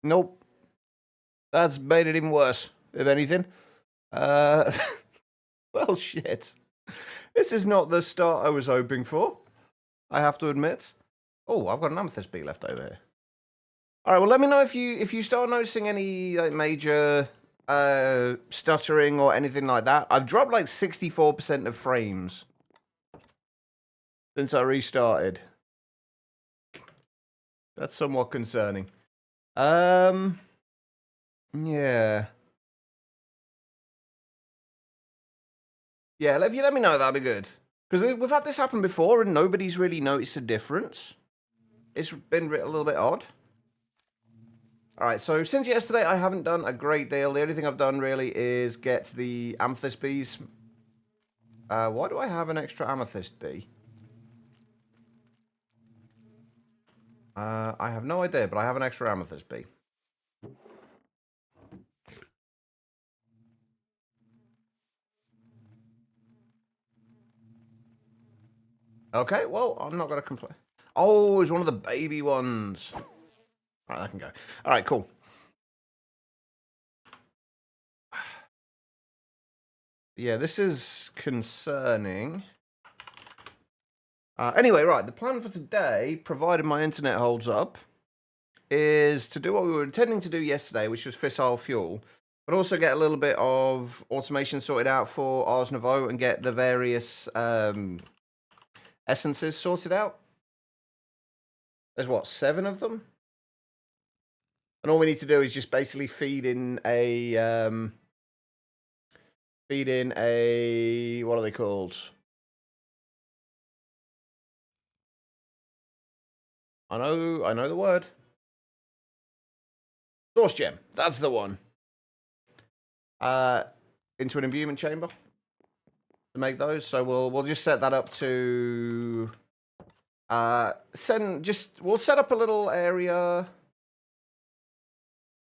Nope. That's made it even worse, if anything. Well, shit. This is not the start I was hoping for, I have to admit. Oh, I've got an amethyst bee left over here. All right, well, let me know if you start noticing any like major stuttering or anything like that. I've dropped like 64% of frames since I restarted. That's somewhat concerning. Yeah. Yeah, if you let me know, that'd be good. Because we've had this happen before and nobody's really noticed a difference. It's been a little bit odd. Alright, so since yesterday, I haven't done a great deal. The only thing I've done, really, is get the amethyst bees. Why do I have an extra amethyst bee? I have no idea, but I have an extra amethyst bee. Okay, well, I'm not going to complain. Oh, it's one of the baby ones. Alright, that can go. Alright, cool. Yeah, this is concerning. Anyway, right, the plan for today, provided my internet holds up, is to do what we were intending to do yesterday, which was Fissile Fuel, but also get a little bit of automation sorted out for Ars Nouveau and get the various essences sorted out. There's, what, 7 of them? And all we need to do is just basically feed in a, what are they called? I know the word. Source gem, that's the one. Into an imbuement chamber to make those. So we'll just set that up to we'll set up a little area.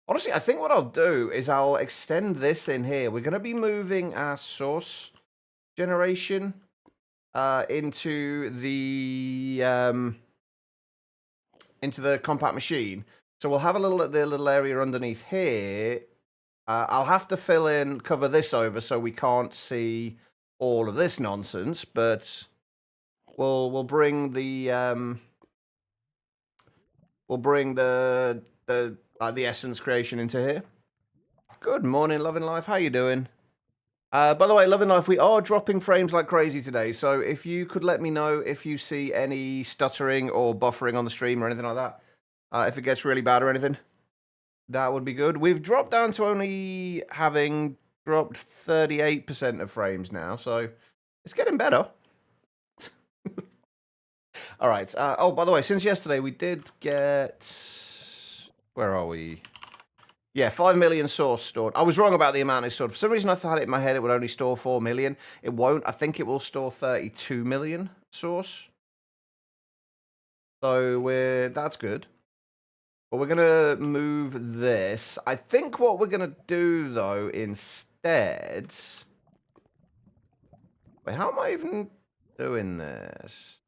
Honestly, I think what I'll do is I'll extend this in here. We're gonna be moving our source generation into the compact machine. So we'll have the little area underneath here. I'll have to cover this over so we can't see all of this nonsense, but we'll bring the essence creation into here. Good morning, Loving Life. How you doing? By the way, Loving Life, we are dropping frames like crazy today, so if you could let me know if you see any stuttering or buffering on the stream or anything like that, if it gets really bad or anything, that would be good. We've dropped down to only having dropped 38% of frames now, so it's getting better. All right. Oh, by the way, since yesterday, we did get... Where are we? Yeah, 5 million source stored. I was wrong about the amount it stored. For some reason, I had it in my head it would only store 4 million. It won't. I think it will store 32 million source. So that's good. But we're going to move this. I think what we're going to do, though, instead... Wait, how am I even doing this?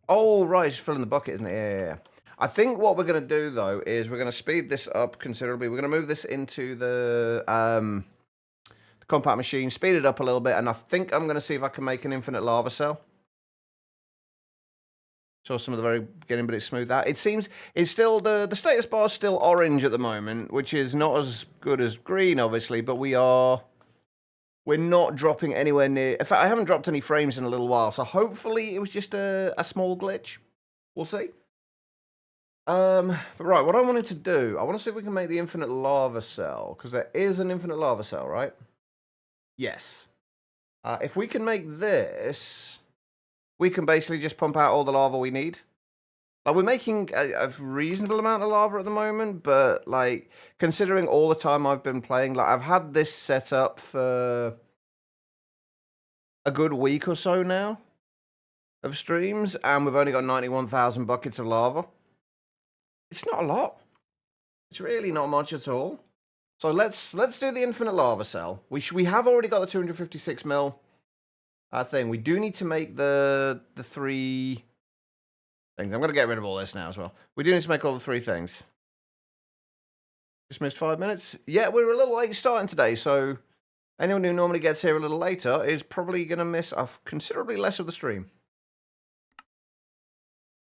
Oh, right, it's filling the bucket, isn't it? Yeah. I think what we're going to do, though, is we're going to speed this up considerably. We're going to move this into the compact machine, speed it up a little bit, and I think I'm going to see if I can make an infinite lava cell. Saw some of the very beginning, but it's smoothed out. It seems it's still the status bar is still orange at the moment, which is not as good as green, obviously, but we're not dropping anywhere near. In fact, I haven't dropped any frames in a little while, so hopefully it was just a small glitch. We'll see. But right, what I wanted to do, I want to see if we can make the infinite lava cell, because there is an infinite lava cell, right? Yes. If we can make this, we can basically just pump out all the lava we need. Like, we're making a reasonable amount of lava at the moment, but, like, considering all the time I've been playing, like, I've had this set up for a good week or so now of streams, and we've only got 91,000 buckets of lava. It's not a lot. It's really not much at all. So let's do the infinite lava cell. We have already got the 256 mil thing. We do need to make the 3 things. I'm going to get rid of all this now as well. We do need to make all the 3 things. Just missed 5 minutes. Yeah, we're a little late starting today, so anyone who normally gets here a little later is probably going to miss considerably less of the stream.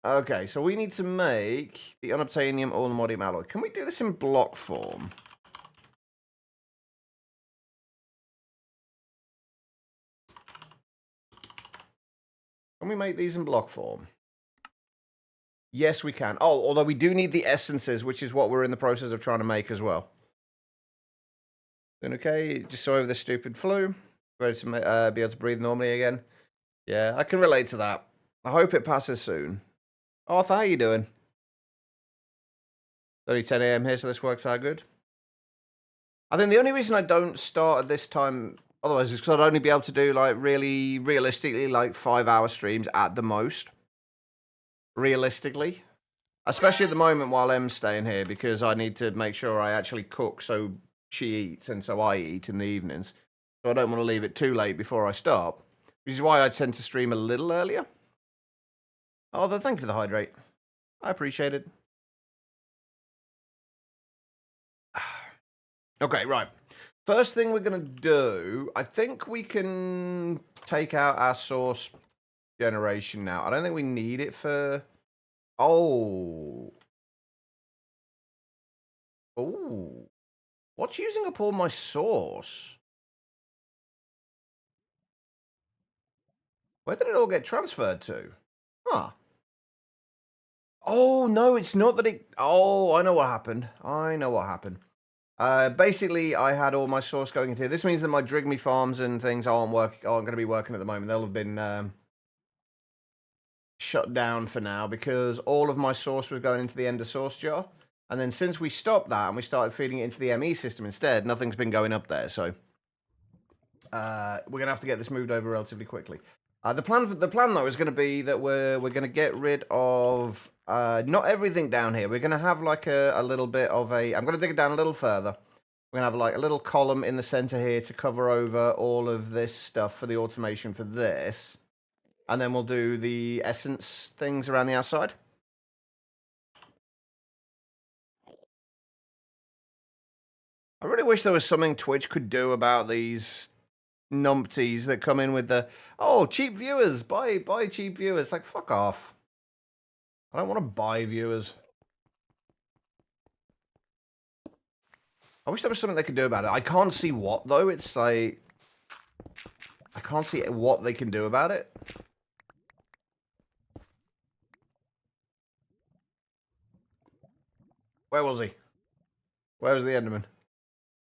Okay, so we need to make the unobtainium or the modium alloy. Can we do this in block form? Can we make these in block form? Yes, we can. Oh, although we do need the essences, which is what we're in the process of trying to make as well. Doing okay? Just saw over this stupid flu. Ready to be able to breathe normally again. Yeah, I can relate to that. I hope it passes soon. Arthur, how you doing? It's only 10 a.m. here, so this works out good. I think the only reason I don't start at this time, otherwise, is because I'd only be able to do, like, really, realistically, like, 5-hour streams at the most. Realistically. Especially at the moment while Em's staying here, because I need to make sure I actually cook so she eats and so I eat in the evenings. So I don't want to leave it too late before I start. Which is why I tend to stream a little earlier. Although, thank you for the hydrate. I appreciate it. Okay, right. First thing we're going to do, I think we can take out our source generation now. I don't think we need it for... Oh. Oh. What's using up all my source? Where did it all get transferred to? Huh. Oh, no, it's not that it... Oh, I know what happened. Basically, I had all my source going into here. This means that my Drigme farms and things aren't going to be working at the moment. They'll have been shut down for now because all of my source was going into the ender source jar. And then since we stopped that and we started feeding it into the ME system instead, nothing's been going up there. So we're going to have to get this moved over relatively quickly. The plan though is going to be that we're going to get rid of not everything down here. We're going to have like a little bit of a... I'm going to dig it down a little further. We're going to have like a little column in the center here to cover over all of this stuff for the automation for this. And then we'll do the essence things around the outside. I really wish there was something Twitch could do about these numpties that come in with the, oh, cheap viewers, buy cheap viewers. Like, fuck off. I don't want to buy viewers. I wish there was something they could do about it. I can't see what, though. It's like... I can't see what they can do about it. Where was he? Where was the Enderman?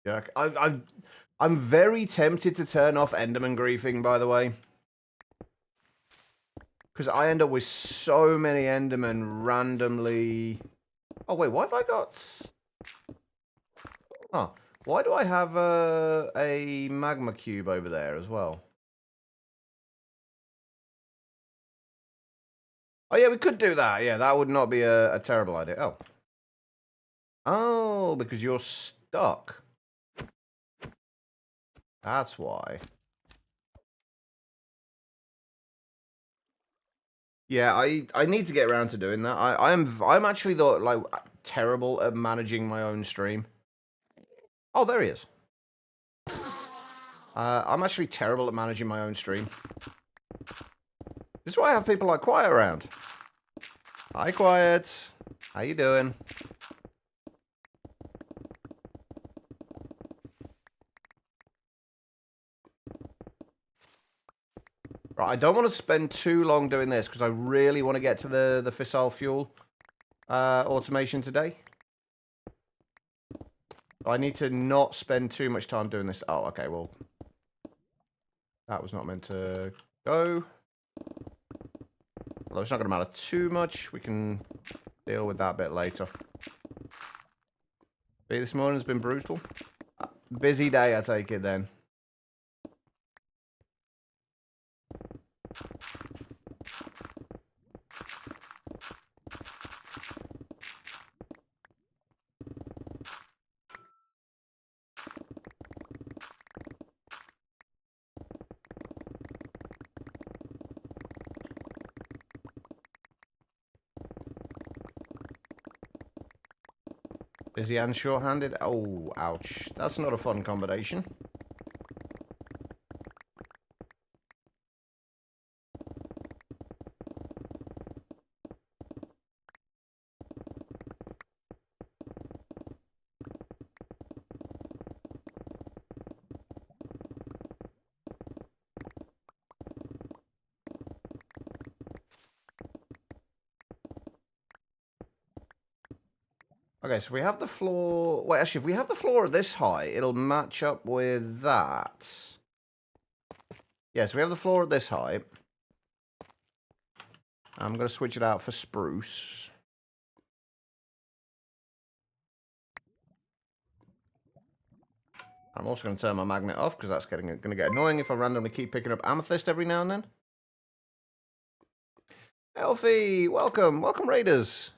Jerk. I'm very tempted to turn off Enderman griefing, by the way. Because I end up with so many Endermen randomly... Oh, wait, what have I got? Huh. Why do I have a magma cube over there as well? Oh, yeah, we could do that. Yeah, that would not be a terrible idea. Oh. Oh, because you're stuck. That's why. Yeah, I need to get around to doing that. I'm actually like terrible at managing my own stream. Oh, there he is. I'm actually terrible at managing my own stream. This is why I have people like Quiet around. Hi, Quiet. How you doing? Right, I don't want to spend too long doing this because I really want to get to the Fissile Fuel automation today. I need to not spend too much time doing this. Oh, okay, well, that was not meant to go. Although it's not going to matter too much. We can deal with that bit later. This morning has been brutal. Busy day, I take it then. Busy and short-handed. Oh, ouch. That's not a fun combination. Okay, so if we have the floor... Wait, actually, if we have the floor at this height, it'll match up with that. Yeah, so we have the floor at this height. I'm going to switch it out for spruce. I'm also going to turn my magnet off, because that's going to get annoying if I randomly keep picking up amethyst every now and then. Elfie, welcome. Welcome, Raiders.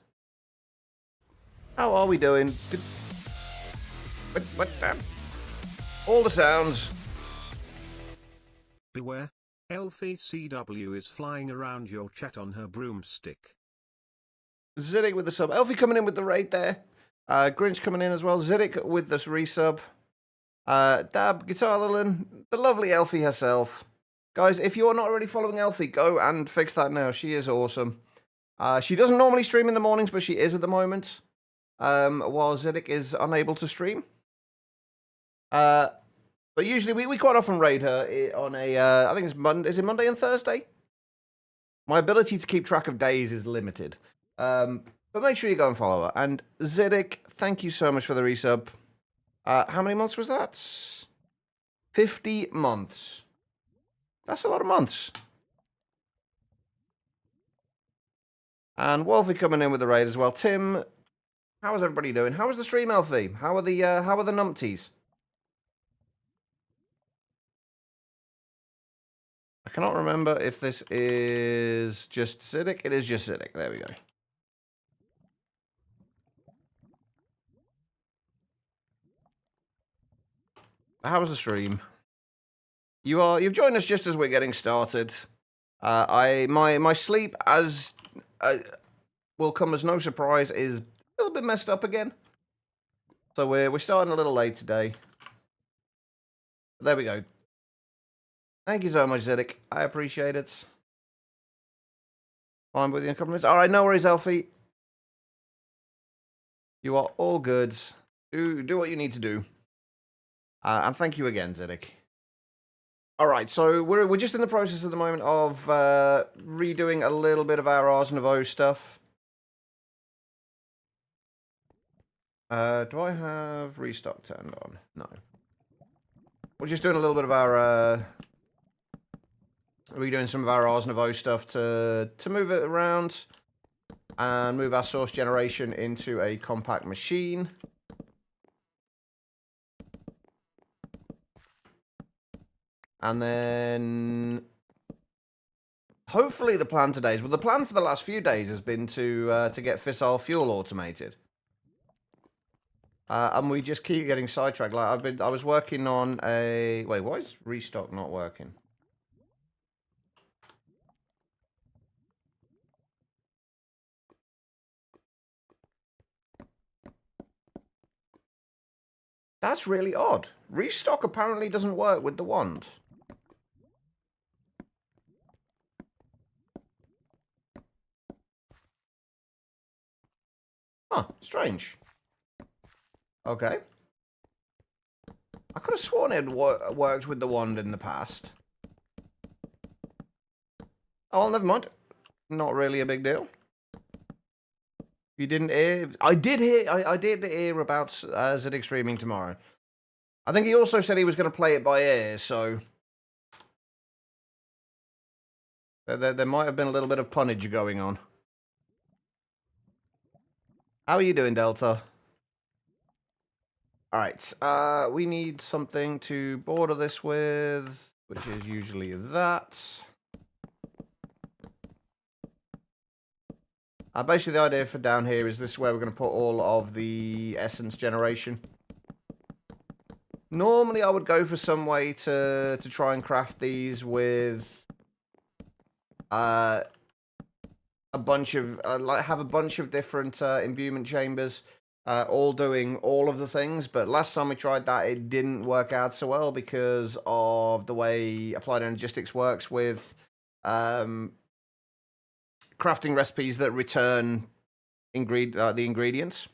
How are we doing? Good. What? All the sounds. Beware, Elfie CW is flying around your chat on her broomstick. Ziddick with the sub. Elfie coming in with the raid there. Grinch coming in as well. Ziddick with this resub. Dab, Guitar Lilin, the lovely Elfie herself. Guys, if you are not already following Elfie, go and fix that now. She is awesome. She doesn't normally stream in the mornings, but she is at the moment. While Ziddick is unable to stream. But usually we quite often raid her on a, I think it's Monday. Is it Monday and Thursday? My ability to keep track of days is limited. But make sure you go and follow her. And Ziddick, thank you so much for the resub. How many months was that? 50 months. That's a lot of months. And Wolfie coming in with the raid as well. Tim, how is everybody doing? How is the stream, Elfie? How are the numpties? I cannot remember if this is just Ziddick. It is just Ziddick. There we go. How was the stream? You've joined us just as we're getting started. My sleep, as will come as no surprise, is a little bit messed up again. So we're starting a little late today. There we go. Thank you so much, Ziddick. I appreciate it. Fine with you in a couple minutes. All right, no worries, Elfie. You are all good. Do what you need to do. And thank you again, Ziddick. All right, so we're just in the process at the moment of redoing a little bit of our Ars Nouveau stuff. Do I have restock turned on? No. We're just doing a little bit of our redoing some of our Ars Nouveau stuff to move it around and move our source generation into a compact machine. And then hopefully the plan today is, well, the plan for the last few days has been to get Fissile Fuel automated. And we just keep getting sidetracked. Like I was working on a, wait, why is restock not working? That's really odd. Restock apparently doesn't work with the wand. Huh, strange. Okay. I could have sworn it worked with the wand in the past. Oh, well, never mind. Not really a big deal. You didn't hear? I did hear. I did hear about Ziddick streaming tomorrow. I think he also said he was going to play it by ear, so there might have been a little bit of punnage going on. How are you doing, Delta? All right. We need something to border this with, which is usually that. Basically, the idea for down here is this is where we're going to put all of the essence generation. Normally, I would go for some way to try and craft these with a bunch of like have a bunch of different imbuement chambers. all doing all of the things. But last time we tried that, it didn't work out so well because of the way Applied Energistics works with crafting recipes that return the ingredients.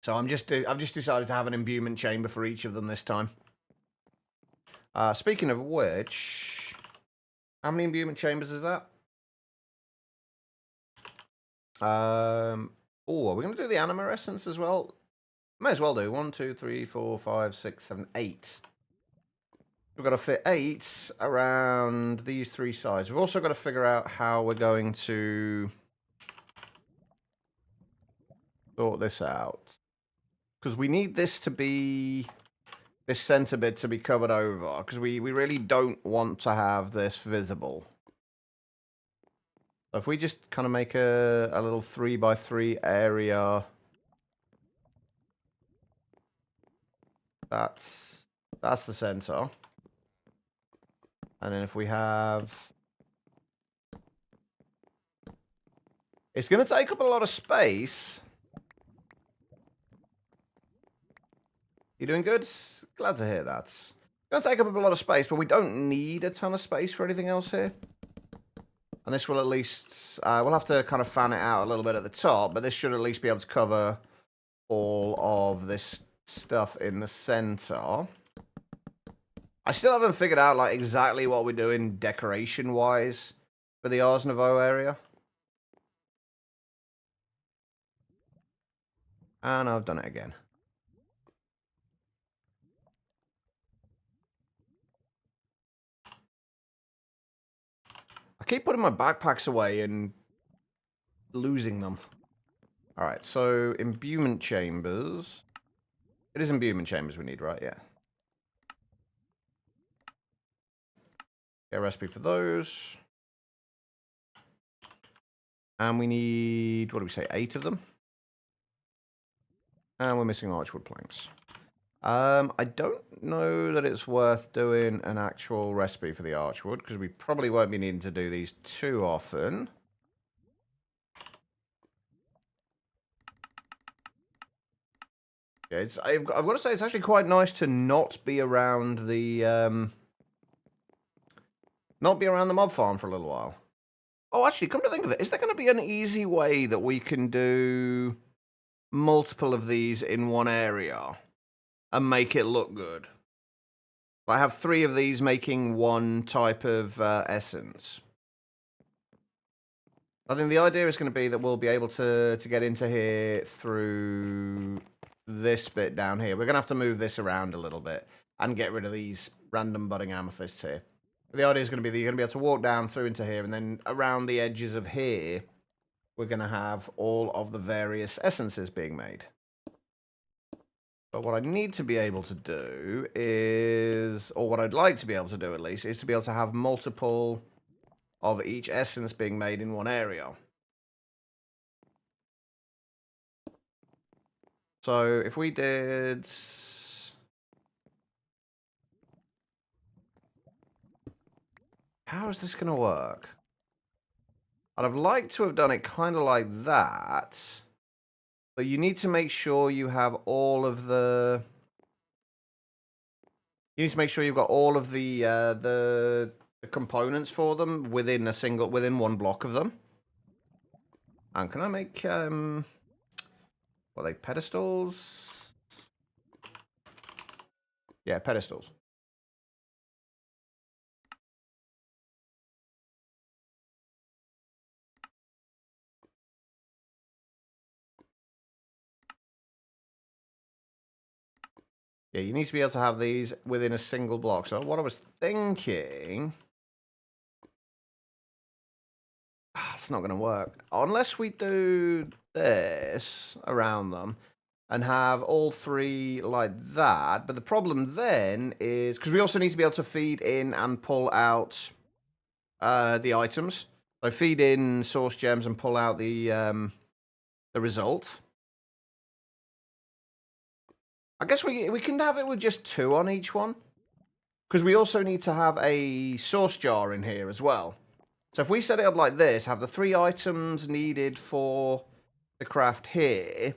So I've just decided to have an imbuement chamber for each of them this time. Speaking of which, how many imbuement chambers is that? Oh, are we going to do the anima essence as well? May as well do. 1, 2, 3, 4, 5, 6, 7, 8. We've got to fit 8 around these 3 sides. We've also got to figure out how we're going to sort this out. Because we need this to be, this center bit to be covered over. Because we really don't want to have this visible. So if we just kind of make a little 3x3 area. That's the center. And then if we have... It's going to take up a lot of space. You doing good? Glad to hear that. It's going to take up a lot of space, but we don't need a ton of space for anything else here. And this will at least... we'll have to kind of fan it out a little bit at the top, but this should at least be able to cover all of this stuff in the center. I still haven't figured out like exactly what we're doing decoration-wise for the Ars Nouveau area. And I've done it again. I keep putting my backpacks away and losing them. Alright, so imbuement chambers. It is imbuement chambers we need, right? Yeah. Get a recipe for those. And we need, what do we say, 8 of them? And we're missing archwood planks. I don't know that it's worth doing an actual recipe for the archwood, because we probably won't be needing to do these too often. Yeah, I've got to say, it's actually quite nice to not be around the mob farm for a little while. Oh, actually, come to think of it, is there going to be an easy way that we can do multiple of these in one area and make it look good? I have 3 of these making one type of essence. I think the idea is going to be that we'll be able to get into here through this bit down here. We're going to have to move this around a little bit and get rid of these random budding amethysts here. The idea is going to be that you're going to be able to walk down through into here, and then around the edges of here, we're going to have all of the various essences being made. But what I need to be able to do is, or what I'd like to be able to do at least, is to be able to have multiple of each essence being made in one area. So if we did... How is this going to work? I'd have liked to have done it kind of like that. But you need to make sure you have all of the... You need to make sure you've got all of the components for them within one block of them. And can I make... what are they, pedestals? Yeah, pedestals. Yeah, you need to be able to have these within a single block. So what I was thinking... it's not going to work. Unless we do this around them and have all 3 like that. But the problem then is... Because we also need to be able to feed in and pull out the items. So feed in source gems and pull out the result. I guess we can have it with just 2 on each one. Because we also need to have a source jar in here as well. So if we set it up like this, have the 3 items needed for the craft here,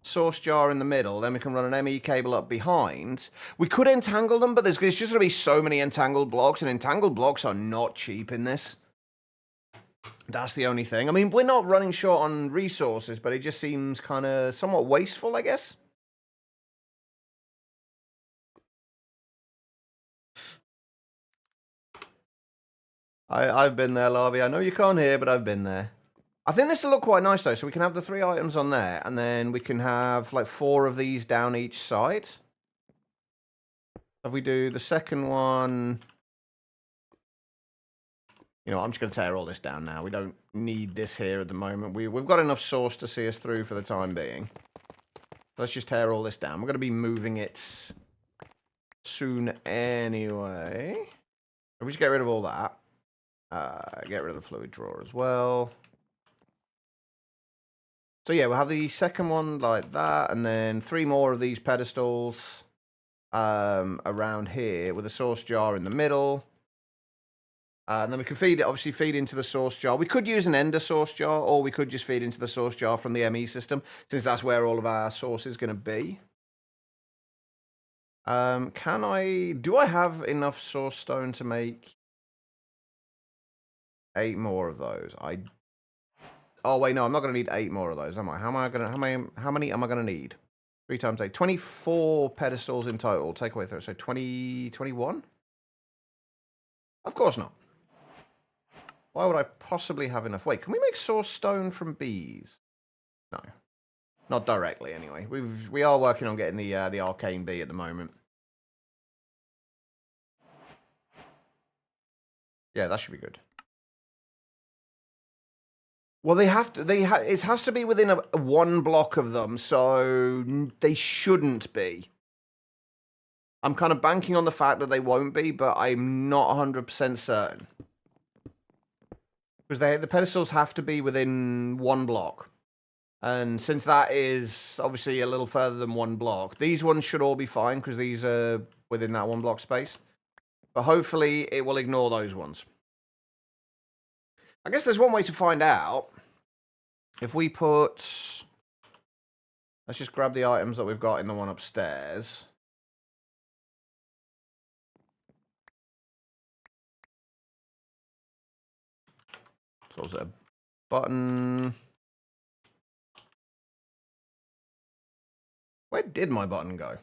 source jar in the middle, then we can run an ME cable up behind. We could entangle them, but there's just going to be so many entangled blocks, and entangled blocks are not cheap in this. That's the only thing. I mean, we're not running short on resources, but it just seems kind of somewhat wasteful, I guess. I've been there, Larvae. I know you can't hear, but I've been there. I think this will look quite nice, though. So we can have the 3 items on there, and then we can have, like, 4 of these down each side. If we do the second one... You know, I'm just going to tear all this down now. We don't need this here at the moment. We've got enough source to see us through for the time being. Let's just tear all this down. We're going to be moving it soon anyway. If we just get rid of all that. Get rid of the fluid drawer as well. So yeah, we'll have the second one like that, and then 3 more of these pedestals around here with a source jar in the middle. And then we can feed it, obviously feed into the source jar. We could use an ender source jar, or we could just feed into the source jar from the ME system, since that's where all of our source is going to be. Do I have enough source stone to make 8 more of those? Oh wait, no, I'm not going to need 8 more of those, am I? How many am I going to need? 3 times 8, 24 pedestals in total. Take away 30, so 21? Of course not. Why would I possibly have enough? Wait, can we make source stone from bees? No. Not directly, anyway. We are working on getting the arcane bee at the moment. Yeah, that should be good. Well, it has to be within a 1 block of them, so they shouldn't be. I'm kind of banking on the fact that they won't be, but I'm not 100% certain. Because the pedestals have to be within 1 block. And since that is obviously a little further than 1 block, these ones should all be fine because these are within that 1 block space. But hopefully it will ignore those ones. I guess there's one way to find out. If we put... Let's just grab the items that we've got in the one upstairs. So is it a button? Where did my button go?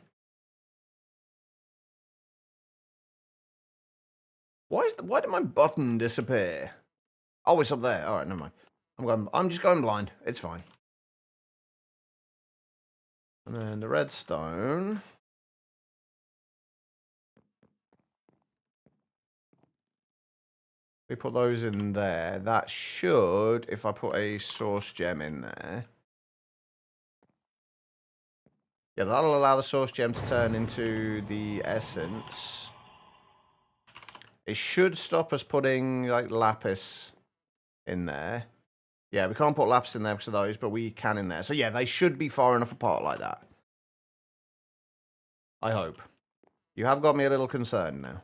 Why did my button disappear? Oh, it's up there. All right, never mind. I'm just going blind. It's fine. And then the redstone. We put those in there. That should, if I put a source gem in there. Yeah, that'll allow the source gem to turn into the essence. It should stop us putting, like, lapis in there. Yeah, we can't put lapis in there because of those, but we can in there. So, yeah, they should be far enough apart like that. I hope. You have got me a little concerned now.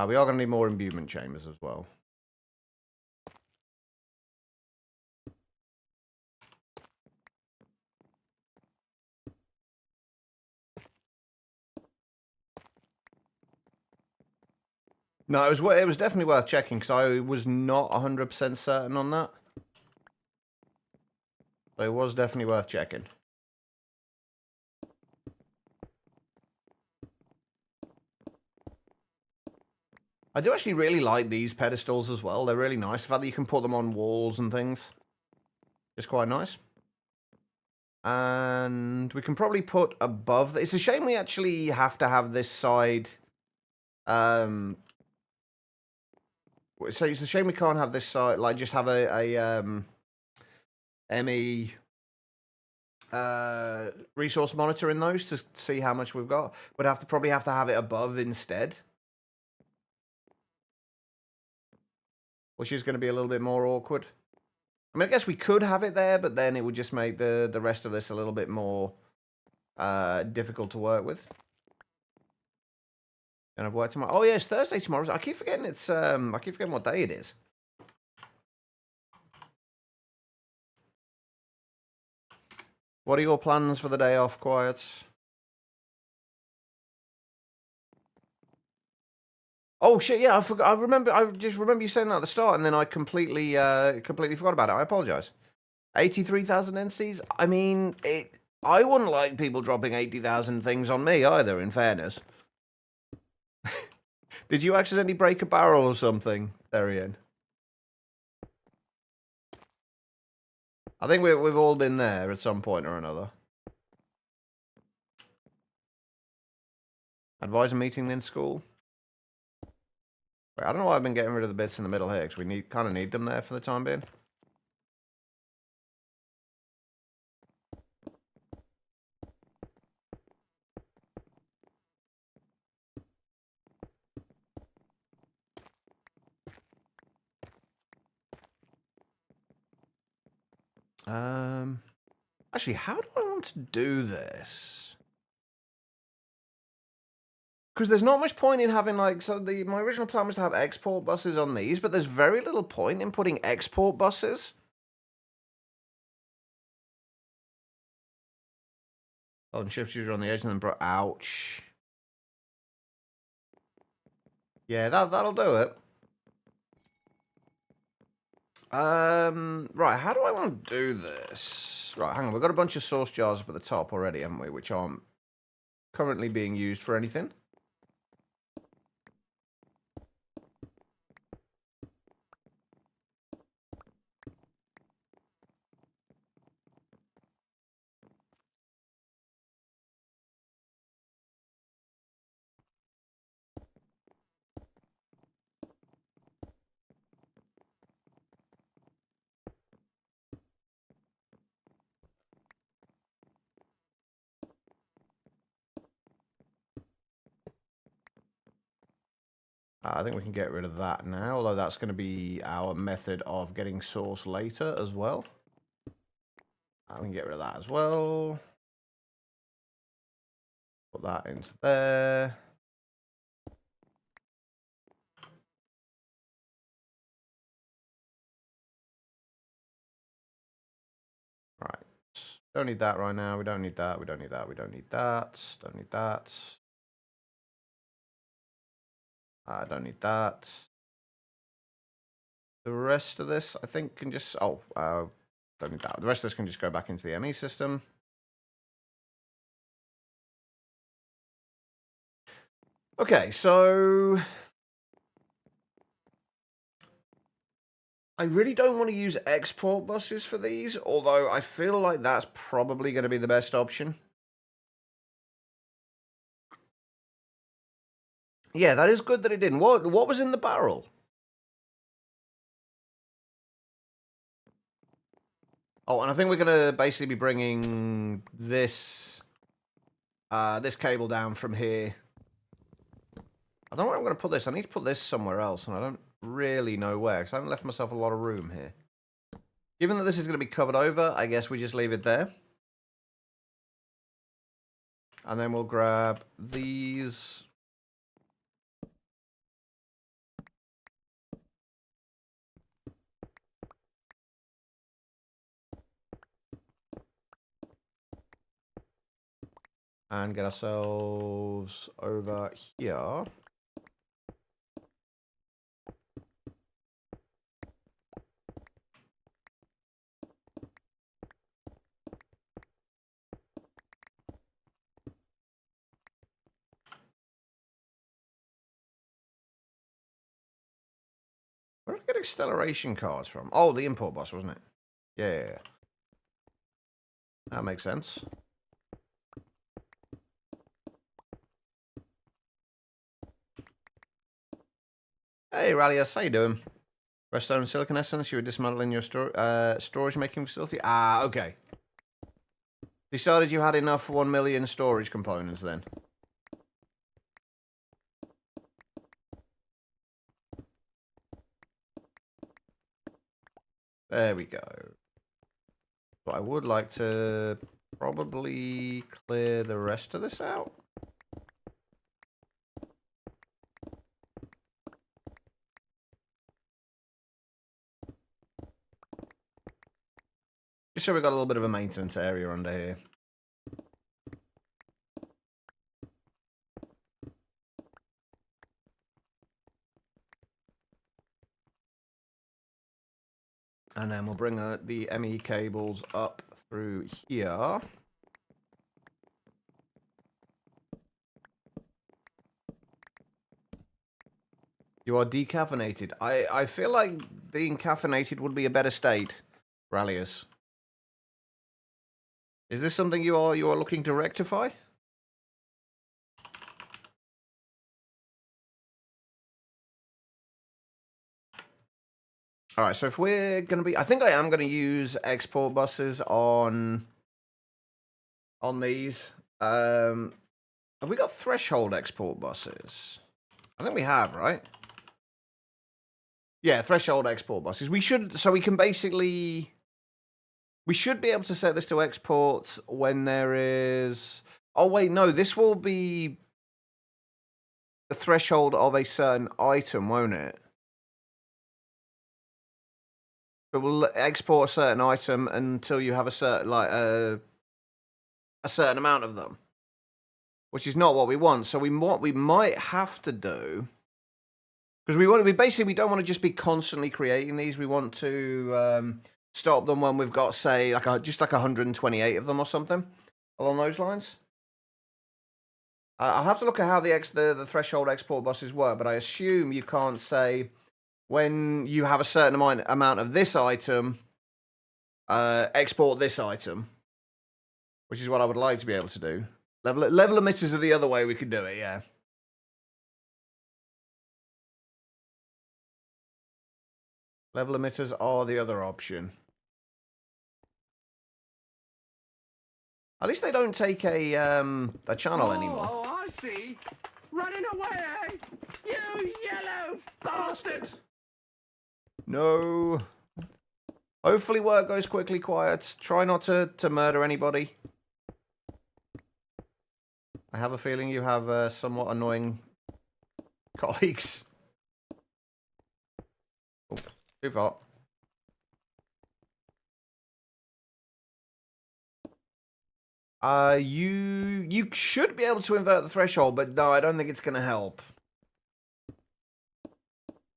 We are going to need more imbuement chambers as well. No, it was definitely worth checking because I was not 100% certain on that. But it was definitely worth checking. I do actually really like these pedestals as well. They're really nice. The fact that you can put them on walls and things is quite nice. And we can probably put above... It's a shame we actually have to have this side... So it's a shame we can't have this side, like, just have a ME resource monitor in those to see how much we've got. We'd probably have to have it above instead. Which is going to be a little bit more awkward. I mean, I guess we could have it there, but then it would just make the rest of this a little bit more difficult to work with. Don't have work tomorrow. Oh yeah, it's Thursday tomorrow. I keep forgetting it's I keep forgetting what day it is. What are your plans for the day off, Quiet? Oh shit! Yeah, I forgot. I remember. I just remember you saying that at the start, and then I completely forgot about it. I apologize. 83,000 NCs. I mean, I wouldn't like people dropping 80,000 things on me either. In fairness, did you accidentally break a barrel or something, Therian? I think we've all been there at some point or another. Advisor meeting in school. Wait, I don't know why I've been getting rid of the bits in the middle here, because we kind of need them there for the time being. Actually, how do I want to do this? Because there's not much point in having, like, my original plan was to have export buses on these, but there's very little point in putting export buses. Oh, and shift user on the edge and then ouch. Yeah, that'll do it. Right, how do I want to do this? Right, hang on, we've got a bunch of source jars up at the top already, haven't we? Which aren't currently being used for anything. I think we can get rid of that now, although that's going to be our method of getting source later as well. We can get rid of that as well. Put that into there. Right. Don't need that right now. We don't need that. We don't need that. We don't need that. Don't need that. I don't need that. The rest of this, I think, can just... Oh, don't need that. The rest of this can just go back into the ME system. Okay, so... I really don't want to use export buses for these, although I feel like that's probably going to be the best option. Yeah, that is good that it didn't. What was in the barrel? Oh, and I think we're going to basically be bringing this this cable down from here. I don't know where I'm going to put this. I need to put this somewhere else, and I don't really know where, because I haven't left myself a lot of room here. Given that this is going to be covered over, I guess we just leave it there. And then we'll grab these. And get ourselves over here. Where did I get acceleration cards from? Oh, the import bus, wasn't it? Yeah. That makes sense. Hey, Rallius, how you doing? Redstone Silicon Essence, you were dismantling your storage making facility? Ah, okay. Decided you had enough 1 million storage components then. There we go. But I would like to probably clear the rest of this out. sure we've got a little bit of a maintenance area under here. And then we'll bring the ME cables up through here. You are decaffeinated. I feel like being caffeinated would be a better state, Ralliers. Is this something you are looking to rectify? All right, so if we're going to be... I think I am going to use export buses on these. Have we got threshold export buses? I think we have, right? Yeah, threshold export buses. We should... So we can basically... We should be able to set this to export when there is... Oh, wait, no. This will be the threshold of a certain item, won't it? But we'll export a certain item until you have a certain, like, a certain amount of them, which is not what we want. So what we might have to do, because we don't want to just be constantly creating these. We want to stop them when we've got, say, just 128 of them or something along those lines. I'll have to look at how the threshold export buses work, but I assume you can't say, when you have a certain amount of this item, export this item, which is what I would like to be able to do. Level emitters are the other way we could do it, yeah. Level emitters are the other option. At least they don't take a channel anymore. Oh, I see. Running away, you yellow bastard! No. Hopefully work goes quickly, quiet. Try not to murder anybody. I have a feeling you have somewhat annoying colleagues. Oh, too far. You should be able to invert the threshold, but no, I don't think it's going to help.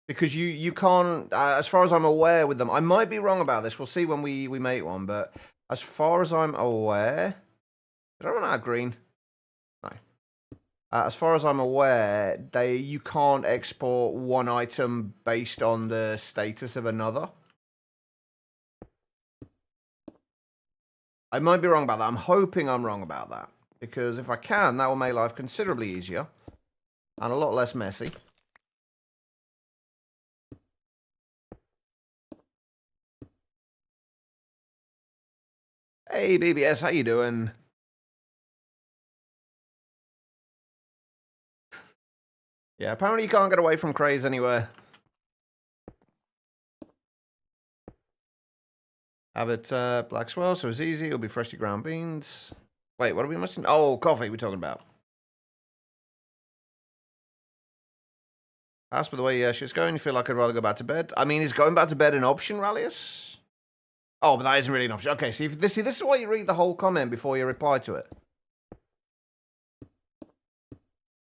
Because you can't, as far as I'm aware with them, I might be wrong about this, we'll see when we make one, but as far as I'm aware, did I run out of green? No. As far as I'm aware, you can't export one item based on the status of another. I might be wrong about that. I'm hoping I'm wrong about that. Because if I can, that will make life considerably easier. And a lot less messy. Hey, BBS, how you doing? Yeah, apparently you can't get away from craze anywhere. Have it black swell, so it's easy. It'll be freshly ground beans. Wait, what are we missing? Oh, coffee we're talking about. Ask by the way shit's going, you feel like I'd rather go back to bed? I mean, is going back to bed an option, Rallius? Oh, but that isn't really an option. Okay, see, this is why you read the whole comment before you reply to it.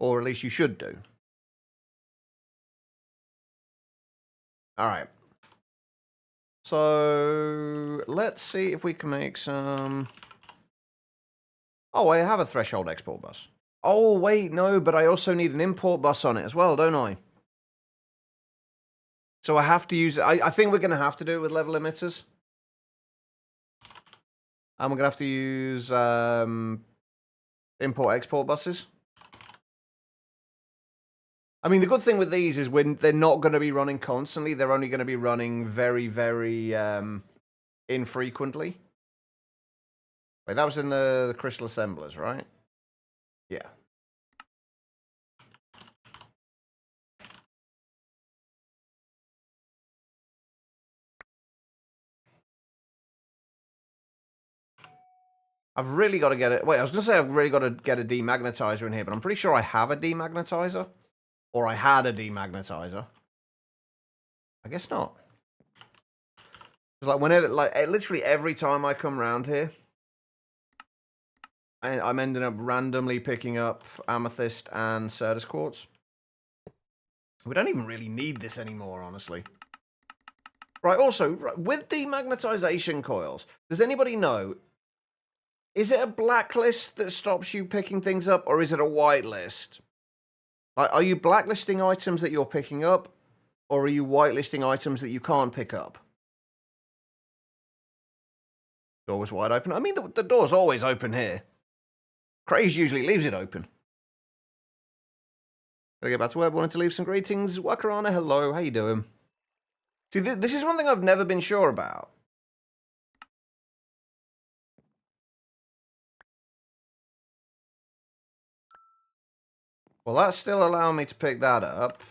Or at least you should do. Alright. So, let's see if we can make some... Oh, I have a threshold export bus. Oh, wait, no, but I also need an import bus on it as well, don't I? So I have to use... I think we're going to have to do it with level emitters. And we're going to have to use import-export buses. I mean, the good thing with these is when they're not going to be running constantly, they're only going to be running very, very infrequently. Wait, that was in the crystal assemblers, right? Yeah. I've really got to get it. Wait, I was going to say I've really got to get a demagnetizer in here, but I'm pretty sure I have a demagnetizer. Or I had a demagnetizer. I guess not. It's like whenever, like literally every time I come around here, I'm ending up randomly picking up amethyst and Certus quartz. We don't even really need this anymore, honestly. Right, also, with demagnetization coils, does anybody know, is it a blacklist that stops you picking things up, or is it a whitelist? Like, are you blacklisting items that you're picking up, or are you whitelisting items that you can't pick up? Door was wide open. I mean, the door's always open here. Craze usually leaves it open. Gotta get back to work. Wanted to leave some greetings. Wakarana, hello. How you doing? See, this is one thing I've never been sure about. Well, that's still allowing me to pick that up.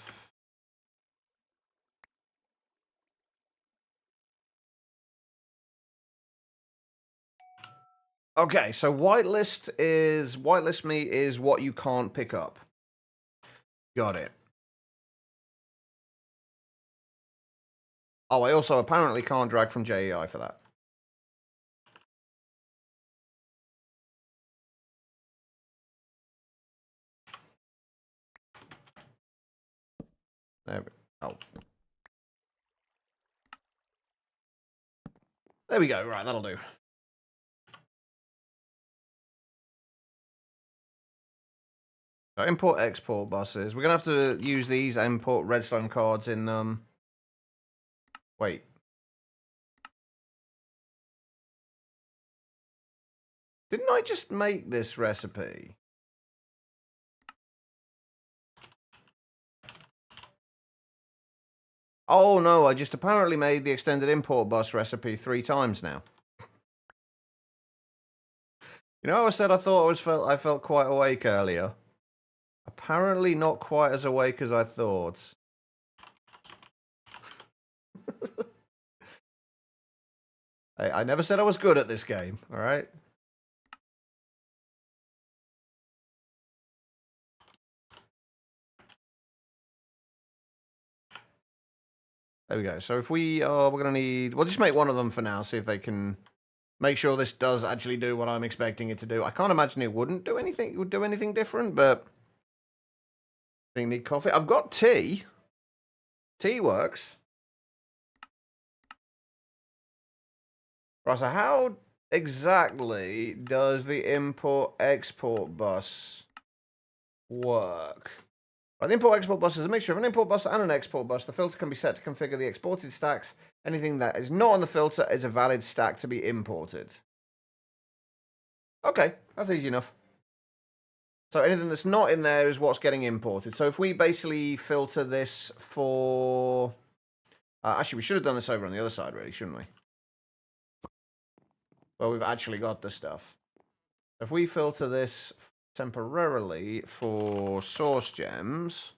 Okay, so whitelist me is what you can't pick up. Got it. Oh, I also apparently can't drag from JEI for that. There we, oh. There we go. Right, that'll do. So import-export buses. We're going to have to use these import redstone cards in... Wait. Didn't I just make this recipe? Oh, no, I just apparently made the extended import bus recipe 3 times now. You know, I said I thought I felt quite awake earlier. Apparently not quite as awake as I thought. Hey, I never said I was good at this game, all right? There we go. So if we're going to need... We'll just make one of them for now, see if they can make sure this does actually do what I'm expecting it to do. I can't imagine it wouldn't do anything. It would do anything different, but... I think need coffee. I've got tea. Tea works. Right, so how exactly does the import-export bus work? Right, the import-export bus is a mixture of an import bus and an export bus. The filter can be set to configure the exported stacks. Anything that is not on the filter is a valid stack to be imported. Okay, that's easy enough. So anything that's not in there is what's getting imported. So if we basically filter this for... actually, we should have done this over on the other side, really, shouldn't we? Well, we've actually got the stuff. If we filter this temporarily for source gems...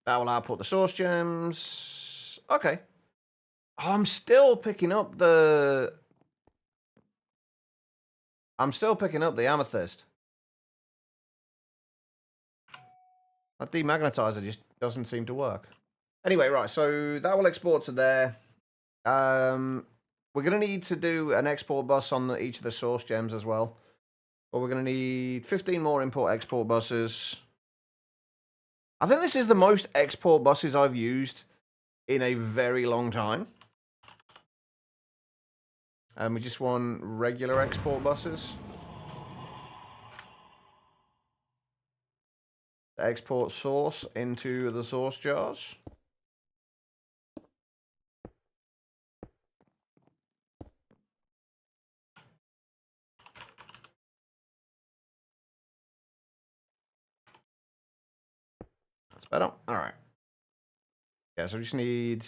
That will output the source gems. Okay. I'm still picking up the... amethyst. That demagnetizer just doesn't seem to work. Anyway, right, so that will export to there. We're going to need to do an export bus on each of the source gems as well. But we're going to need 15 more import-export buses. I think this is the most export buses I've used in a very long time. And we just want regular export buses. Export source into the source jars. That's better. All right. Yeah, so we just need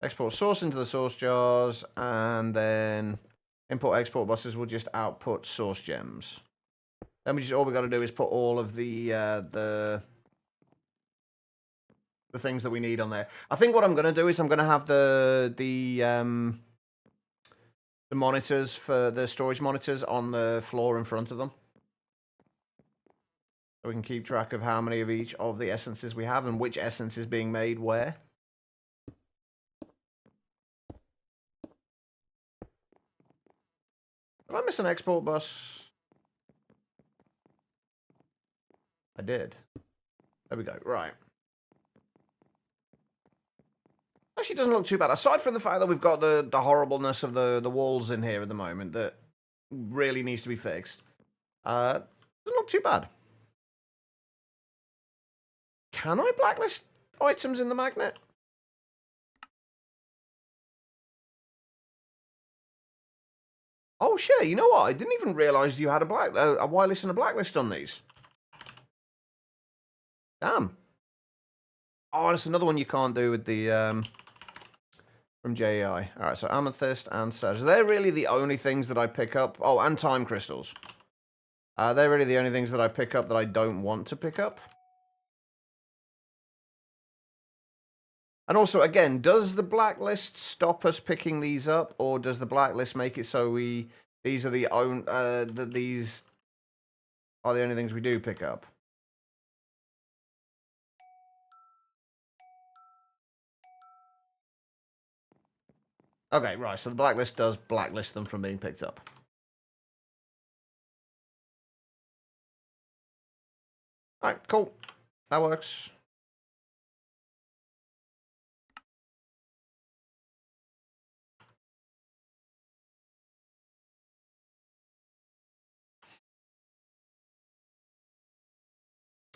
export source into the source jars, and then import export buses will just output source gems. Then all we got to do is put all of the things that we need on there. I think what I'm going to do is I'm going to have the monitors for the storage monitors on the floor in front of them. So we can keep track of how many of each of the essences we have and which essence is being made where. Did I miss an export bus? I did. There we go. Right. Actually doesn't look too bad. Aside from the fact that we've got the horribleness of the walls in here at the moment that really needs to be fixed. Doesn't look too bad. Can I blacklist items in the magnet? Oh shit, you know what? I didn't even realise you had a whitelist and a blacklist on these. Damn. Oh, that's another one you can't do with the from JEI. Alright, so amethyst and sage. They're really the only things that I pick up. Oh, and time crystals. They're really the only things that I pick up that I don't want to pick up. And also, again, does the blacklist stop us picking these up, or does the blacklist make it so these are the these are the only things we do pick up? Okay, right. So the blacklist does blacklist them from being picked up. All right, cool. That works.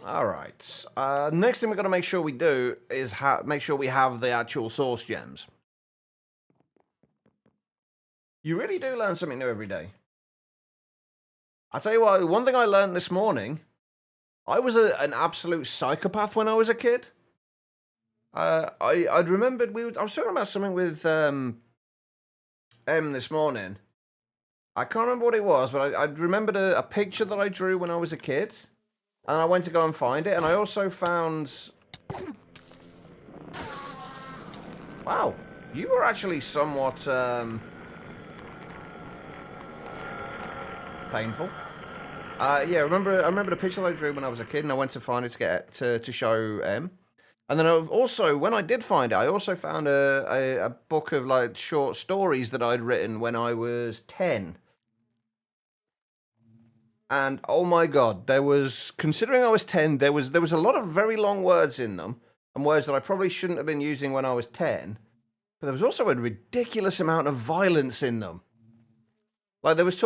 All right. Next thing we're going to make sure we do is make sure we have the actual source gems. You really do learn something new every day. I'll tell you what, one thing I learned this morning, I was an absolute psychopath when I was a kid. I'd remembered I was talking about something with M this morning. I can't remember what it was, but I remembered a picture that I drew when I was a kid. And I went to go and find it, and I also found... Wow, you were actually somewhat painful. Yeah, I remember the picture that I drew when I was a kid, and I went to find it to show M. And then also, when I did find it, I also found a book of like short stories that I'd written when I was 10. And oh my god, considering I was 10, there was a lot of very long words in them, and words that I probably shouldn't have been using when I was 10. But there was also a ridiculous amount of violence in them. Like there was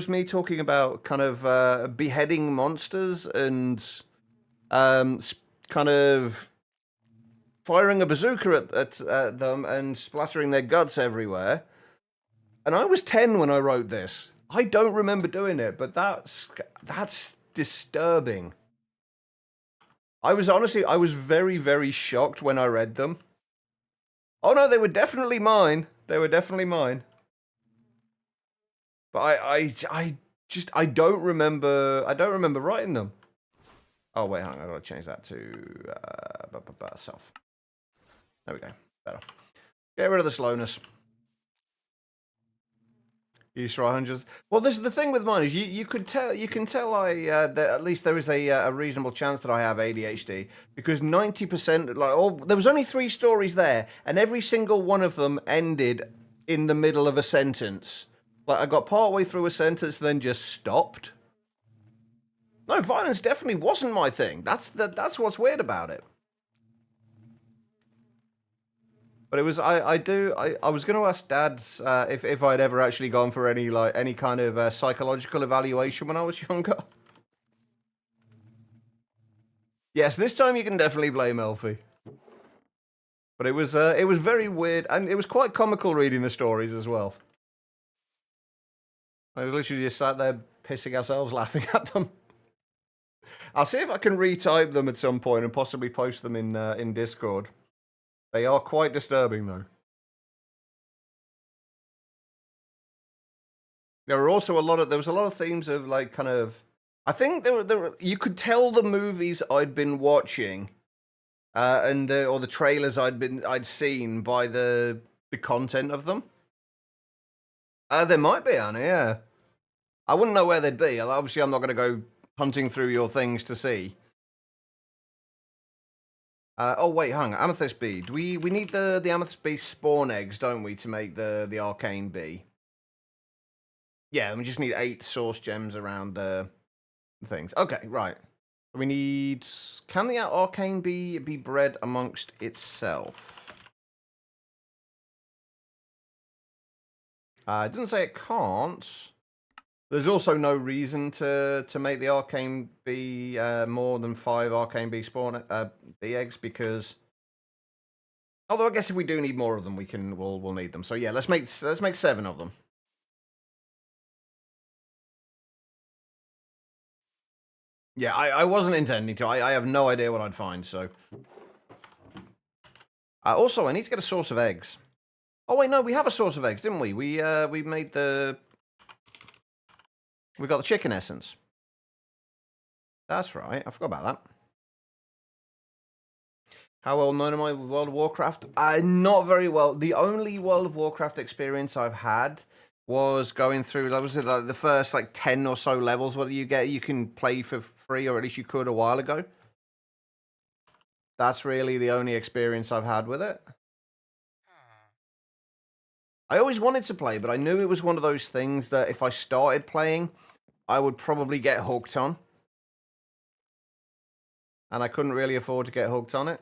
me talking about kind of beheading monsters and kind of firing a bazooka at them and splattering their guts everywhere. And I was 10 when I wrote this. I don't remember doing it, but that's disturbing. I was very, very shocked when I read them. Oh no, they were definitely mine. They were definitely mine. But I don't remember writing them. Oh wait, hang on, I gotta change that to self. There we go. Better. Get rid of the slowness. Use try hundreds. Well, this is the thing with mine is you can tell that at least there is a reasonable chance that I have ADHD because 90% there was only 3 stories there, and every single one of them ended in the middle of a sentence. Like I got partway through a sentence, then just stopped. No, violence definitely wasn't my thing. That's what's weird about it. But it was I was going to ask Dad if I'd ever actually gone for any kind of psychological evaluation when I was younger. Yes, this time you can definitely blame Elfie. But it was very weird, and it was quite comical reading the stories as well. I was literally just sat there pissing ourselves laughing at them. I'll see if I can retype them at some point and possibly post them in Discord. They are quite disturbing, though. There was a lot of themes of like kind of. I think there were you could tell the movies I'd been watching, or the trailers I'd seen by the content of them. There might be, Anna. Yeah, I wouldn't know where they'd be. Obviously, I'm not going to go hunting through your things to see. Oh wait, hang on. Amethyst bead. We need the amethyst bee spawn eggs, don't we, to make the arcane bee? Yeah, we just need 8 source gems around the things. Okay, right. We need. Can the arcane bee be bred amongst itself? It doesn't say it can't. There's also no reason to make the arcane bee more than 5 arcane bee spawn bee eggs because. Although I guess if we do need more of them, we'll need them. So yeah, let's make 7 of them. Yeah, I wasn't intending to. I have no idea what I'd find. So. Also, I need to get a source of eggs. Oh wait, no, we have a source of eggs, didn't we? We made the. We got the chicken essence. That's right. I forgot about that. How well known am I with World of Warcraft? Not very well. The only World of Warcraft experience I've had was going through, was it like the first 10 or so levels? What do you get? You can play for free, or at least you could a while ago. That's really the only experience I've had with it. I always wanted to play, but I knew it was one of those things that if I started playing, I would probably get hooked on. And I couldn't really afford to get hooked on it.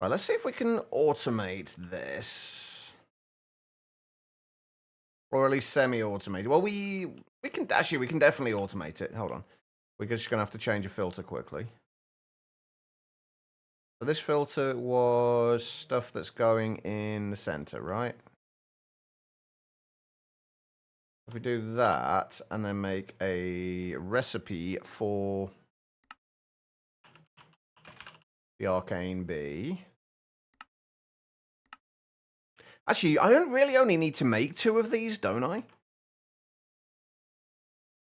Right, let's see if we can automate this. Or at least semi-automate it. Well, we can definitely automate it. Hold on. We're just going to have to change a filter quickly. So this filter was stuff that's going in the center, right? If we do that and then make a recipe for the arcane bee. Actually, I really only need to make 2 of these, don't I?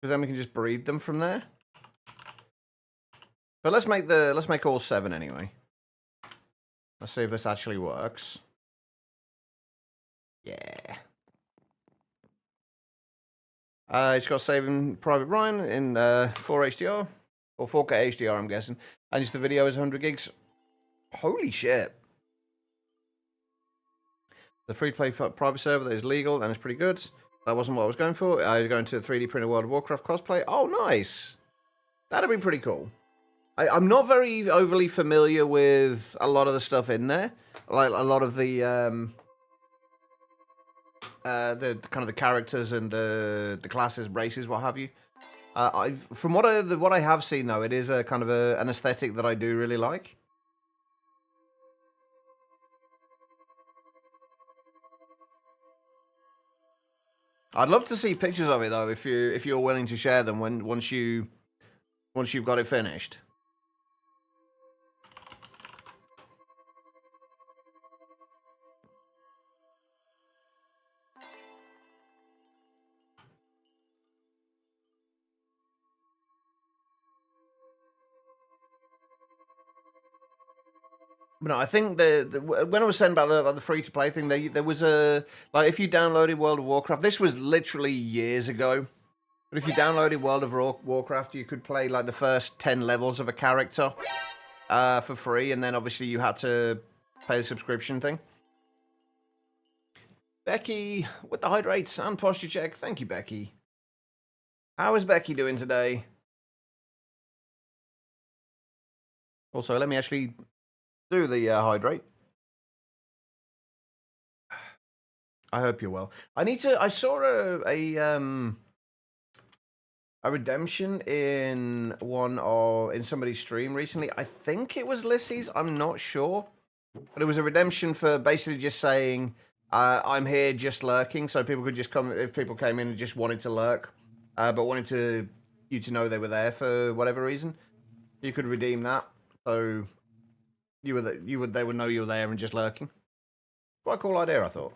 Because then we can just breed them from there. But let's make all 7 anyway. Let's see if this actually works. Yeah. It's got saving Private Ryan in 4 HDR or 4K HDR, I'm guessing. And just the video is 100 gigs. Holy shit. The free-to-play private server that is legal and is pretty good. That wasn't what I was going for. I was going to the 3D printed World of Warcraft cosplay. Oh, nice. That'd be pretty cool. I'm not very overly familiar with a lot of the stuff in there. Like a lot of the kind of the characters and the classes, races, what have you. From what I have seen though, it is a kind of an aesthetic that I do really like. I'd love to see pictures of it though, if you're willing to share them once you've got it finished. But no, I think when I was saying about the free to play thing, there was a if you downloaded World of Warcraft, this was literally years ago. But if you downloaded World of Warcraft, you could play like the first 10 levels of a character for free, and then obviously you had to pay the subscription thing. Becky with the hydrates and posture check. Thank you, Becky. How is Becky doing today? Also, let me actually do the hydrate. I hope you're well. I saw a redemption in in somebody's stream recently. I think it was Lissy's. I'm not sure, but it was a redemption for basically just saying I'm here just lurking, so people could just come if people came in and just wanted to lurk, but wanted you to know they were there for whatever reason. You could redeem that, so they would know you were there and just lurking. Quite a cool idea, I thought.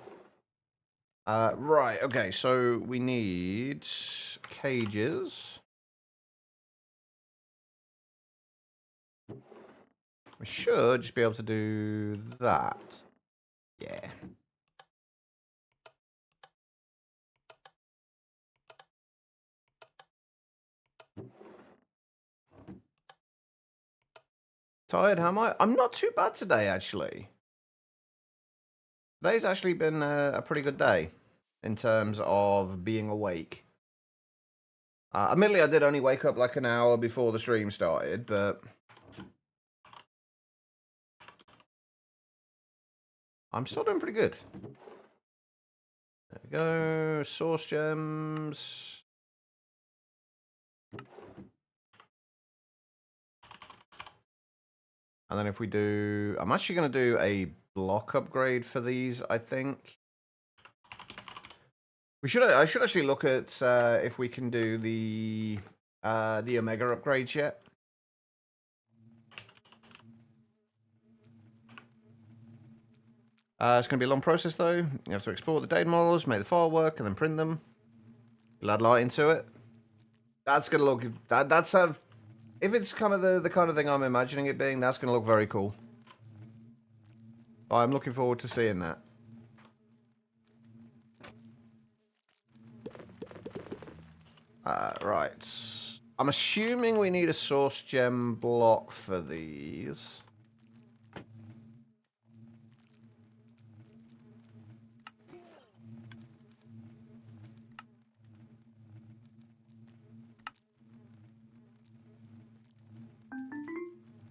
Right, okay, so we need cages. We should just be able to do that. Yeah. Tired, how am I? I'm not too bad today, actually. Today's actually been a pretty good day in terms of being awake. Admittedly, I did only wake up like an hour before the stream started, but I'm still doing pretty good. There we go. Source gems. And then if we do... I'm actually going to do a block upgrade for these, I think. I should actually look at if we can do the Omega upgrades yet. It's going to be a long process, though. You have to export the data models, make the file work, and then print them. You'll add light into it. That's going to look... That's if it's kind of the kind of thing I'm imagining it being, that's going to look very cool. I'm looking forward to seeing that. Right. I'm assuming we need a source gem block for these.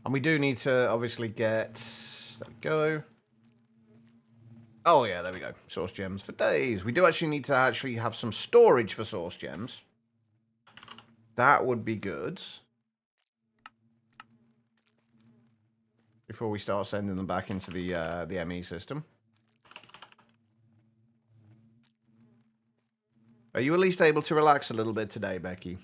And we do need to obviously get... There we go. Oh yeah, there we go. Source gems for days. We do actually need to have some storage for source gems. That would be good. Before we start sending them back into the ME system. Are you at least able to relax a little bit today, Becky?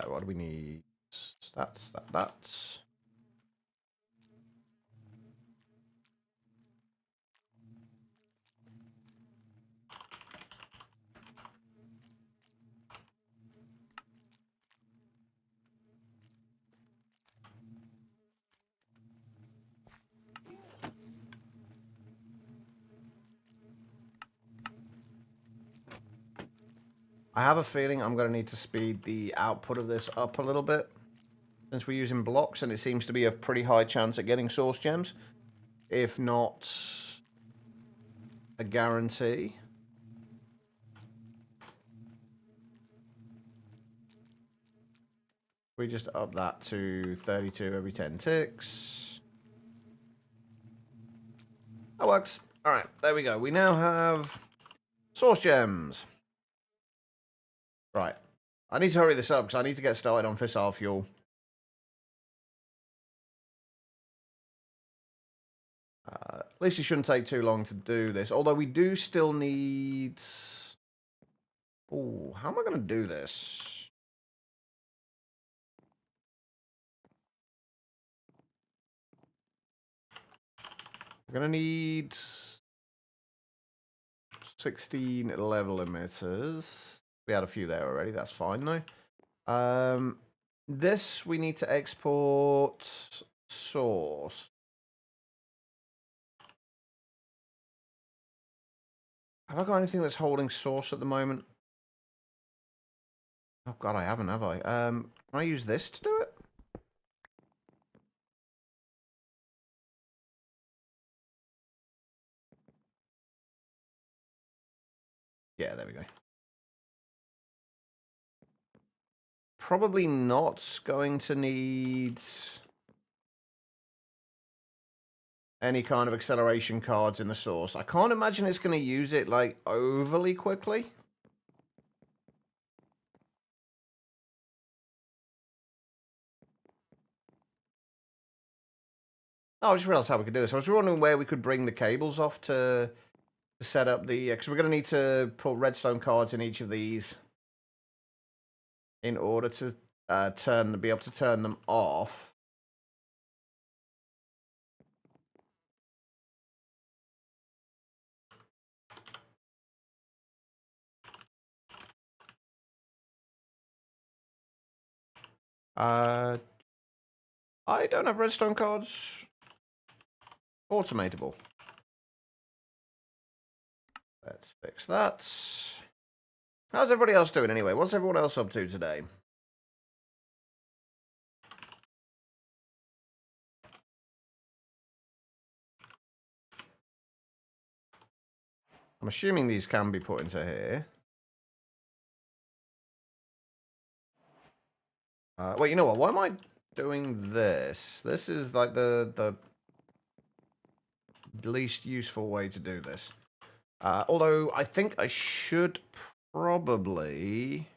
What do we need? That's... I have a feeling I'm going to need to speed the output of this up a little bit. Since we're using blocks, and it seems to be a pretty high chance at getting source gems. If not a guarantee. We just up that to 32 every 10 ticks. That works. Alright, there we go. We now have source gems. Right. I need to hurry this up because I need to get started on Fissile Fuel. At least it shouldn't take too long to do this. Although we do still need... Oh, how am I going to do this? We're going to need 16 level emitters. We had a few there already. That's fine, though. This, we need to export source. Have I got anything that's holding source at the moment? Oh, God, I haven't, have I? Can I use this to do it? Yeah, there we go. Probably not going to need any kind of acceleration cards in the source. I can't imagine it's going to use it, like, overly quickly. Oh, I just realized how we could do this. I was wondering where we could bring the cables off to set up the... Because we're going to need to put redstone cards in each of these in order to be able to turn them off. I don't have redstone cards. Automatable. Let's fix that. How's everybody else doing anyway? What's everyone else up to today? I'm assuming these can be put into here. Wait, you know what? Why am I doing this? This is like the least useful way to do this. Although I think I should probably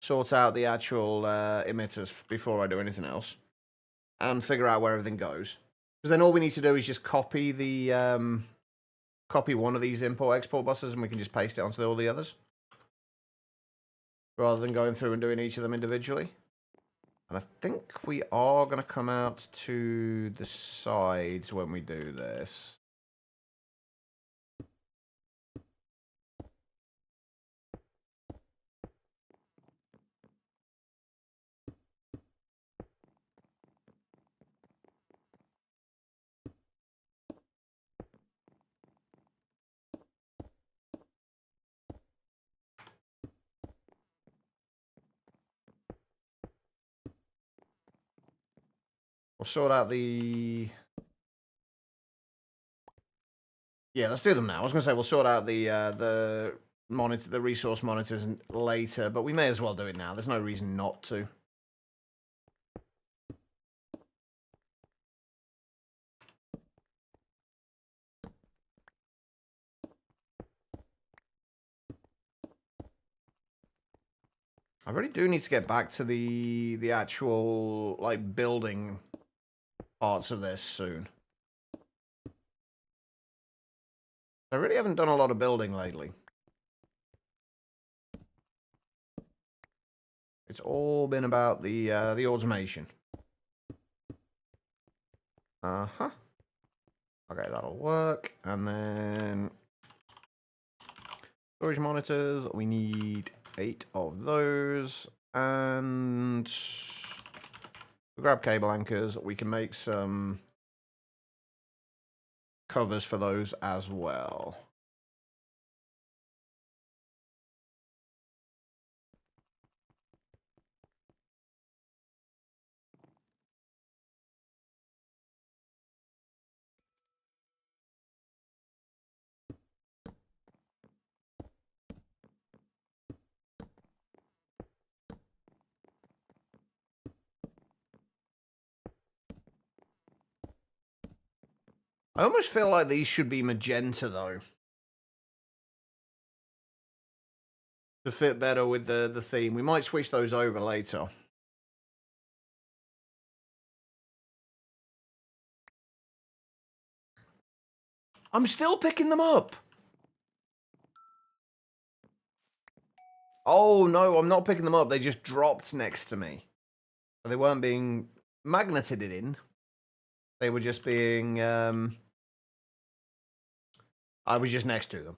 sort out the actual emitters before I do anything else. And figure out where everything goes. Because then all we need to do is just copy the copy one of these import-export buses and we can just paste it onto all the others. Rather than going through and doing each of them individually. And I think we are going to come out to the sides when we do this. We'll sort out the... Yeah, let's do them now. I was going to say we'll sort out the monitor, the resource monitors later, but we may as well do it now. There's no reason not to. I really do need to get back to the actual like building parts of this soon. I really haven't done a lot of building lately. It's all been about the automation. Uh-huh. Okay, that'll work. And then storage monitors, we need 8 of those. And we'll grab cable anchors. We can make some covers for those as well. I almost feel like these should be magenta, though. To fit better with the theme. We might switch those over later. I'm still picking them up. Oh, no, I'm not picking them up. They just dropped next to me. They weren't being magneted in. They were just being... I was just next to them.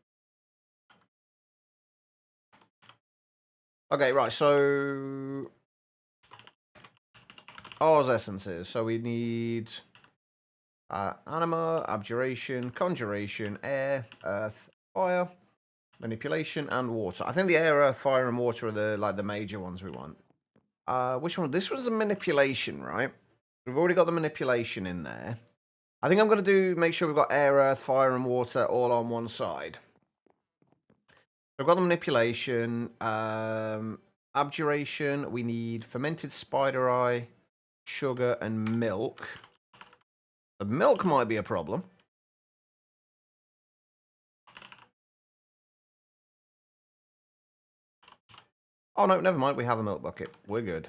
Okay, right, so... Ours essences. So we need... anima, abjuration, conjuration, air, earth, fire, manipulation, and water. I think the air, earth, fire, and water are the major ones we want. Which one? This was a manipulation, right? We've already got the manipulation in there. I think I'm going to make sure we've got air, earth, fire, and water all on one side. I've got the manipulation, abjuration. We need fermented spider eye, sugar, and milk. The milk might be a problem. Oh, no, never mind. We have a milk bucket. We're good.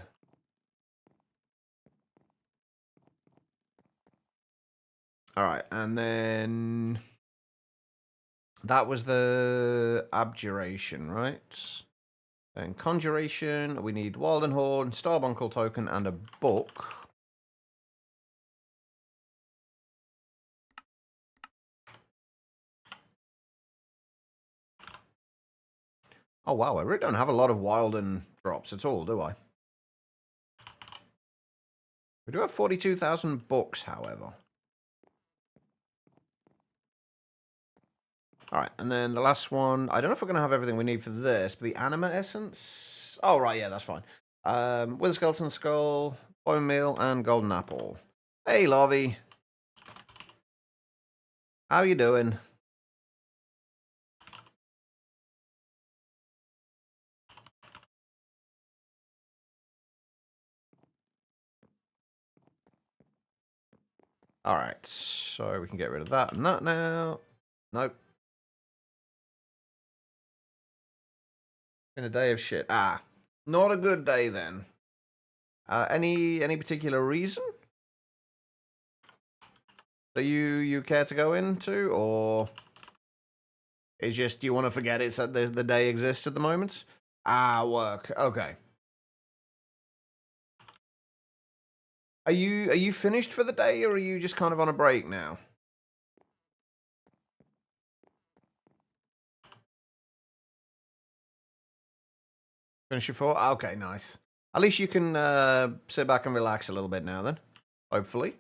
All right, and then that was the abjuration, right? And conjuration, we need Wildenhorn, Starbuncle token, and a book. Oh, wow, I really don't have a lot of Wilden drops at all, do I? We do have 42,000 books, however. All right, and then the last one. I don't know if we're going to have everything we need for this, but the anima essence. Oh, right, yeah, that's fine. With a skeleton skull, bone meal, and golden apple. Hey, Larvy. How you doing? All right, so we can get rid of that and that now. Nope. Been a day of shit. Ah, not a good day then. Any particular reason that you care to go into, or it's just you want to forget it's that the day exists at the moment? Ah, work. Okay. Are you finished for the day, or are you just kind of on a break now? Finish your four? Okay, nice. At least you can sit back and relax a little bit now then. Hopefully.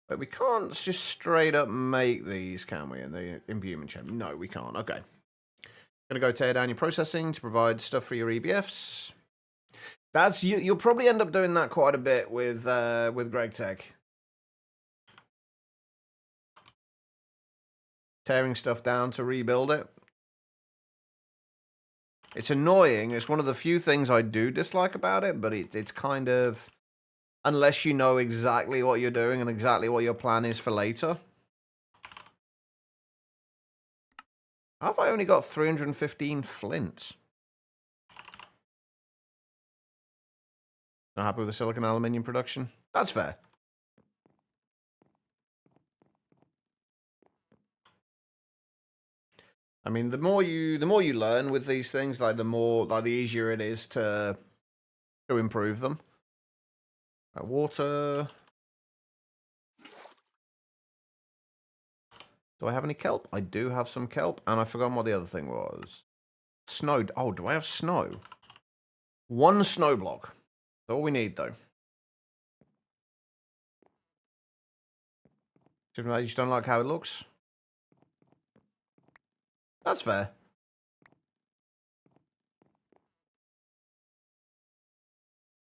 But we can't just straight up make these, can we, in the imbuement chamber? No, we can't. Okay. Gonna go tear down your processing to provide stuff for your EBFs. That's you'll probably end up doing that quite a bit with Greg Tech. Tearing stuff down to rebuild it. It's annoying. It's one of the few things I do dislike about it, but it's kind of, unless you know exactly what you're doing and exactly what your plan is for later. How have I only got 315 flints? Not happy with the silicon aluminium production? That's fair. I mean, the more you learn with these things, like the easier it is to improve them. Water. Do I have any kelp? I do have some kelp, and I've forgotten what the other thing was. Snow. Oh, do I have snow? One snow block. That's all we need, though. I just don't like how it looks. That's fair.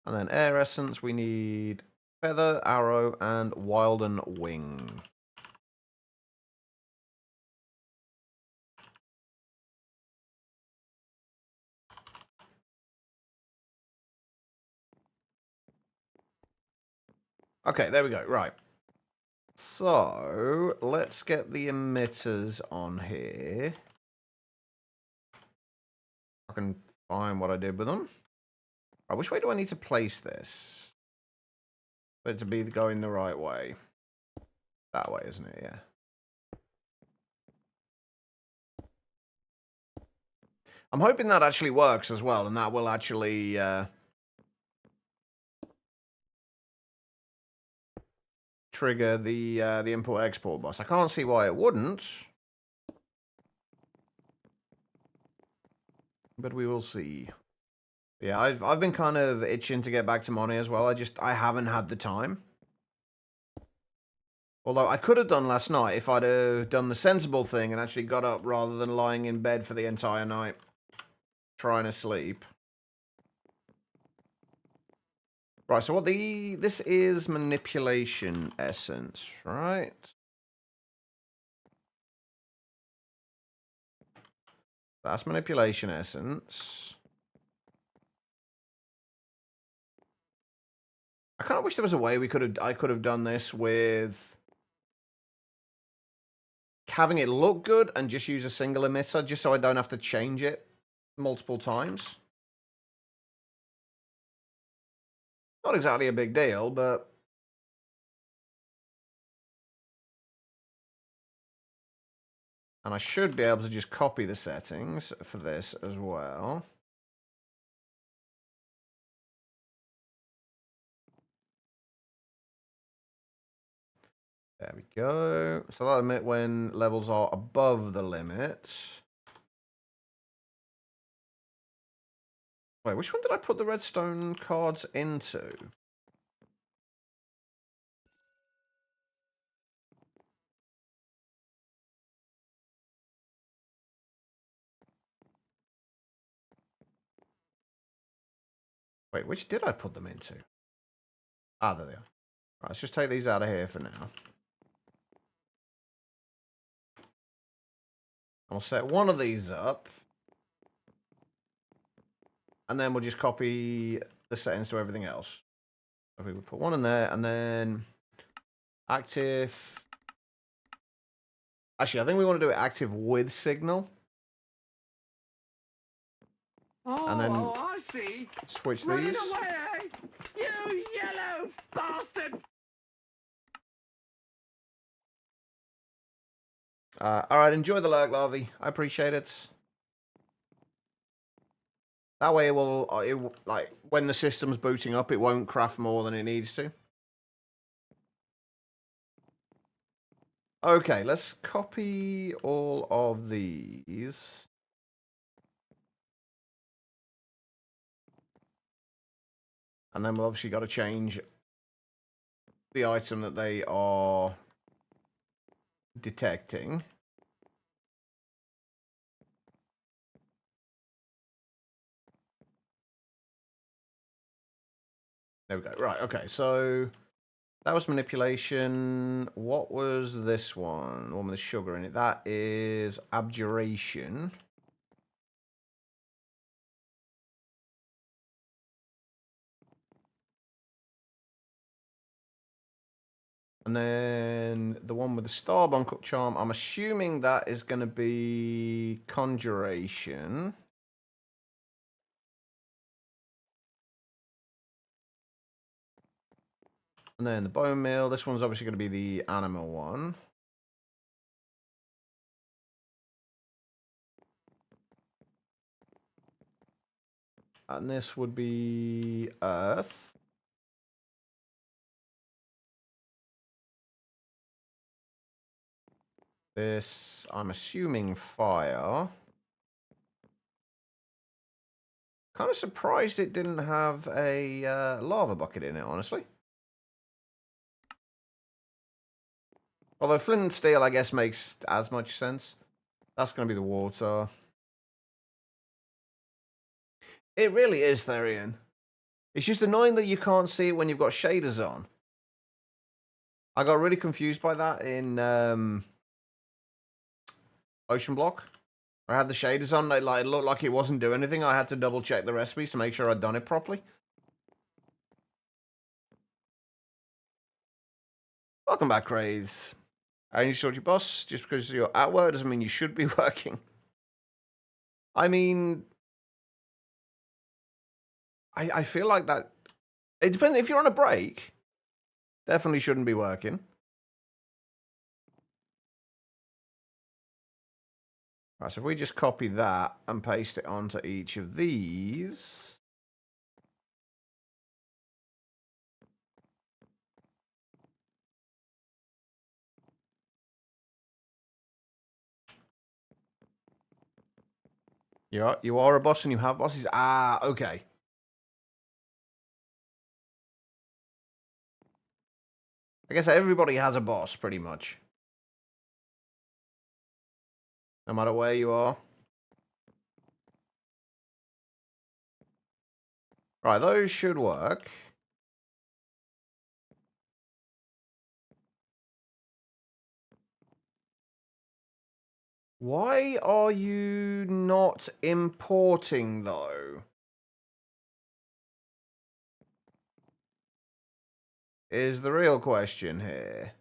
And then air essence, we need feather, arrow, and wilden wing. Okay, there we go. Right. So, let's get the emitters on here. I can find what I did with them. Right, which way do I need to place this? For it to be going the right way. That way, isn't it? Yeah. I'm hoping that actually works as well, and that will actually trigger the import-export bus. I can't see why it wouldn't, but we will see. Yeah, I've been kind of itching to get back to Money as well. I haven't had the time. Although I could have done last night if I'd have done the sensible thing and actually got up rather than lying in bed for the entire night trying to sleep. Right, so this is manipulation essence, right? That's manipulation essence. I kind of wish there was a way I could have done this with having it look good and just use a single emitter, just so I don't have to change it multiple times. Not exactly a big deal, but and I should be able to just copy the settings for this as well. There we go. So that'll emit when levels are above the limit. Wait, which one did I put the redstone cards into? Wait, which did I put them into? Ah, there they are. Right, let's just take these out of here for now. I'll set one of these up. And then we'll just copy the settings to everything else. So we would put one in there, and then active. Actually, I think we want to do it active with signal. Oh, And then I see. switch Running these. away, eh? You yellow bastard! All right, enjoy the lurk larvae. I appreciate it. That way, it will like when the system's booting up, it won't craft more than it needs to. Okay, let's copy all of these. And then we've obviously got to change the item that they are detecting. There we go. Right, okay, so that was manipulation. What was this one? The one with the sugar in it. That is abjuration. And then the one with the Starbomb Cook Charm, I'm assuming that is going to be Conjuration. And then the Bone Meal, this one's obviously going to be the Animal one. And this would be Earth. This, I'm assuming Fire. Kind of surprised it didn't have a lava bucket in it, honestly. Although flint and steel, I guess, makes as much sense. That's going to be the water. It really is there, Ian. It's just annoying that you can't see it when you've got shaders on. I got really confused by that in Ocean Block. I had the shaders on, it looked like it wasn't doing anything. I had to double check the recipes to make sure I'd done it properly. Welcome back, Craze. And you sorted your boss. Just because you're at work doesn't mean you should be working. I mean, I feel like that. It depends. If you're on a break, definitely shouldn't be working. Right, so if we just copy that and paste it onto each of these. You are a boss and you have bosses? Ah, okay. I guess everybody has a boss, pretty much. No matter where you are. Right, those should work. Why are you not importing, though? Is the real question here.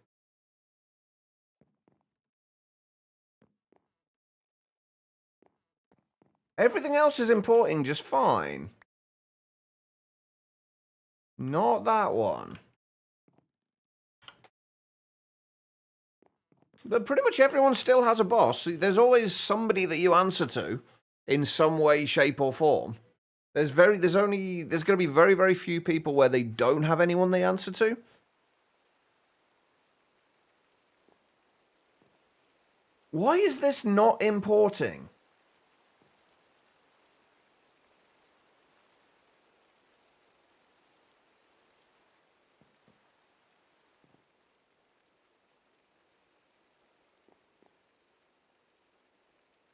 Everything else is importing just fine. Not that one. But pretty much everyone still has a boss. There's always somebody that you answer to in some way, shape, or form. There's going to be very, very few people where they don't have anyone they answer to. Why is this not importing?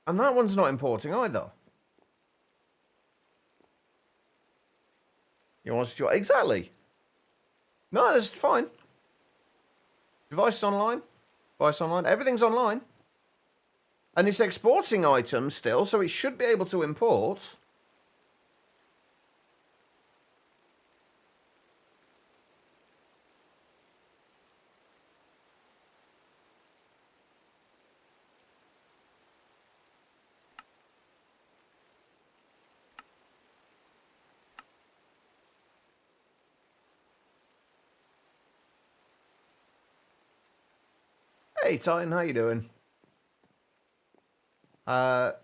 And that one's not importing either. He wants to... Exactly. No, that's fine. Device online. Device online. Everything's online. And it's exporting items still, so it should be able to import. Hey, Titan, how you doing? I'm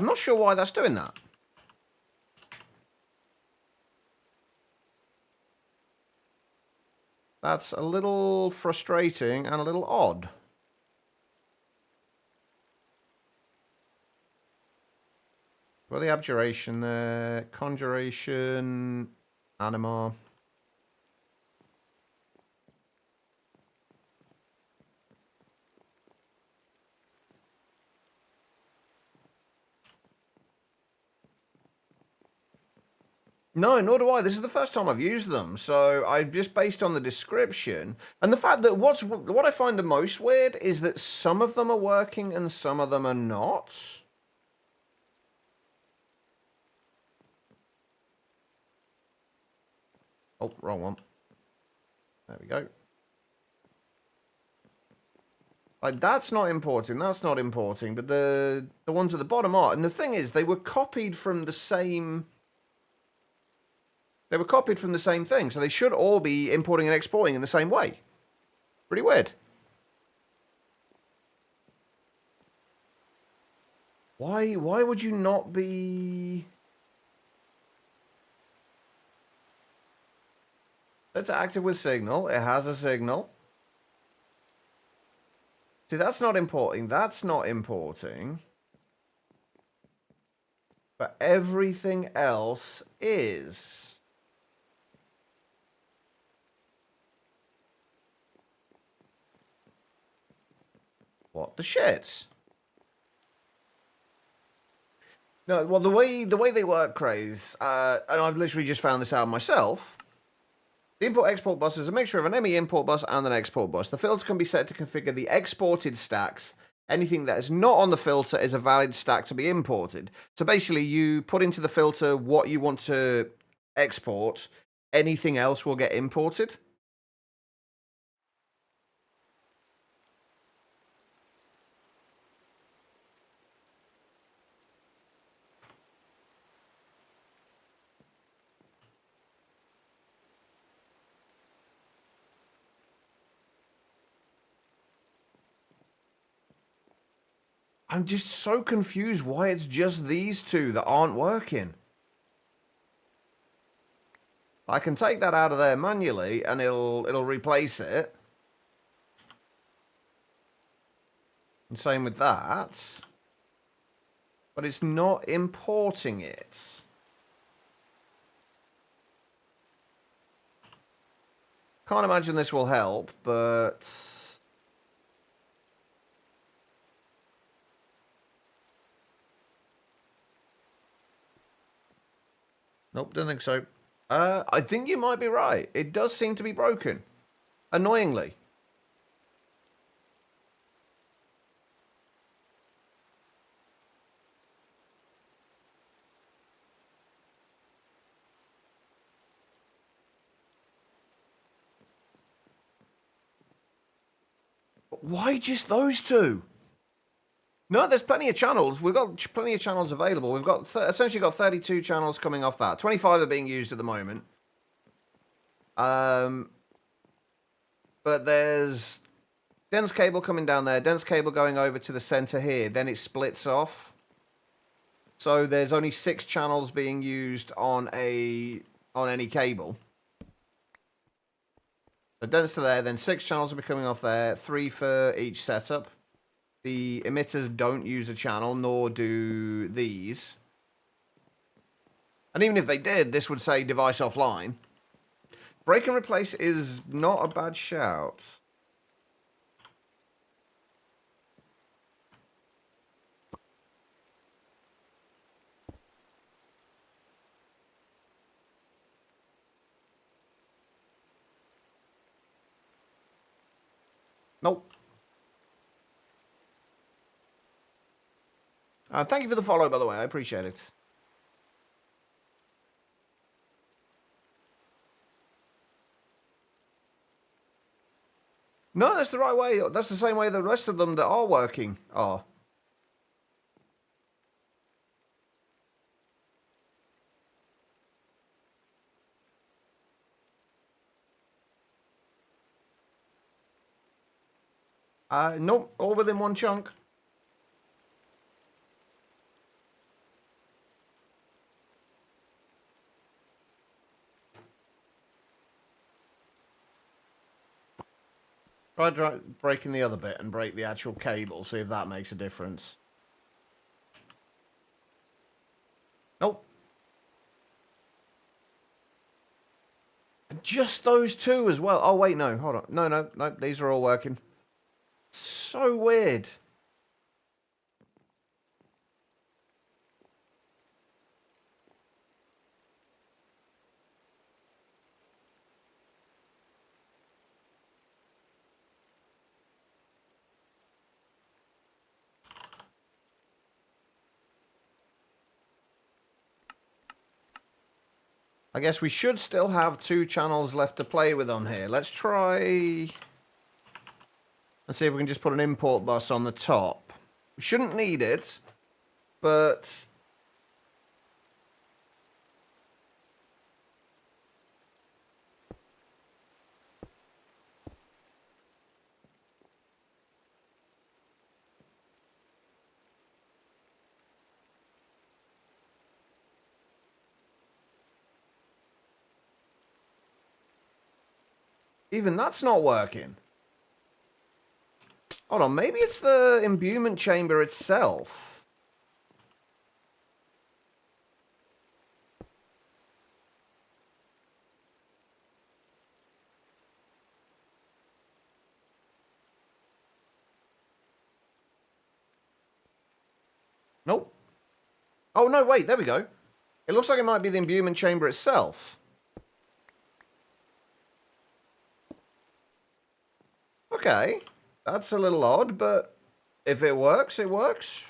not sure why that's doing that. That's a little frustrating and a little odd. Well, the abjuration there, conjuration, anima. No, nor do I. This is the first time I've used them, so I just based on the description and the fact that what I find the most weird is that some of them are working and some of them are not. Oh, wrong one. There we go. Like, that's not importing, but the ones at the bottom are. And the thing is, they were copied from the same... They were copied from the same thing, so they should all be importing and exporting in the same way. Pretty weird. Why would you not be... It's active with signal. It has a signal. See, that's not importing. That's not importing. But everything else is... What the shit? No, well, the way they work, Craze, and I've literally just found this out myself. The import-export bus is a mixture of an ME import bus and an export bus. The filter can be set to configure the exported stacks. Anything that is not on the filter is a valid stack to be imported. So basically, you put into the filter what you want to export. Anything else will get imported. I'm just so confused why it's just these two that aren't working. I can take that out of there manually and it'll replace it. And same with that. But it's not importing it. Can't imagine this will help, but... Nope, don't think so. I think you might be right. It does seem to be broken. Annoyingly. Why just those two? No, there's plenty of channels. We've got plenty of channels available. We've got essentially got 32 channels coming off that. 25 are being used at the moment. But there's dense cable coming down there, dense cable going over to the center here. Then it splits off. So there's only 6 channels being used on any cable. So dense to there, then 6 channels will be coming off there, 3 for each setup. The emitters don't use a channel, nor do these. And even if they did, this would say device offline. Break and replace is not a bad shout. Nope. Thank you for the follow, by the way. I appreciate it. No, that's the right way. That's the same way the rest of them that are working are. Nope, all within one chunk. Try breaking the other bit and break the actual cable, see if that makes a difference. Nope. Just those two as well. Oh, wait, no, hold on. No, these are all working. So weird. I guess we should still have 2 channels left to play with on here. Let's try and see if we can just put an import bus on the top. We shouldn't need it, but even that's not working. Hold on, maybe it's the imbuement chamber itself. Nope. Oh, no, wait, there we go. It looks like it might be the imbuement chamber itself. Okay. That's a little odd, but if it works, it works.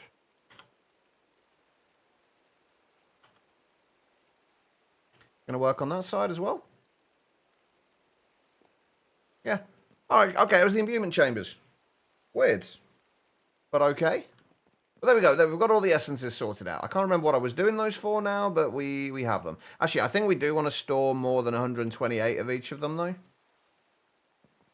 Gonna work on that side as well. Yeah. Alright, okay, it was the imbuement chambers. Weird. But okay. But there we go. We've got all the essences sorted out. I can't remember what I was doing those for now, but we have them. Actually, I think we do want to store more than 128 of each of them, though.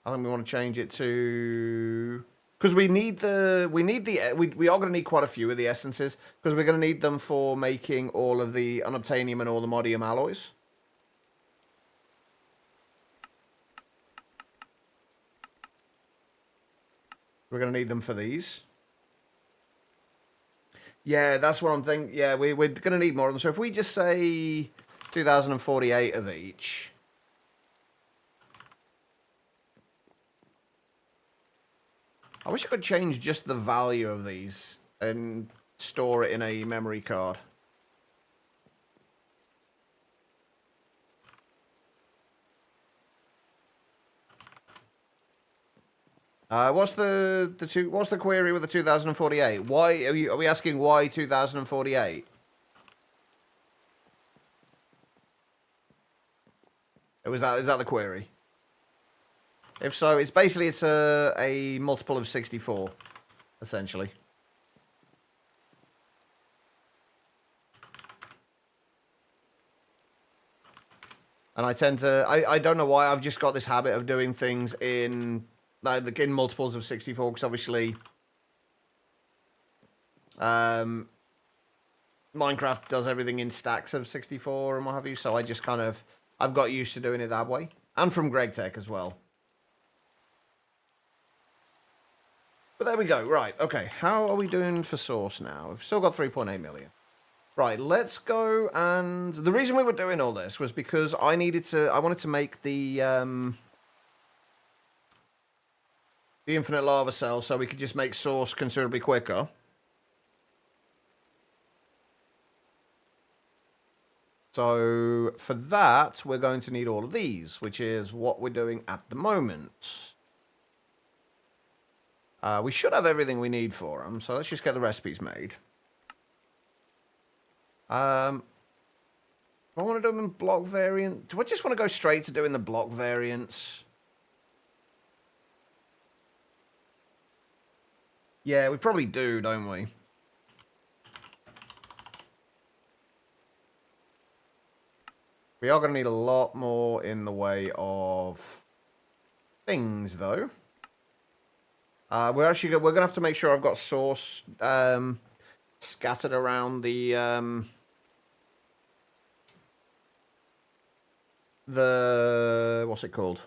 I think we want to change it to... Because we are going to need quite a few of the essences, because we're going to need them for making all of the unobtainium and all the modium alloys. We're going to need them for these. Yeah, that's what I'm thinking. Yeah, we're going to need more of them. So if we just say 2,048 of each... I wish I could change just the value of these and store it in a memory card. What's the query with the 2048? Why are we asking why 2048? Is that the query? If so, it's basically a multiple of 64, essentially. And I don't know why I've just got this habit of doing things in multiples of 64, because obviously Minecraft does everything in stacks of 64 and what have you, so I just I've got used to doing it that way. And from GregTech as well. But there we go. Right, okay. How are we doing for source now? We've still got 3.8 million. Right, let's go, and the reason we were doing all this was because I wanted to make the infinite lava cell so we could just make source considerably quicker. So for that, we're going to need all of these, which is what we're doing at the moment. We should have everything we need for them, so let's just get the recipes made. Do I want to do them in block variant? Do I just want to go straight to doing the block variants? Yeah, we probably do, don't we? We are going to need a lot more in the way of things, though. We're going to have to make sure I've got sauce scattered around the what's it called?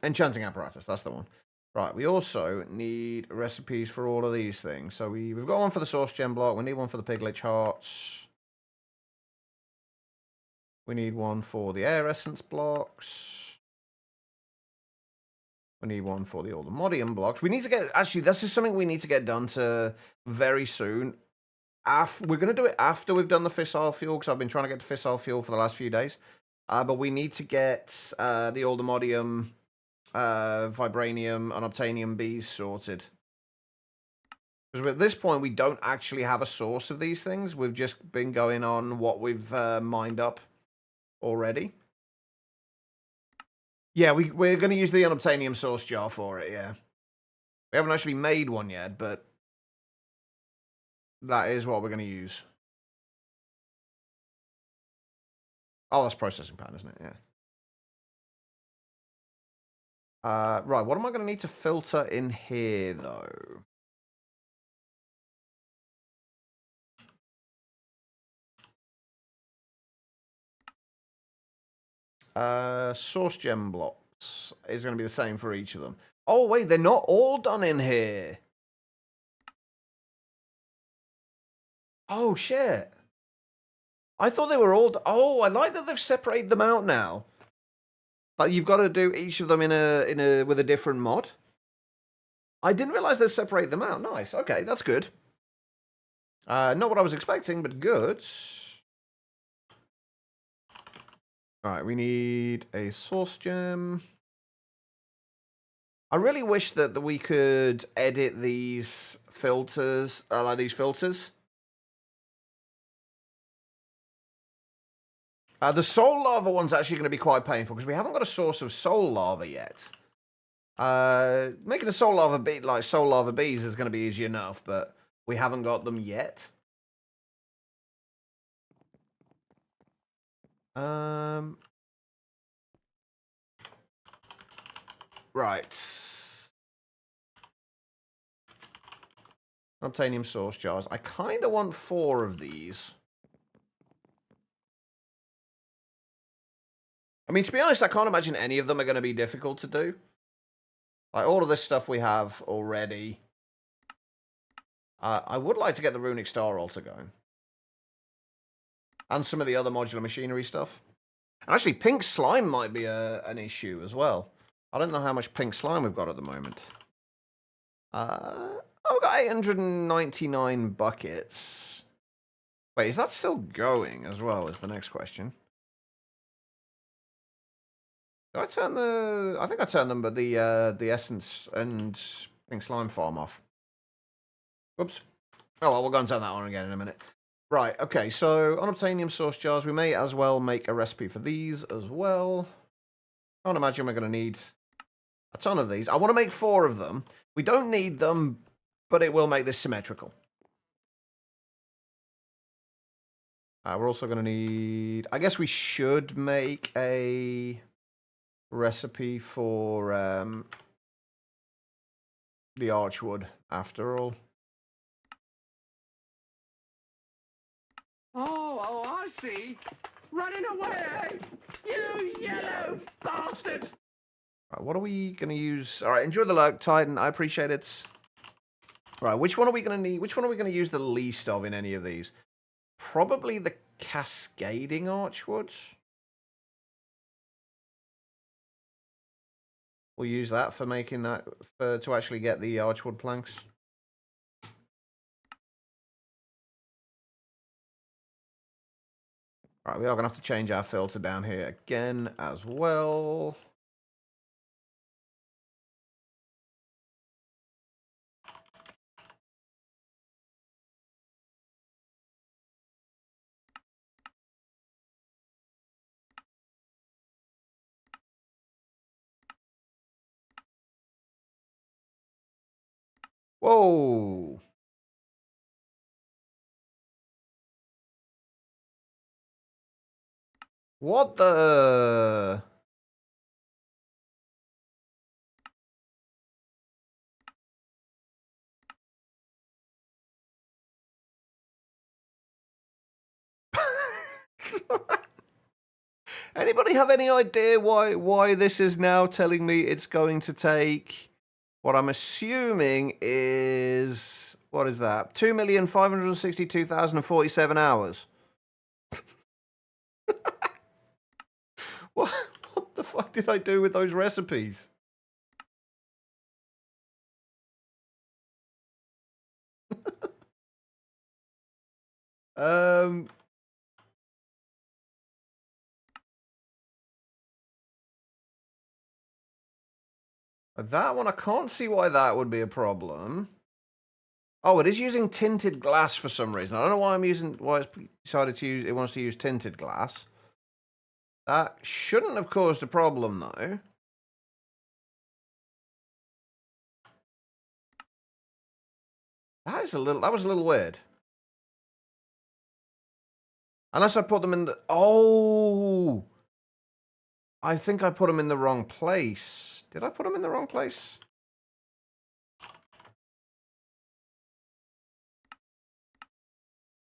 Enchanting apparatus. That's the one. Right. We also need recipes for all of these things. So we've got one for the sauce gem block. We need one for the piglich hearts. We need one for the air essence blocks. We need one for the Aldemodium blocks. We need to get... Actually, this is something we need to get done to very soon. We're going to do it after we've done the Fissile Fuel, because I've been trying to get the Fissile Fuel for the last few days. But we need to get the Aldemodium, Vibranium, and Obtanium bees sorted. Because at this point, we don't actually have a source of these things. We've just been going on what we've mined up already. Yeah, we're going to use the unobtainium source jar for it, yeah. We haven't actually made one yet, but that is what we're going to use. Oh, that's processing pan, isn't it? Yeah. Right, what am I going to need to filter in here, though? Source gem blocks is going to be the same for each of them. Oh, wait, they're not all done in here. Oh, shit. I thought they were all... Oh, I like that they've separated them out now. Like, you've got to do each of them with a different mod. I didn't realize they separate them out. Nice. Okay, that's good. Not what I was expecting, but good. Alright, we need a source gem. I really wish that we could edit these filters, like these filters. The soul lava one's actually going to be quite painful, because we haven't got a source of soul lava yet. Making a soul lava bee, like soul lava bees, is going to be easy enough, but we haven't got them yet. Right. Obtanium source jars. I kind of want 4 of these. I mean, to be honest, I can't imagine any of them are going to be difficult to do. Like, all of this stuff we have already. I would like to get the runic star altar going. And some of the other modular machinery stuff. And actually, pink slime might be an issue as well. I don't know how much pink slime we've got at the moment. Oh, we've got 899 buckets. Wait, is that still going as well, is the next question. Did I turn the... I think I turned them, but the essence and pink slime farm off. Whoops. Oh, well, we'll go and turn that on again in a minute. Right, okay, so unobtainium source jars. We may as well make a recipe for these as well. I can't imagine we're going to need a ton of these. I want to make 4 of them. We don't need them, but it will make this symmetrical. We're also going to need... I guess we should make a recipe for the archwood, after all. Oh, I see. Running away, you yellow bastard! Right, what are we going to use? All right, enjoy the lurk, Titan. I appreciate it. Right, which one are we going to need? Which one are we going to use the least of in any of these? Probably the cascading archwoods. We'll use that for making that, to actually get the archwood planks. Right, we are going to have to change our filter down here again as well. Whoa. What the... Anybody have any idea why this is now telling me it's going to take what I'm assuming is, what is that? 2,562,047 hours. What the fuck did I do with those recipes? um That one, I can't see why that would be a problem. Oh, it is using tinted glass for some reason. I don't know why it's decided to use, it wants to use tinted glass. That shouldn't have caused a problem, though. That was a little weird. Unless I put them in the... Oh! I think I put them in the wrong place. Did I put them in the wrong place?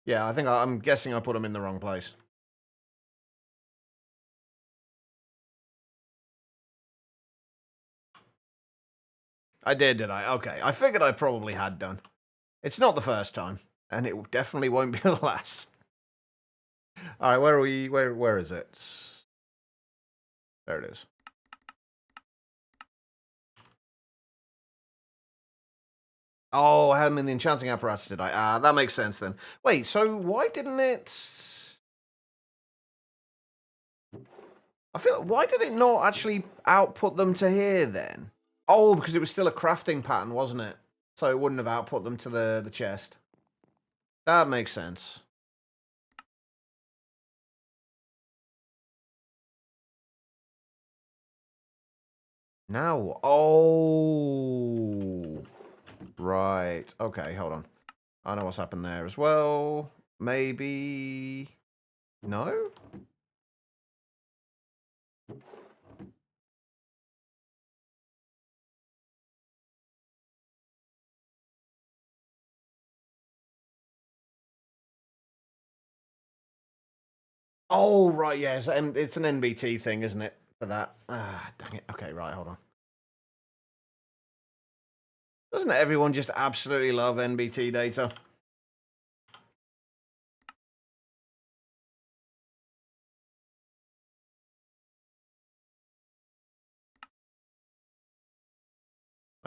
Yeah, I'm guessing I put them in the wrong place. I did I? Okay, I figured I probably had done. It's not the first time, and it definitely won't be the last. All right, where are we? Where is it? There it is. Oh, I had them in the enchanting apparatus, did I? Ah, that makes sense then. Wait, so why didn't it... why did it not actually output them to here then? Oh, because it was still a crafting pattern, wasn't it? So it wouldn't have output them to the chest. That makes sense. Now, oh, right. Okay, hold on. I know what's happened there as well. Maybe... No? Oh, right, yes. It's an NBT thing, isn't it? For that. Ah, dang it. Okay, right, hold on. Doesn't everyone just absolutely love NBT data?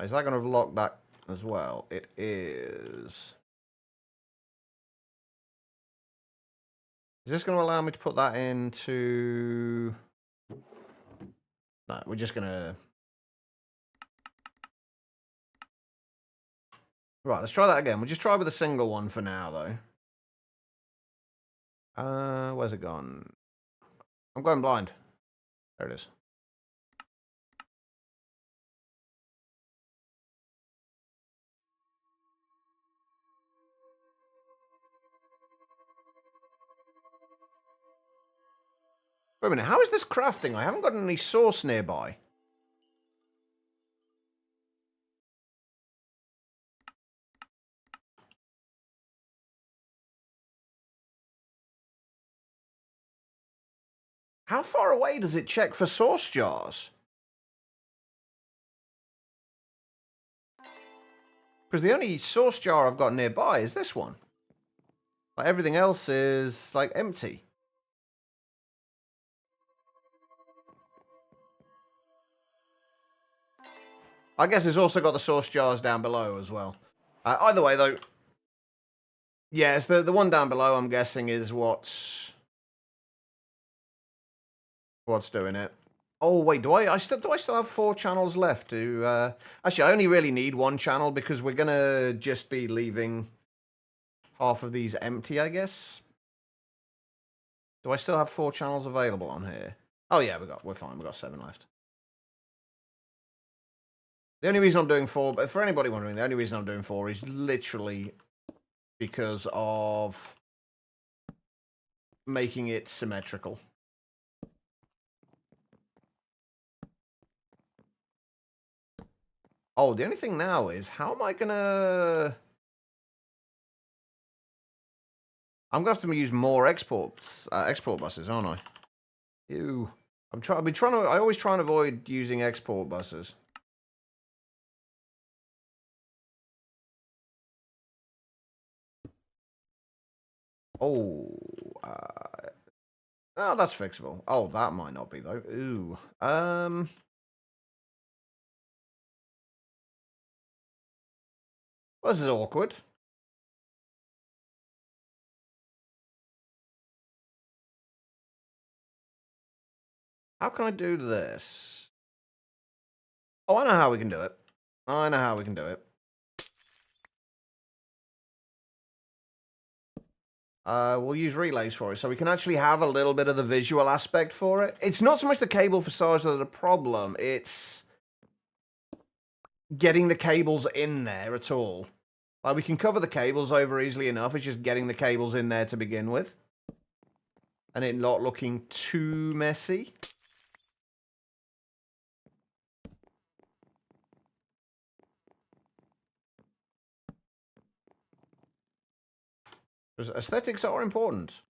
Is that going to lock that as well? It is. Is this going to allow me to put that into... No, we're just going to... Right, let's try that again. We'll just try with a single one for now, though. Where's it gone? I'm going blind. There it is. Wait a minute, how is this crafting? I haven't got any sauce nearby. How far away does it check for sauce jars? Because the only sauce jar I've got nearby is this one. Like, everything else is, like, empty. I guess it's also got the sauce jars down below as well. Either way, though... Yes, the one down below, I'm guessing, is what's doing it. Oh, wait, do I still have 4 channels left to... Actually, I only really need 1 channel because we're going to just be leaving half of these empty, I guess. Do I still have 4 channels available on here? Oh, yeah, we're fine. We've got 7 left. The only reason I'm doing 4, but for anybody wondering, the only reason I'm doing 4 is literally because of making it symmetrical. Oh, the only thing now is, how am I gonna... I'm gonna have to use more export buses, aren't I? Ew. I always try and avoid using export buses. Oh, oh, that's fixable. Oh, that might not be though. Ooh. Well, this is awkward. How can I do this? Oh, I know how we can do it. I know how we can do it. We'll use relays for it, so we can actually have a little bit of the visual aspect for it. It's not so much the cable facades that are the problem, it's getting the cables in there at all. Like, we can cover the cables over easily enough, it's just getting the cables in there to begin with. And it not looking too messy. Because aesthetics are important.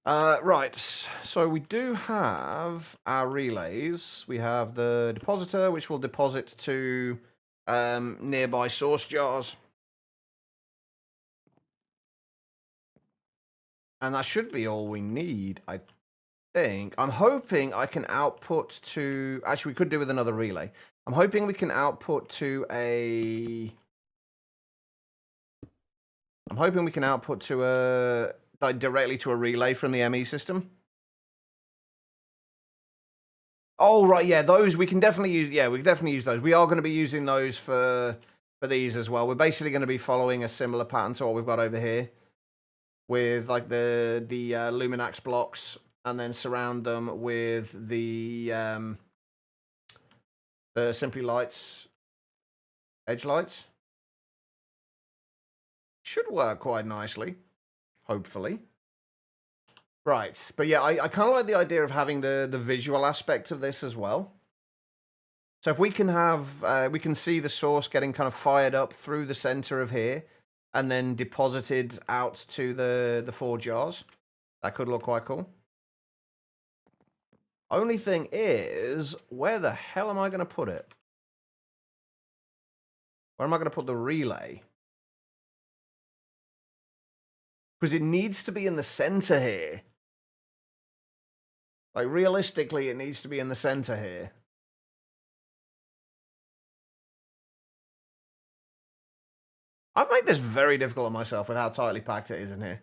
Right, so we do have our relays. We have the depositor, which will deposit to nearby source jars. And that should be all we need, I think. I'm hoping I can output to... Actually, we could do with another relay. I'm hoping we can output to a... I'm hoping we can output to a... Like, directly to a relay from the ME system. Oh, right, yeah, those we can definitely use. Yeah, we can definitely use those. We are going to be using those for these as well. We're basically going to be following a similar pattern to what we've got over here, with like the Luminax blocks, and then surround them with the Simply Lights edge lights. Should work quite nicely, hopefully. Right, but yeah, I kind of like the idea of having the visual aspect of this as well. So if we can have, we can see the source getting kind of fired up through the center of here, and then deposited out to the 4 jars. That could look quite cool. Only thing is, where the hell am I going to put it? Where am I going to put the relay? Because it needs to be in the center here. Like, realistically, it needs to be in the center here. I've made this very difficult on myself with how tightly packed it is in here.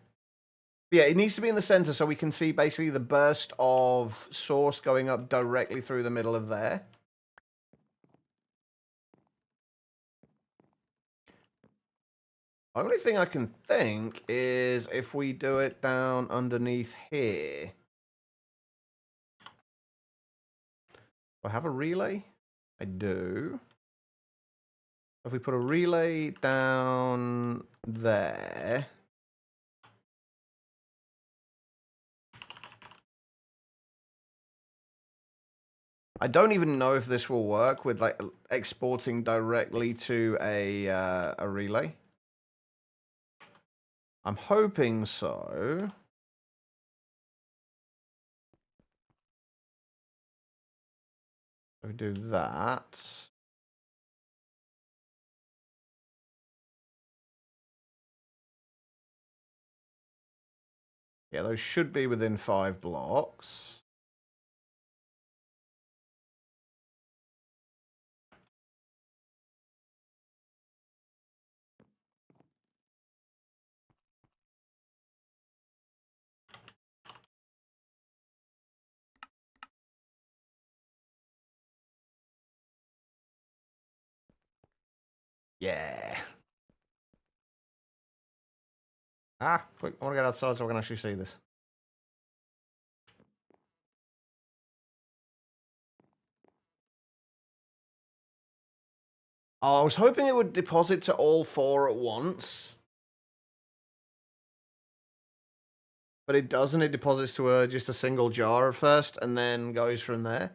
But yeah, it needs to be in the center so we can see basically the burst of source going up directly through the middle of there. Only thing I can think is if we do it down underneath here. Do I have a relay? I do. If we put a relay down there. I don't even know if this will work with like exporting directly to a relay. I'm hoping so. We do that. Yeah, those should be within 5 blocks. Yeah. Ah, quick, I want to get outside so I can actually see this. Oh, I was hoping it would deposit to all 4 at once. But it doesn't. It deposits to just a single jar at first and then goes from there.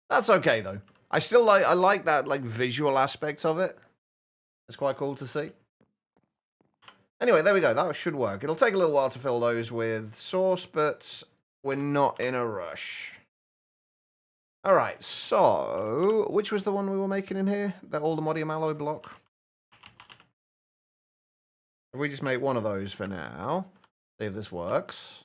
That's okay, though. I like that, like, visual aspect of it. It's quite cool to see. Anyway, there we go. That should work. It'll take a little while to fill those with sauce, but we're not in a rush. All right, so which was the one we were making in here? That all-the-modium alloy block? If we just make one of those for now, see if this works.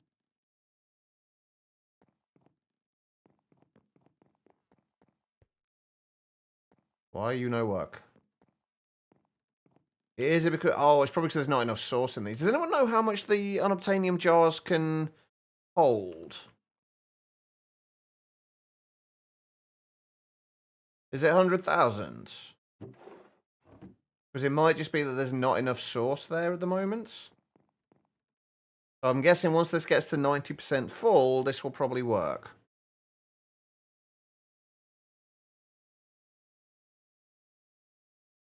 Why you no work? Is it because... Oh, it's probably because there's not enough sauce in these. Does anyone know how much the unobtainium jars can hold? Is it 100,000? Because it might just be that there's not enough sauce there at the moment. So I'm guessing once this gets to 90% full, this will probably work.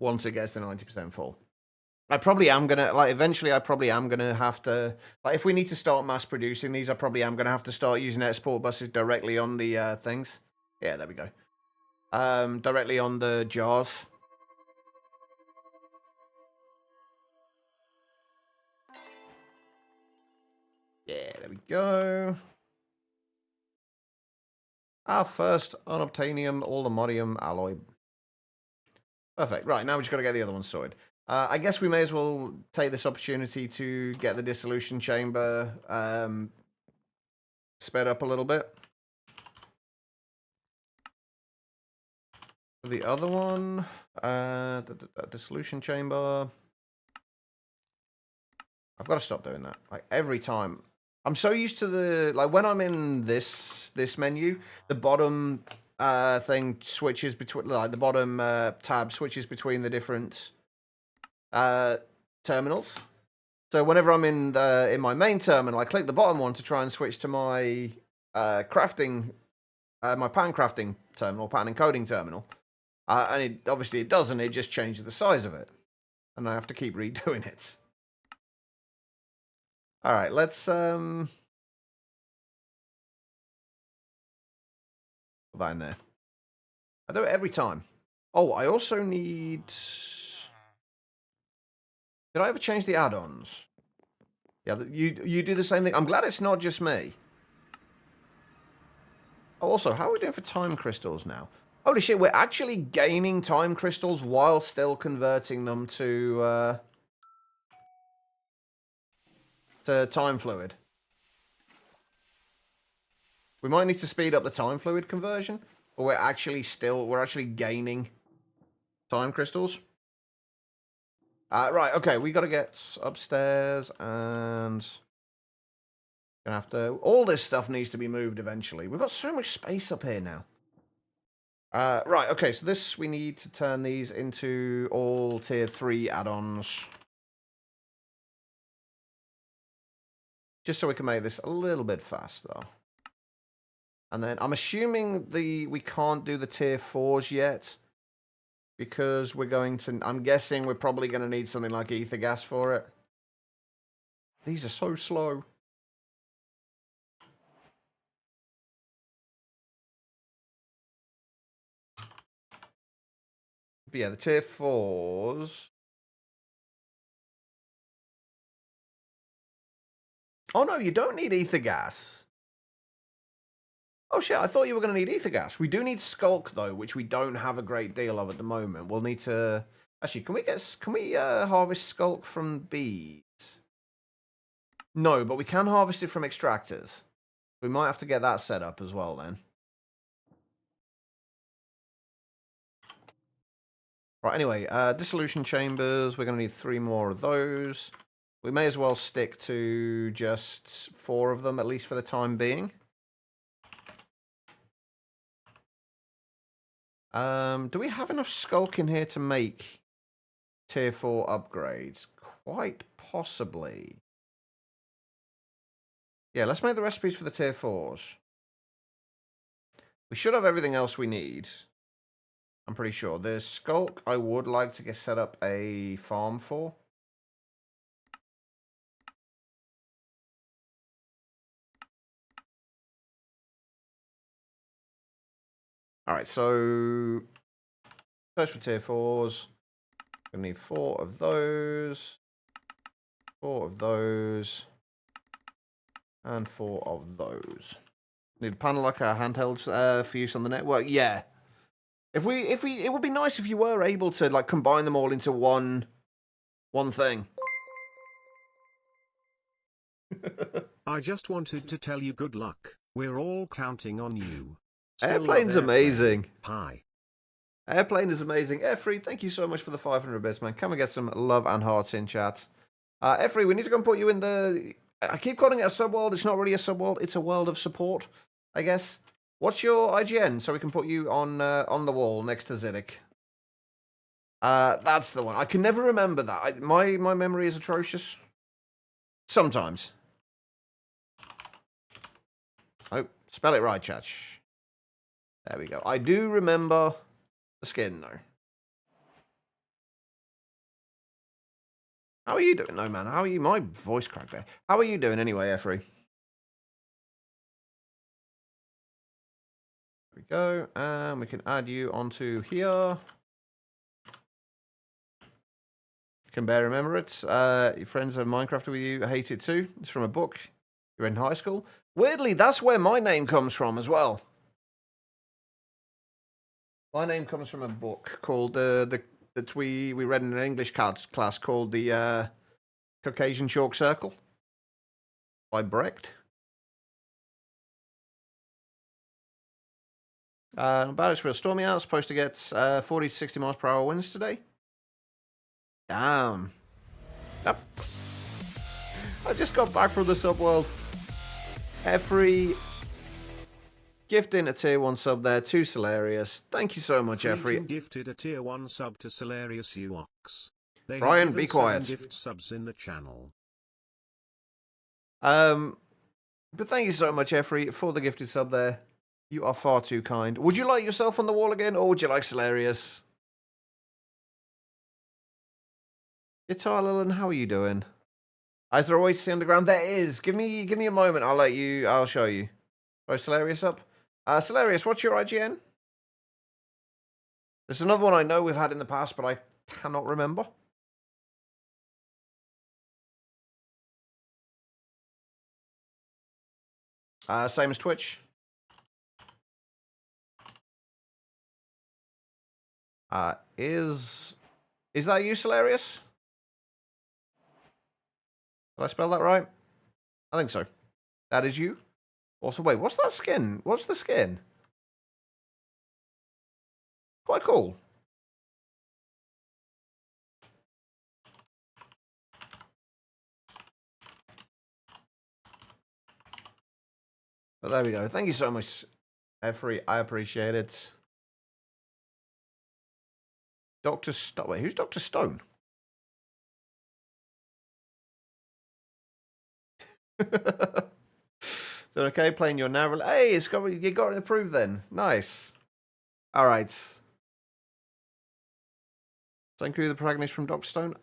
Once it gets to 90% full. I probably am going to, like, eventually I probably am going to have to, like, if we need to start mass producing these, I probably am going to have to start using export buses directly on the things. Yeah, there we go. Directly on the jars. Yeah, there we go. Our first unobtainium all-the-modium alloy. Perfect. Right, now we just got to get the other one sorted. I guess we may as well take this opportunity to get the dissolution chamber sped up a little bit. The other one, dissolution chamber. I've got to stop doing that. Like every time. I'm so used to the, like when I'm in this menu, the bottom thing switches between, like the bottom tab switches between the different terminals. So whenever I'm in my main terminal, I click the bottom one to try and switch to my crafting, my pattern crafting terminal, pattern encoding terminal. And it obviously it doesn't, it just changes the size of it. And I have to keep redoing it. Alright, let's put that in there. I do it every time. Oh, I also need... Did I ever change the add-ons? Yeah, you do the same thing. I'm glad it's not just me. Oh, also, how are we doing for time crystals now? Holy shit, we're actually gaining time crystals while still converting them to time fluid. We might need to speed up the time fluid conversion, but we're actually gaining time crystals. Right, okay, we got to get upstairs and gonna have to. All this stuff needs to be moved eventually. We've got so much space up here now. Right, okay, so this we need to turn these into all tier 3 add-ons. Just so we can make this a little bit faster. And then I'm assuming we can't do the tier 4s yet. Because we're going to... I'm guessing we're probably going to need something like ether gas for it. These are so slow. But yeah, the tier 4s... Oh no, you don't need ether gas. Oh shit, I thought you were going to need ether gas. We do need skulk though, which we don't have a great deal of at the moment. We'll need to... Actually, can we harvest skulk from bees? No, but we can harvest it from extractors. We might have to get that set up as well then. Right, anyway, dissolution chambers. We're going to need 3 more of those. We may as well stick to just 4 of them, at least for the time being. Do we have enough skulk in here to make tier 4 upgrades? Quite possibly. Yeah, let's make the recipes for the tier 4s. We should have everything else we need. I'm pretty sure. The Skulk, I would like to get set up a farm for. Alright, so... Search for tier 4s. Gonna need 4 of those. 4 of those. And 4 of those. Need a panel like a handheld for use on the network. Yeah. If we, it would be nice if you were able to like combine them all into one thing. I just wanted to tell you good luck. We're all counting on you. Airplane's amazing. Hi. Airplane is amazing. Effrey, thank you so much for the 500 bits, man. Can we get some love and hearts in chat? Effrey, we need to go and put you in the... I keep calling it a subworld. It's not really a subworld. It's a world of support, I guess. What's your IGN so we can put you on the wall next to Ziddick? That's the one. I can never remember that. My memory is atrocious. Sometimes. Oh, spell it right, Chach. There we go. I do remember the skin, though. How are you doing, though, man? How are you? My voice cracked there. How are you doing anyway, Effrey? There we go. And we can add you onto here. Can bear remember it. Your friends have Minecrafted with you. I hate it too. It's from a book. You're in high school. Weirdly, that's where my name comes from as well. My name comes from a book called that we read in an English class called the Caucasian Chalk Circle by Brecht. About it's real stormy out. Supposed to get 40 to 60 miles per hour winds today. Damn. Yep. I just got back from the subworld. Effrey gifting a tier 1 sub there to Solarius. Thank you so much, Effrey. Gifted a tier 1 sub to Solarius UX. Ryan, be quiet. Gift subs in the channel. But thank you so much, Effrey, for the gifted sub there. You are far too kind. Would you like yourself on the wall again, or would you like Solarius? Guitar Lillian, how are you doing? Is there always the underground? There is. Give me a moment. I'll show you. Throw Solarius up. Solarius, what's your IGN? There's another one I know we've had in the past, but I cannot remember. Same as Twitch. Is that you, Solarius? Did I spell that right? I think so. That is you. Also, wait, what's that skin? What's the skin? Quite cool. But there we go. Thank you so much, Effrey. I appreciate it. Dr. Stone. Wait, who's Dr. Stone? Is that okay? Playing your narrow. Hey, you got it approved then. Nice. All right. Thank you, the protagonist from Dr. Stone.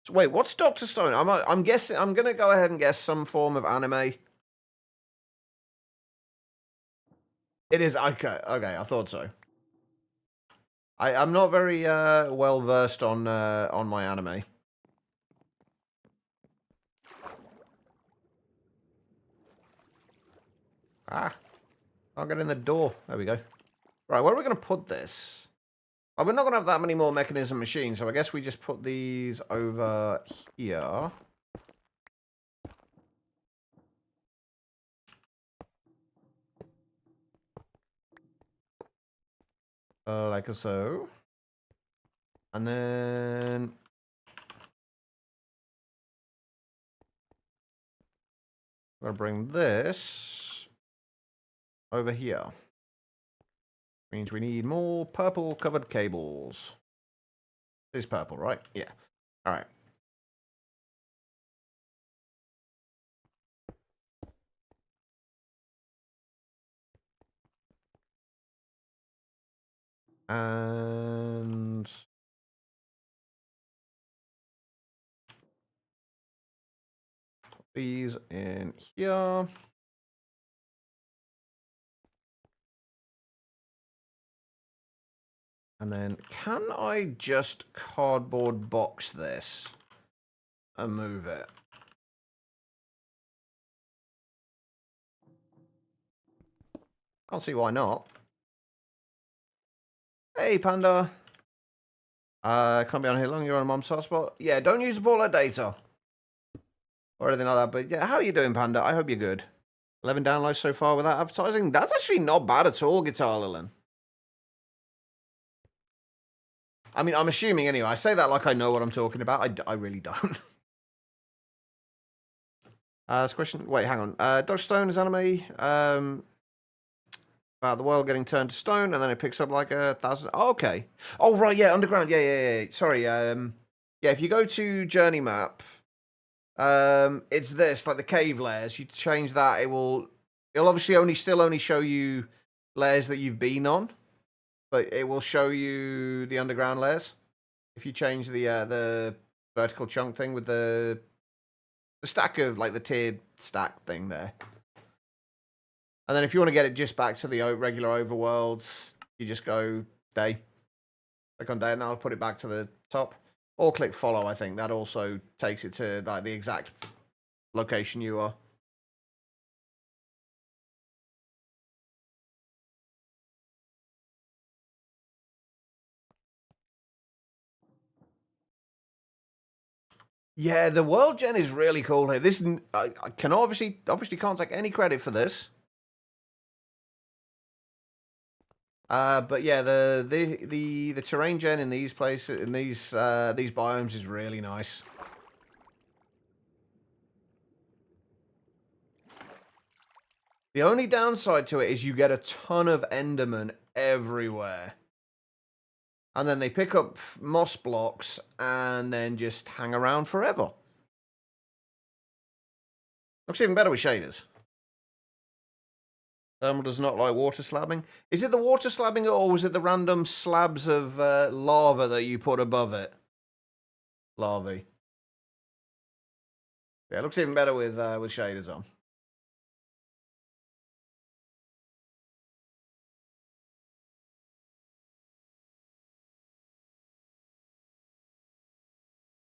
So, wait, what's Dr. Stone? I'm guessing. I'm gonna go ahead and guess some form of anime. It is okay. Okay, I thought so. I'm not very well versed on my anime. I'll get in the door. There we go. Right, where are we going to put this? Oh, we're not going to have that many more mechanism machines, so I guess we just put these over here. Like so. And then... I'm going to bring this over here. Means we need more purple covered cables. It is purple, right? Yeah. All right. And these in here. And then can I just cardboard box this and move it? Can't see why not. Hey, Panda. Can't be on here long. You're on Mom's hotspot. Yeah, don't use all that data. Or anything like that. But yeah, how are you doing, Panda? I hope you're good. 11 downloads so far without advertising. That's actually not bad at all, Guitar Lilin. I mean, I'm assuming anyway. I say that like I know what I'm talking about. I really don't. This question. Wait, hang on. Dodge Stone is anime. About the world getting turned to stone, and then it picks up like 1,000. Oh, okay. Oh, right. Yeah, underground. Yeah. Sorry. Yeah, if you go to Journey Map, it's this, like the cave layers. You change that, it'll obviously still only show you layers that you've been on, but it will show you the underground layers if you change the vertical chunk thing with the stack of like the tiered stack thing there. And then if you want to get it just back to the regular overworlds, you just go day. Click on day, and I'll put it back to the top. Or click follow, I think. That also takes it to like the exact location you are. Yeah, the world gen is really cool here. This I can obviously can't take any credit for this. But yeah, the terrain gen in these places, in these biomes is really nice. The only downside to it is you get a ton of Endermen everywhere. And then they pick up moss blocks and then just hang around forever. Looks even better with shaders. Thermal does not like water slabbing. Is it the water slabbing or was it the random slabs of lava that you put above it? Larvae. Yeah, it looks even better with shaders on.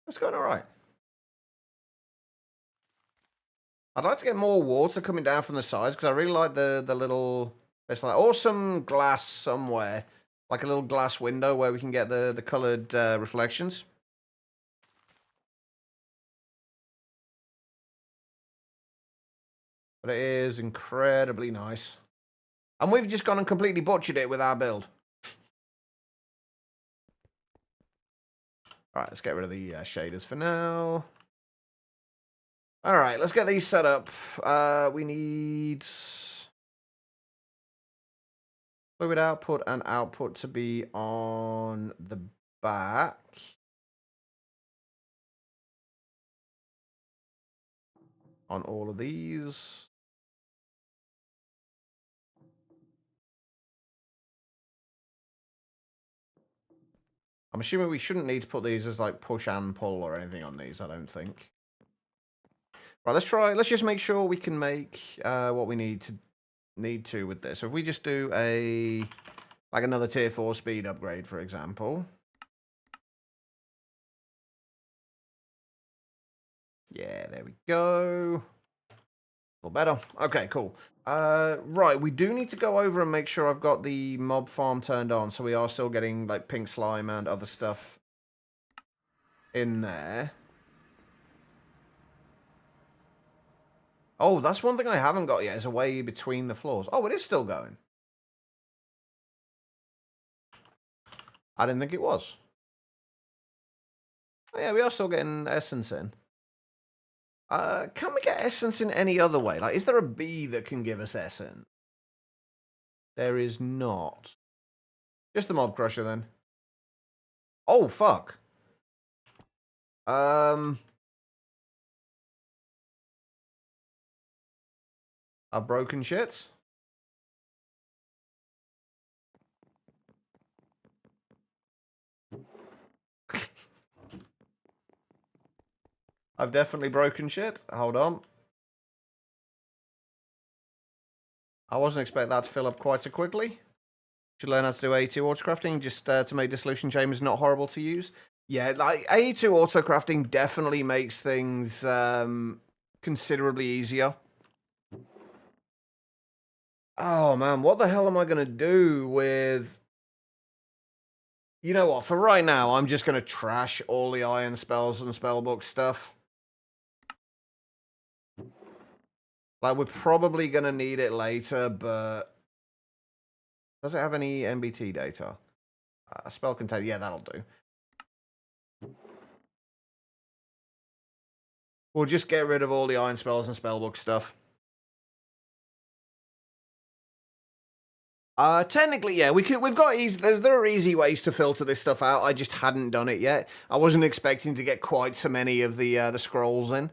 It's going all right. I'd like to get more water coming down from the sides because I really like the little. It's like awesome glass somewhere, like a little glass window where we can get the colored reflections. But it is incredibly nice. And we've just gone and completely butchered it with our build. All right, let's get rid of the shaders for now. All right, let's get these set up. We need fluid output and output to be on the back. On all of these. I'm assuming we shouldn't need to put these as like push and pull or anything on these, I don't think. Right, let's just make sure we can make what we need to with this. So if we just do like another tier 4 speed upgrade, for example. Yeah, there we go. A little better. Okay, cool. Right, we do need to go over and make sure I've got the mob farm turned on, so we are still getting like pink slime and other stuff in there. Oh, that's one thing I haven't got yet, is a way between the floors. Oh, it is still going. I didn't think it was. Oh, yeah, we are still getting essence in. Can we get essence in any other way? Like, is there a bee that can give us essence? There is not. Just the mob crusher, then. Oh, fuck. I've broken shit. I've definitely broken shit. Hold on. I wasn't expecting that to fill up quite so quickly. Should learn how to do AE2 autocrafting just to make dissolution chambers not horrible to use. Yeah, like AE2 autocrafting definitely makes things considerably easier. Oh man, what the hell am I gonna do with... You know what, for right now, I'm just gonna trash all the iron spells and spellbook stuff. Like, we're probably gonna need it later, but... Does it have any MBT data? Spell container, yeah, that'll do. We'll just get rid of all the iron spells and spellbook stuff. Technically, yeah, we've got easy. There are easy ways to filter this stuff out. I just hadn't done it yet. I wasn't expecting to get quite so many of the scrolls in.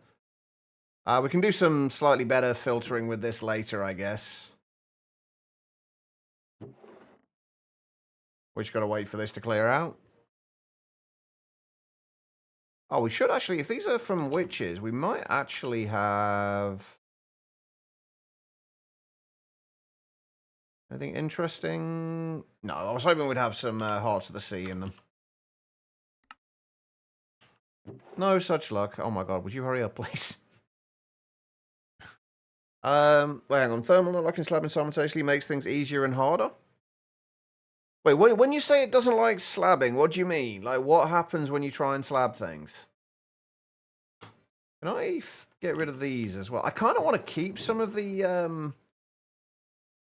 We can do some slightly better filtering with this later, I guess. We just gotta wait for this to clear out. Oh, we should actually, if these are from witches, we might actually have... Anything interesting? No, I was hoping we'd have some Hearts of the Sea in them. No such luck. Oh my god, would you hurry up, please? Wait, hang on. Thermal not liking slabbing simultaneously makes things easier and harder? Wait, when you say it doesn't like slabbing, what do you mean? Like, what happens when you try and slab things? Can I get rid of these as well? I kind of want to keep some of the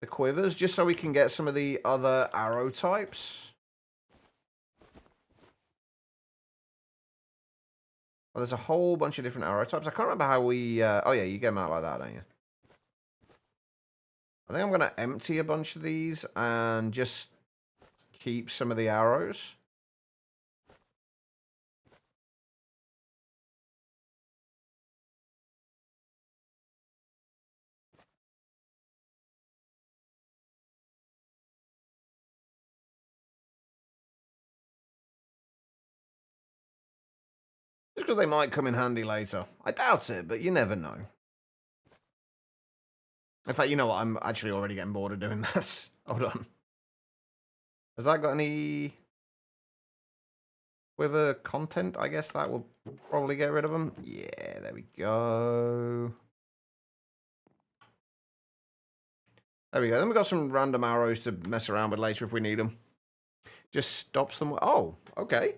quivers, just so we can get some of the other arrow types. Well, there's a whole bunch of different arrow types. I can't remember how we... oh, yeah, you get them out like that, don't you? I think I'm going to empty a bunch of these and just keep some of the arrows. Just because they might come in handy later. I doubt it, but you never know. In fact, you know what? I'm actually already getting bored of doing this. Hold on. Has that got any quiver content? I guess that will probably get rid of them. Yeah, there we go. There we go. Then we've got some random arrows to mess around with later if we need them. Just stops them. Oh, okay.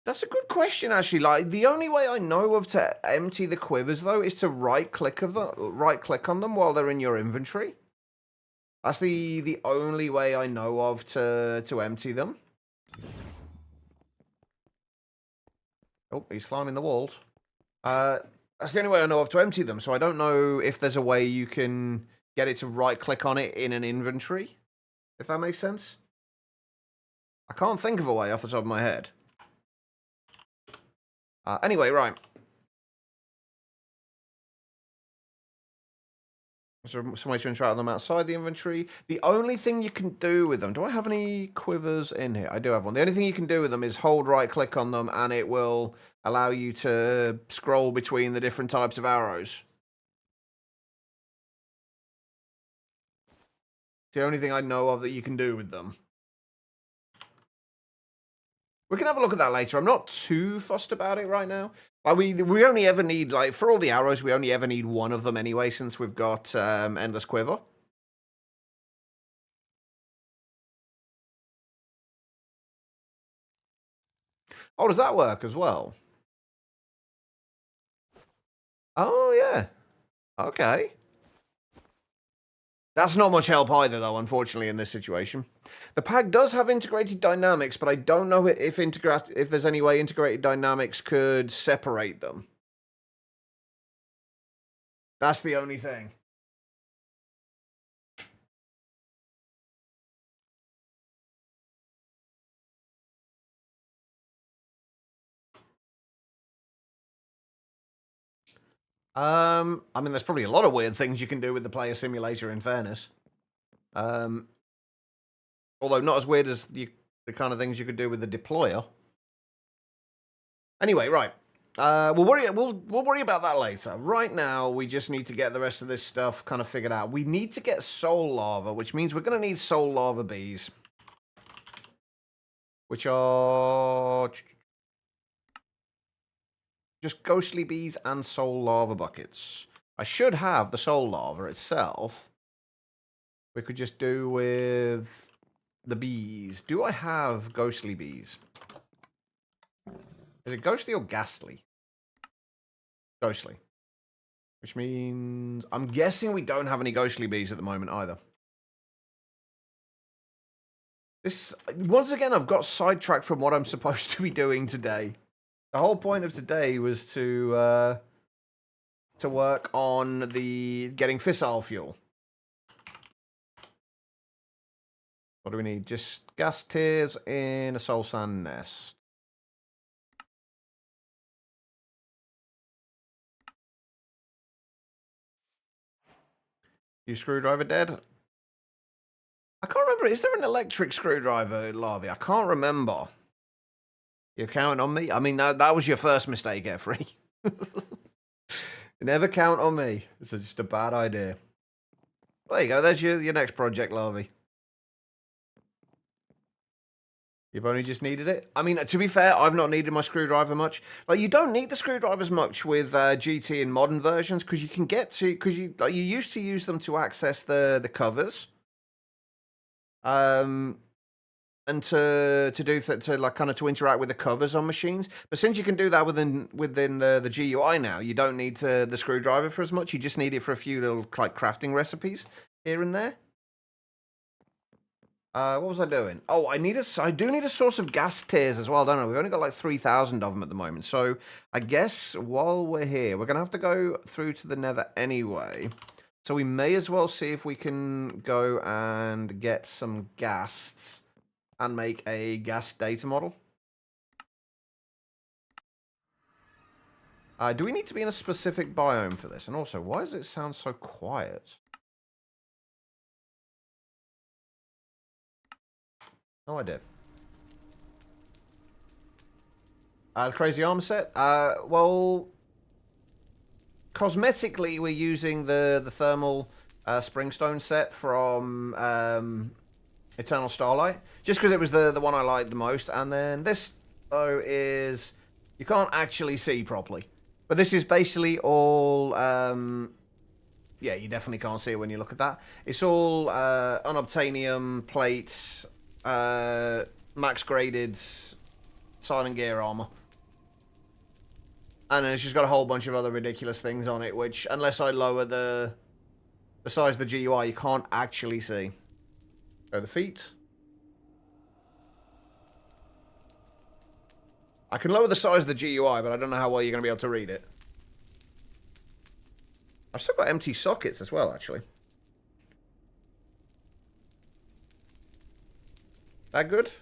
That's a good question, actually. Like, the only way I know of to empty the quivers, though, is to right-click on them while they're in your inventory. That's the only way I know of to empty them. Oh, he's climbing the walls. That's the only way I know of to empty them, so I don't know if there's a way you can get it to right-click on it in an inventory, if that makes sense. I can't think of a way off the top of my head. Anyway, right. Is there some way to interact with them outside the inventory? The only thing you can do with them... Do I have any quivers in here? I do have one. The only thing you can do with them is hold right-click on them, and it will allow you to scroll between the different types of arrows. It's the only thing I know of that you can do with them. We can have a look at that later. I'm not too fussed about it right now. Like we only ever need, like, for all the arrows, we only ever need one of them anyway, since we've got Endless Quiver. Oh, does that work as well? Oh, yeah. Okay. That's not much help either, though, unfortunately, in this situation. The pack does have integrated dynamics, but I don't know if there's any way integrated dynamics could separate them. That's the only thing. I mean, there's probably a lot of weird things you can do with the player simulator, in fairness. Although not as weird as the kind of things you could do with the deployer. Anyway, right. We'll worry about that later. Right now, we just need to get the rest of this stuff kind of figured out. We need to get soul lava, which means we're going to need soul lava bees, which are just ghostly bees and soul lava buckets. I should have the soul lava itself. We could just do with the bees. Do I have ghostly bees? Is it ghostly or ghastly? Ghostly. Which means... I'm guessing we don't have any ghostly bees at the moment either. This... Once again, I've got sidetracked from what I'm supposed to be doing today. The whole point of today was to work on the... getting fissile fuel. What do we need? Just gas tiers in a soul sand nest. You screwdriver dead? I can't remember. Is there an electric screwdriver, Larvae? I can't remember. You're counting on me? I mean, that was your first mistake, Effrey. Never count on me. It's just a bad idea. There you go. There's your next project, Larvae. You've only just needed it? I mean, to be fair, I've not needed my screwdriver much. Like, you don't need the screwdrivers much with GT and modern versions because you can get to... Because you used to use them to access the covers. And to interact with the covers on machines. But since you can do that within the GUI now, you don't need the screwdriver for as much. You just need it for a few little like crafting recipes here and there. What was I doing? Oh, I do need a source of gas tiers as well, don't I? We've only got like 3,000 of them at the moment. So I guess while we're here, we're going to have to go through to the nether anyway. So we may as well see if we can go and get some gas and make a gas data model. Do we need to be in a specific biome for this? And also, why does it sound so quiet? No idea. The crazy armor set? Well, cosmetically, we're using the thermal springstone set from Eternal Starlight, just because it was the one I liked the most. And then this, though, is... You can't actually see properly. But this is basically all... yeah, you definitely can't see it when you look at that. It's all unobtainium plates... max graded silent gear armor. And then it's just got a whole bunch of other ridiculous things on it, which, unless I lower the size of the GUI, you can't actually see. Go the feet. I can lower the size of the GUI, but I don't know how well you're going to be able to read it. I've still got empty sockets as well, actually. That good?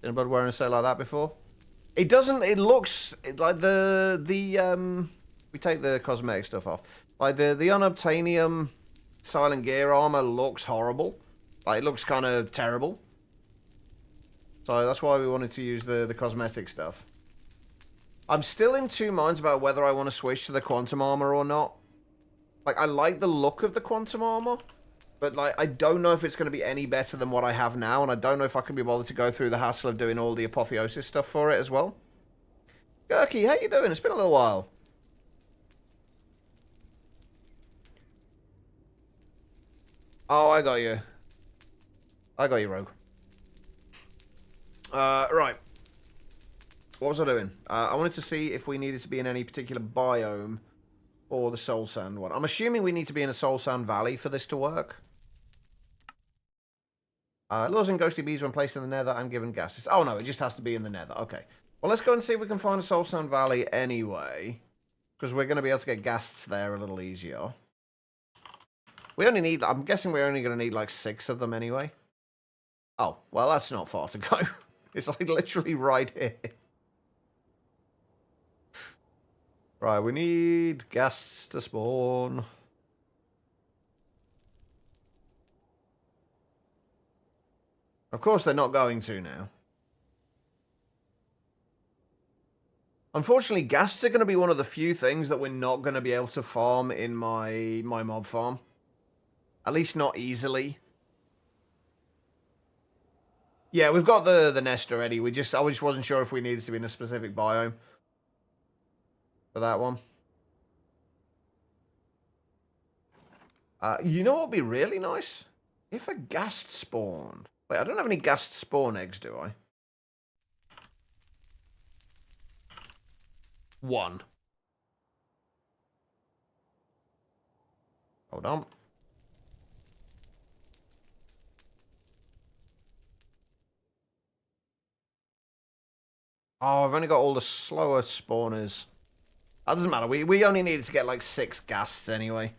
Anybody wearing a set like that before? It doesn't, it looks like we take the cosmetic stuff off. Like the unobtainium silent gear armor looks horrible. Like it looks kind of terrible. So that's why we wanted to use the cosmetic stuff. I'm still in two minds about whether I want to switch to the quantum armor or not. Like I like the look of the quantum armor. But, like, I don't know if it's going to be any better than what I have now, and I don't know if I can be bothered to go through the hassle of doing all the apotheosis stuff for it as well. Gurky, how you doing? It's been a little while. Oh, I got you. I got you, Rogue. Right. What was I doing? I wanted to see if we needed to be in any particular biome or the Soul Sand one. I'm assuming we need to be in a Soul Sand Valley for this to work. Lures and ghostly bees when placed in the nether and given gases. Oh no, it just has to be in the nether. Okay. Well, let's go and see if we can find a Soul Sand Valley anyway. Because we're going to be able to get gases there a little easier. We only need... I'm guessing we're only going to need like 6 of them anyway. Oh, well, that's not far to go. It's like literally right here. Right, we need gases to spawn. Of course, they're not going to now. Unfortunately, ghasts are going to be one of the few things that we're not going to be able to farm in my mob farm. At least not easily. Yeah, we've got the nest already. I just wasn't sure if we needed to be in a specific biome for that one. You know what would be really nice? If a ghast spawned. Wait, I don't have any ghast spawn eggs, do I? 1. Hold on. Oh, I've only got all the slower spawners. That doesn't matter. We only needed to get like 6 ghasts anyway.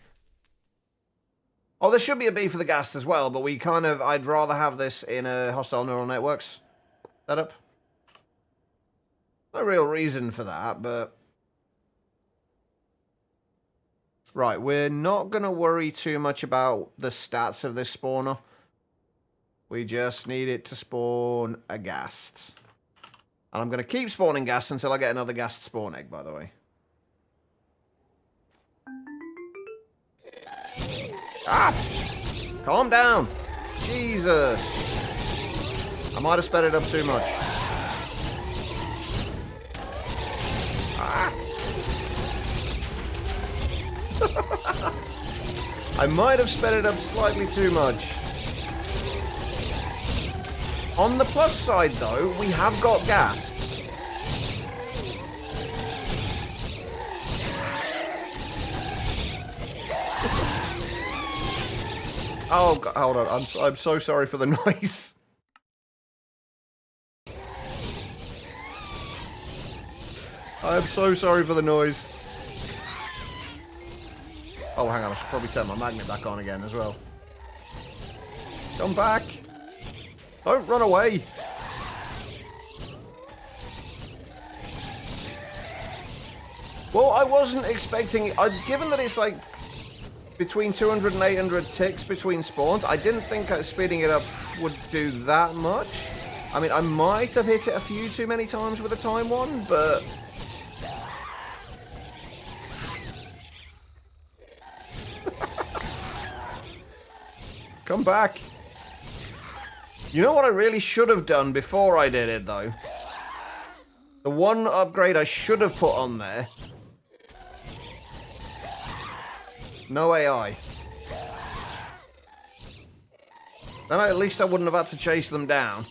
Oh, there should be a B for the ghast as well, but we kind of... I'd rather have this in a hostile neural networks setup. No real reason for that, but... Right, we're not going to worry too much about the stats of this spawner. We just need it to spawn a ghast. And I'm going to keep spawning ghast until I get another ghast spawn egg, by the way. Ah! Calm down. Jesus. I might have sped it up too much. Ah! I might have sped it up slightly too much. On the plus side, though, we have got ghasts. Oh, God, hold on. I'm so sorry for the noise. I'm so sorry for the noise. Oh, hang on. I should probably turn my magnet back on again as well. Come back. Don't run away. Well, I wasn't expecting... given that it's like between 200 and 800 ticks between spawns, I didn't think speeding it up would do that much. I mean, I might have hit it a few too many times with a time one, but... Come back. You know what I really should have done before I did it, though? The one upgrade I should have put on there. No AI. Then at least I wouldn't have had to chase them down.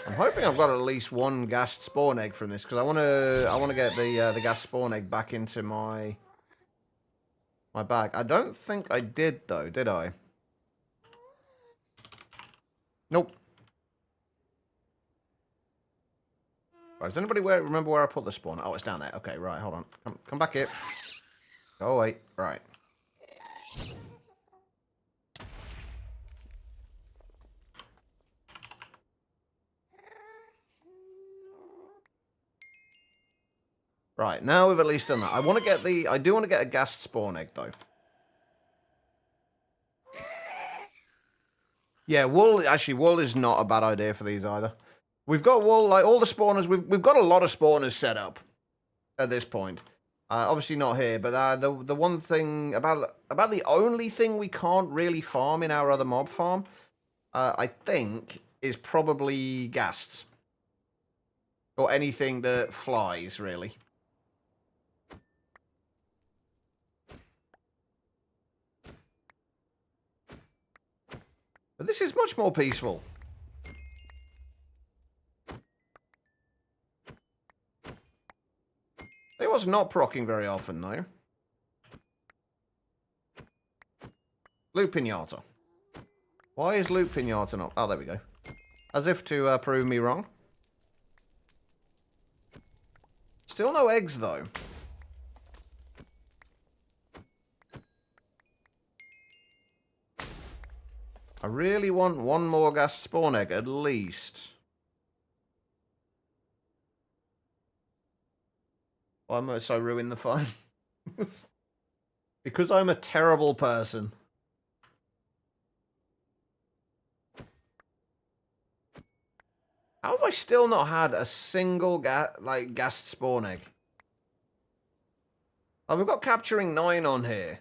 I'm hoping I've got at least one ghast spawn egg from this, because I want to get the ghast spawn egg back into my bag. I don't think I did, though, did I? Nope. Right, does anybody remember where I put the spawn? Oh, it's down there. Okay, right, hold on. Come back here. Go away. Right. Right, now we've at least done that. I do want to get a ghast spawn egg, though. Yeah, wool is not a bad idea for these either. We've got wool, like all the spawners, we've got a lot of spawners set up at this point. Obviously not here, but the one thing, about the only thing we can't really farm in our other mob farm, I think, is probably ghasts. Or anything that flies, really. But this is much more peaceful. It was not proccing very often, though. Loot Pinata. Why is Loot Pinata not... Oh, there we go. As if to prove me wrong. Still no eggs, though. I really want one more ghast spawn egg, at least. Why must I ruin the fun? Because I'm a terrible person. How have I still not had a single gassed spawn egg? Oh, we've got capturing 9 on here.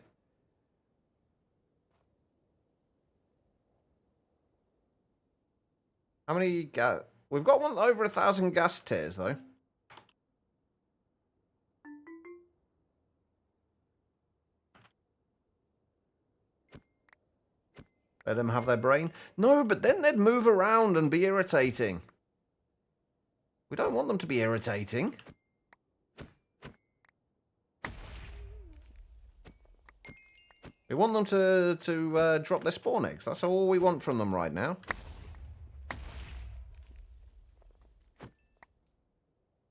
How many gas? We've got one over 1,000 gas tiers though. Let them have their brain. No, but then they'd move around and be irritating. We don't want them to be irritating. We want them to drop their spawn eggs. That's all we want from them right now.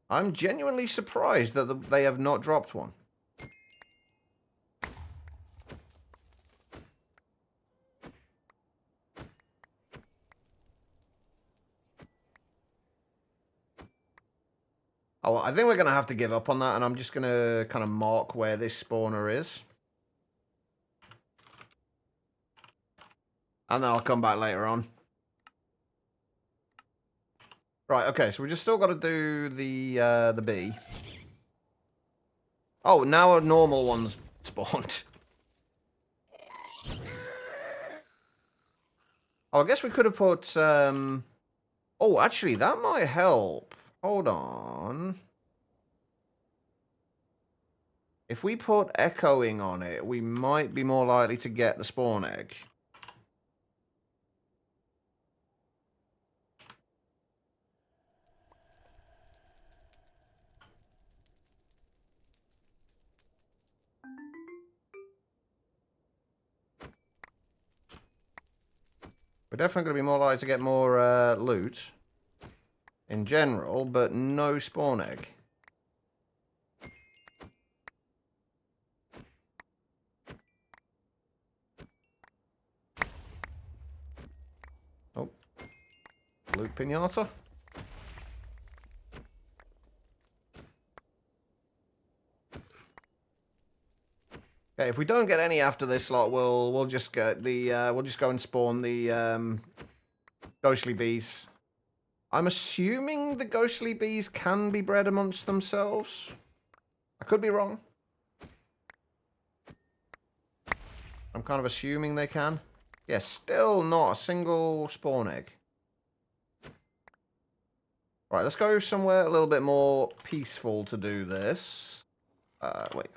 I'm genuinely surprised that they have not dropped one. Oh, I think we're going to have to give up on that, and I'm just going to kind of mark where this spawner is. And then I'll come back later on. Right, okay, so we just still got to do the bee. Oh, now a normal one's spawned. Oh, I guess we could have put... Oh, actually, that might help. Hold on. If we put echoing on it, we might be more likely to get the spawn egg. We're definitely going to be more likely to get more loot in general, but no spawn egg. Oh, loot pinata. Okay, if we don't get any after this lot, we'll just get the we'll just go and spawn the ghostly bees. I'm assuming the ghostly bees can be bred amongst themselves. I could be wrong. I'm kind of assuming they can. Yeah, still not a single spawn egg. Right, let's go somewhere a little bit more peaceful to do this. Wait.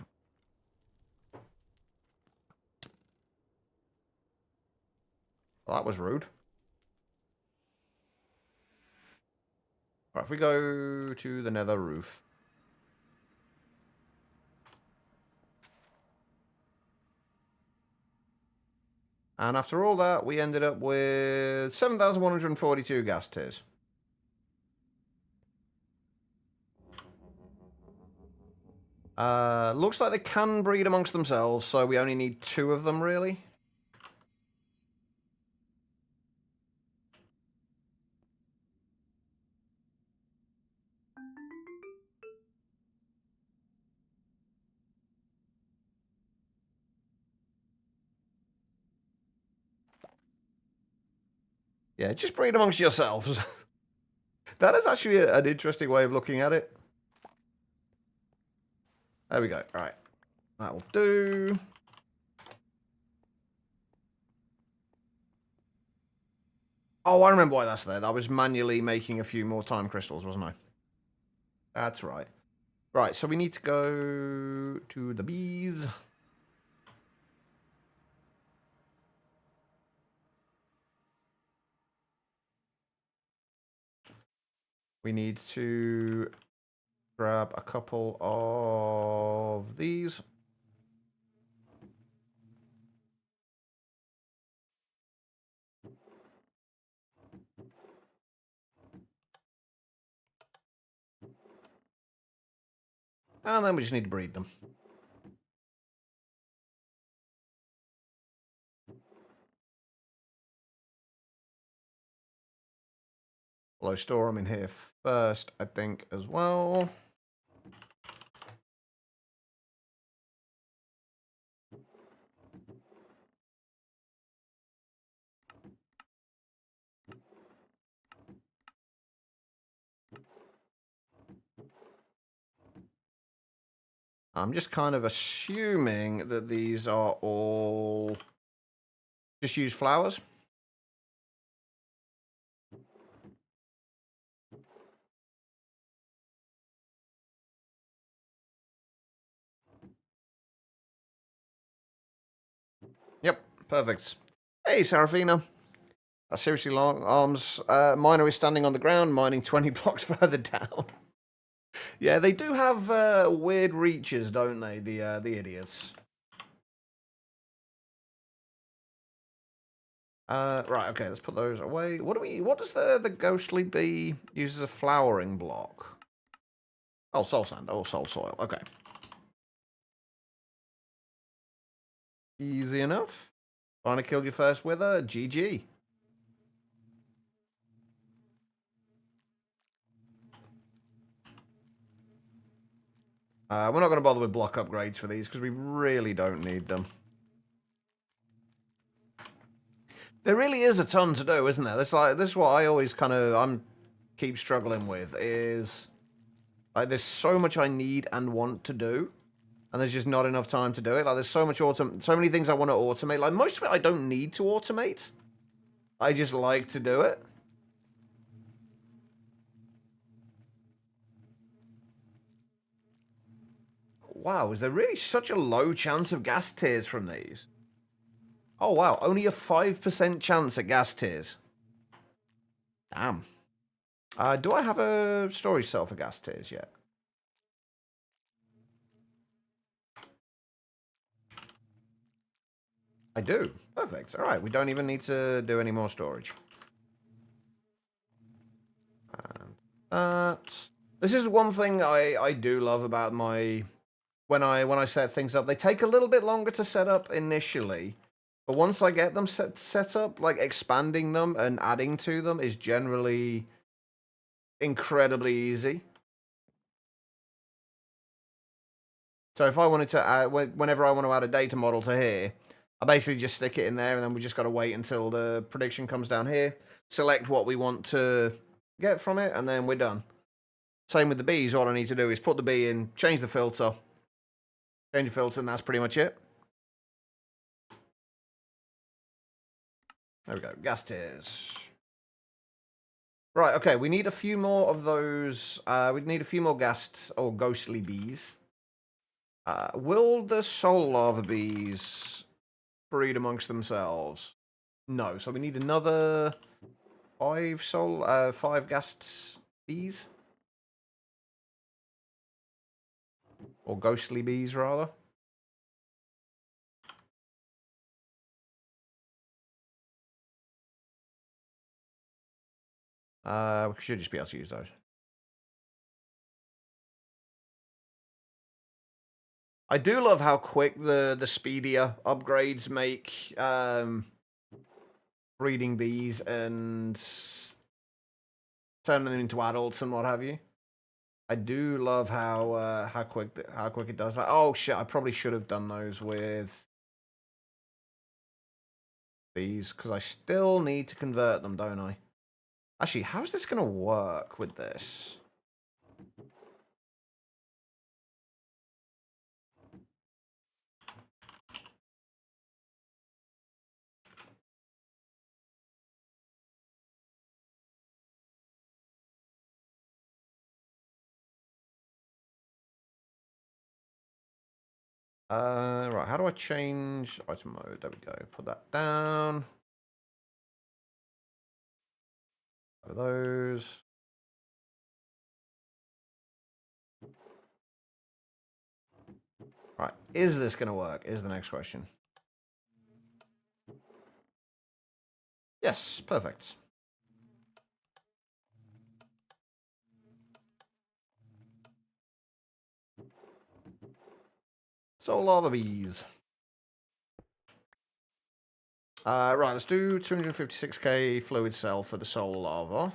Well, that was rude. Right, if we go to the nether roof. And after all that, we ended up with 7,142 gas tiers. Looks like they can breed amongst themselves, so we only need 2 of them, really. Yeah, just breed amongst yourselves. That is actually an interesting way of looking at it. There we go. All right. That will do. Oh, I remember why that's there. I was manually making a few more time crystals, wasn't I? That's right. Right, so we need to go to the bees. We need to grab a couple of these. And then we just need to breed them. Although store them in here first, I think, as well. I'm just kind of assuming that these are all just use flowers. Yep, perfect. Hey, Serafina. Seriously, long arms. Miner is standing on the ground, mining 20 blocks further down. Yeah, they do have weird reaches, don't they? The idiots. Right. Okay. Let's put those away. What does the ghostly bee use as a flowering block? Oh, soul sand. Oh, soul soil. Okay. Easy enough. Finally killed your first wither. GG. We're not going to bother with block upgrades for these because we really don't need them. There really is a ton to do, isn't there? This is what I always keep struggling with is like there's so much I need and want to do, and there's just not enough time to do it. Like there's so many things I want to automate. Like most of it I don't need to automate. I just like to do it. Wow, is there really such a low chance of gas tears from these? Oh wow, only a 5% chance at gas tears. Damn. Do I have a storage cell for gas tears yet? I do. Perfect. All right, we don't even need to do any more storage. And that. This is one thing I do love about my when I set things up. They take a little bit longer to set up initially, but once I get them set up, like expanding them and adding to them is generally incredibly easy. So if I wanted to add, whenever I want to add a data model to here, I basically just stick it in there, and then we just got to wait until the prediction comes down here, select what we want to get from it, and then we're done. Same with the bees. All I need to do is put the bee in, change the filter, and that's pretty much it. There we go. Gas tears. Right, okay, we need a few more of those. We need a few more ghostly bees. Will the soul lava bees breed amongst themselves? No, so we need another 5 gas bees. Or ghostly bees, rather. We should just be able to use those. I do love how quick the speedier upgrades make breeding bees and turning them into adults and what have you. I do love how quick it does that. Oh shit! I probably should have done those with these because I still need to convert them, don't I? Actually, how's this gonna work with this? Right, how do I change item mode? There we go. Put that down. Those. Right, is this going to work? Is the next question. Yes, perfect. So lava bees. Right, let's do 256k fluid cell for the soul lava.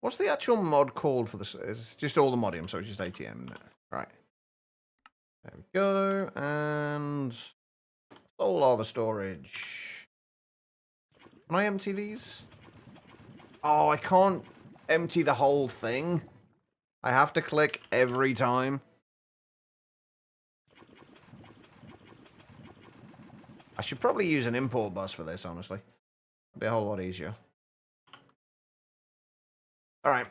What's the actual mod called for this? It's just all the modding, so it's just ATM. Right. There we go. And soul lava storage. Can I empty these? Oh, I can't empty the whole thing. I have to click every time. I should probably use an import bus for this, honestly. It'd be a whole lot easier. Alright.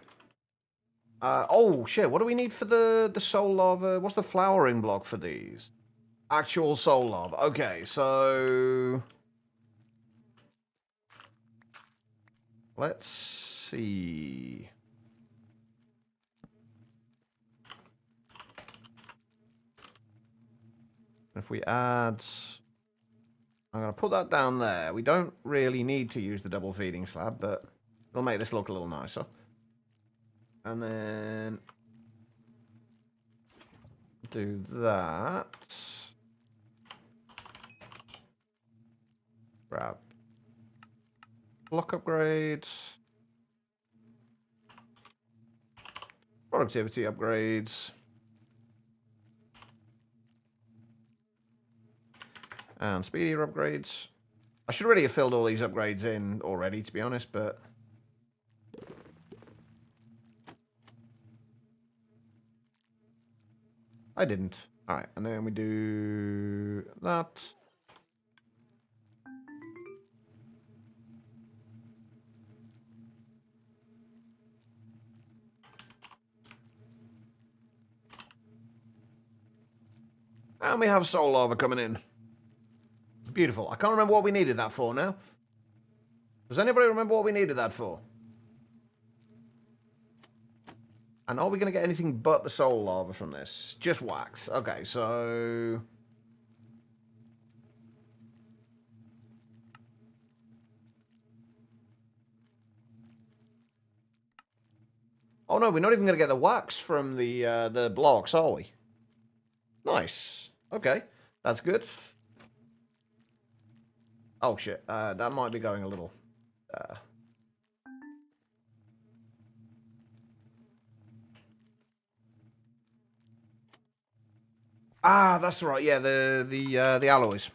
Oh, shit. What do we need for the soul lava? What's the flowering block for these? Actual soul lava. Okay, so... let's see... if we add... I'm going to put that down there. We don't really need to use the double feeding slab, but it'll make this look a little nicer. And then... do that. Grab block upgrades. Productivity upgrades. And speedier upgrades. I should already have filled all these upgrades in already, to be honest, but... I didn't. Alright, and then we do that. And we have soul lava coming in. Beautiful. I can't remember what we needed that for now. Does anybody remember what we needed that for? And are we going to get anything but the soul lava from this? Just wax. Okay, so... oh no, we're not even going to get the wax from the blocks, are we? Nice. Okay, that's good. Oh shit, that might be going a little... ah, that's right, yeah, the alloys.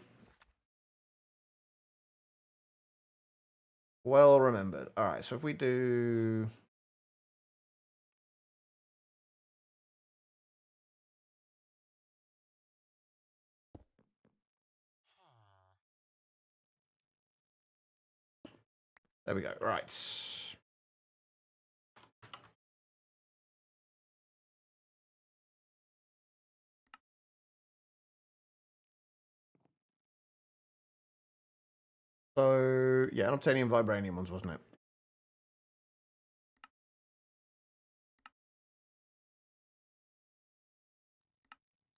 Well remembered. Alright, so if we do... there we go, right. So, yeah, unobtainium vibranium ones, wasn't it?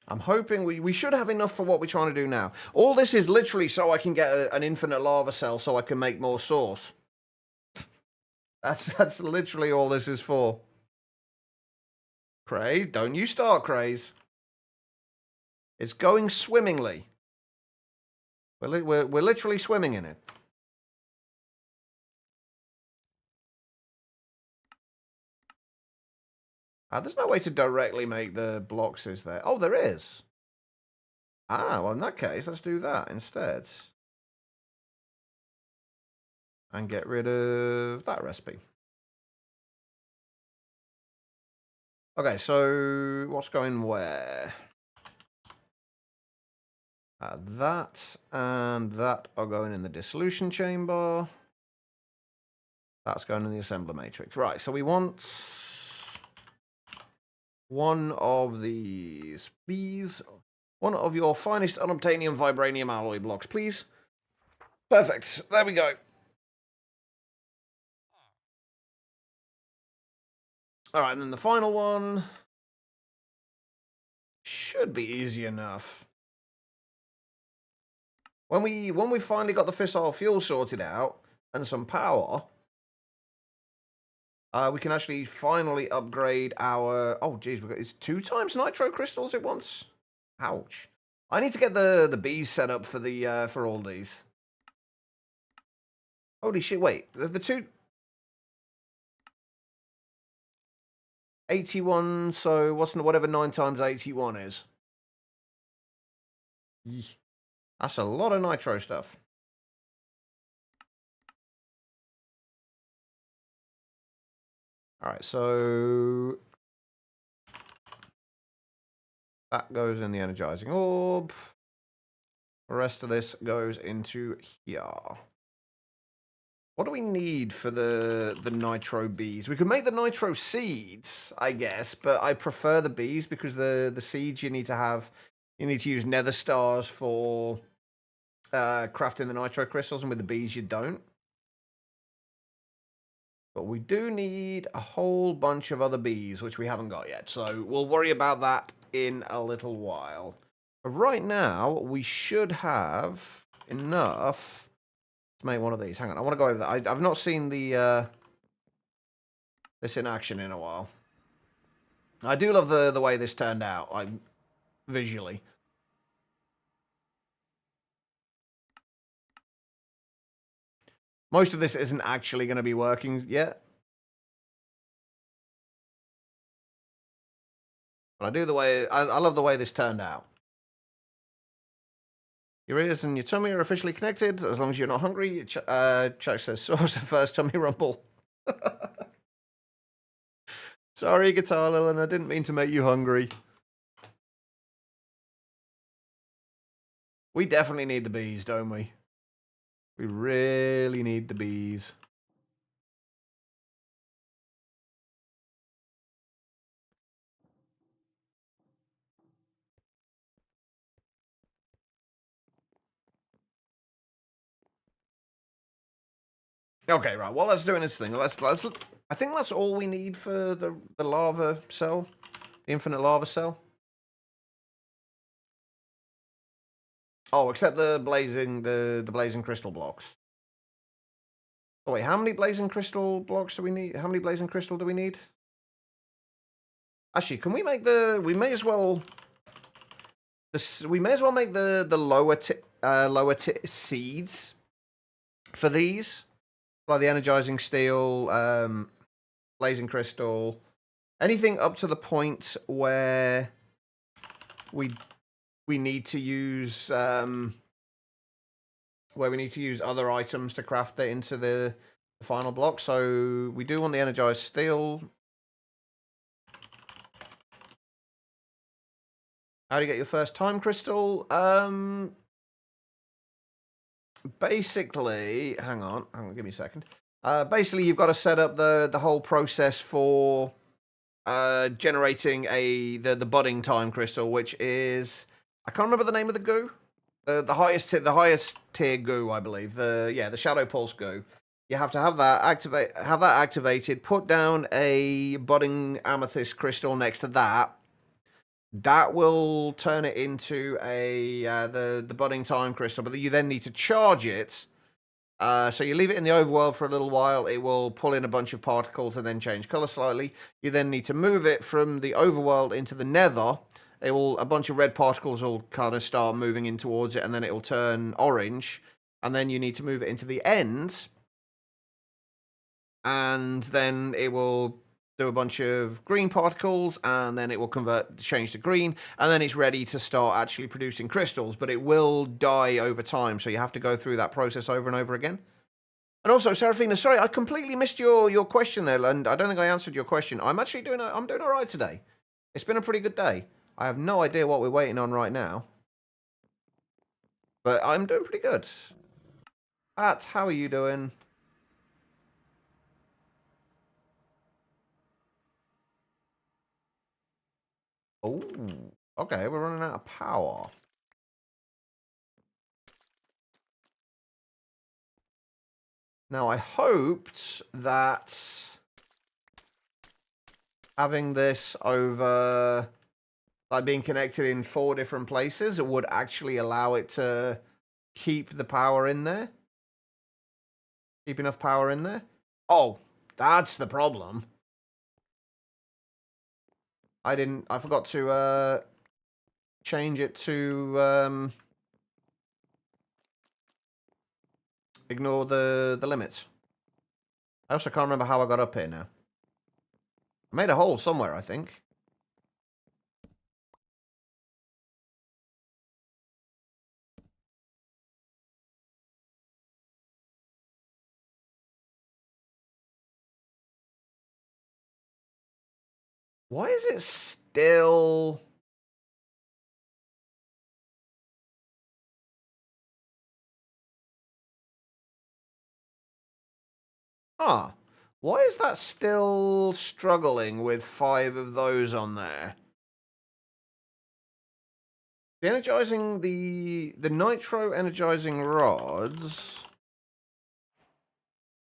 I'm hoping we should have enough for what we're trying to do now. All this is literally so I can get an infinite lava cell so I can make more sauce. That's literally all this is for. Craze, don't you start, Craze. It's going swimmingly. We're literally swimming in it. There's no way to directly make the blocks, is there? Oh, there is. Ah, well, in that case, let's do that instead. And get rid of that recipe. Okay, so what's going where? That and that are going in the dissolution chamber. That's going in the assembler matrix. Right, so we want one of these, please. One of your finest unobtainium vibranium alloy blocks, please. Perfect. There we go. All right, and then the final one should be easy enough. When we finally got the fissile fuel sorted out and some power, we can actually finally upgrade our... oh, geez, it's 2 times nitro crystals at once. Ouch. I need to get the bees set up for the for all these. Holy shit! Wait, the two. 81, so whatever 9 times 81 is. Yee. That's a lot of nitro stuff. Alright, so that goes in the energizing orb. The rest of this goes into here. What do we need for the nitro bees? We could make the nitro seeds, I guess, but I prefer the bees because the seeds you need to use nether stars for crafting the nitro crystals, and with the bees you don't. But we do need a whole bunch of other bees, which we haven't got yet. So we'll worry about that in a little while. But right now, we should have enough to make one of these. Hang on, I want to go over that. I've not seen the this in action in a while. I do love the way this turned out, like, visually. Most of this isn't actually going to be working yet. But I do I love the way this turned out. Your ears and your tummy are officially connected. As long as you're not hungry, Chuck says, source the first tummy rumble. Sorry, Guitar Lilin, I didn't mean to make you hungry. We definitely need the bees, don't we? We really need the bees. Okay, right. While that's doing its thing, let's. I think that's all we need for the lava cell, the infinite lava cell. Oh, except the blazing crystal blocks. Oh wait, how many blazing crystal blocks do we need? How many blazing crystal do we need? Actually, can we make we may as well make the lower seeds for these, like the energizing steel, blazing crystal, anything up to the point where we need to use other items to craft it into the final block. So we do want the energized steel. How do you get your first time crystal? Basically, hang on, give me a second. Basically, you've got to set up the whole process for generating the budding time crystal, which is, I can't remember the name of the goo. The highest tier goo, I believe. The Shadow Pulse goo. You have to have that activated. Put down a budding amethyst crystal next to that. That will turn it into the budding time crystal, but you then need to charge it. So you leave it in the overworld for a little while. It will pull in a bunch of particles and then change color slightly. You then need to move it from the overworld into the nether. A bunch of red particles will kind of start moving in towards it, and then it will turn orange. And then you need to move it into the end, and then it will do a bunch of green particles, and then it will change to green, and then it's ready to start actually producing crystals, but it will die over time, so you have to go through that process over and over again. And also, Seraphina, sorry, I completely missed your question there, and I don't think I answered your question. I'm actually doing all right today. It's been a pretty good day. I have no idea what we're waiting on right now, but I'm doing pretty good. Pat, how are you doing? Oh, okay, we're running out of power. Now, I hoped that having this over, like being connected in 4 different places, it would actually allow it to keep the power in there. Keep enough power in there. Oh, that's the problem. I forgot to change it to ignore the limits. I also can't remember how I got up here now. I made a hole somewhere, I think. Why is it still... Huh. Why is that still struggling with 5 of those on there? The energizing, the nitro energizing rods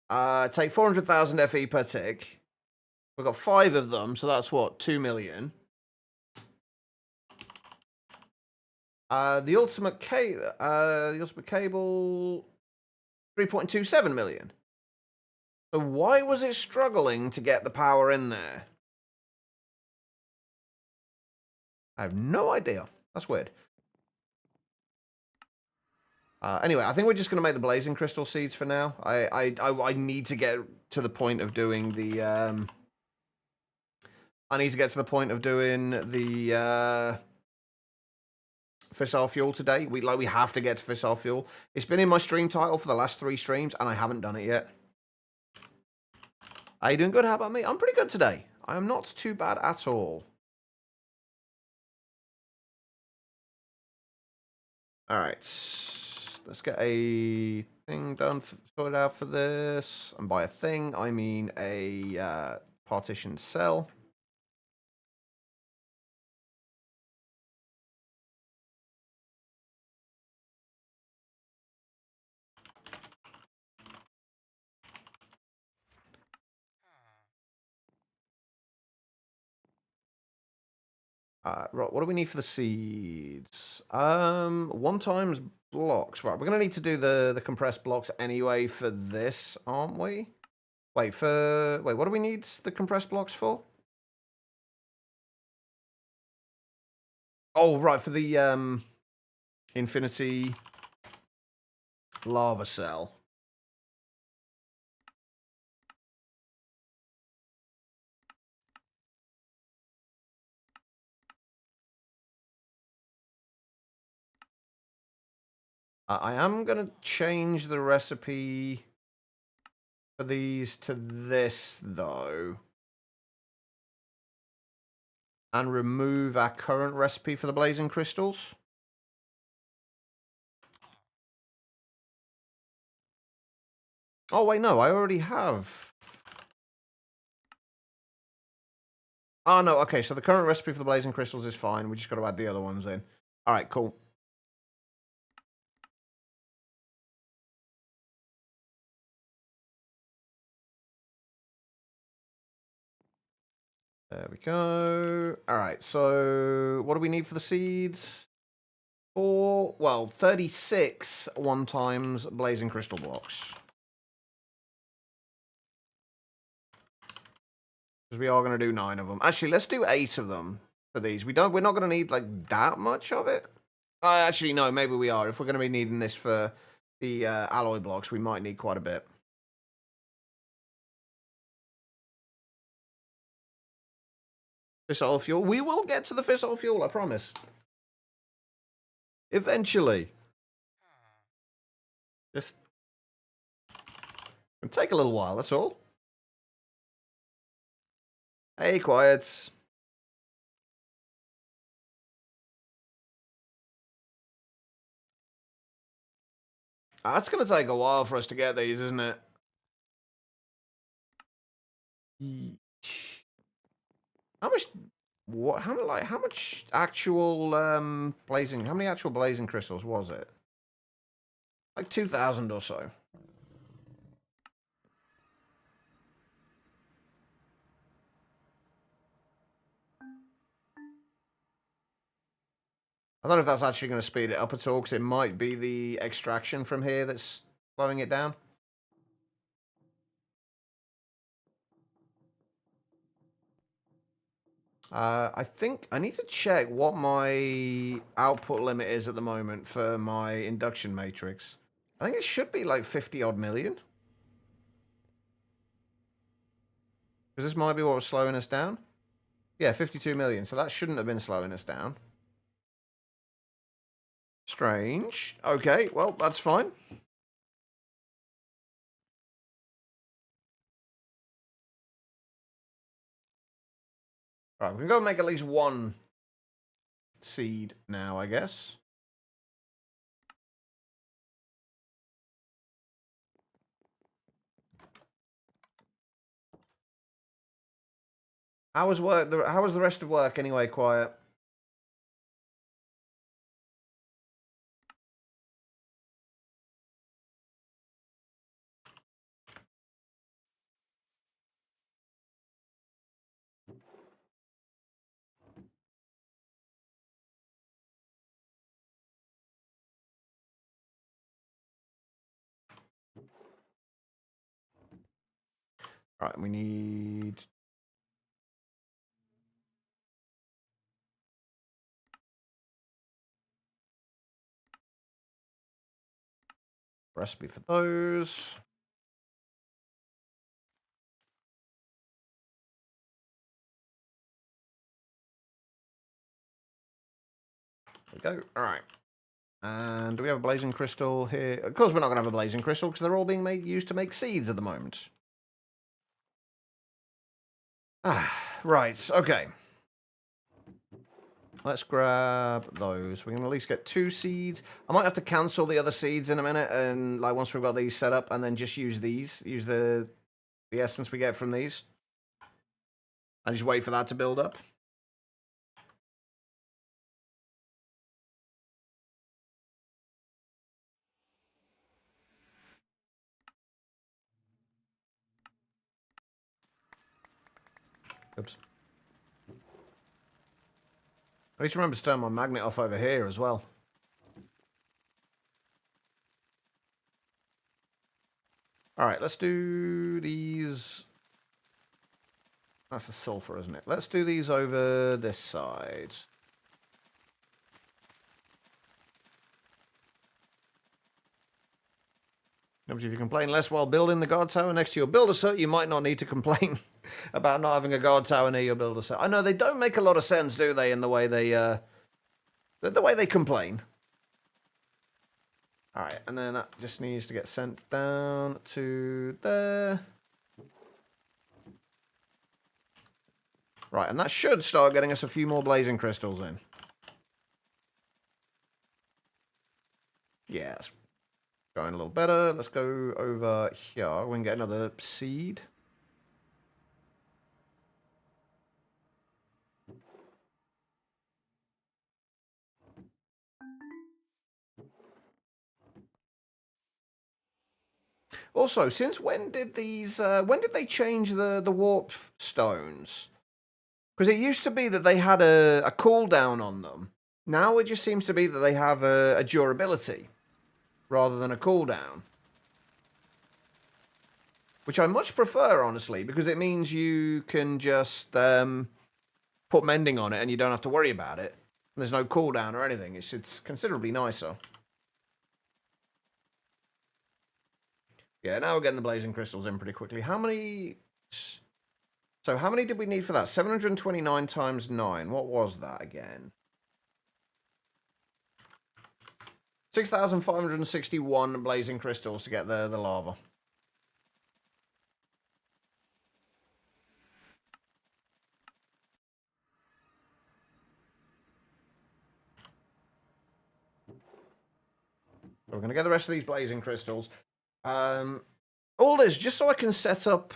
take 400,000 FE per tick. We've got 5 of them, so that's what, 2 million. The ultimate cable, 3.27 million. So why was it struggling to get the power in there? I have no idea. That's weird. Anyway, I think we're just going to make the blazing crystal seeds for now. I need to get to the point of doing the... I need to get to the point of doing the Fissile Fuel today. We have to get to Fissile Fuel. It's been in my stream title for the last 3 streams, and I haven't done it yet. Are you doing good? How about me? I'm pretty good today. I am not too bad at all. All right. Let's get a thing done, sorted out for this. And by a thing, I mean a partition cell. Right, what do we need for the seeds? 1 times blocks. Right, we're gonna need to do the compressed blocks anyway for this, aren't we? Wait, what do we need the compressed blocks for? Oh, right, for the infinity lava cell. I am going to change the recipe for these to this, though. And remove our current recipe for the blazing crystals. Oh, wait, no, I already have. Oh, no, okay, so the current recipe for the blazing crystals is fine. We just got to add the other ones in. All right, cool. There we go. All right, so what do we need for the seeds? 36 1 times blazing crystal blocks. Because we are going to do 9 of them. Actually, let's do 8 of them for these. We're not going to need like that much of it. Actually, no, maybe we are. If we're going to be needing this for the alloy blocks, we might need quite a bit. Fissile Fuel. We will get to the Fissile Fuel, I promise. Eventually. Just... it'll take a little while, that's all. Hey, quiet. That's going to take a while for us to get these, isn't it? How much... what? How much actual blazing... how many actual blazing crystals was it? Like 2,000 or so. I don't know if that's actually going to speed it up at all, because it might be the extraction from here that's slowing it down. I think I need to check what my output limit is at the moment for my induction matrix. I think it should be like 50 odd million. Because this might be what was slowing us down. Yeah, 52 million. So that shouldn't have been slowing us down. Strange. Okay, well, that's fine. Right, we can go and make at least one seed now, I guess. How was work? How was the rest of work anyway? Quiet. Right, we need... recipe for those. There we go. All right. And do we have a blazing crystal here? Of course we're not going to have a blazing crystal because they're all being used to make seeds at the moment. Ah, right. Okay. Let's grab those. We can at least get 2 seeds. I might have to cancel the other seeds in a minute, and like once we've got these set up, and then just use these. Use the essence we get from these. And just wait for that to build up. Oops. I need to remember to turn my magnet off over here as well. Alright, let's do these. That's the sulfur, isn't it? Let's do these over this side. If you complain less while building the guard tower next to your builder set, you might not need to complain about not having a guard tower near your builder set. I know they don't make a lot of sense, do they, in the way they complain. All right, and then that just needs to get sent down to there. Right, and that should start getting us a few more blazing crystals in. Yeah, that's going a little better. Let's go over here. We can get another seed. Also, since when did these? When did they change the warp stones? Because it used to be that they had a cooldown on them. Now it just seems to be that they have a durability rather than a cooldown. Which I much prefer, honestly, because it means you can just put mending on it and you don't have to worry about it. And there's no cooldown or anything. It's considerably nicer. Yeah, now we're getting the blazing crystals in pretty quickly. How many... So how many did we need for that? 729 times 9. What was that again? 6,561 blazing crystals to get the lava. So we're going to get the rest of these blazing crystals. All this just so I can set up...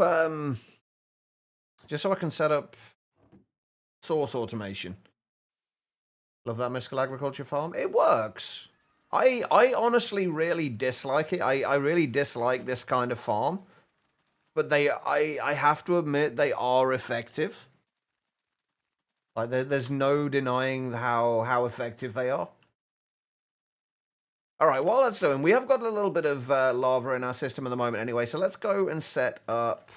source automation. Love that mystical agriculture farm. It works. I honestly really dislike it. I really dislike this kind of farm. But I have to admit they are effective. Like there's no denying how effective they are. All right, while that's doing, we have got a little bit of lava in our system at the moment anyway, so let's go and set up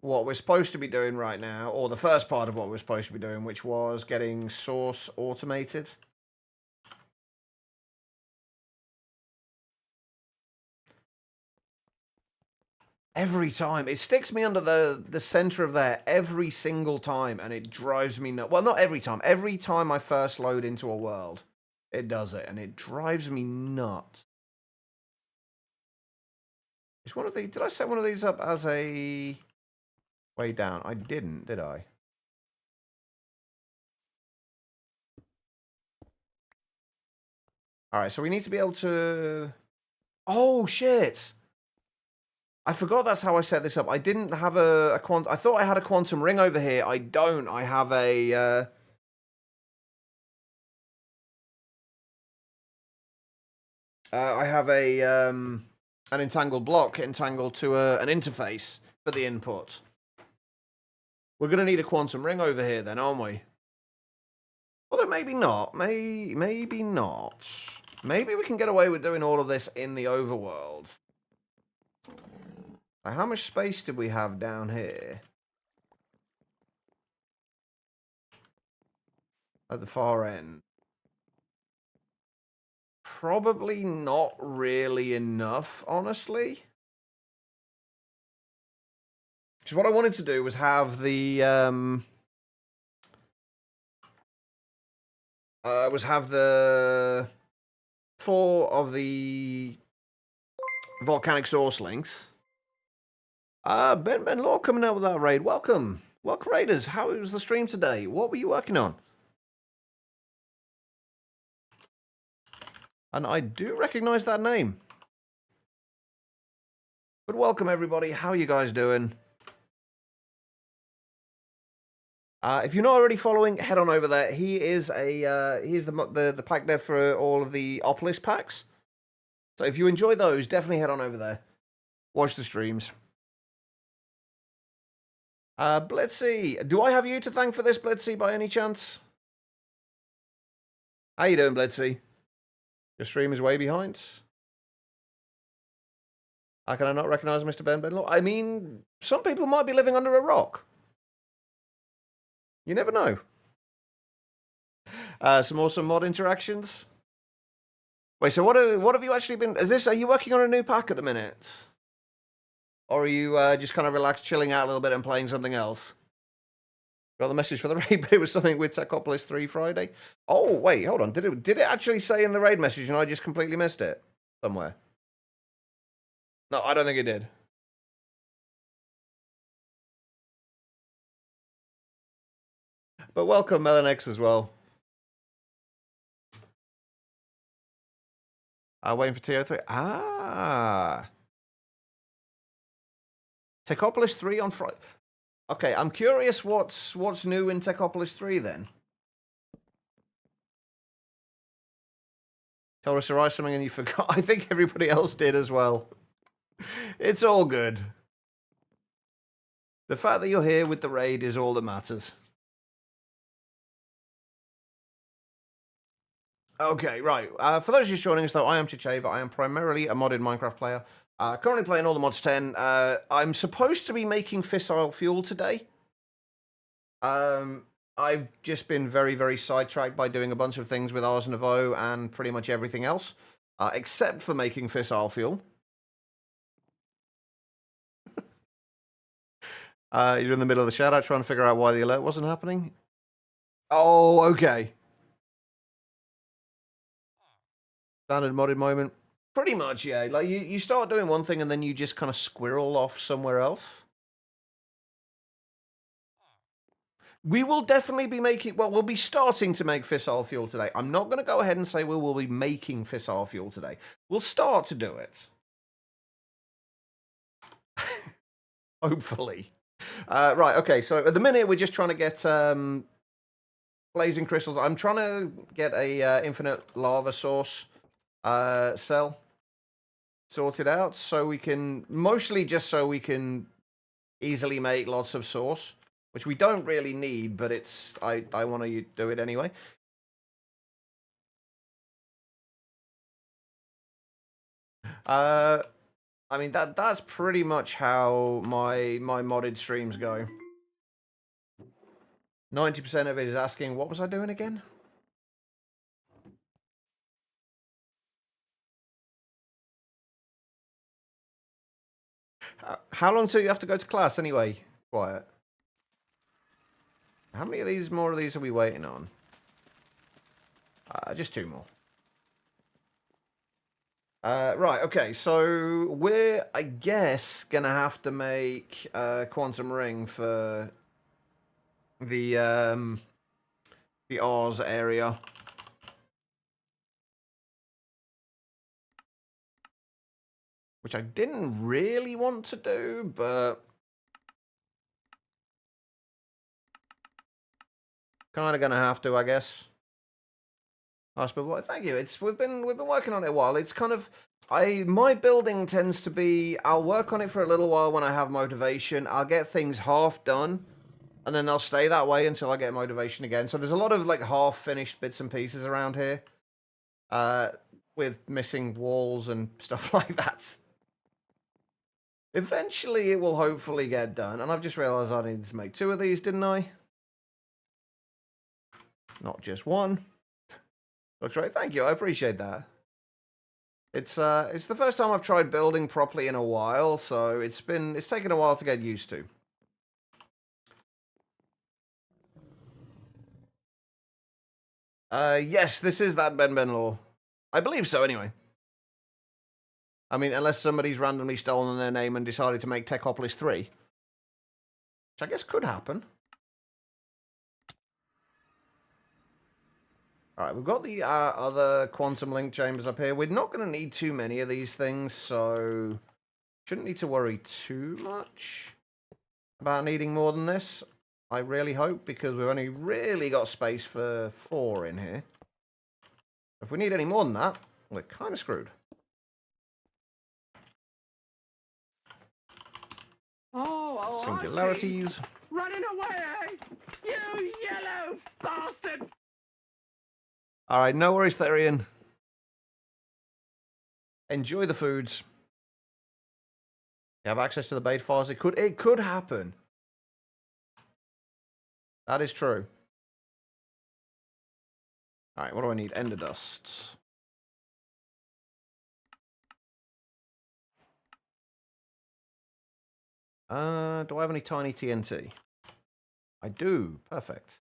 what we're supposed to be doing right now, or the first part of what we're supposed to be doing, which was getting source automated. Every time. It sticks me under the center of there every single time, and it drives me nuts. Well, not every time. Every time I first load into a world, it does it, and it drives me nuts. Is one of the... Did I set one of these up as a... way down? I didn't, did I? Alright, so we need to be able to... Oh, shit! I forgot that's how I set this up. I didn't have a I thought I had a quantum ring over here. I don't. I have a... I have a an entangled block entangled to an interface for the input. We're going to need a quantum ring over here then, aren't we? Although maybe not. Maybe not. Maybe we can get away with doing all of this in the overworld. Now, how much space did we have down here? At the far end. Probably not really enough, honestly. Because what I wanted to do was have the four of the volcanic source links. Ben Law coming out with that raid. Welcome. Welcome, Raiders. How was the stream today? What were you working on? And I do recognize that name. But welcome, everybody. How are you guys doing? If you're not already following, head on over there. He is the pack dev for all of the Opolis packs. So if you enjoy those, definitely head on over there. Watch the streams. Blitzy, do I have you to thank for this, Blitzy, by any chance? How you doing, Blitzy? Your stream is way behind. How can I not recognize Mr. Ben Benlaw? I mean, some people might be living under a rock. You never know. Some awesome mod interactions. Wait, so what have you actually been... Are you working on a new pack at the minute? Or are you just kind of relaxed, chilling out a little bit and playing something else? Got the message for the raid, but it was something with Techopolis 3 Friday. Oh, wait, hold on. Did it actually say in the raid message and I just completely missed it? Somewhere. No, I don't think it did. But welcome, Melanex, as well. Waiting for TO3. Techopolis 3 on Friday. Okay, I'm curious what's new in Techopolis 3 then. Told us to write something and you forgot. I think everybody else did as well. It's all good. The fact that you're here with the raid is all that matters. Okay, right. For those just joining us, though, I am Chicheva. I am primarily a modded Minecraft player. Currently playing all the mods 10. I'm supposed to be making Fissile Fuel today. I've just been very, very sidetracked by doing a bunch of things with Ars Nouveau and pretty much everything else, except for making Fissile Fuel. You're in the middle of the shout-out trying to figure out why the alert wasn't happening? Oh, okay. Standard modded moment. Pretty much, yeah. Like, you start doing one thing and then you just kind of squirrel off somewhere else. We will definitely be making... Well, we'll be starting to make Fissile Fuel today. I'm not going to go ahead and say we will be making Fissile Fuel today. We'll start to do it. Hopefully. Right, okay. So at the minute, we're just trying to get blazing crystals. I'm trying to get a infinite lava source cell sorted out so we can... Mostly just so we can easily make lots of source. Which we don't really need, but it's... I want to do it anyway. I mean, that's pretty much how my modded streams go. 90% of it is asking, what was I doing again? How long till you have to go to class anyway? Quiet. How many of these more of these are we waiting on? Just 2 more. Right, okay, so we're, I guess, gonna have to make a quantum ring for the Oz area. Which I didn't really want to do, but kind of gonna have to, I guess. But thank you. We've been working on it a while. It's kind of my building tends to be I'll work on it for a little while when I have motivation. I'll get things half done, and then they'll stay that way until I get motivation again. So there's a lot of like half finished bits and pieces around here, with missing walls and stuff like that. Eventually, it will hopefully get done. And I've just realized I needed to make 2 of these, didn't I? Not just 1. Looks right. Thank you. I appreciate that. It's the first time I've tried building properly in a while, so it's taken a while to get used to. Yes, this is that Ben Law. I believe so, anyway. I mean, unless somebody's randomly stolen their name and decided to make Techopolis 3. Which I guess could happen. Alright, we've got the other quantum link chambers up here. We're not going to need too many of these things, so shouldn't need to worry too much about needing more than this. I really hope, because we've only really got space for 4 in here. If we need any more than that, we're kind of screwed. Oh, Singularities. Running away, you yellow bastard! Alright, no worries, Therian. Enjoy the foods. You have access to the bait files. It could happen. That is true. Alright, what do I need? Ender dust. Do I have any tiny TNT? I do. Perfect.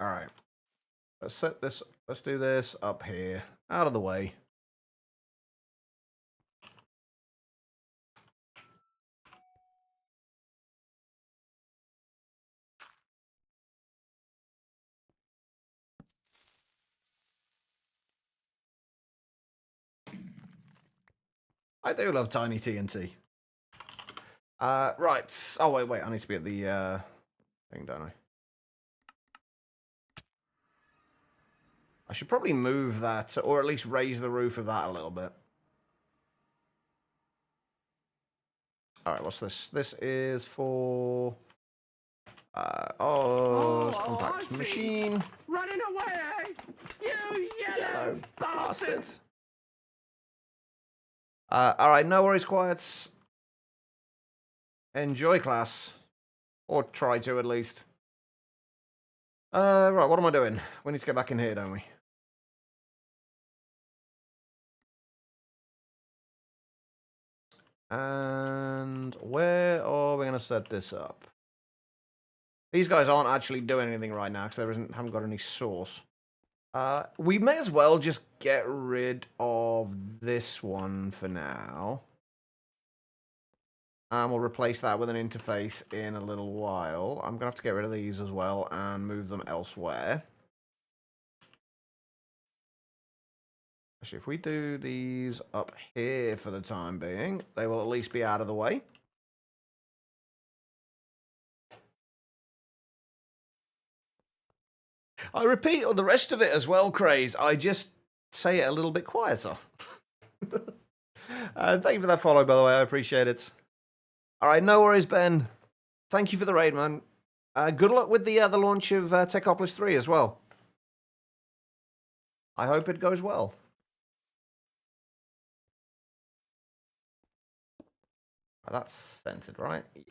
Alright. Let's set this. Let's do this up here. Out of the way. I do love tiny TNT. Right. Oh, wait. I need to be at the thing, don't I? I should probably move that, or at least raise the roof of that a little bit. Alright, what's this? This is for... compact machine. Running away, you yellow bastard! Alright, no worries, quiets. Enjoy class. Or try to, at least. Right, what am I doing? We need to get back in here, don't we? And where are we going to set this up? These guys aren't actually doing anything right now because they haven't got any source. We may as well just get rid of this one for now. And we'll replace that with an interface in a little while. I'm going to have to get rid of these as well and move them elsewhere. Actually, if we do these up here for the time being, they will at least be out of the way. I repeat on the rest of it as well, Craze. I just say it a little bit quieter. Thank you for that follow, by the way. I appreciate it. All right, no worries, Ben. Thank you for the raid, man. Good luck with the launch of Techopolis 3 as well. I hope it goes well. That's centered, right? Yeah.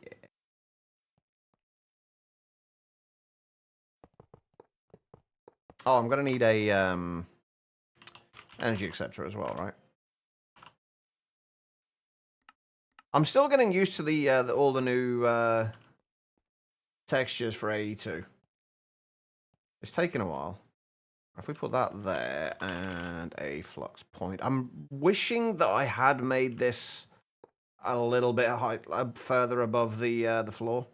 Oh, I'm gonna need a energy acceptor as well, right? I'm still getting used to all the new textures for AE2. It's taken a while. If we put that there and a flux point, I'm wishing that I had made this a little bit high, further above the floor.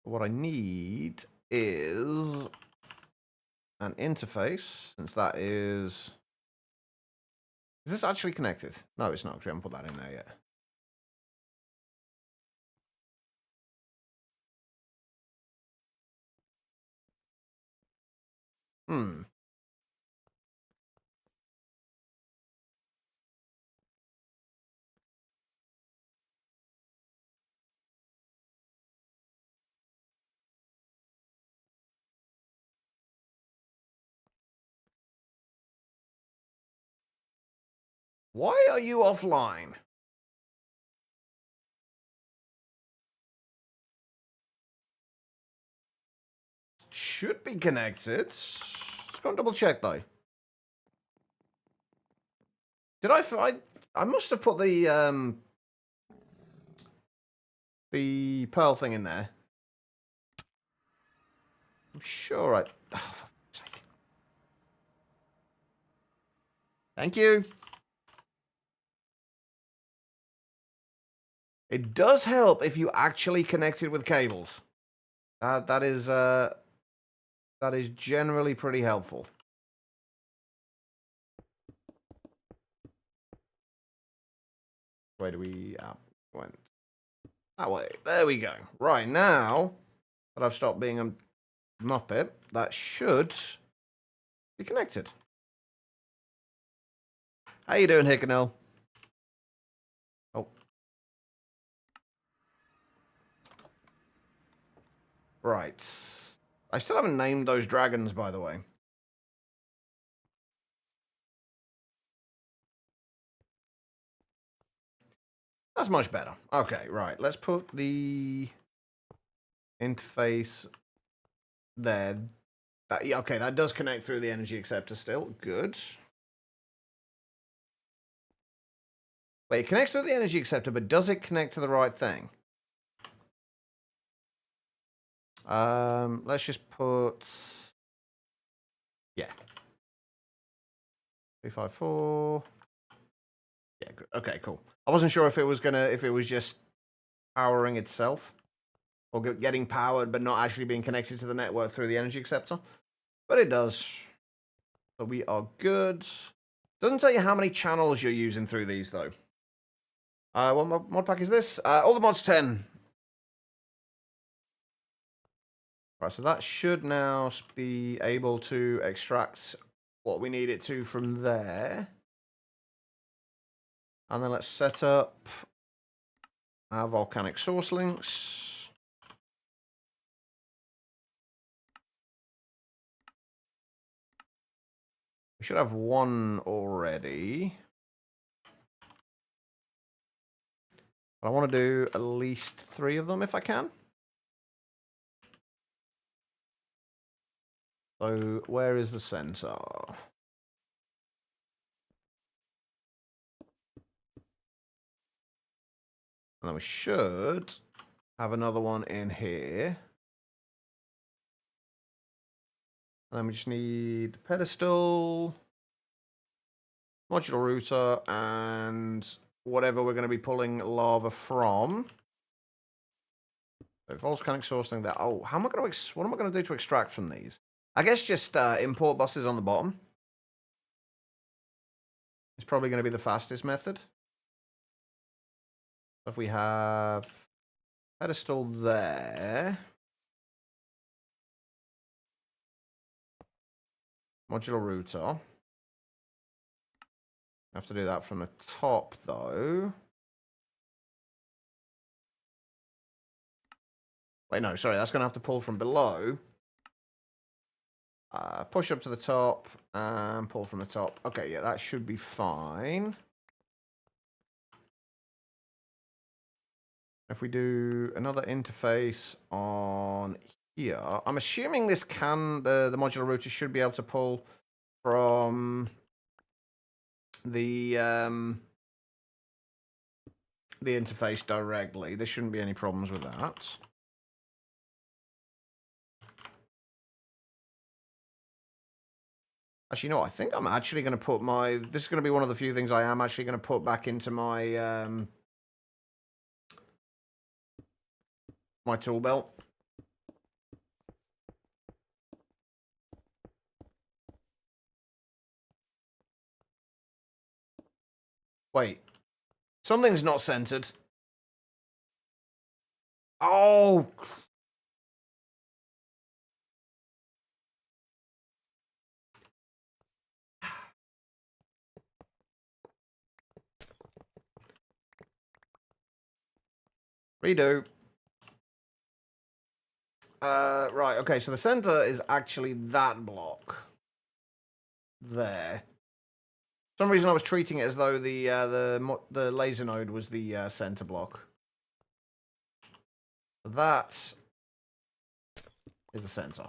What I need is an interface, since that is... Is this actually connected? No, it's not, because we haven't put that in there yet. Hmm. Why are you offline? Should be connected. Let's go and double check though. Did I must have put the pearl thing in there. I'm sure I... Oh, for fuck's sake. Thank you. It does help if you actually connect it with cables. That is generally pretty helpful. Where do we went? That way. There we go. Right now that I've stopped being a muppet, that should be connected. How you doing, Hickanel? Oh. Right. I still haven't named those dragons, by the way. That's much better. Okay, right. Let's put the interface there. Okay, that does connect through the energy acceptor still. Good. Wait, it connects through the energy acceptor, but does it connect to the right thing? Let's just put... Yeah. 354. Yeah, good. Okay, cool. I wasn't sure if it was just powering itself, or getting powered but not actually being connected to the network through the energy acceptor. But it does. So we are good. Doesn't tell you how many channels you're using through these, though. What mod pack is this? All the mods 10. Right, so that should now be able to extract what we need it to from there. And then let's set up our volcanic source links. We should have one already. But I want to do at least 3 of them if I can. So where is the center? And then we should have another one in here. And then we just need pedestal, modular router, and whatever we're going to be pulling lava from. So volcanic source thing there. Oh, what am I going to do to extract from these? I guess just import buses on the bottom. It's probably going to be the fastest method. If we have pedestal there. Modular router. Have to do that from the top, though. Wait, no, sorry, that's going to have to pull from below. Push up to the top and pull from the top. Okay, yeah, that should be fine. If we do another interface on Yeah, I'm assuming this the modular router should be able to pull from the interface directly. There shouldn't be any problems with that. Actually, no, I think I'm actually going to put my... This is going to be one of the few things I am actually going to put back into my my tool belt. Wait. Something's not centered. Oh! Redo. Right, okay, so the center is actually that block. There. For some reason I was treating it as though the laser node was the center block. That is the center.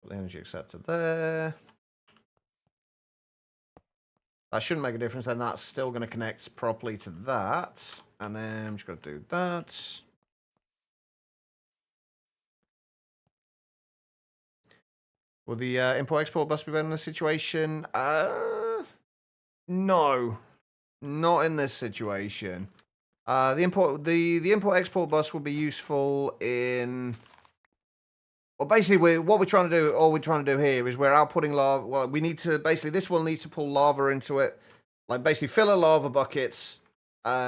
The energy acceptor there. That shouldn't make a difference, then that's still going to connect properly to that. And then I'm just going to do that. Will the import-export bus be better in this situation? No. Not in this situation. The import-export bus will be useful in... Well, basically, what we're trying to do, all we're trying to do here is we're outputting lava. Well, we need to, basically, this will need to pull lava into it. Like, basically, fill a lava bucket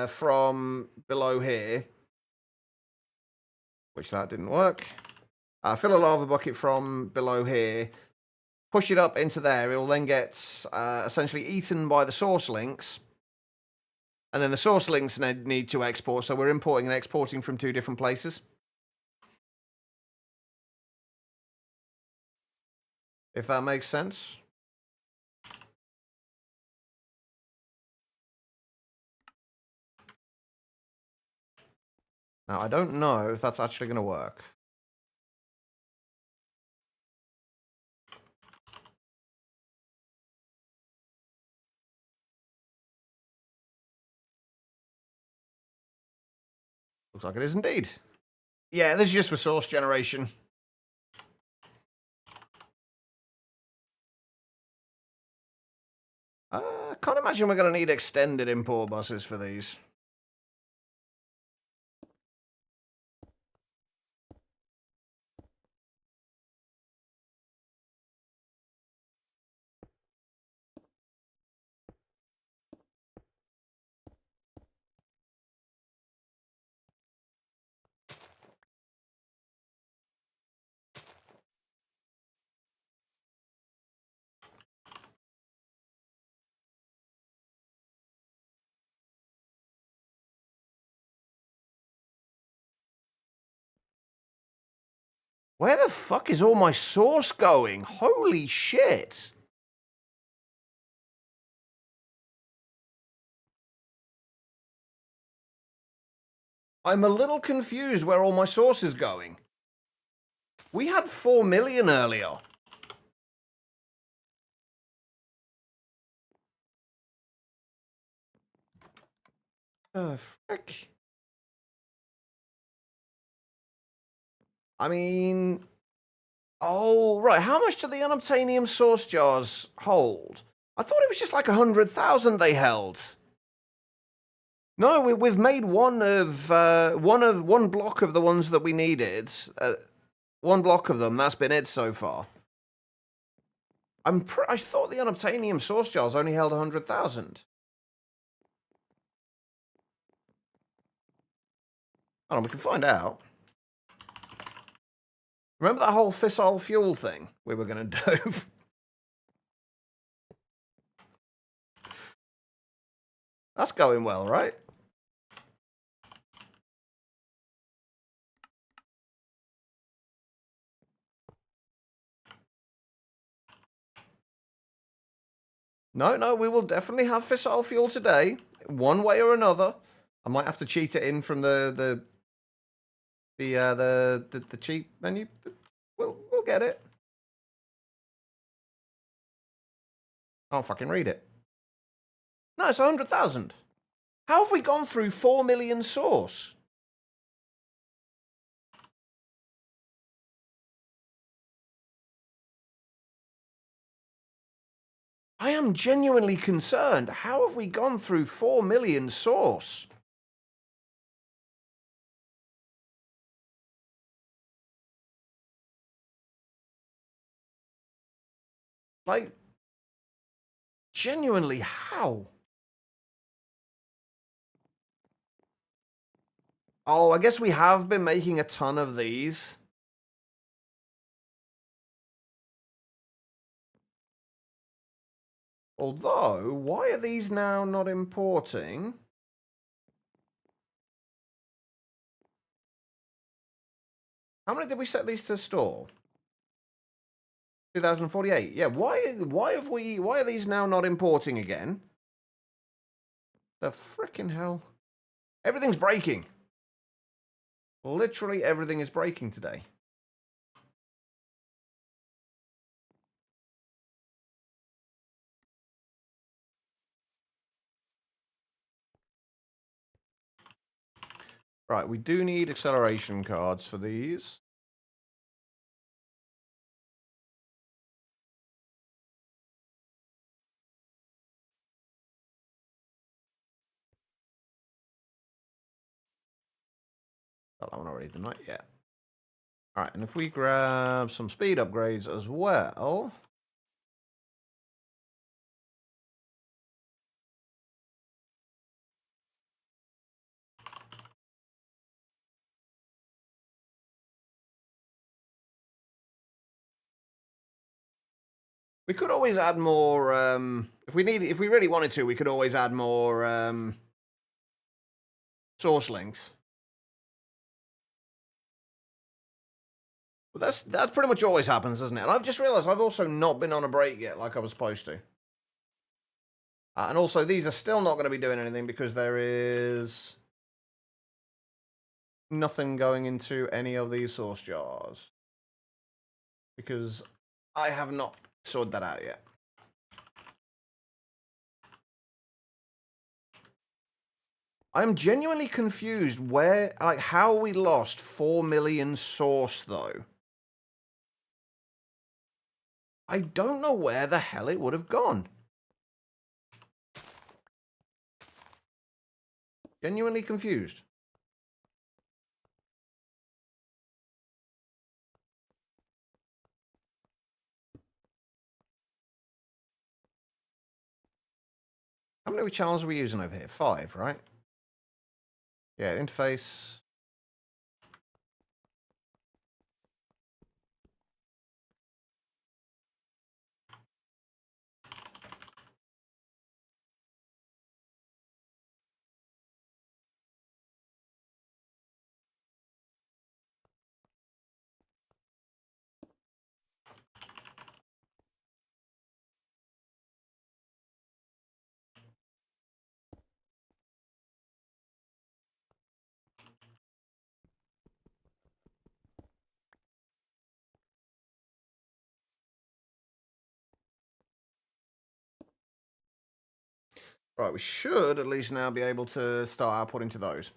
from below here. Which that didn't work. Fill a lava bucket from below here. Push it up into there. It will then get essentially eaten by the source links. And then the source links need to export. So we're importing and exporting from two different places. If that makes sense. Now, I don't know if that's actually going to work. Looks like it is indeed. Yeah, this is just for source generation. I can't imagine we're going to need extended import buses for these. Where the fuck is all my source going? Holy shit. I'm a little confused where all my source is going. We had 4 million earlier. Frick. I mean... Oh, right. How much do the unobtainium source jars hold? I thought it was just like 100,000 they held. No, we've made one block of the ones that we needed. One block of them. That's been it so far. I thought the unobtainium source jars only held 100,000. Oh, we can find out. Remember that whole fissile fuel thing we were going to do? That's going well, right? No, we will definitely have fissile fuel today, one way or another. I might have to cheat it in from the cheat menu. We'll get it. I'll fucking read it. No, it's 100,000. How have we gone through 4 million source? I am genuinely concerned. How have we gone through 4 million source? Like, genuinely, how? Oh, I guess we have been making a ton of these. Although, why are these now not importing? How many did we set these to store? 2048. Yeah, why are these now not importing again? The frickin' hell. Everything's breaking. Literally everything is breaking today. Right, we do need acceleration cards for these. Got that one already, didn't I? Yeah. Alright, and if we grab some speed upgrades as well. We could always add more, if we really wanted to, we could always add more, source links. But that's pretty much always happens, doesn't it? And I've just realized I've also not been on a break yet like I was supposed to. And also, these are still not going to be doing anything because there is nothing going into any of these source jars. Because I have not sorted that out yet. I'm genuinely confused how we lost 4 million source, though. I don't know where the hell it would have gone. Genuinely confused. How many channels are we using over here? 5, right? Yeah, interface. Right, we should at least now be able to start outputting to those.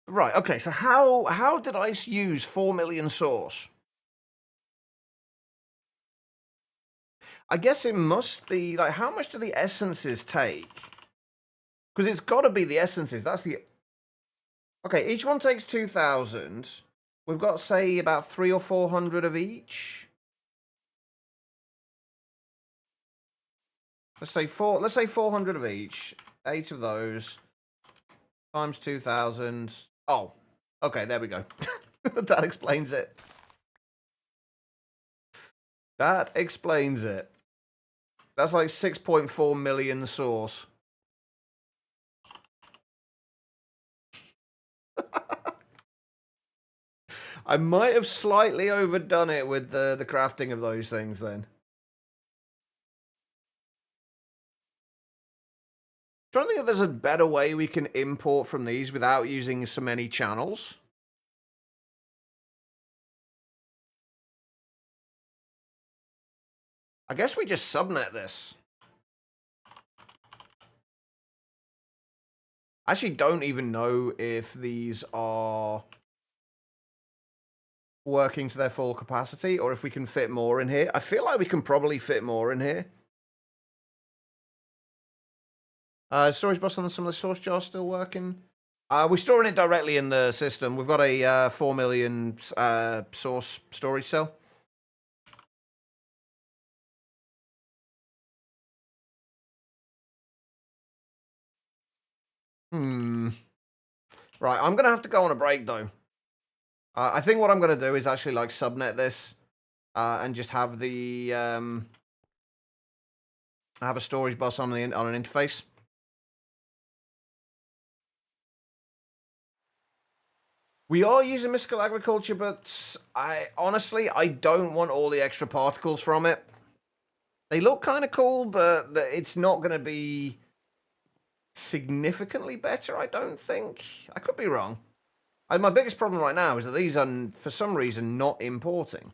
Right, okay, so how did I use 4 million source? I guess it must be, like, how much do the essences take? Because it's got to be the essences. That's the... Okay, each one takes 2,000. We've got, say, about 300 or 400 of each. Let's say 400 of each. 8 of those times 2,000. Oh, okay, there we go. That explains it. That explains it. That's like 6.4 million source. I might have slightly overdone it with the crafting of those things then. Trying to think if there's a better way we can import from these without using so many channels. I guess we just subnet this. I actually don't even know if these are working to their full capacity or if we can fit more in here. I feel like we can probably fit more in here. Storage bus on some of the source jars still working. We're storing it directly in the system. We've got a 4 million source storage cell. Right, I'm going to have to go on a break, though. I think what I'm going to do is actually, like, subnet this and just have the... have a storage bus on an interface. We are using mystical agriculture, but honestly, I don't want all the extra particles from it. They look kind of cool, but it's not going to be significantly better, I don't think. I could be wrong. My biggest problem right now is that these are, for some reason, not importing.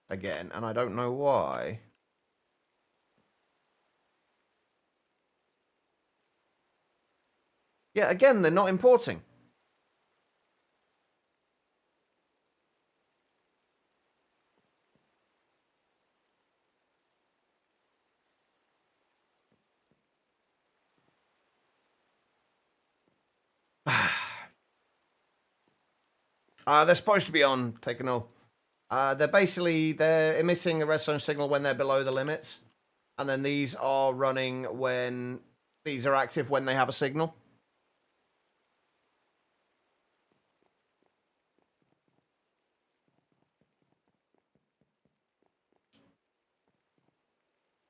Again, and I don't know why. Yeah, again, they're not importing. They're supposed to be on, take a note. They're emitting a redstone signal when they're below the limits. And then these are running when, these are active when they have a signal.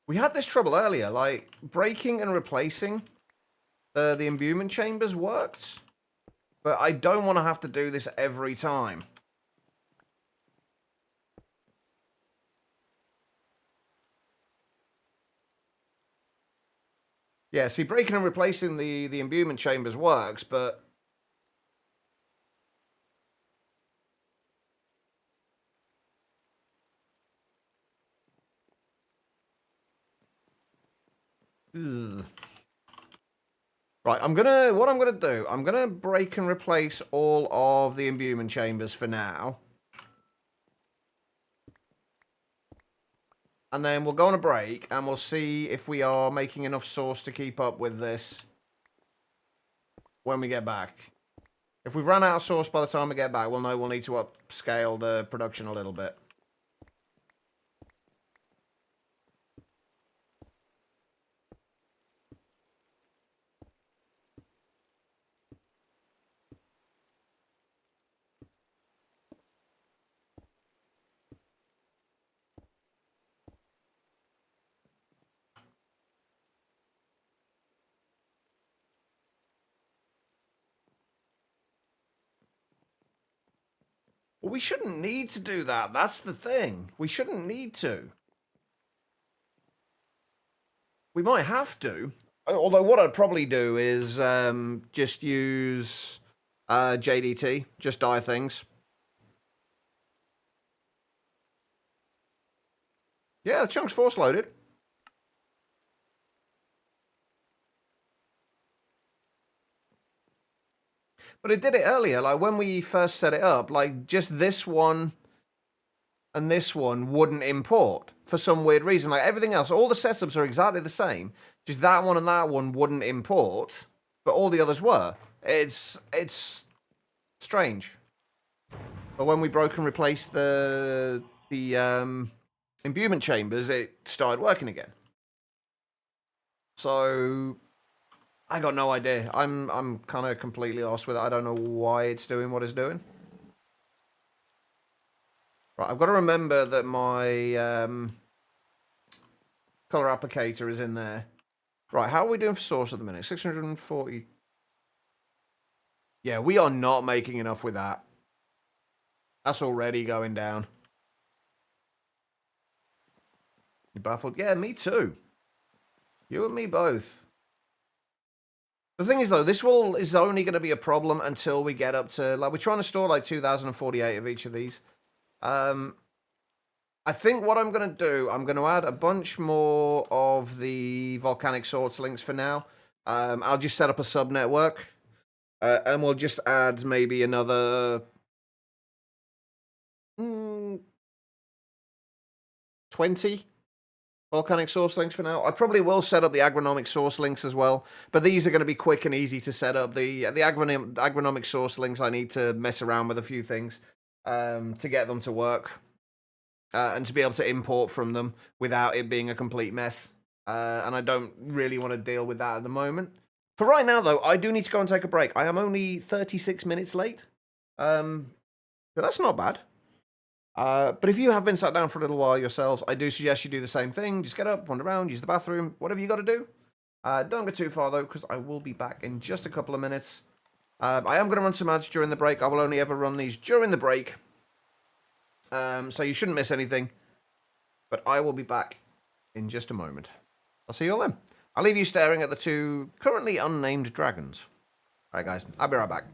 We had this trouble earlier, like, breaking and replacing the imbuement chambers worked. But I don't want to have to do this every time. Yeah, see, breaking and replacing the imbuement chambers works, but... Ugh. Right, what I'm gonna do, I'm gonna break and replace all of the imbuement chambers for now. And then we'll go on a break, and we'll see if we are making enough source to keep up with this when we get back. If we've run out of source by the time we get back, we'll know we'll need to upscale the production a little bit. Well, we shouldn't need to do that. That's the thing. We shouldn't need to. We might have to. Although what I'd probably do is just use JDT. Just die things. Yeah, the chunk's force loaded. But it did it earlier. Like, when we first set it up, like, just this one and this one wouldn't import for some weird reason. Like, everything else, all the setups are exactly the same. Just that one and that one wouldn't import, but all the others were. It's strange. But when we broke and replaced the imbuement chambers, it started working again. So I got no idea. I'm kind of completely lost with it. I don't know why it's doing what it's doing. Right, I've got to remember that my color applicator is in there. Right, how are we doing for source at the minute? 640. Yeah, we are not making enough with that. That's already going down. You baffled? Yeah, me too. You and me both. The thing is, though, is only going to be a problem until we get up to, like, we're trying to store, like, 2,048 of each of these. I think what I'm going to do, I'm going to add a bunch more of the volcanic source links for now. I'll just set up a sub-network, and we'll just add maybe another 20 volcanic source links for now. I probably will set up the agronomic source links as well, but these are going to be quick and easy to set up. The agronomic source links, I need to mess around with a few things to get them to work. And to be able to import from them without it being a complete mess. And I don't really want to deal with that at the moment. For right now, though, I do need to go and take a break. I am only 36 minutes late. So that's not bad. But if you have been sat down for a little while yourselves, I do suggest you do the same thing. Just get up, wander around, use the bathroom, whatever you got to do. Don't go too far, though, because I will be back in just a couple of minutes. I am going to run some ads during the break. I will only ever run these during the break. So you shouldn't miss anything. But I will be back in just a moment. I'll see you all then. I'll leave you staring at the two currently unnamed dragons. Alright guys, I'll be right back.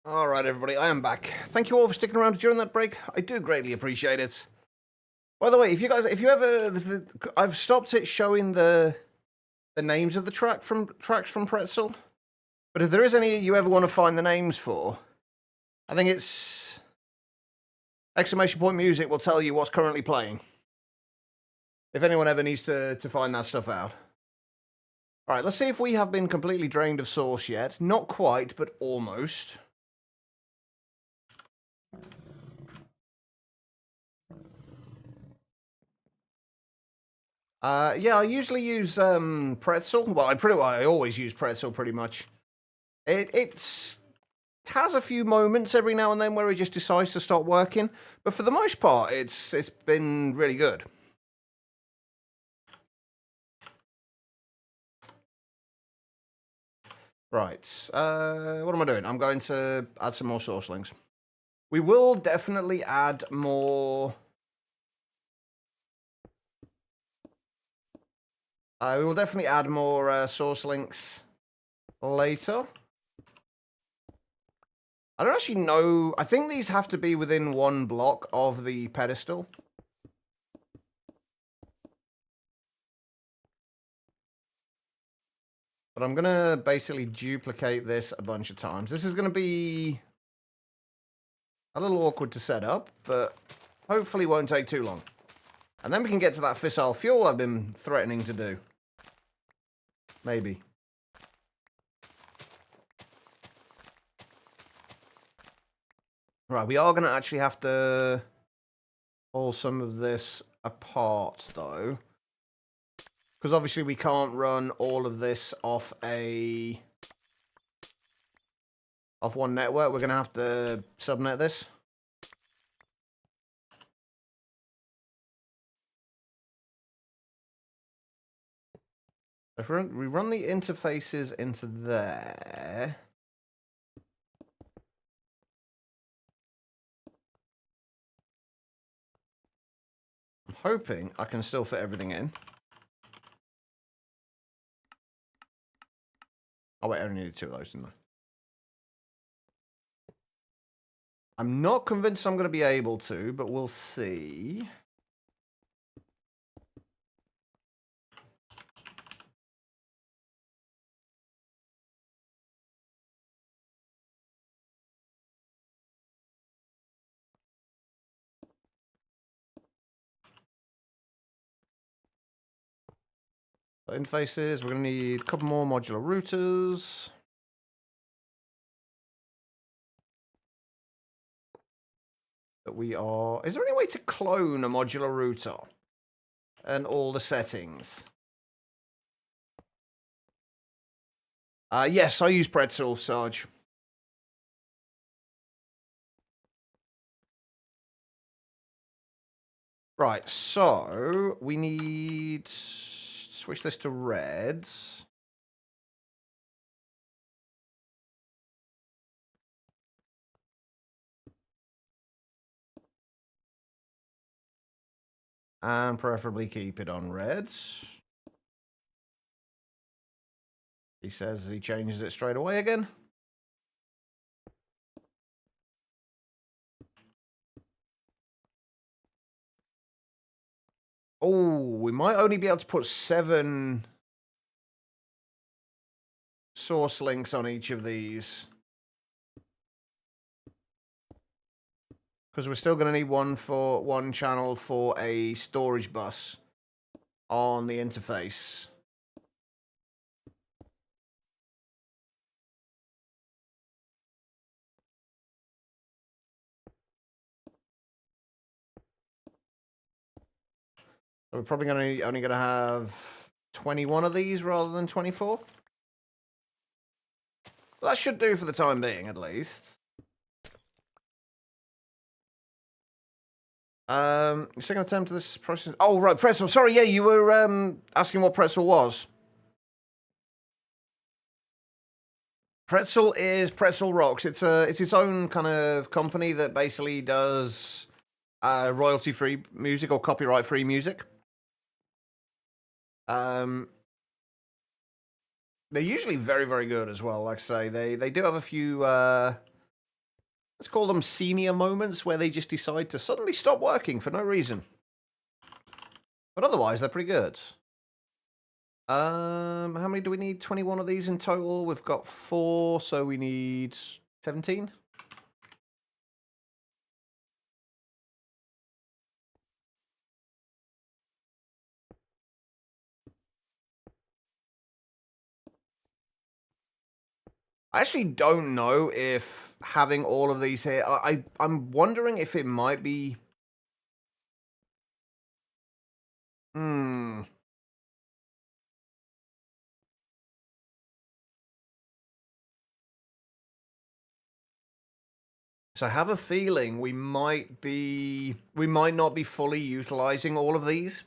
All right, everybody, I am back. Thank you all for sticking around during that break. I do greatly appreciate it. By the way, I've stopped it showing the names of the tracks from Pretzel. But if there is any you ever want to find the names for, I think it's exclamation point music will tell you what's currently playing. If anyone ever needs to find that stuff out. All right, let's see if we have been completely drained of sauce yet. Not quite, but almost. Yeah, I usually use pretzel. Well, I always use pretzel pretty much. It has a few moments every now and then where it just decides to stop working, but for the most part, it's been really good. Right, what am I doing? I'm going to add some more sourcelings. We will definitely add more. We will definitely add more source links later. I don't actually know. I think these have to be within one block of the pedestal. But I'm going to basically duplicate this a bunch of times. This is going to be a little awkward to set up, but hopefully won't take too long. And then we can get to that fissile fuel I've been threatening to do. Maybe. Right, we are going to actually have to pull some of this apart, though. Because obviously we can't run all of this off one network. We're going to have to subnet this. If we run the interfaces into there. I'm hoping I can still fit everything in. Oh wait, I only needed 2 of those, didn't I? I'm not convinced I'm going to be able to, but we'll see. Interfaces, we're going to need a couple more modular routers. Is there any way to clone a modular router? And all the settings? Yes, I use Pretzel, Sarge. Right, so we need switch this to reds. And preferably keep it on reds. He says he changes it straight away again. Oh, we might only be able to put 7 source links on each of these. Because we're still going to need one channel for a storage bus on the interface. We're probably only going to have 21 of these rather than 24. Well, that should do for the time being, at least. Second attempt to this process. Oh, right, Pretzel. Sorry, yeah, you were asking what Pretzel was. Pretzel is Pretzel Rocks. It's its own kind of company that basically does royalty-free music or copyright-free music. They're usually very, very good as well. Like I say, they do have a few let's call them senior moments where they just decide to suddenly stop working for no reason. But otherwise, they're pretty good. How many do we need? 21 of these in total. We've got 4, so we need 17. I actually don't know if having all of these here, I'm wondering if it might be... So I have a feeling we might not be fully utilizing all of these.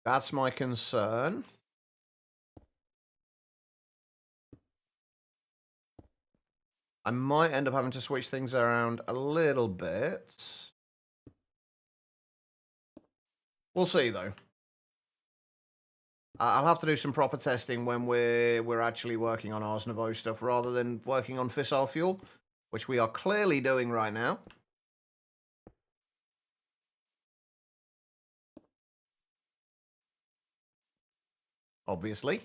That's my concern. I might end up having to switch things around a little bit. We'll see, though. I'll have to do some proper testing when we're actually working on Ars Nouveau stuff rather than working on Fissile Fuel, which we are clearly doing right now. Obviously.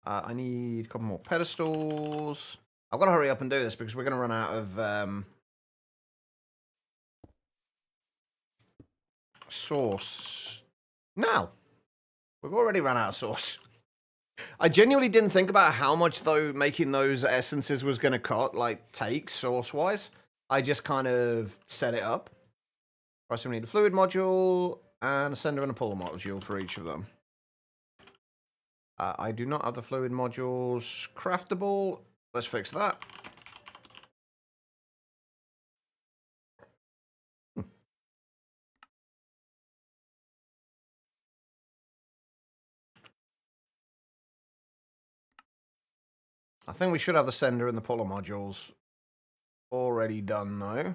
I need a couple more pedestals. I've got to hurry up and do this because we're going to run out of sauce. No. We've already run out of sauce. I genuinely didn't think about how much, though, making those essences was going to take sauce-wise. I just kind of set it up. Right, so we need a fluid module and a sender and a puller module for each of them. I do not have the fluid modules craftable. Let's fix that. I think we should have the sender and the puller modules already done, though.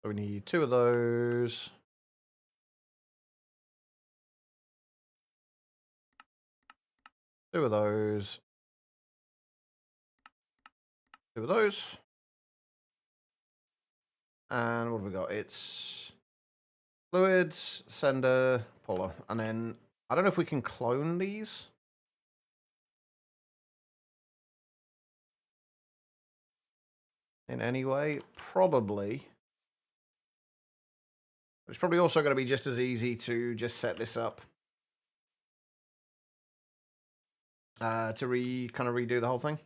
So we need 2 of those. Two of those. 2 of those. And what have we got? It's fluids, sender, puller. And then, I don't know if we can clone these. In any way. Probably. But it's probably also going to be just as easy to just set this up. To kind of redo the whole thing.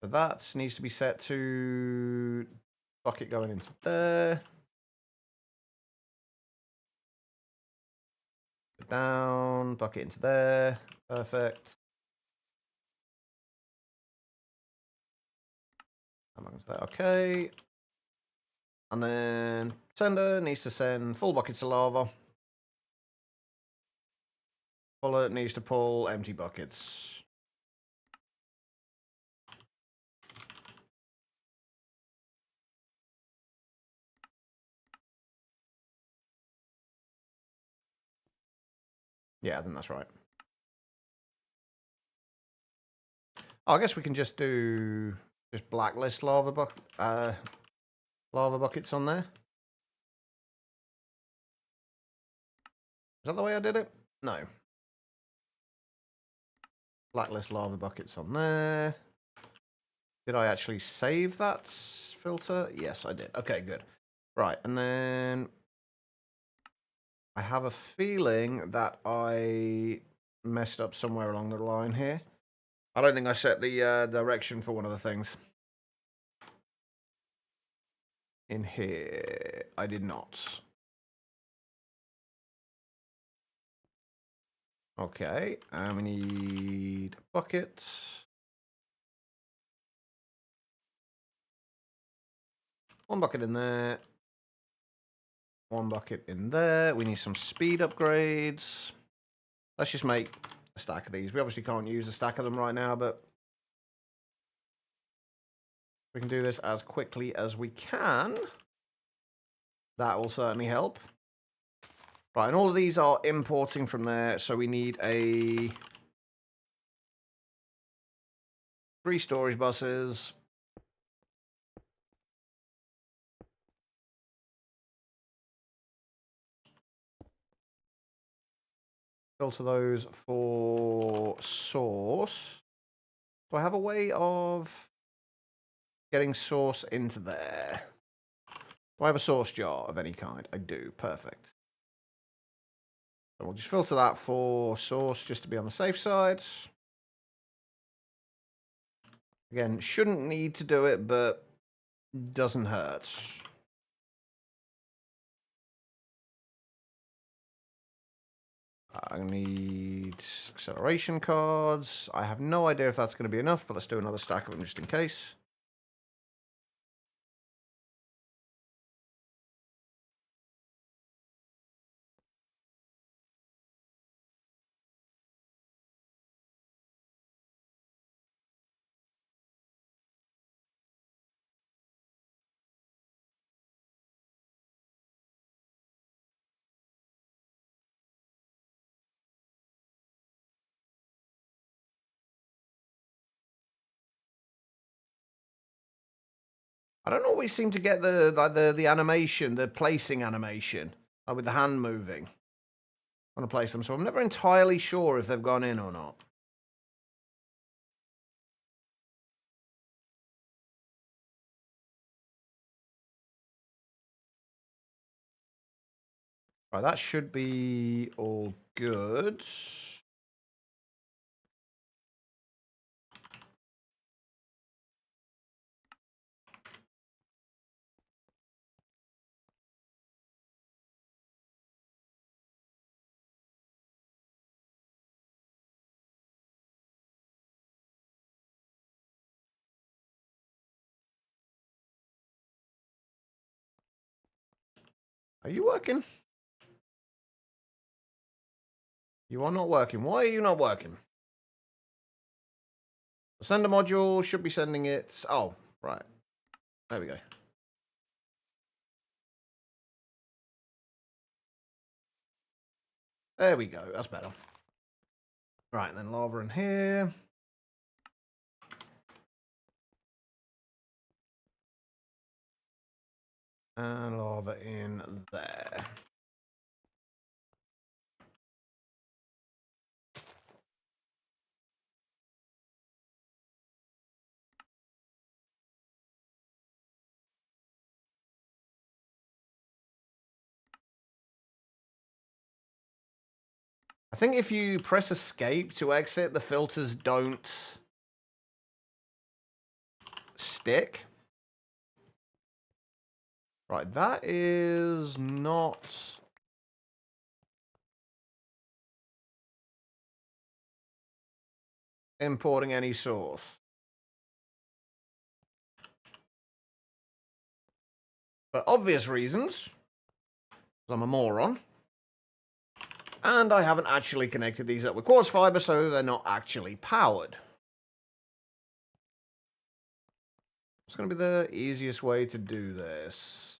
So that needs to be set to bucket going into there. Down, bucket into there. Perfect. Okay. And then sender needs to send full buckets of lava. Puller needs to pull empty buckets. Yeah, I think that's right. Oh, I guess we can just do blacklist lava buckets on there. Is that the way I did it? No. Blacklist lava buckets on there. Did I actually save that filter? Yes, I did. Okay, good. Right, and then I have a feeling that I messed up somewhere along the line here. I don't think I set the direction for one of the things. In here, I did not. Okay, and we need a bucket. One bucket in there. One bucket in there. We need some speed upgrades. Let's just make a stack of these. We obviously can't use a stack of them right now, but We can do this as quickly as we can. That will certainly help. Right, and all of these are importing from there, so we need 3 storage buses. Filter those for source. Do I have a way of getting source into there? Do I have a source jar of any kind? I do. Perfect. So we'll just filter that for source just to be on the safe side. Again, shouldn't need to do it, but doesn't hurt. I need acceleration cards. I have no idea if that's going to be enough, but let's do another stack of them just in case. I don't always seem to get the animation, the placing animation, with the hand moving. I want to place them, so I'm never entirely sure if they've gone in or not. Right, that should be all good. Are you working? You are not working. Why are you not working? The sender module should be sending it. Oh, right. There we go. There we go. That's better. Right, and then lava in here. And lava in there. I think if you press escape to exit, the filters don't stick. Right, that is not... importing any source. For obvious reasons, because I'm a moron. And I haven't actually connected these up with quartz fiber, so they're not actually powered. It's going to be the easiest way to do this.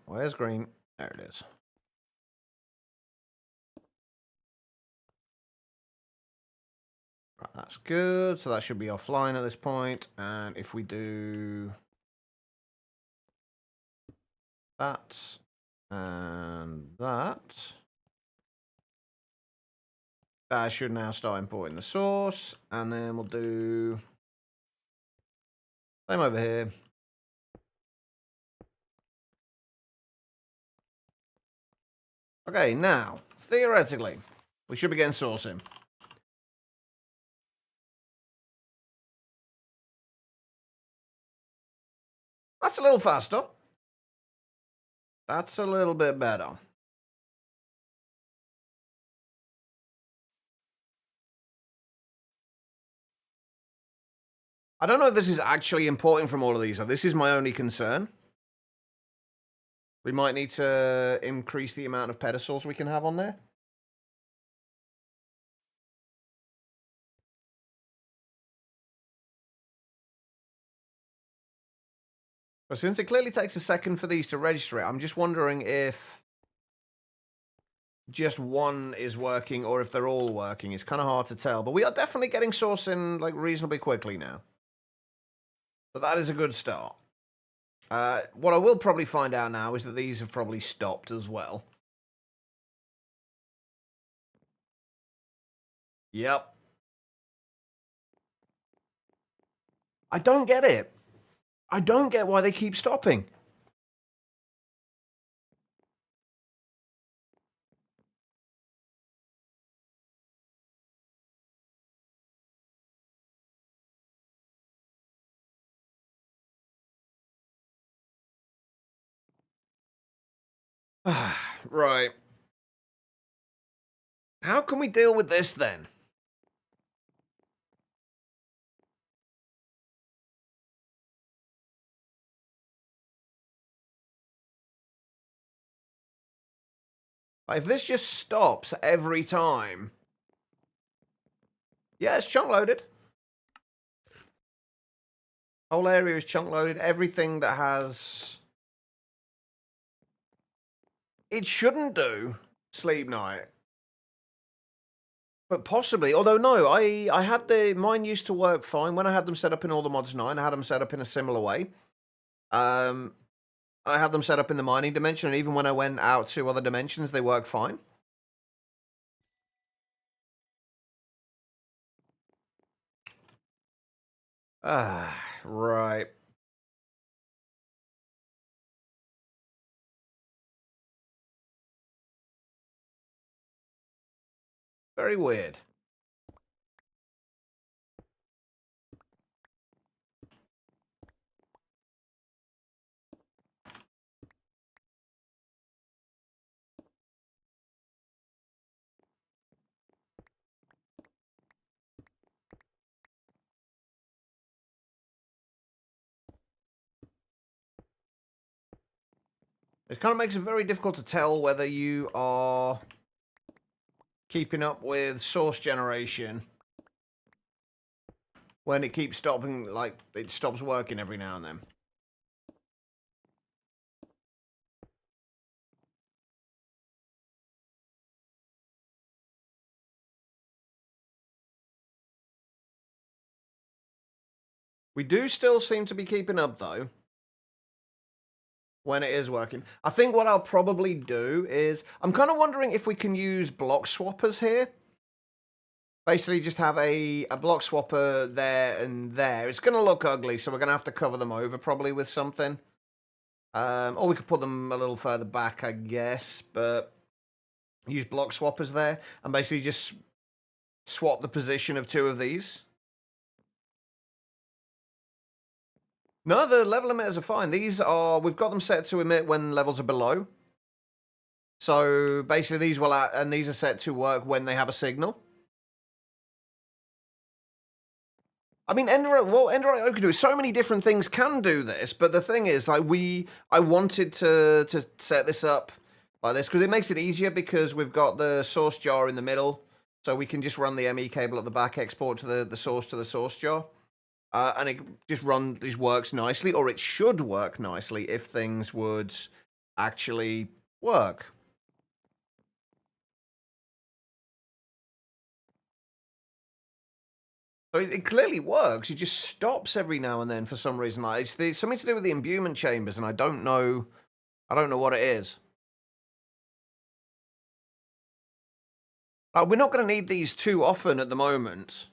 Where's green? There it is. Right, that's good. So that should be offline at this point. And if we do that and that, that should now start importing the source. And then we'll do same over here. Okay, now, theoretically, we should be getting source in. That's a little faster. That's a little bit better. I don't know if this is actually importing from all of these, though. This is my only concern. We might need to increase the amount of pedestals we can have on there. But since it clearly takes a second for these to register it, I'm just wondering if just one is working or if they're all working. It's kind of hard to tell. But we are definitely getting source in like reasonably quickly now. But that is a good start. What I will probably find out now is that these have probably stopped as well. Yep. I don't get it. I don't get why they keep stopping. Right. How can we deal with this then? If this just stops every time. Yeah, it's chunk loaded. Whole area is chunk loaded. Everything that has... It shouldn't do sleep night. But possibly, although no, I had mine used to work fine. When I had them set up in all the mods 9, I had them set up in a similar way. I had them set up in the mining dimension, and even when I went out to other dimensions, they work fine. Right. Very weird. It kind of makes it very difficult to tell whether you are keeping up with source generation when it keeps stopping, like, it stops working every now and then. We do still seem to be keeping up, though, when it is working. I think what I'll probably do is... I'm kind of wondering if we can use block swappers here. Basically, just have a block swapper there and there. It's going to look ugly, so we're going to have to cover them over probably with something. Or we could put them a little further back, I guess, but use block swappers there and basically just swap the position of two of these. No, the level emitters are fine. These are, we've got them set to emit when levels are below. So basically these will, and these are set to work when they have a signal. I mean, Enderite Oak can do so many different things can do this, but the thing is, like, I wanted to set this up like this because it makes it easier because we've got the source jar in the middle, so we can just run the ME cable at the back, export to the source jar, and it just works nicely, or it should work nicely if things would actually work. So it clearly works. It just stops every now and then for some reason. Like it's something to do with the imbuement chambers, and I don't know what it is. We're not going to need these too often at the moment,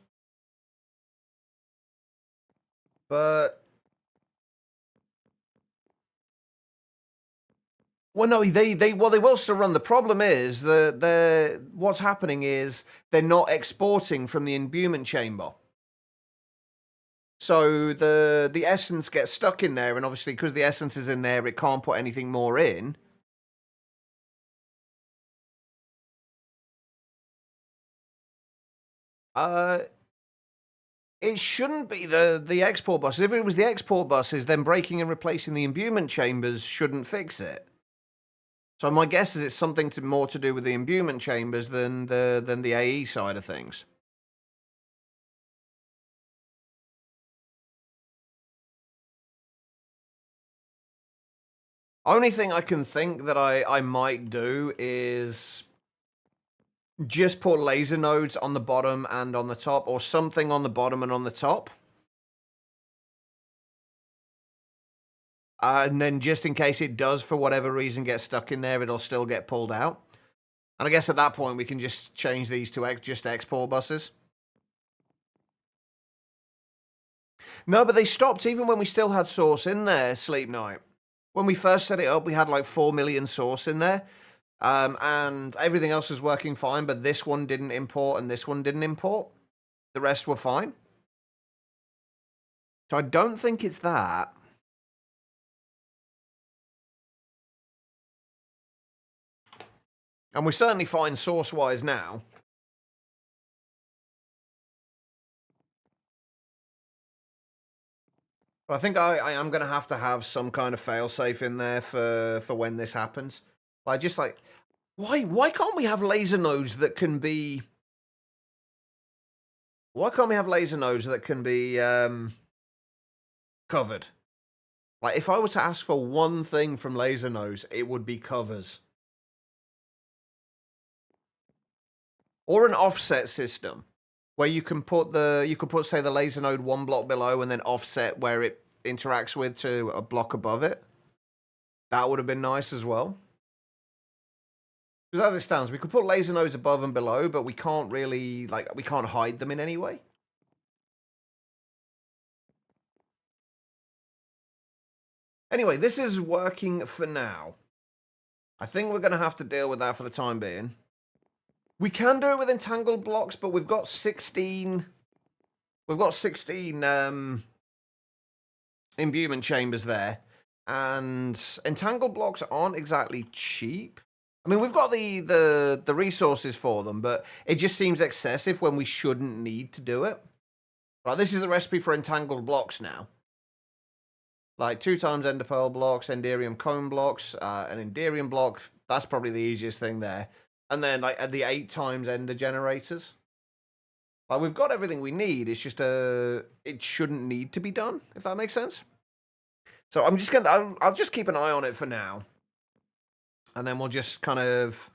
but well, no, they will still run. The problem is that what's happening is they're not exporting from the imbuement chamber. So the essence gets stuck in there, and obviously because the essence is in there, it can't put anything more in. It shouldn't be the export buses. If it was the export buses, then breaking and replacing the imbuement chambers shouldn't fix it. So my guess is it's something more to do with the imbuement chambers than the AE side of things. Only thing I can think that I might do is just put laser nodes on the bottom and on the top, or something on the bottom and on the top. And then just in case it does, for whatever reason, get stuck in there, it'll still get pulled out. And I guess at that point, we can just change these to just export buses. No, but they stopped even when we still had source in there, Sleep Night. When we first set it up, we had like 4 million source in there. And everything else was working fine, but this one didn't import and this one didn't import. The rest were fine. So I don't think it's that. And we're certainly fine source-wise now. But I think I am going to have some kind of fail-safe in there for when this happens. Like, just like, why can't we have laser nodes that can be... Why can't we have laser nodes that can be covered? Like, if I were to ask for one thing from laser nodes, it would be covers. Or an offset system, where you can put say the laser node one block below and then offset where it interacts with to a block above it. That would have been nice as well. Because as it stands, we could put laser nodes above and below, but we can't really, like, we can't hide them in any way. Anyway, this is working for now. I think we're going to have to deal with that for the time being. We can do it with entangled blocks, but we've got 16... We've got 16 imbuement chambers there. And entangled blocks aren't exactly cheap. I mean, we've got the resources for them, but it just seems excessive when we shouldn't need to do it. Right, this is the recipe for entangled blocks now. Like 2 times ender pearl blocks, enderium cone blocks, an enderium block. That's probably the easiest thing there. And then like the 8 times ender generators. Like, we've got everything we need. It's just it shouldn't need to be done, if that makes sense. So I'm just I'll just keep an eye on it for now. And then we'll just kind of,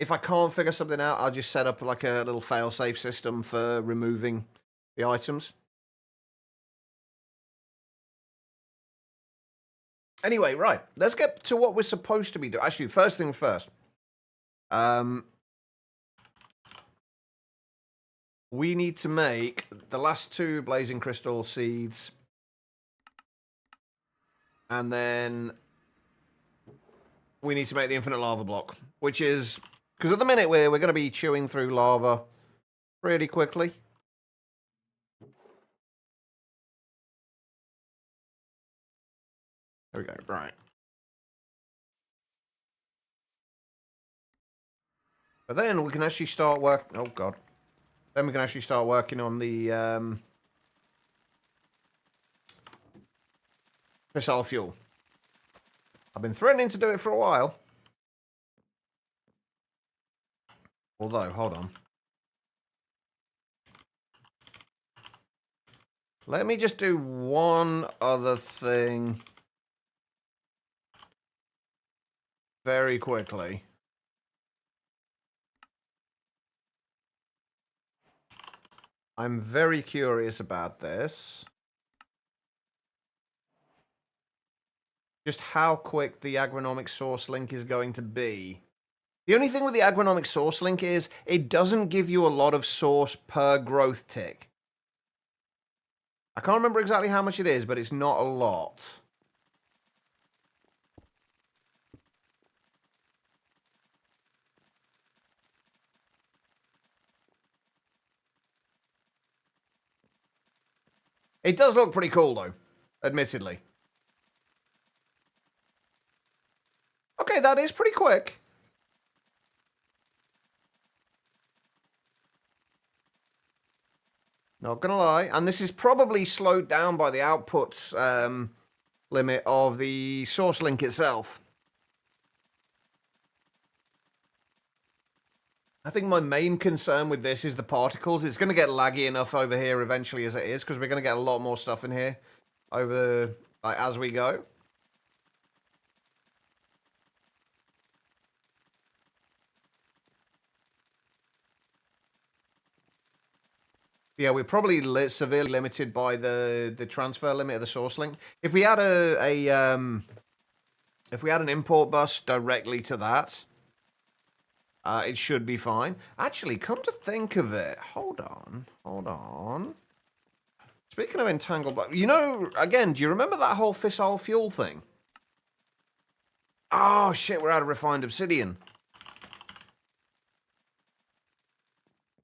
if I can't figure something out, I'll just set up like a little fail-safe system for removing the items. Anyway, right. Let's get to what we're supposed to be doing. Actually, first things first. We need to make the last 2 blazing crystal seeds. And then we need to make the infinite lava block, which is, because at the minute we're going to be chewing through lava pretty quickly. There we go, right. But then we can actually start working, oh god. Then we can actually start working on the Fissile Fuel. I've been threatening to do it for a while. Although, hold on. Let me just do one other thing very quickly. I'm very curious about this. Just how quick the agronomic source link is going to be. The only thing with the agronomic source link is it doesn't give you a lot of source per growth tick. I can't remember exactly how much it is, but it's not a lot. It does look pretty cool, though, admittedly. Okay, that is pretty quick. Not gonna lie. And this is probably slowed down by the output limit of the source link itself. I think my main concern with this is the particles. It's going to get laggy enough over here eventually as it is, because we're going to get a lot more stuff in here over as we go. Yeah, we're probably severely limited by the transfer limit of the source link. If we had if we had an import bus directly to that, it should be fine. Actually, come to think of it, hold on. Speaking of entangled block, you know, again, do you remember that whole fissile fuel thing? Oh shit, we're out of refined obsidian.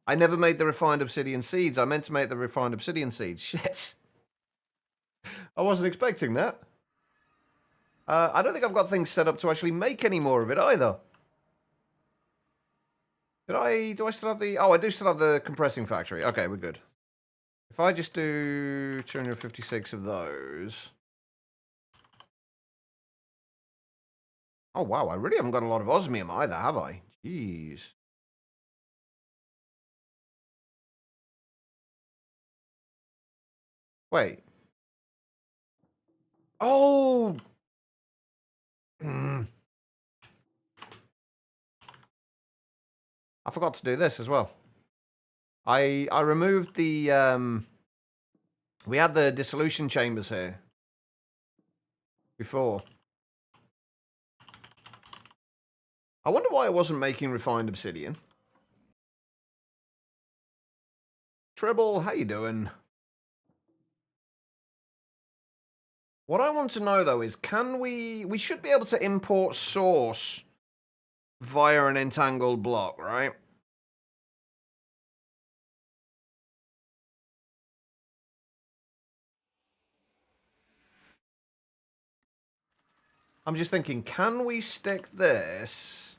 I never made the refined obsidian seeds. I meant to make the refined obsidian seeds. Shit. I wasn't expecting that. I don't think I've got things set up to actually make any more of it either. Do I still have the... Oh, I do still have the compressing factory. Okay, we're good. If I just do 256 of those... Oh, wow, I really haven't got a lot of osmium either, have I? Jeez. Wait. Oh! I forgot to do this as well. I removed the... We had the dissolution chambers here. Before. I wonder why I wasn't making refined obsidian. Tribble, how you doing? What I want to know, though, is can we... We should be able to import source via an entangled block, right? I'm just thinking, can we stick this,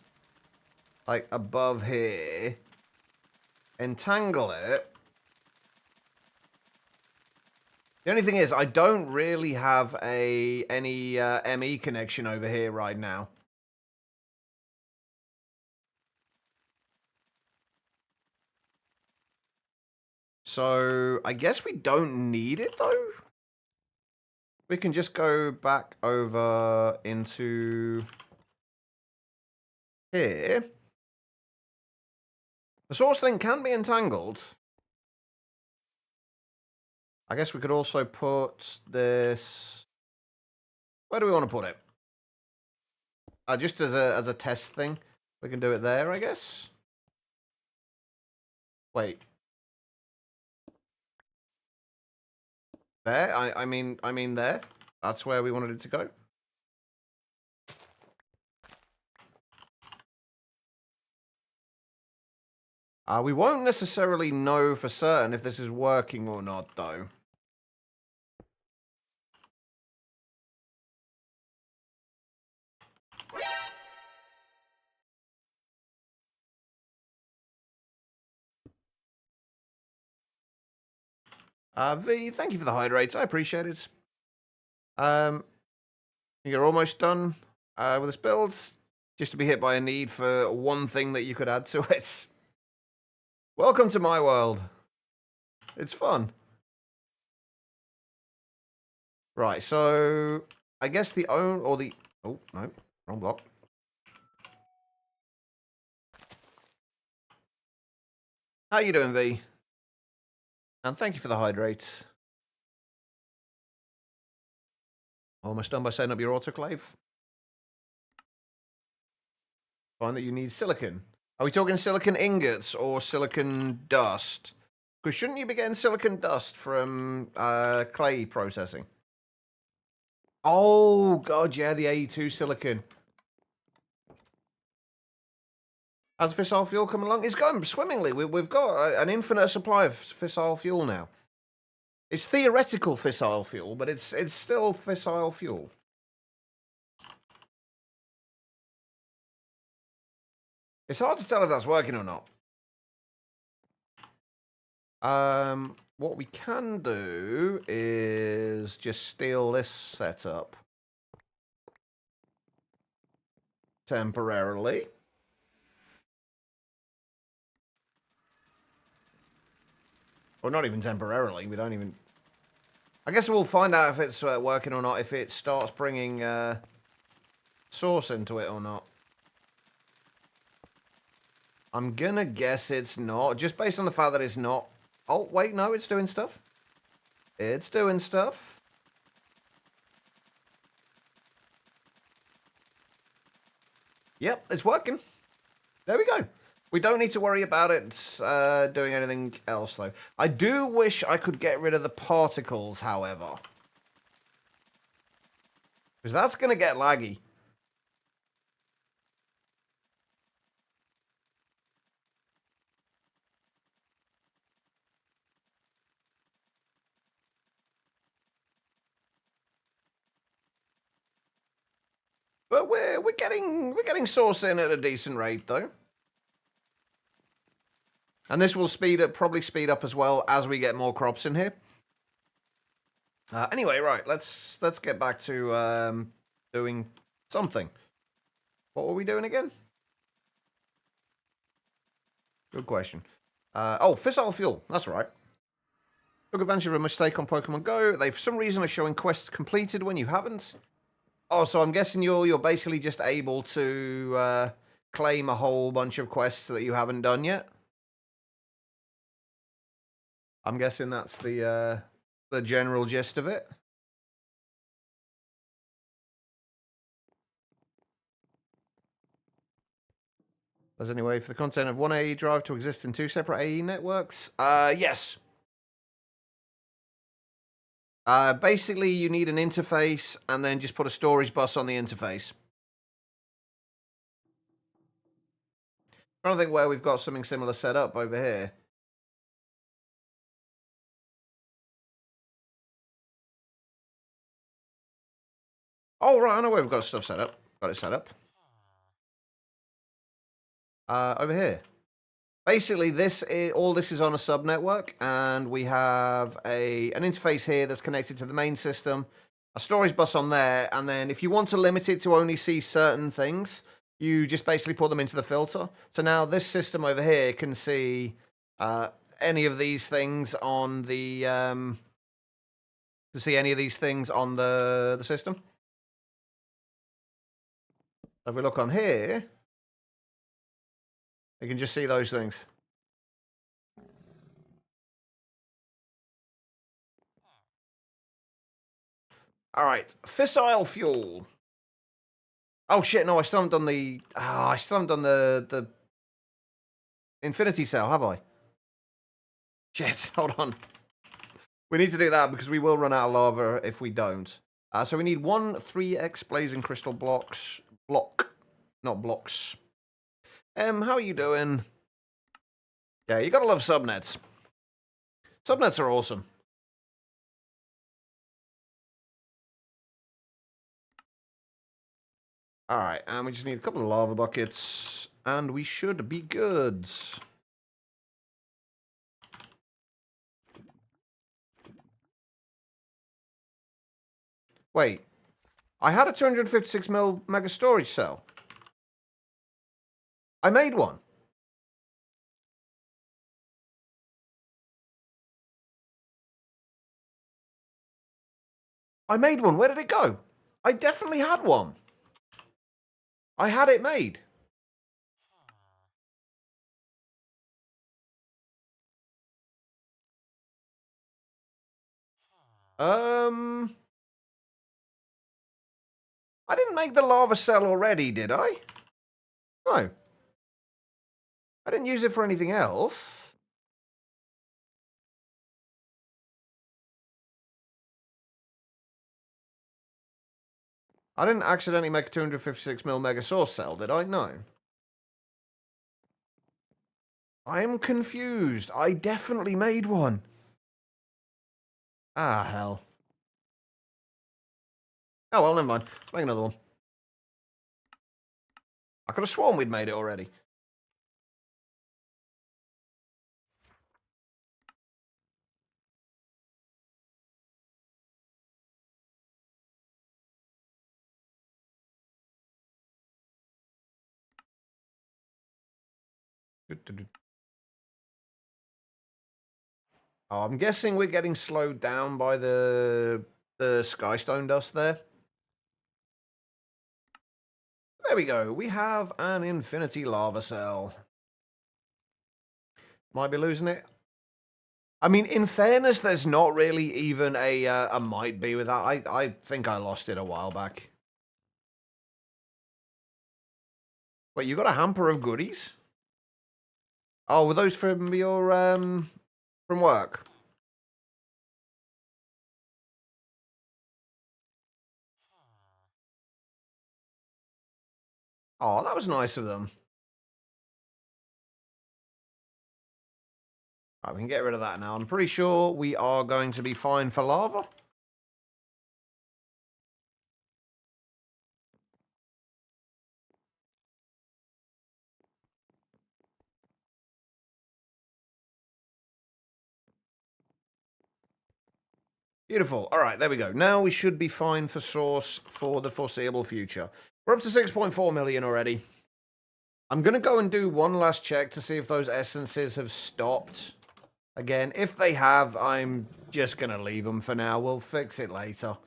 like, above here, entangle it? The only thing is, I don't really have any ME connection over here right now. So, I guess we don't need it, though? We can just go back over into here. The source link can be entangled. I guess we could also put this... Where do we want to put it? Just as a test thing. We can do it there, I guess. Wait. There? I mean there. That's where we wanted it to go. We won't necessarily know for certain if this is working or not, though. V, thank you for the hydrates. I appreciate it. You're almost done with this build. Just to be hit by a need for one thing that you could add to it. Welcome to my world. It's fun. Right, so I guess the oh no, wrong block. How you doing, V? And thank you for the hydrate. Almost done by setting up your autoclave. Find that you need silicon. Are we talking silicon ingots or silicon dust? Because shouldn't you be getting silicon dust from clay processing? Oh, God, yeah, the AE2 silicon. How's fissile fuel coming along? It's going swimmingly. We've got an infinite supply of fissile fuel now. It's theoretical fissile fuel, but it's still fissile fuel. It's hard to tell if that's working or not. What we can do is just steal this setup temporarily. Or not even temporarily. We don't even... I guess we'll find out if it's working or not, if it starts bringing source into it or not. I'm gonna guess it's not, just based on the fact that it's not. Oh, wait, no, it's doing stuff. It's doing stuff. Yep, it's working. There we go. We don't need to worry about it doing anything else, though. I do wish I could get rid of the particles, however. Because that's going to get laggy. But we're getting source in at a decent rate, though. And this will probably speed up as well as we get more crops in here. Anyway, right, let's get back to doing something. What were we doing again? Good question. Fissile Fuel, that's right. Took advantage of a mistake on Pokemon Go. They, for some reason, are showing quests completed when you haven't. Oh, so I'm guessing you're basically just able to claim a whole bunch of quests that you haven't done yet. I'm guessing that's the general gist of it. There's any way for the content of one AE drive to exist in two separate AE networks? Yes. Basically, you need an interface and then just put a storage bus on the interface. I don't think where we've got something similar set up over here. Oh, right, I know where we've got stuff set up. Got it set up. Over here. Basically, all this is on a subnetwork, and we have an interface here that's connected to the main system, a storage bus on there, and then if you want to limit it to only see certain things, you just basically put them into the filter. So now this system over here can see any of these things on the system. If we look on here, you can just see those things. All right, Fissile Fuel. Oh shit! No, I still haven't done the. I still haven't done the Infinity Cell, have I? Shit! Hold on. We need to do that because we will run out of lava if we don't. So we need 1 3x blazing crystal block, not blocks. How are you doing? Yeah, you gotta love subnets. Subnets are awesome. Alright, and we just need a couple of lava buckets, and we should be good. Wait, I had a 256 mega storage cell. I made one. I made one. Where did it go? I definitely had one. I had it made. I didn't make the lava cell already, did I? No. I didn't use it for anything else. I didn't accidentally make a 256 mega source cell, did I? No. I am confused. I definitely made one. Ah, hell. Oh, well, never mind. Make another one. I could have sworn we'd made it already. Oh, I'm guessing we're getting slowed down by the skystone dust there. There we go. We have an infinity lava cell. Might be losing it. I mean, in fairness, there's not really even a might be with that. I think I lost it a while back. Wait, you got a hamper of goodies? Oh, were those from your from work? Oh, that was nice of them. Right, we can get rid of that now. I'm pretty sure we are going to be fine for lava. Beautiful. All right, there we go. Now we should be fine for source for the foreseeable future. We're up to 6.4 million already. I'm going to go and do one last check to see if those essences have stopped again. If they have, I'm just going to leave them for now. We'll fix it later.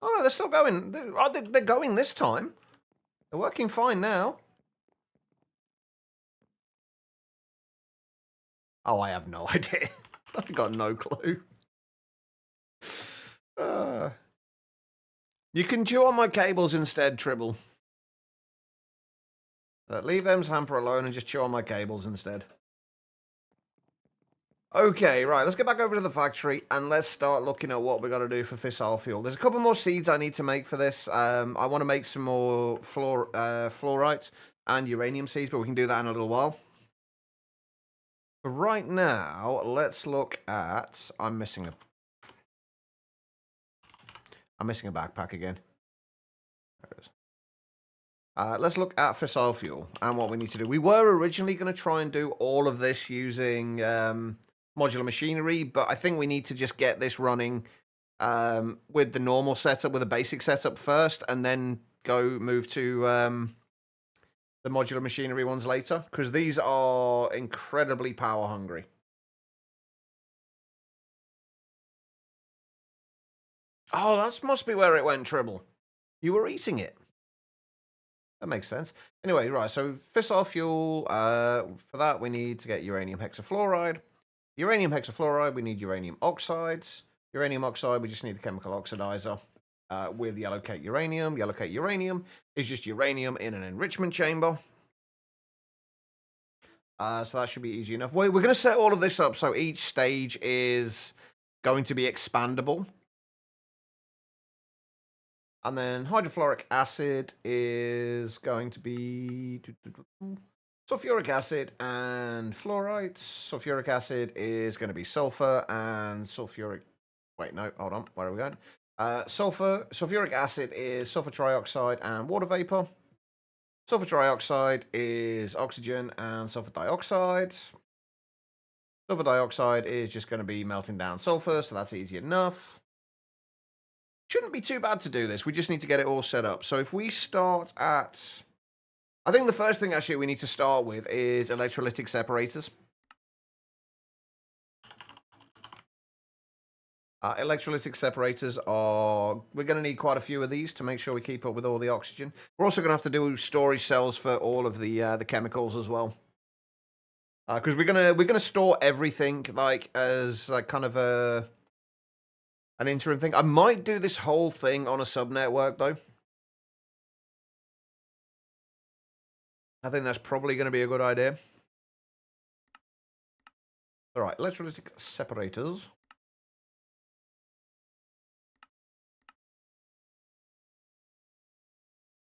Oh, no, they're still going. They're going this time. They're working fine now. Oh, I have no idea. I've got no clue. You can chew on my cables instead, Tribble. Leave M's hamper alone and just chew on my cables instead. Okay, right, let's get back over to the factory and let's start looking at what we got to do for Fissile Fuel. There's a couple more seeds I need to make for this. I want to make some more fluorite and uranium seeds, but we can do that in a little while. Right now, let's look at... I'm missing a backpack again. There it is. Let's look at Fissile Fuel and what we need to do. We were originally going to try and do all of this using modular machinery, but I think we need to just get this running with the normal setup, with a basic setup first, and then move to the modular machinery ones later, because these are incredibly power hungry. Oh, that must be where it went, Tribble. You were eating it. That makes sense. Anyway, right, so fissile fuel, for that we need to get uranium hexafluoride. Uranium hexafluoride, we need uranium oxides. Uranium oxide, we just need a chemical oxidizer with yellowcake uranium. Yellowcake uranium is just uranium in an enrichment chamber. So that should be easy enough. We're going to set all of this up so each stage is going to be expandable. And then hydrofluoric acid is going to be sulfuric acid and fluorite. Sulfuric acid is going to be sulfur and sulfuric... Wait, no, hold on. Where are we going? Sulfuric acid is sulfur trioxide and water vapor. Sulfur trioxide is oxygen and sulfur dioxide. Sulfur dioxide is just going to be melting down sulfur, so that's easy enough. Shouldn't be too bad to do this. We just need to get it all set up. So if we start at... I think the first thing, actually, we need to start with is electrolytic separators. Electrolytic separators are... We're going to need quite a few of these to make sure we keep up with all the oxygen. We're also going to have to do storage cells for all of the chemicals as well. Because we're gonna store everything like as like kind of an interim thing. I might do this whole thing on a subnetwork though. I think that's probably going to be a good idea. All right, electrolytic separators.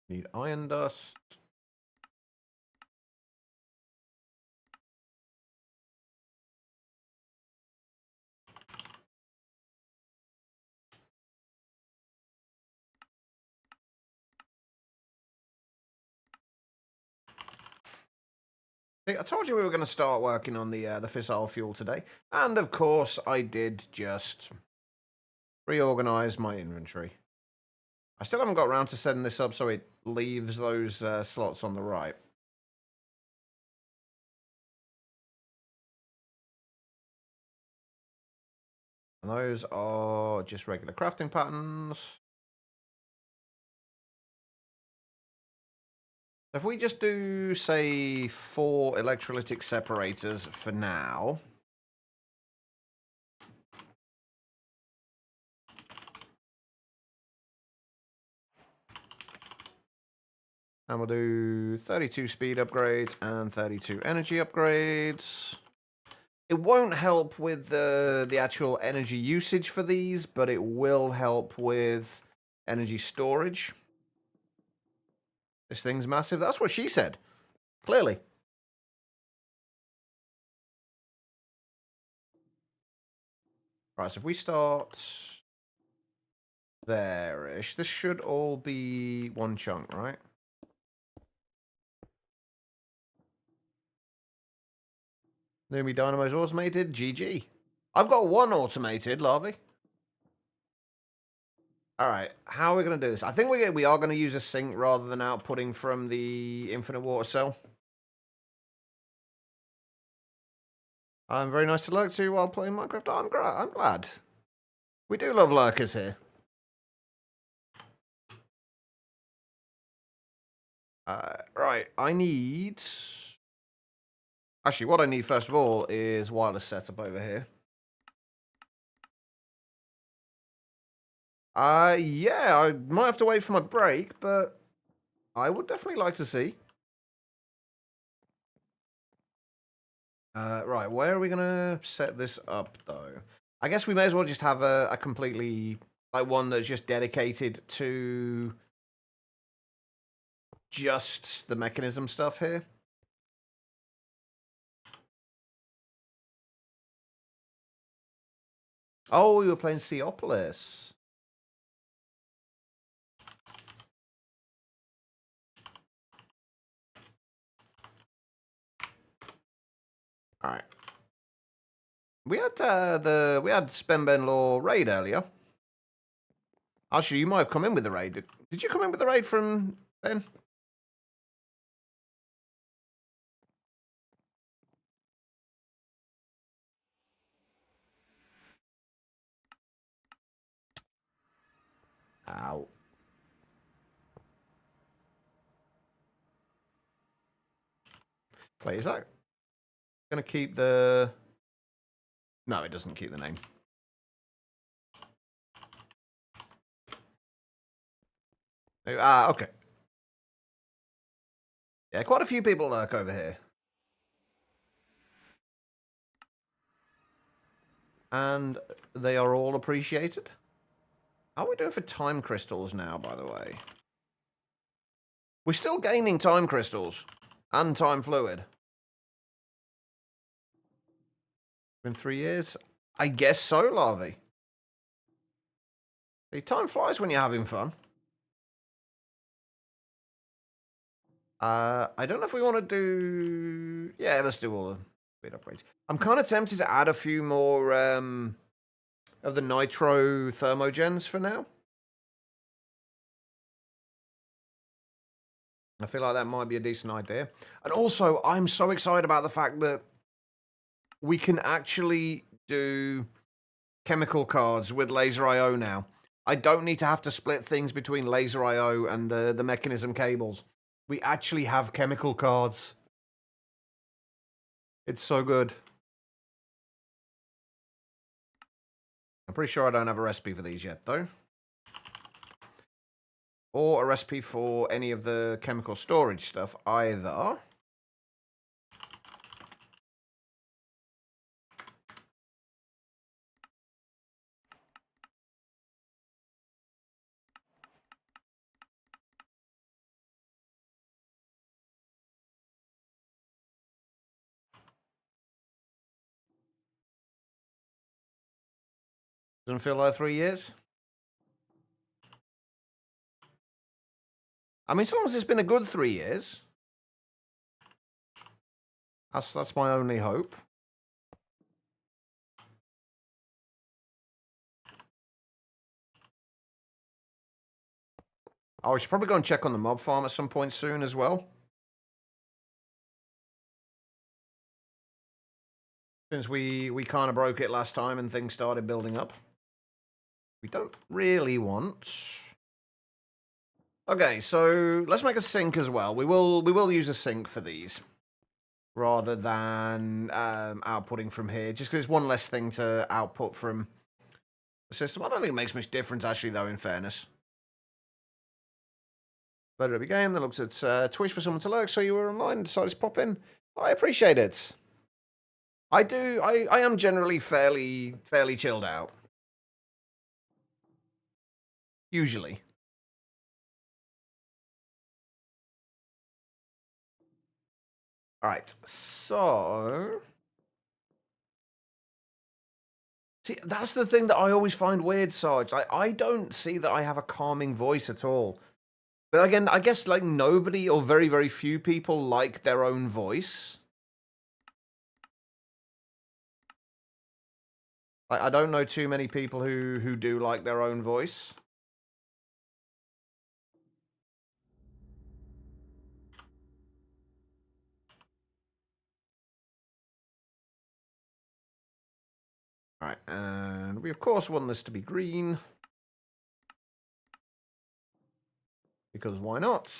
Need iron dust. I told you we were going to start working on the fissile fuel today, and of course I did just reorganize my inventory. I still haven't got around to setting this up so it leaves those slots on the right. And those are just regular crafting patterns. If we just do, say, 4 electrolytic separators for now. And we'll do 32 speed upgrades and 32 energy upgrades. It won't help with the actual energy usage for these, but it will help with energy storage. This thing's massive. That's what she said. Clearly. Right, so if we start there-ish, this should all be one chunk, right? Numi Dynamo's automated. GG. I've got 1 automated, Larvae. Alright, how are we going to do this? I think we are going to use a sink rather than outputting from the infinite water cell. I'm very nice to lurk to while playing Minecraft. I'm glad. We do love lurkers here. Right, I need... Actually, what I need first of all is wireless setup over here. Yeah, I might have to wait for my break, but I would definitely like to see. Right, where are we going to set this up, though? I guess we may as well just have a completely, like, one that's just dedicated to just the mechanism stuff here. Oh, we were playing Seopolis. All right. We had Spenben Law raid earlier. Actually, you might have come in with the raid. Did you come in with the raid from Ben? Ow. Wait, is that going to keep the... No, it doesn't keep the name. Okay. Yeah, quite a few people lurk over here. And they are all appreciated. How are we doing for time crystals now, by the way? We're still gaining time crystals and time fluid. Been 3 years? I guess so, Larvae. See, time flies when you're having fun. I don't know if we want to do... Yeah, let's do all the speed upgrades. I'm kind of tempted to add a few more of the nitro thermogens for now. I feel like that might be a decent idea. And also, I'm so excited about the fact that we can actually do chemical cards with laser IO now. I don't need to have to split things between laser IO and the mechanism cables. We actually have chemical cards. It's so good. I'm pretty sure I don't have a recipe for these yet, though. Or a recipe for any of the chemical storage stuff either. Doesn't feel like 3 years. I mean, as long as it's been a good 3 years. That's my only hope. Oh, we should probably go and check on the mob farm at some point soon as well. Since we kind of broke it last time and things started building up. We don't really want... Okay, so let's make a sink as well. We will use a sink for these. Rather than outputting from here. Just because it's one less thing to output from the system. I don't think it makes much difference, actually, though, in fairness. Loaded up your game, then looked at Twitch for someone to lurk, so you were online and decided to pop in. I appreciate it. I am generally fairly chilled out. Usually. Alright, so... See, that's the thing that I always find weird, Sarge. I don't see that I have a calming voice at all. But again, I guess like nobody or very, very few people like their own voice. I don't know too many people who do like their own voice. Alright, and we of course want this to be green. Because why not?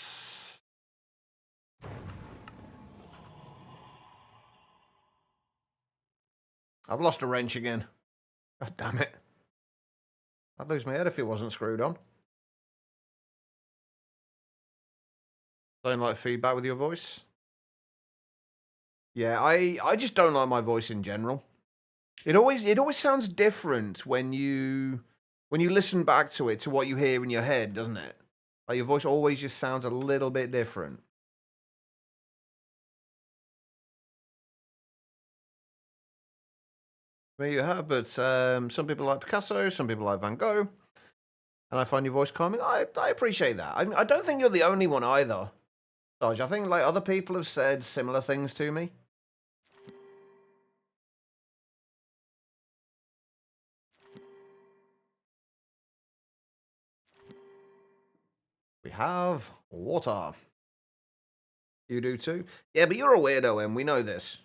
I've lost a wrench again. God damn it. I'd lose my head if it wasn't screwed on. Don't like feedback with your voice? Yeah, I just don't like my voice in general. It always sounds different when you listen back to it to what you hear in your head, doesn't it? Like your voice always just sounds a little bit different. There you have, but some people like Picasso, some people like Van Gogh, and I find your voice calming. I appreciate that. I don't think you're the only one either, Dodge. I think like other people have said similar things to me. We have water. You do too? Yeah, but you're a weirdo, and we know this.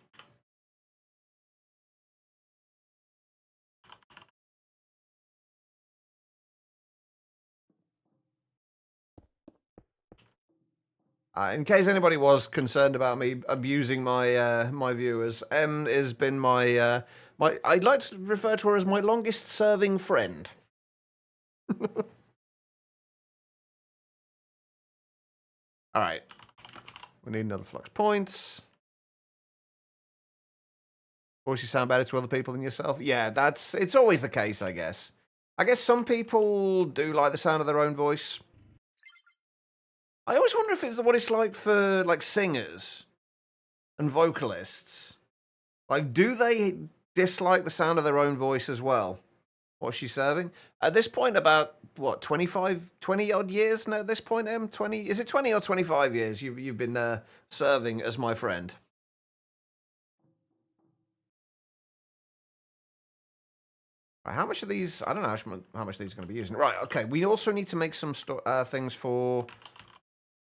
In case anybody was concerned about me abusing my my viewers, M has been my I'd like to refer to her as my longest serving friend. All right, we need another flux points. Voice you sound better to other people than yourself. Yeah, it's always the case, I guess. I guess some people do like the sound of their own voice. I always wonder if it's what it's like for like singers and vocalists. Like, do they dislike the sound of their own voice as well? What's she serving? At this point, about what 20 odd years now. At this point, 20 is it 20 or 25 years you've been serving as my friend? Right, how much of these? I don't know how much these are going to be using. Right. Okay. We also need to make some things for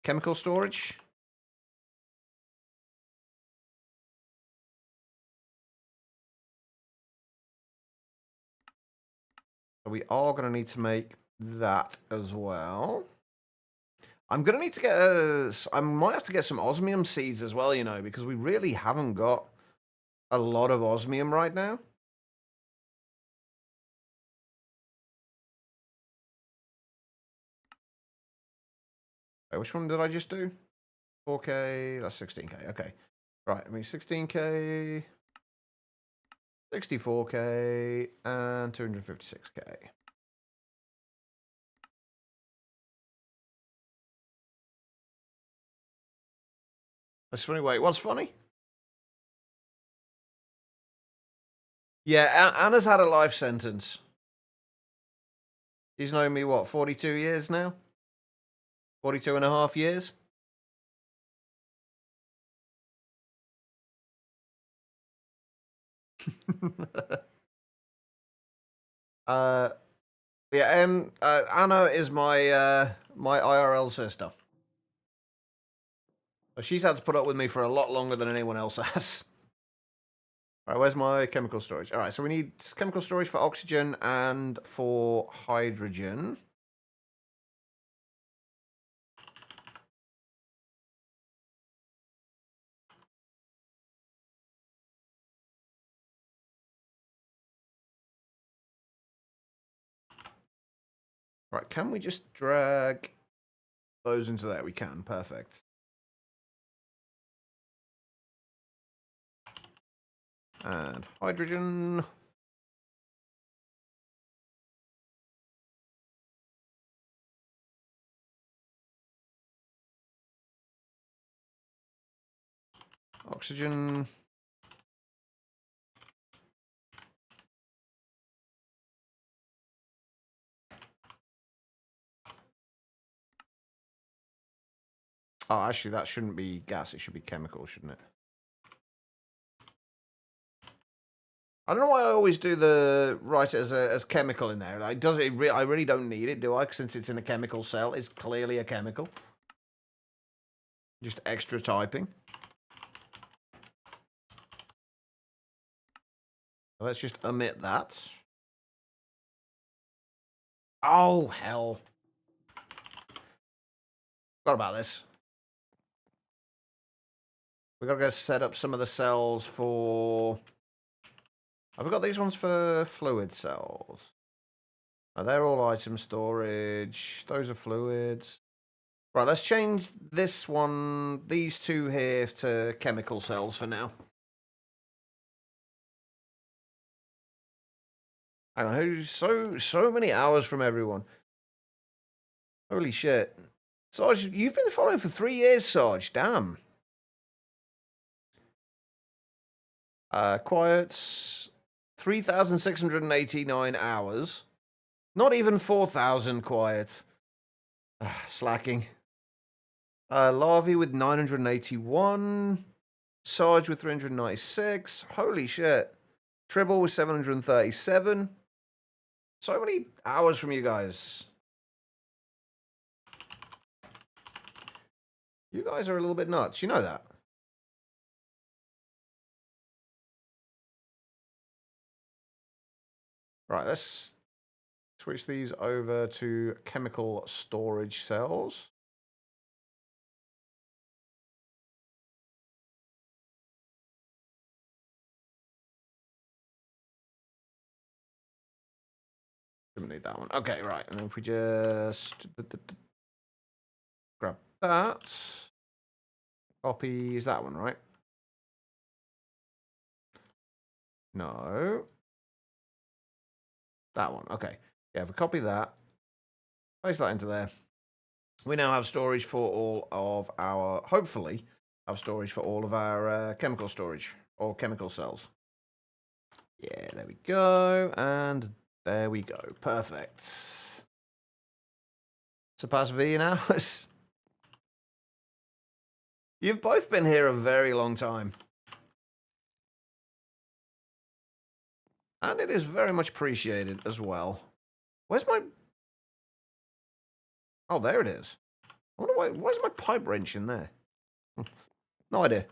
chemical storage. So we are going to need to make that as well. I'm going to need to get I might have to get some osmium seeds as well, you know, because we really haven't got a lot of osmium right now. Wait, which one did I just do? 4K, that's 16K, okay. Right, I mean 16K, 64K, and 256K. That's funny. Wait, what's funny? Yeah, Anna's had a life sentence. She's known me, what, 42 years now? 42 and a half years? Yeah, Anna is my my IRL sister. She's had to put up with me for a lot longer than anyone else has. All right, where's my chemical storage? All right, so we need chemical storage for oxygen and for hydrogen. Right, can we just drag those into there? We can, perfect. And hydrogen. Oxygen. Oh, actually, that shouldn't be gas. It should be chemical, shouldn't it? I don't know why I always do the write it as chemical in there. Like, does it? I really don't need it, do I? Since it's in a chemical cell, it's clearly a chemical. Just extra typing. Let's just omit that. Oh hell! Forgot about this. We gotta go set up some of the cells for. Have we got these ones for fluid cells? Oh, they're all item storage. Those are fluids. Right, let's change this one, these two here, to chemical cells for now. Hang on, who's so many hours from everyone? Holy shit. Sarge, you've been following for 3 years, Sarge. Damn. Quiets. 3,689 hours. Not even 4,000 quiet. Slacking. Larvae with 981. Sarge with 396. Holy shit. Tribble with 737. So many hours from you guys. You guys are a little bit nuts. You know that. Right, let's switch these over to chemical storage cells. Didn't need that one. Okay, right. And then if we just grab that. Copy is that one, right? No. That one. Okay. Yeah, if we copy that, paste that into there. We now have storage for all of our, hopefully, have storage for all of our chemical storage or chemical cells. Yeah, there we go. And there we go. Perfect. Surpass V in hours. You've both been here a very long time. And it is very much appreciated as well. Where's my... Oh, there it is. I wonder why is my pipe wrench in there? No idea.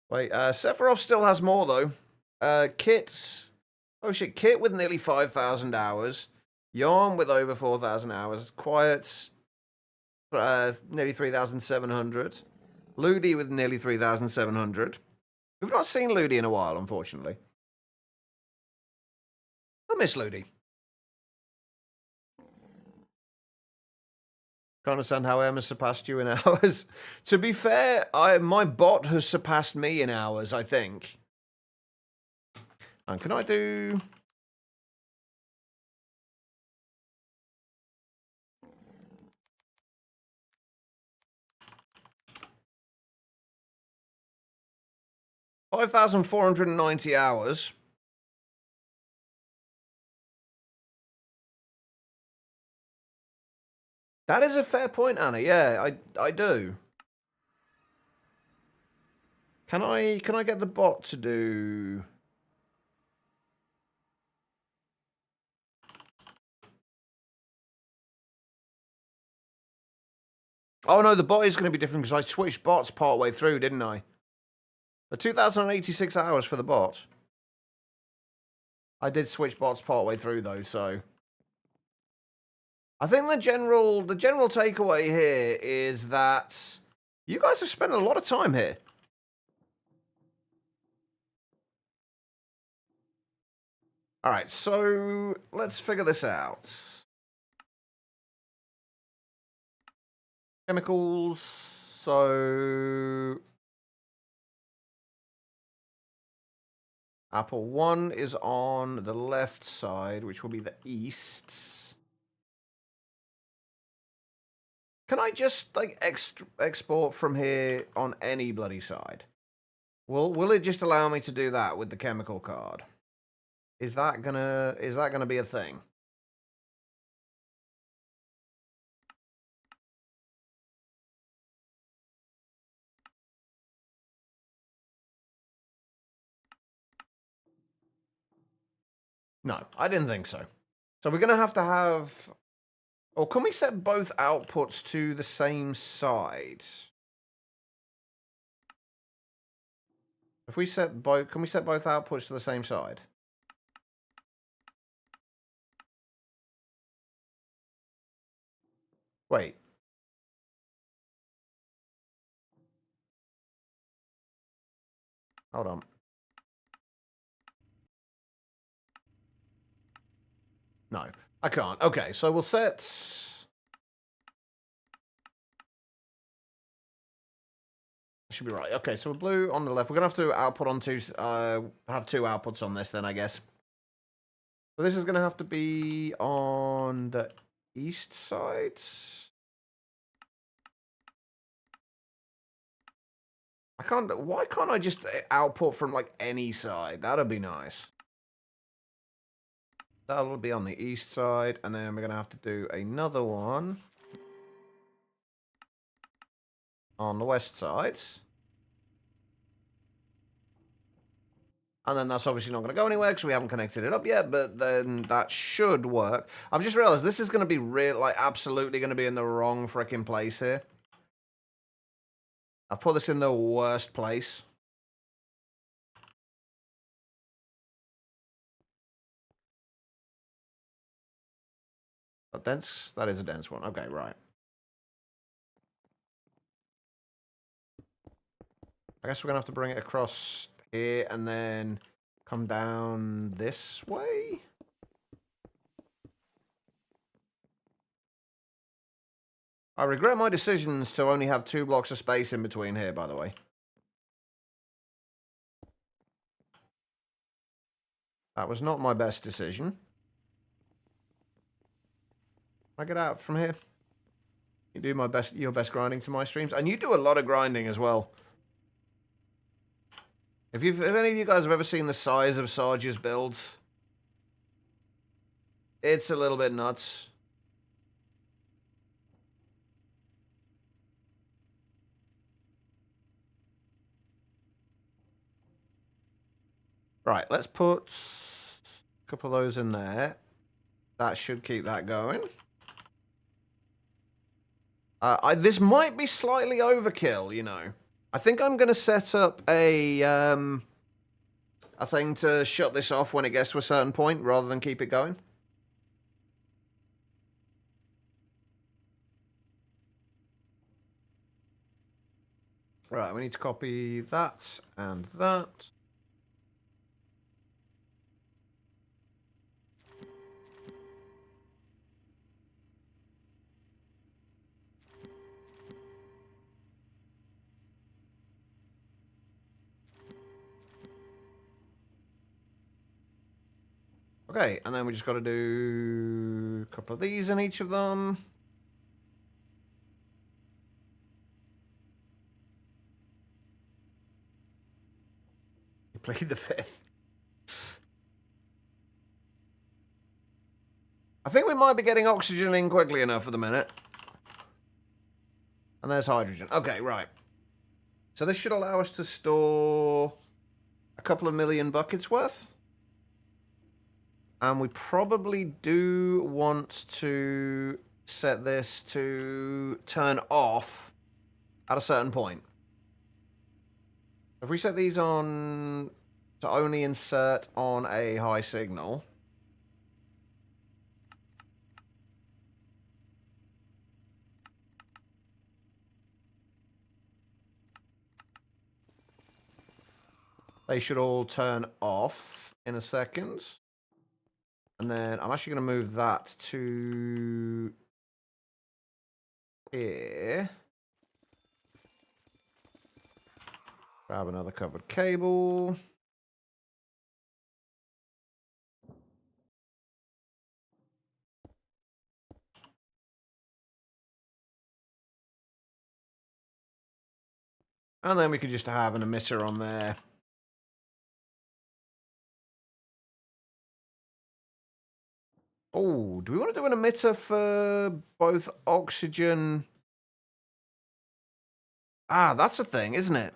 Wait, Sephiroth still has more, though. Kit's... Oh, shit. Kit with nearly 5,000 hours. Yarn with over 4,000 hours. Quiet's... nearly 3,700. Ludi with nearly 3,700. We've not seen Ludi in a while, unfortunately. I miss Ludi. Can't understand how Emma surpassed you in hours. To be fair, my bot has surpassed me in hours, I think. And can I do... $5,490 hours. That is a fair point, Anna. Yeah, I do. Can I get the bot to do... Oh no, the bot is going to be different because I switched bots part way through, didn't I? The 2,086 hours for the bot. I did switch bots part way through though, so... I think the general takeaway here is that you guys have spent a lot of time here. All right, so let's figure this out. Chemicals, so... Apple 1 is on the left side, which will be the east. Can I just, like, export from here on any bloody side? Will it just allow me to do that with the chemical card? Is that gonna be a thing? No, I didn't think so. So we're gonna have to have... Or can we set both outputs to the same side? If we set both... Can we set both outputs to the same side? Wait. Hold on. No, I can't. Okay, so we'll set... Should be right. Okay, so we're blue on the left. We're going to have to output on two... have two outputs on this then, I guess. So this is going to have to be on the east side. I can't... Why can't I just output from, like, any side? That'd be nice. That'll be on the east side, and then we're going to have to do another one on the west side. And then that's obviously not going to go anywhere because we haven't connected it up yet, but then that should work. I've just realized this is going to be absolutely going to be in the wrong freaking place here. I've put this in the worst place. Dense? That is a dense one. Okay, right. I guess we're going to have to bring it across here and then come down this way. I regret my decisions to only have 2 blocks of space in between here, by the way. That was not my best decision. I get out from here. You do your best grinding to my streams, and you do a lot of grinding as well. If any of you guys have ever seen the size of Sarge's builds, it's a little bit nuts. Right, let's put a couple of those in there. That should keep that going. This might be slightly overkill, you know. I think I'm going to set up a thing to shut this off when it gets to a certain point, rather than keep it going. Right, we need to copy that and that. Okay, and then we just got to do a couple of these in each of them. You played the 5th. I think we might be getting oxygen in quickly enough for the minute. And there's hydrogen. Okay, right. So this should allow us to store a couple of million buckets worth. And we probably do want to set this to turn off at a certain point. If we set these on to only insert on a high signal, they should all turn off in a second. And then I'm actually going to move that to here. Grab another covered cable. And then we could just have an emitter on there. Oh, do we want to do an emitter for both oxygen? Ah, that's a thing, isn't it?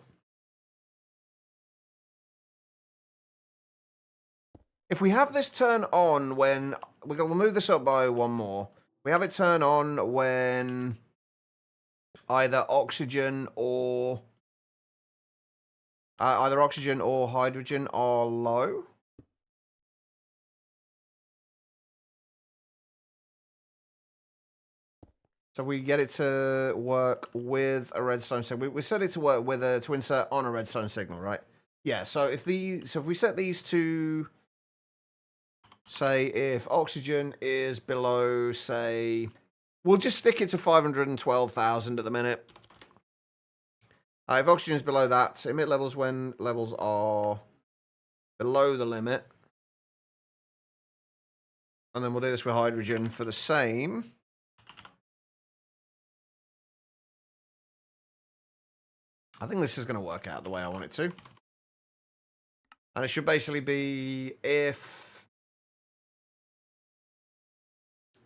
If we have this turn on when... We'll move this up by one more. We have it turn on when either oxygen or... either oxygen or hydrogen are low. So we get it to work with a redstone signal. We set it to work with to insert on a redstone signal, right? Yeah. So if we set these to, say, if oxygen is below, say, we'll just stick it to 512,000 at the minute. If oxygen is below that, emit levels when levels are below the limit, and then we'll do this with hydrogen for the same. I think this is going to work out the way I want it to. And it should basically be if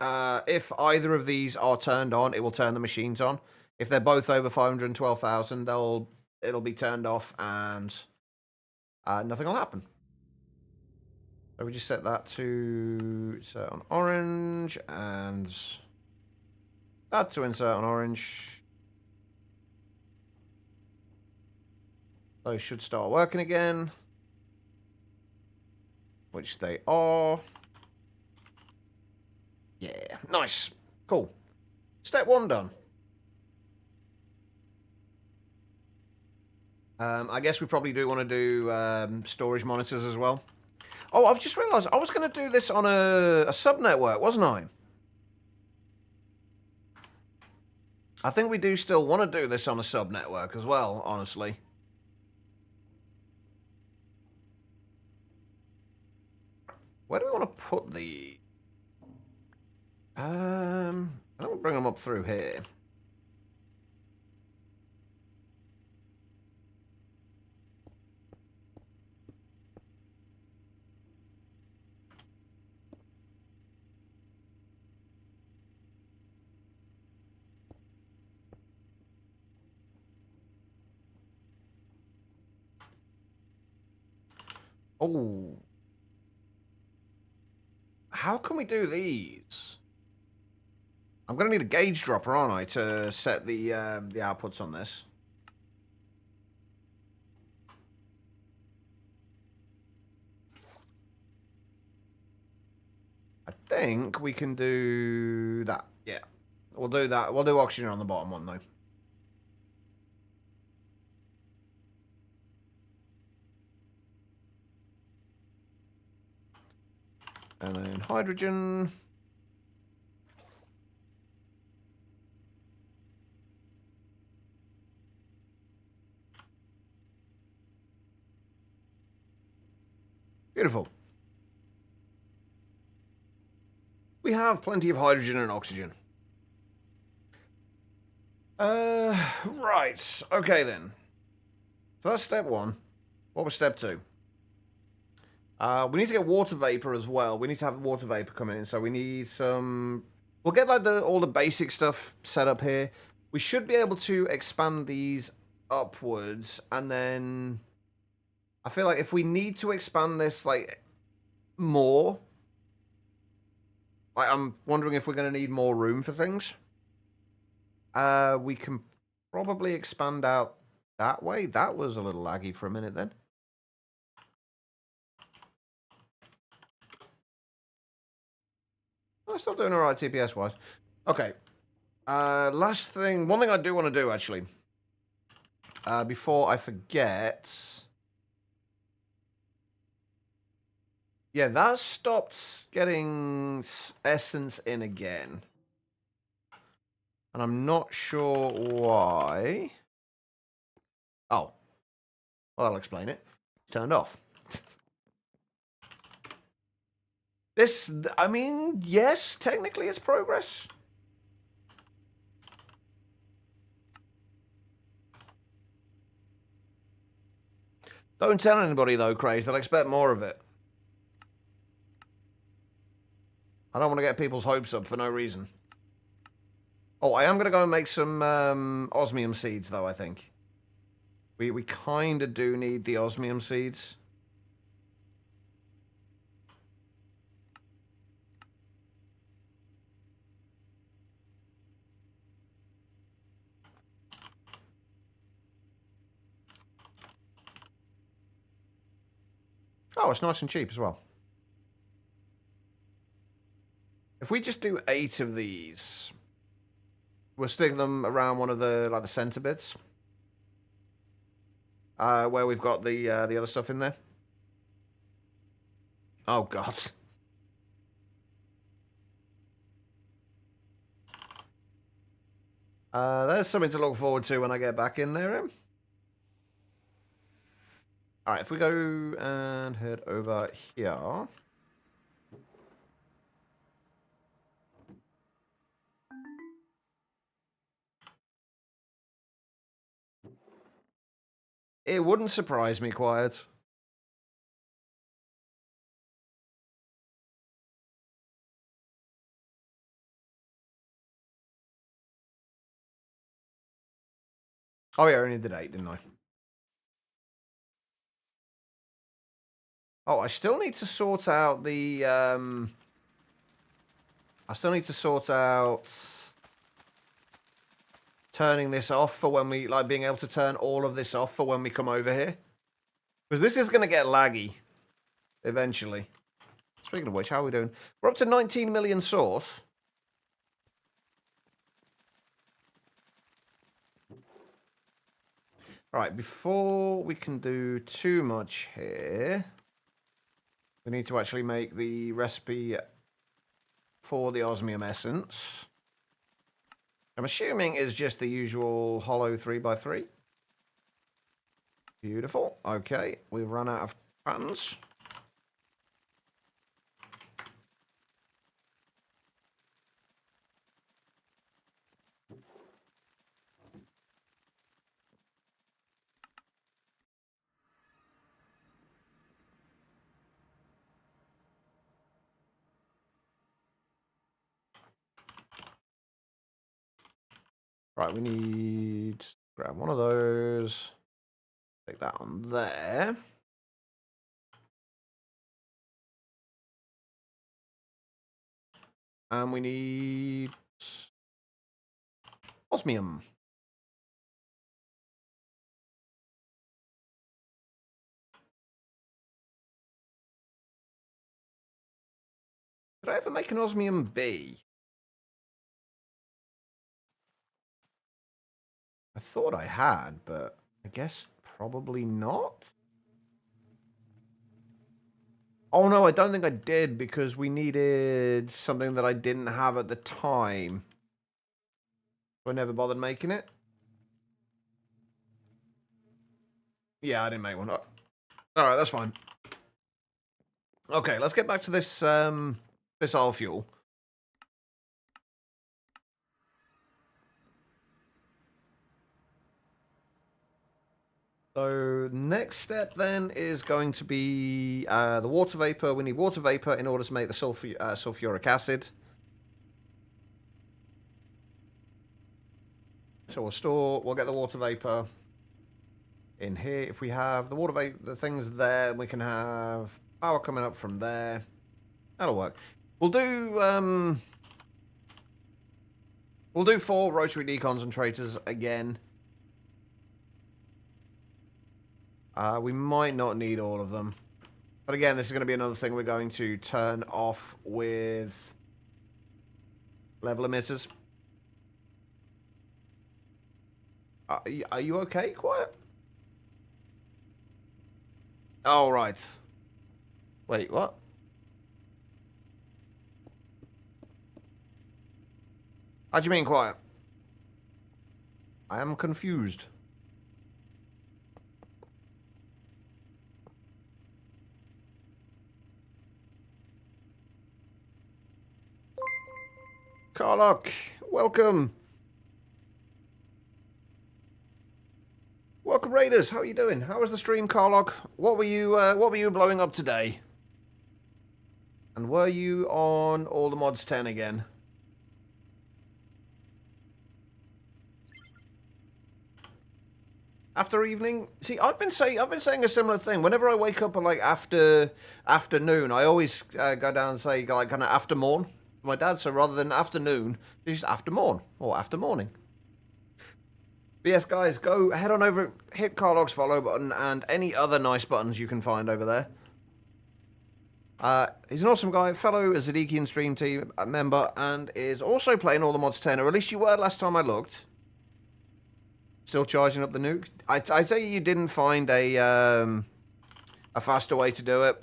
either of these are turned on, it will turn the machines on. If they're both over 512,000, it'll be turned off and nothing will happen. So we just set that to insert on orange and that to insert on orange. Those should start working again, which they are. Yeah, nice. Cool. Step 1 done. I guess we probably do want to do storage monitors as well. Oh, I've just realised I was going to do this on a sub-network, wasn't I? I think we do still want to do this on a sub-network as well, honestly. Where do we want to put the... I think we'll bring them up through here. Oh. How can we do these? I'm going to need a gauge dropper, aren't I, to set the outputs on this. I think we can do that. Yeah, we'll do that. We'll do oxygen on the bottom one, though. And then hydrogen. Beautiful. We have plenty of hydrogen and oxygen. Right. Okay, then. So that's step 1. What was step 2? We need to get water vapor as well. We need to have water vapor coming in. So we need some... We'll get like all the basic stuff set up here. We should be able to expand these upwards, and then I feel like if we need to expand this like more, I'm wondering if we're going to need more room for things. We can probably expand out that way. That was a little laggy for a minute then. I'm still doing all right TPS wise. Okay. Last thing, one thing I do want to do actually, before I forget. Yeah, that stopped getting essence in again. And I'm not sure why. Oh. Well, I'll explain it. It's turned off. This, I mean, yes, technically it's progress. Don't tell anybody, though, Craze. They'll expect more of it. I don't want to get people's hopes up for no reason. Oh, I am going to go and make some osmium seeds, though, I think. We kind of do need the osmium seeds. Oh, it's nice and cheap as well. If we just do 8 of these, we'll stick them around one of the the center bits, where we've got the other stuff in there. Oh God. There's something to look forward to when I get back in there. Alright, if we go and head over here. It wouldn't surprise me, Quiet. Oh yeah, I only did 8, didn't I? Oh, I still need to sort out the, I still need to sort out turning this off for when we, like, being able to turn all of this off for when we come over here. Because this is going to get laggy eventually. Speaking of which, how are we doing? We're up to 19 million source. Right, before we can do too much here, we need to actually make the recipe for the osmium essence. I'm assuming is just the usual hollow 3x3. Beautiful. Okay, we've run out of pans. Right, we need to grab one of those. Take that on there. And we need osmium. Did I ever make an osmium B? I thought I had, but I guess probably not. Oh no, I don't think I did because we needed something that I didn't have at the time. So I never bothered making it. Yeah, I didn't make one. Alright, that's fine. Okay, let's get back to this fissile fuel. So next step then is going to be the water vapor. We need water vapor in order to make the sulfuric acid. So we'll get the water vapor. in here. If we have the water vapor, the things there, we can have power coming up from there. That'll work. We'll do 4 rotary deconcentrators again. We might not need all of them. But again, this is going to be another thing we're going to turn off with level emitters. Are you okay, Quiet? Oh, right. Wait, what? How do you mean, Quiet? I am confused. Carlock, welcome. Welcome, Raiders. How are you doing? How was the stream, Carlock? What were you blowing up today? And were you on all the mods 10 again? After evening? See, I've been saying a similar thing. Whenever I wake up at like afternoon, I always go down and say like kind of after morn. My dad, so rather than afternoon, it's just after morn or after morning. But yes, guys, go head on over, hit Carlock's follow button and any other nice buttons you can find over there. He's an awesome guy, fellow Zadikian stream team member, and is also playing all the mods 10, or at least you were last time I looked. Still charging up the nuke. I say you didn't find a faster way to do it.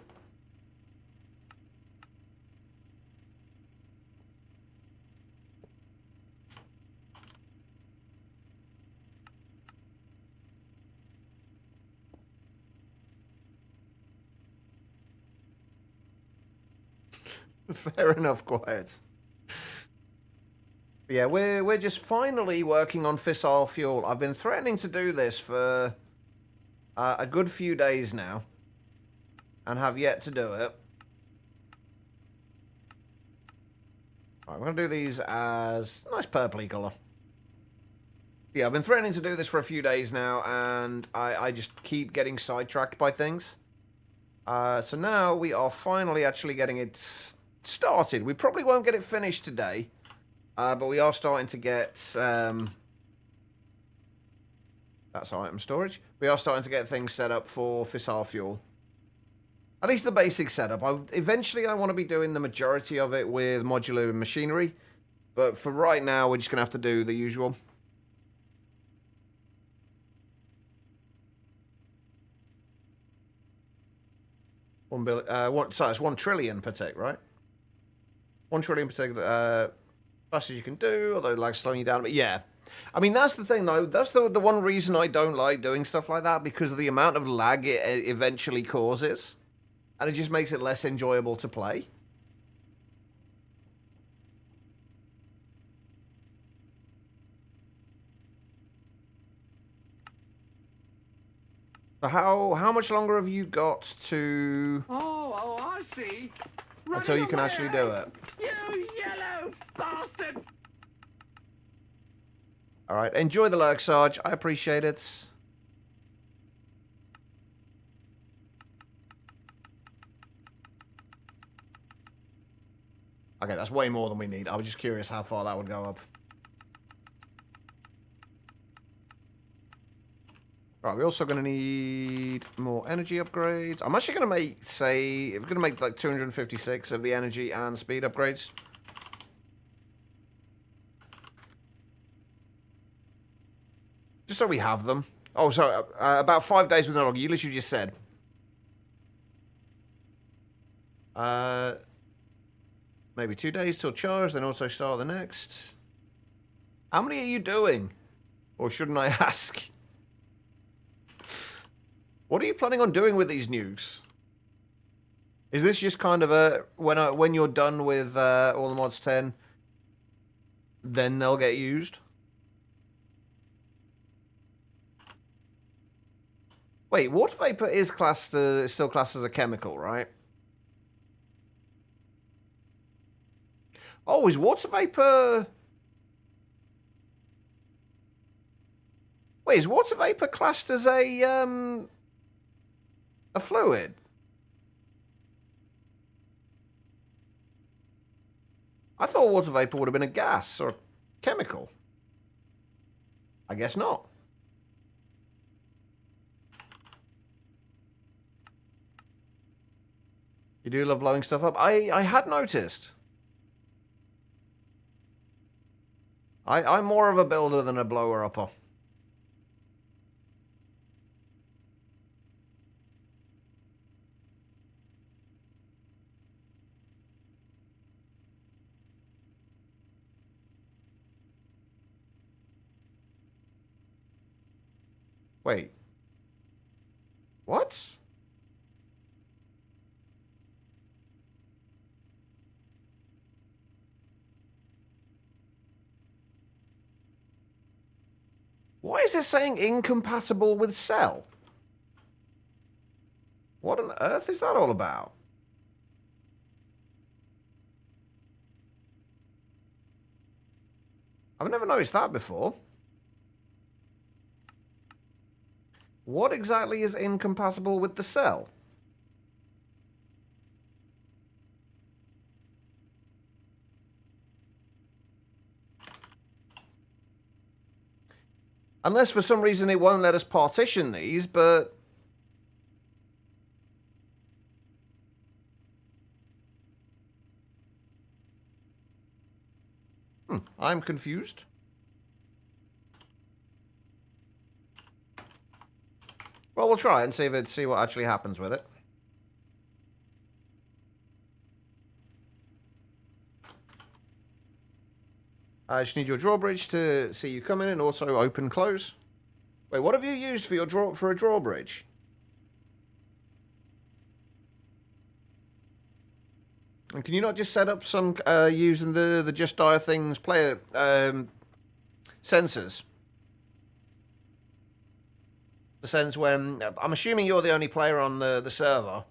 Fair enough, Quiet. Yeah, we're just finally working on Fissile Fuel. I've been threatening to do this for a good few days now, and have yet to do it. Alright, we're going to do these as nice purpley colour. Yeah, I've been threatening to do this for a few days now, and I just keep getting sidetracked by things. So now we are finally actually getting it started. We probably won't get it finished today, but we are starting to get... that's item storage. We are starting to get things set up for Fissile Fuel. At least the basic setup. Eventually I want to be doing the majority of it with modular machinery, but for right now we're just going to have to do the usual. Sorry, it's 1 trillion per tick, right? 1 trillion per tick, fast as you can do, although it likes slowing you down. But yeah, I mean, that's the thing, though. That's the one reason I don't like doing stuff like that, because of the amount of lag it eventually causes. And it just makes it less enjoyable to play. So how much longer have you got to... Oh, I see. Until you can actually do it? You yellow bastard! Alright, enjoy the lurk, Sarge. I appreciate it. Okay, that's way more than we need. I was just curious how far that would go up. Right, we're also going to need more energy upgrades. I'm actually going to make, say, we're going to make like 256 of the energy and speed upgrades. Just so we have them. Oh, so about 5 days with no log. You literally just said. Maybe 2 days till charge, then also start the next. How many are you doing? Or shouldn't I ask? What are you planning on doing with these nukes? Is this just kind of a when you're done with all the mods 10, then they'll get used? Wait, water vapor is classed still classed as a chemical, right? Oh, is water vapor? Wait, is water vapor classed as a fluid? I thought water vapor would have been a gas or a chemical. I guess not. You do love blowing stuff up? I had noticed. I'm more of a builder than a blower-upper. Wait. What? Why is it saying incompatible with cell? What on earth is that all about? I've never noticed that before. What exactly is incompatible with the cell? Unless for some reason it won't let us partition these, but... I'm confused. Well, we'll try and see what actually happens with it. I just need your drawbridge to see you come in and also open close. Wait, what have you used for your a drawbridge? And can you not just set up some using the Just Dire Things player sensors? The sense when I'm assuming you're the only player on the server.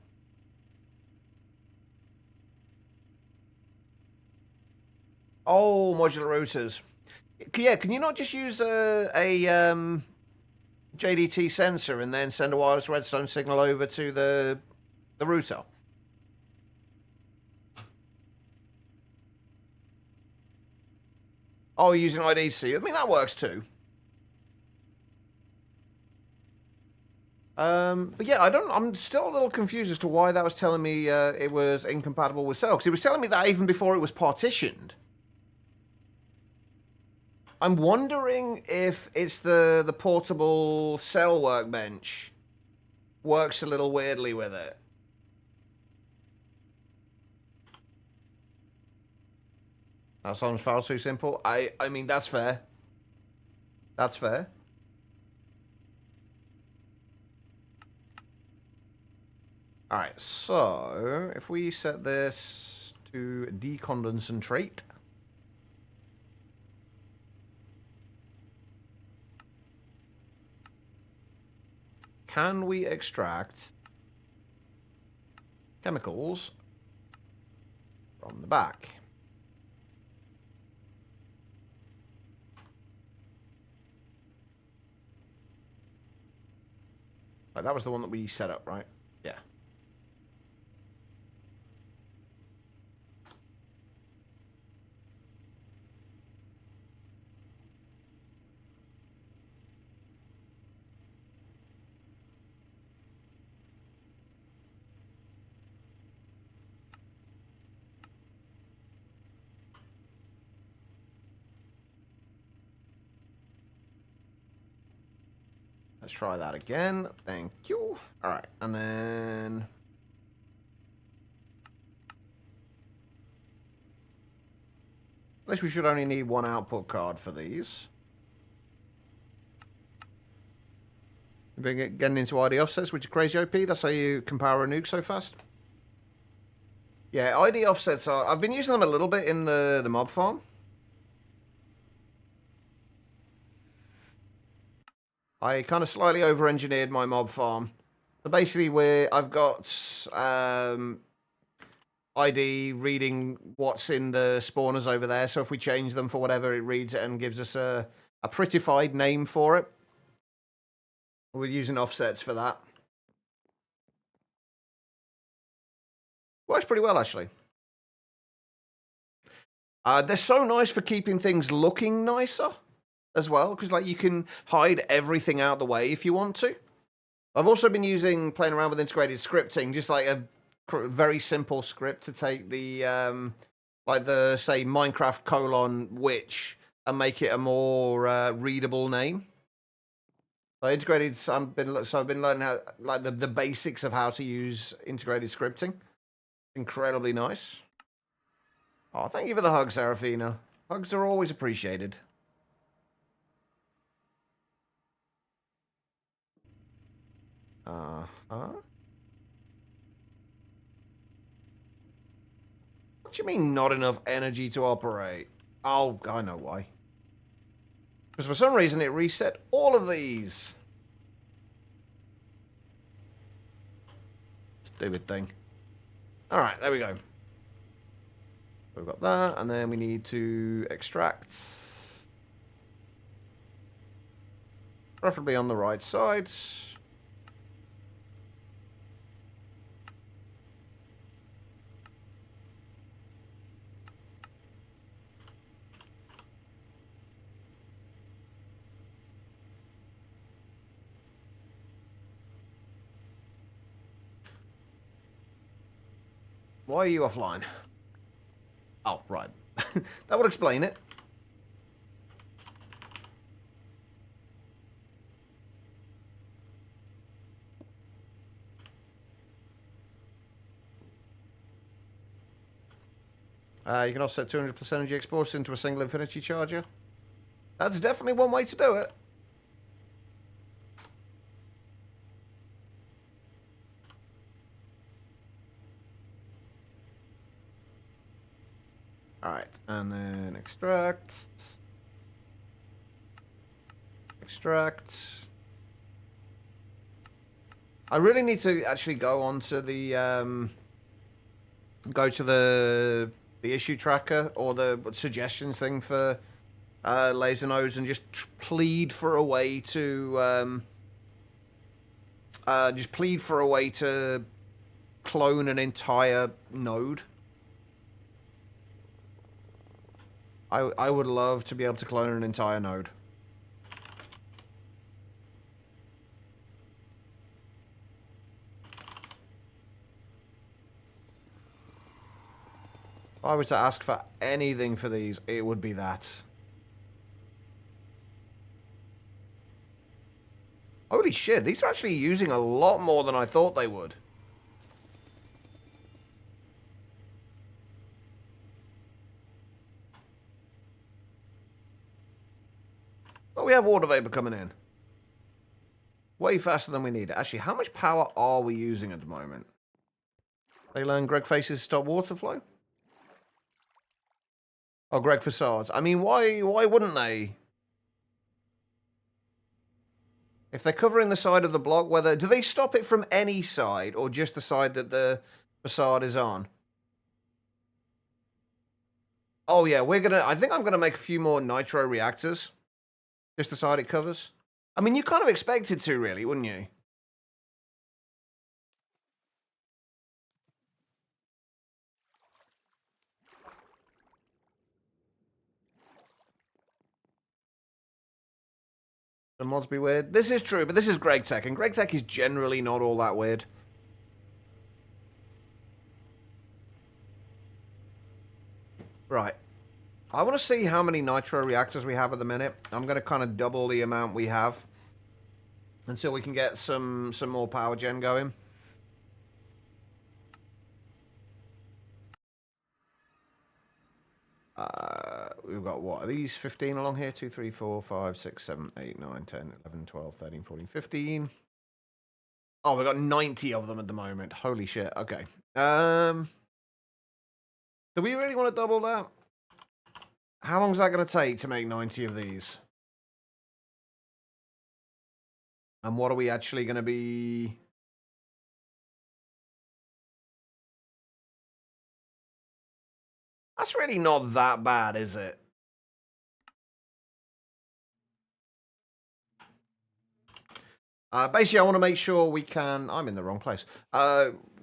Oh, modular routers. Yeah, can you not just use a JDT sensor and then send a wireless redstone signal over to the router? Oh, using IDC. I mean, that works too. But yeah, I'm still a little confused as to why that was telling me it was incompatible with cell. Because it was telling me that even before it was partitioned. I'm wondering if it's the portable cell workbench works a little weirdly with it. That sounds far too simple. I mean, that's fair. That's fair. Alright, so if we set this to decondentrate. Can we extract chemicals from the back? Oh, that was the one that we set up, right? Yeah. Let's try that again. Thank you. All right, and then... At least we should only need one output card for these. Getting into ID offsets, which are crazy OP. That's how you can power a nuke so fast. Yeah, ID offsets are... I've been using them a little bit in the mob farm. I kind of slightly over-engineered my mob farm. So basically, I've got ID reading what's in the spawners over there. So if we change them for whatever, it reads it and gives us a prettified name for it. We're using offsets for that. Works pretty well, actually. They're so nice for keeping things looking nicer as well, because like you can hide everything out the way if you want to. I've also been playing around with integrated scripting, just like a very simple script to take the like the say Minecraft : witch and make it a more readable name. So I've been learning how like the basics of how to use integrated scripting. Incredibly nice. Oh, thank you for the hug, Serafina. Hugs are always appreciated. Uh-huh. What do you mean not enough energy to operate? Oh, I know why. Because for some reason it reset all of these. Stupid thing. Alright, there we go. We've got that, and then we need to extract. Preferably on the right side. Why are you offline? Oh, right. That would explain it. You can offset 200% energy exports into a single infinity charger. That's definitely one way to do it. Alright, and then extract. Extract. I really need to actually go on to the the issue tracker or the suggestions thing for laser nodes and just plead for a way to clone an entire node. I would love to be able to clone an entire node. If I was to ask for anything for these, it would be that. Holy shit, these are actually using a lot more than I thought they would. But we have water vapor coming in. Way faster than we need. Actually, how much power are we using at the moment? They learn Greg Faces stop water flow? Oh, Greg Facades. I mean, why wouldn't they? If they're covering the side of the block, do they stop it from any side or just the side that the facade is on? Oh yeah, I think I'm gonna make a few more nitro reactors. Just the side it covers. I mean, you kind of expected to, really, wouldn't you? The mods be weird. This is true, but this is Greg Tech, and Greg Tech is generally not all that weird. Right. I want to see how many nitro reactors we have at the minute. I'm going to kind of double the amount we have until we can get some more power gen going. We've got, what, are these 15 along here? 2, 3, 4, 5, 6, 7, 8, 9, 10, 11, 12, 13, 14, 15. Oh, we've got 90 of them at the moment. Holy shit. Okay. Do we really want to double that? How long is that going to take to make 90 of these? And what are we actually going to be... That's really not that bad, is it? Basically, I want to make sure we can... I'm in the wrong place.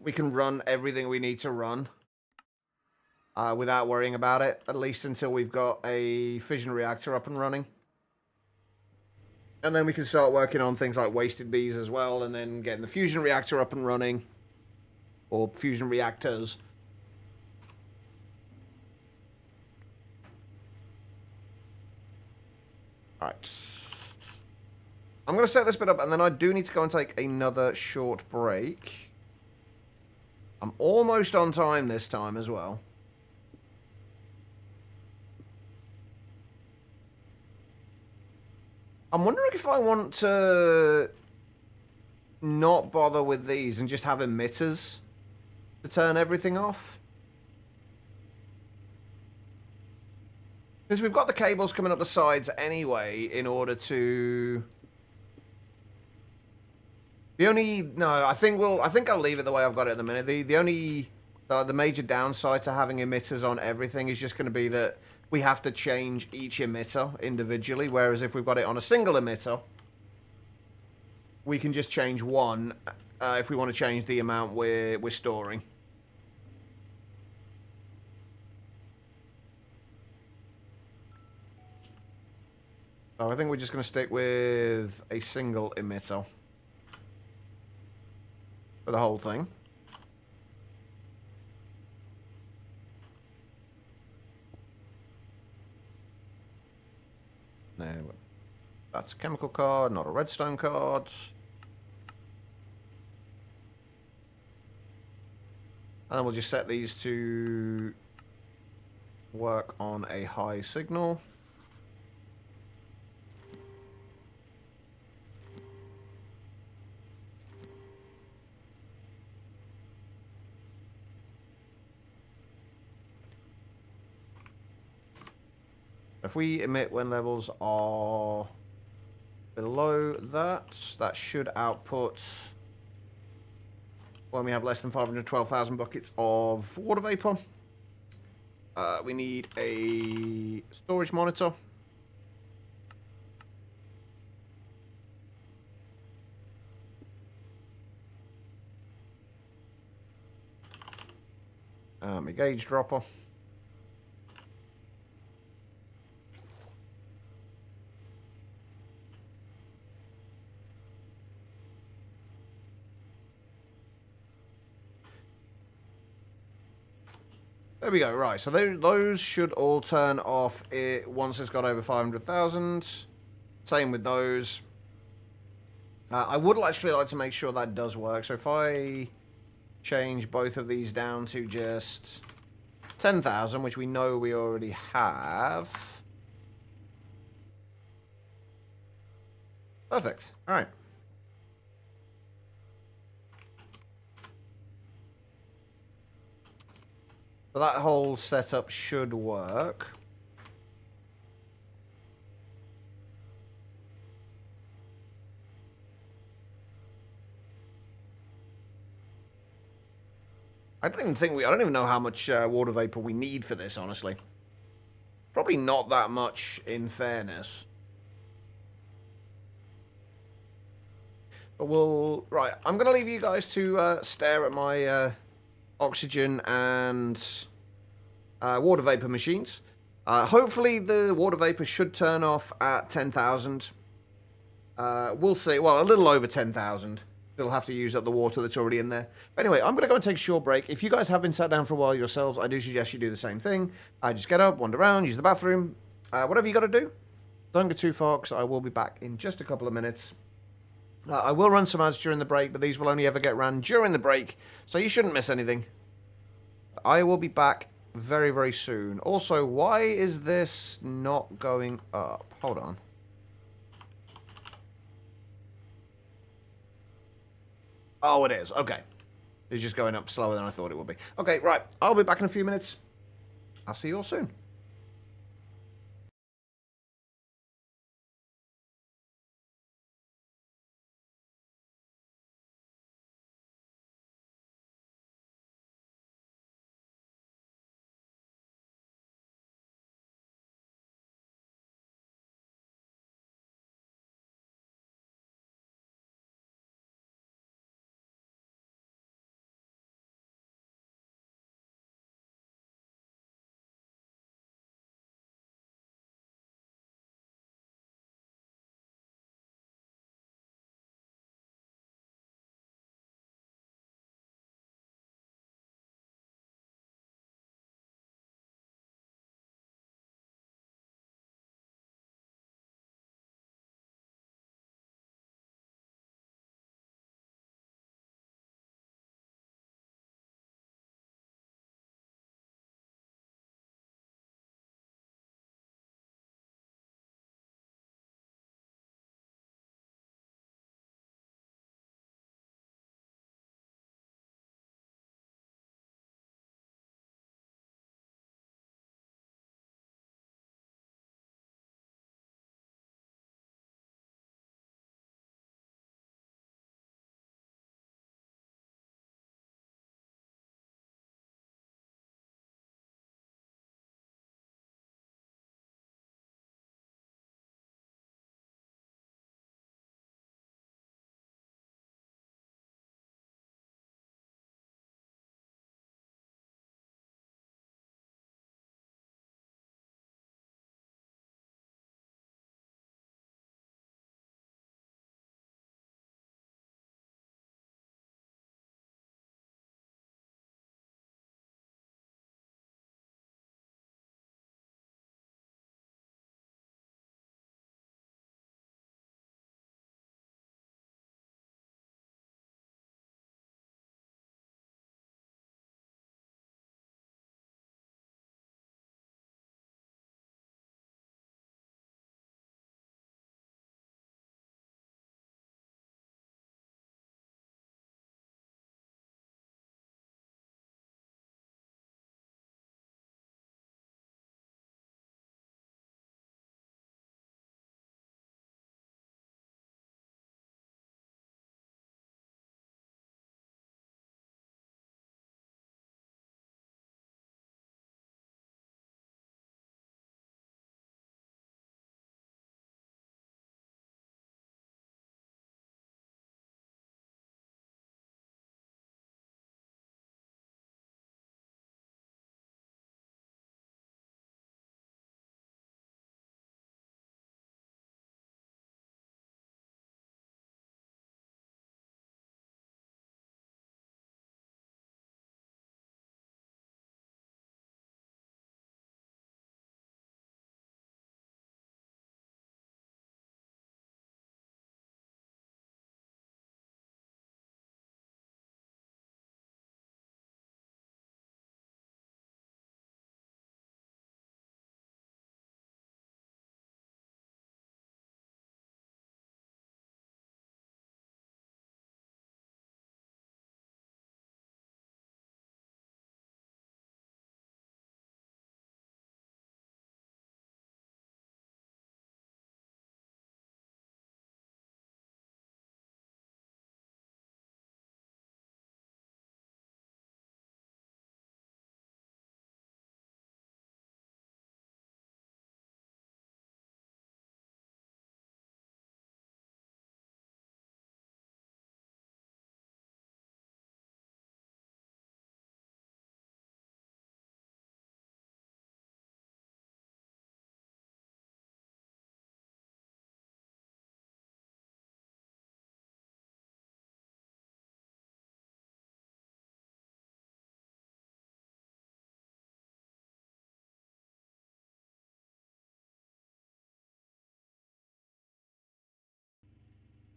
We can run everything we need to run without worrying about it, at least until we've got a fission reactor up and running. And then we can start working on things like wasted bees as well, and then getting the fusion reactor up and running. Or fusion reactors. Alright. I'm going to set this bit up, and then I do need to go and take another short break. I'm almost on time this time as well. I'm wondering if I want to not bother with these and just have emitters to turn everything off. Because we've got the cables coming up the sides anyway in order to... I think I'll leave it the way I've got it at the minute. The major downside to having emitters on everything is just going to be that we have to change each emitter individually, whereas if we've got it on a single emitter, we can just change one if we want to change the amount we're storing. So I think we're just going to stick with a single emitter for the whole thing. No, that's a chemical card, not a redstone card. And we'll just set these to work on a high signal. If we emit when levels are below that, that should output when we have less than 512,000 buckets of water vapor. We need a storage monitor. A gauge dropper. There we go, right, so those should all turn off once it's got over 500,000. Same with those. I would actually like to make sure that does work, so if I change both of these down to just 10,000, which we know we already have. Perfect, alright. So that whole setup should work. I don't even know how much water vapor we need for this, honestly. Probably not that much, in fairness. But right, I'm going to leave you guys to stare at my oxygen and water vapor machines. Hopefully the water vapor should turn off at 10,000. We'll see. Well, a little over 10,000. It'll have to use up the water that's already in there. But anyway, I'm going to go and take a short break. If you guys have been sat down for a while yourselves, I do suggest you do the same thing. Just get up, wander around, use the bathroom, whatever you got to do. Don't go too far, because I will be back in just a couple of minutes. I will run some ads during the break, but these will only ever get ran during the break, so you shouldn't miss anything. I will be back very, very soon. Also, why is this not going up? Hold on. Oh, it is. Okay. It's just going up slower than I thought it would be. Okay, right. I'll be back in a few minutes. I'll see you all soon.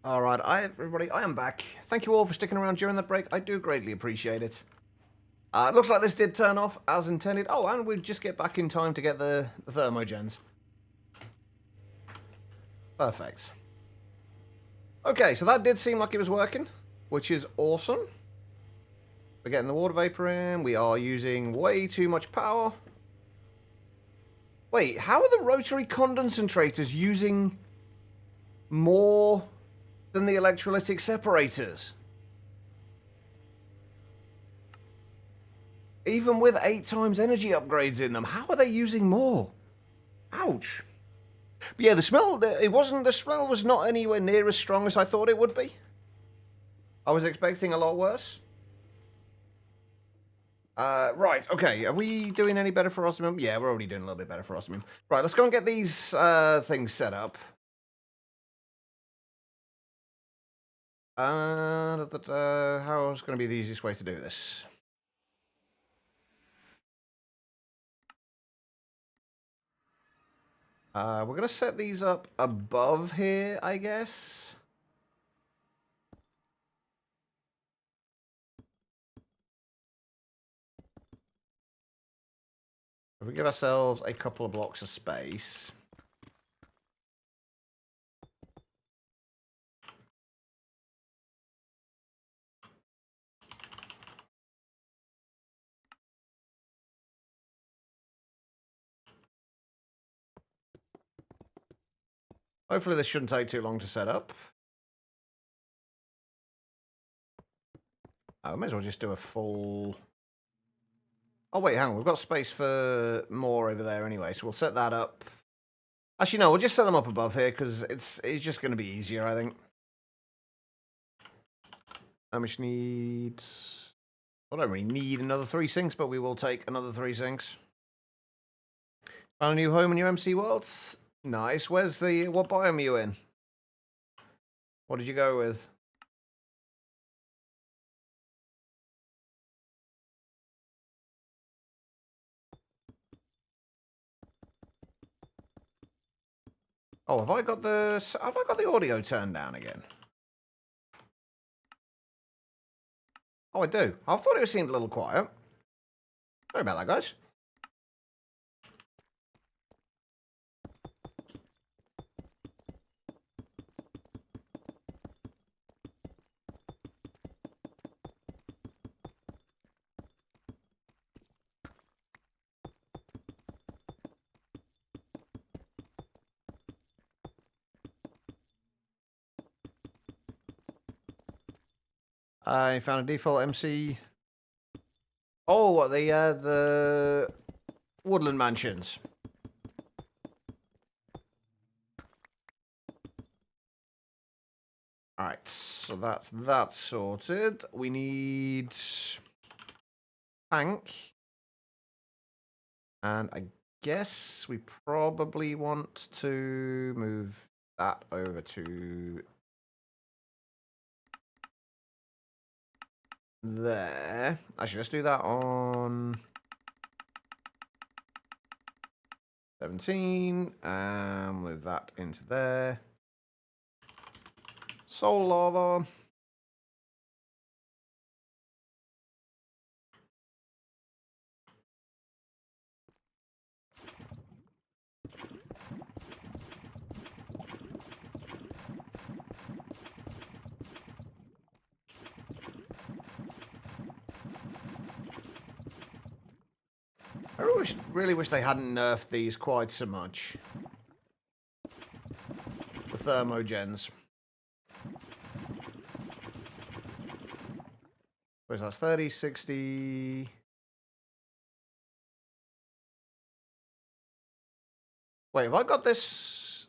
All right, everybody, I am back. Thank you all for sticking around during that break. I do greatly appreciate it. It looks like this did turn off as intended. Oh, and we just get back in time to get the thermogens. Perfect. Okay, so that did seem like it was working, which is awesome. We're getting the water vapor in. We are using way too much power. Wait, how are the rotary condensators using more than the electrolytic separators? Even with 8 times energy upgrades in them, how are they using more? Ouch. But yeah, the smell, the smell was not anywhere near as strong as I thought it would be. I was expecting a lot worse. Right, okay, are we doing any better for osmium? Yeah, we're already doing a little bit better for osmium. Right, let's go and get these things set up. How's going to be the easiest way to do this? We're going to set these up above here, I guess. If we give ourselves a couple of blocks of space. Hopefully this shouldn't take too long to set up. I may as well just do a full... Oh, wait, hang on. We've got space for more over there anyway, so we'll set that up. Actually, no, we'll just set them up above here, because it's just going to be easier, I think. How much needs... I don't really need another 3 sinks, but we will take another 3 sinks. Found a new home in your MC worlds? Nice. Where's the... What biome are you in? What did you go with? Oh, have I got the audio turned down again? Oh, I do. I thought it seemed a little quiet. Sorry about that, guys. I found a default MC. Oh, what, the Woodland Mansions. Alright, so that's that sorted. We need tank. And I guess we probably want to move that over to there. Actually, let's do that on 17 and move that into there. Soul lava. I really wish they hadn't nerfed these quite so much. The thermogens. Where's that? 30, 60... Wait, have I got this?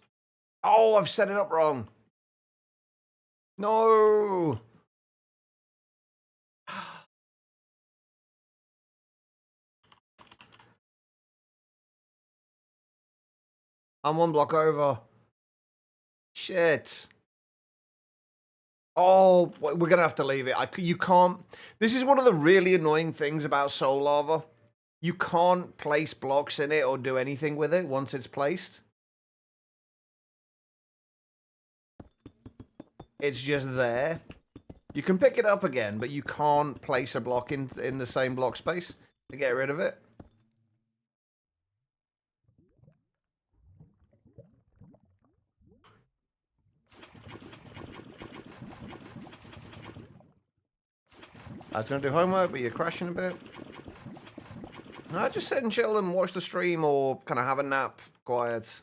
Oh, I've set it up wrong. No! I'm 1 block over. Shit. Oh, we're going to have to leave it. You can't... This is one of the really annoying things about Soul Lava. You can't place blocks in it or do anything with it once it's placed. It's just there. You can pick it up again, but you can't place a block in the same block space to get rid of it. I was going to do homework, but you're crashing a bit. No, just sit and chill and watch the stream or kind of have a nap, quiet.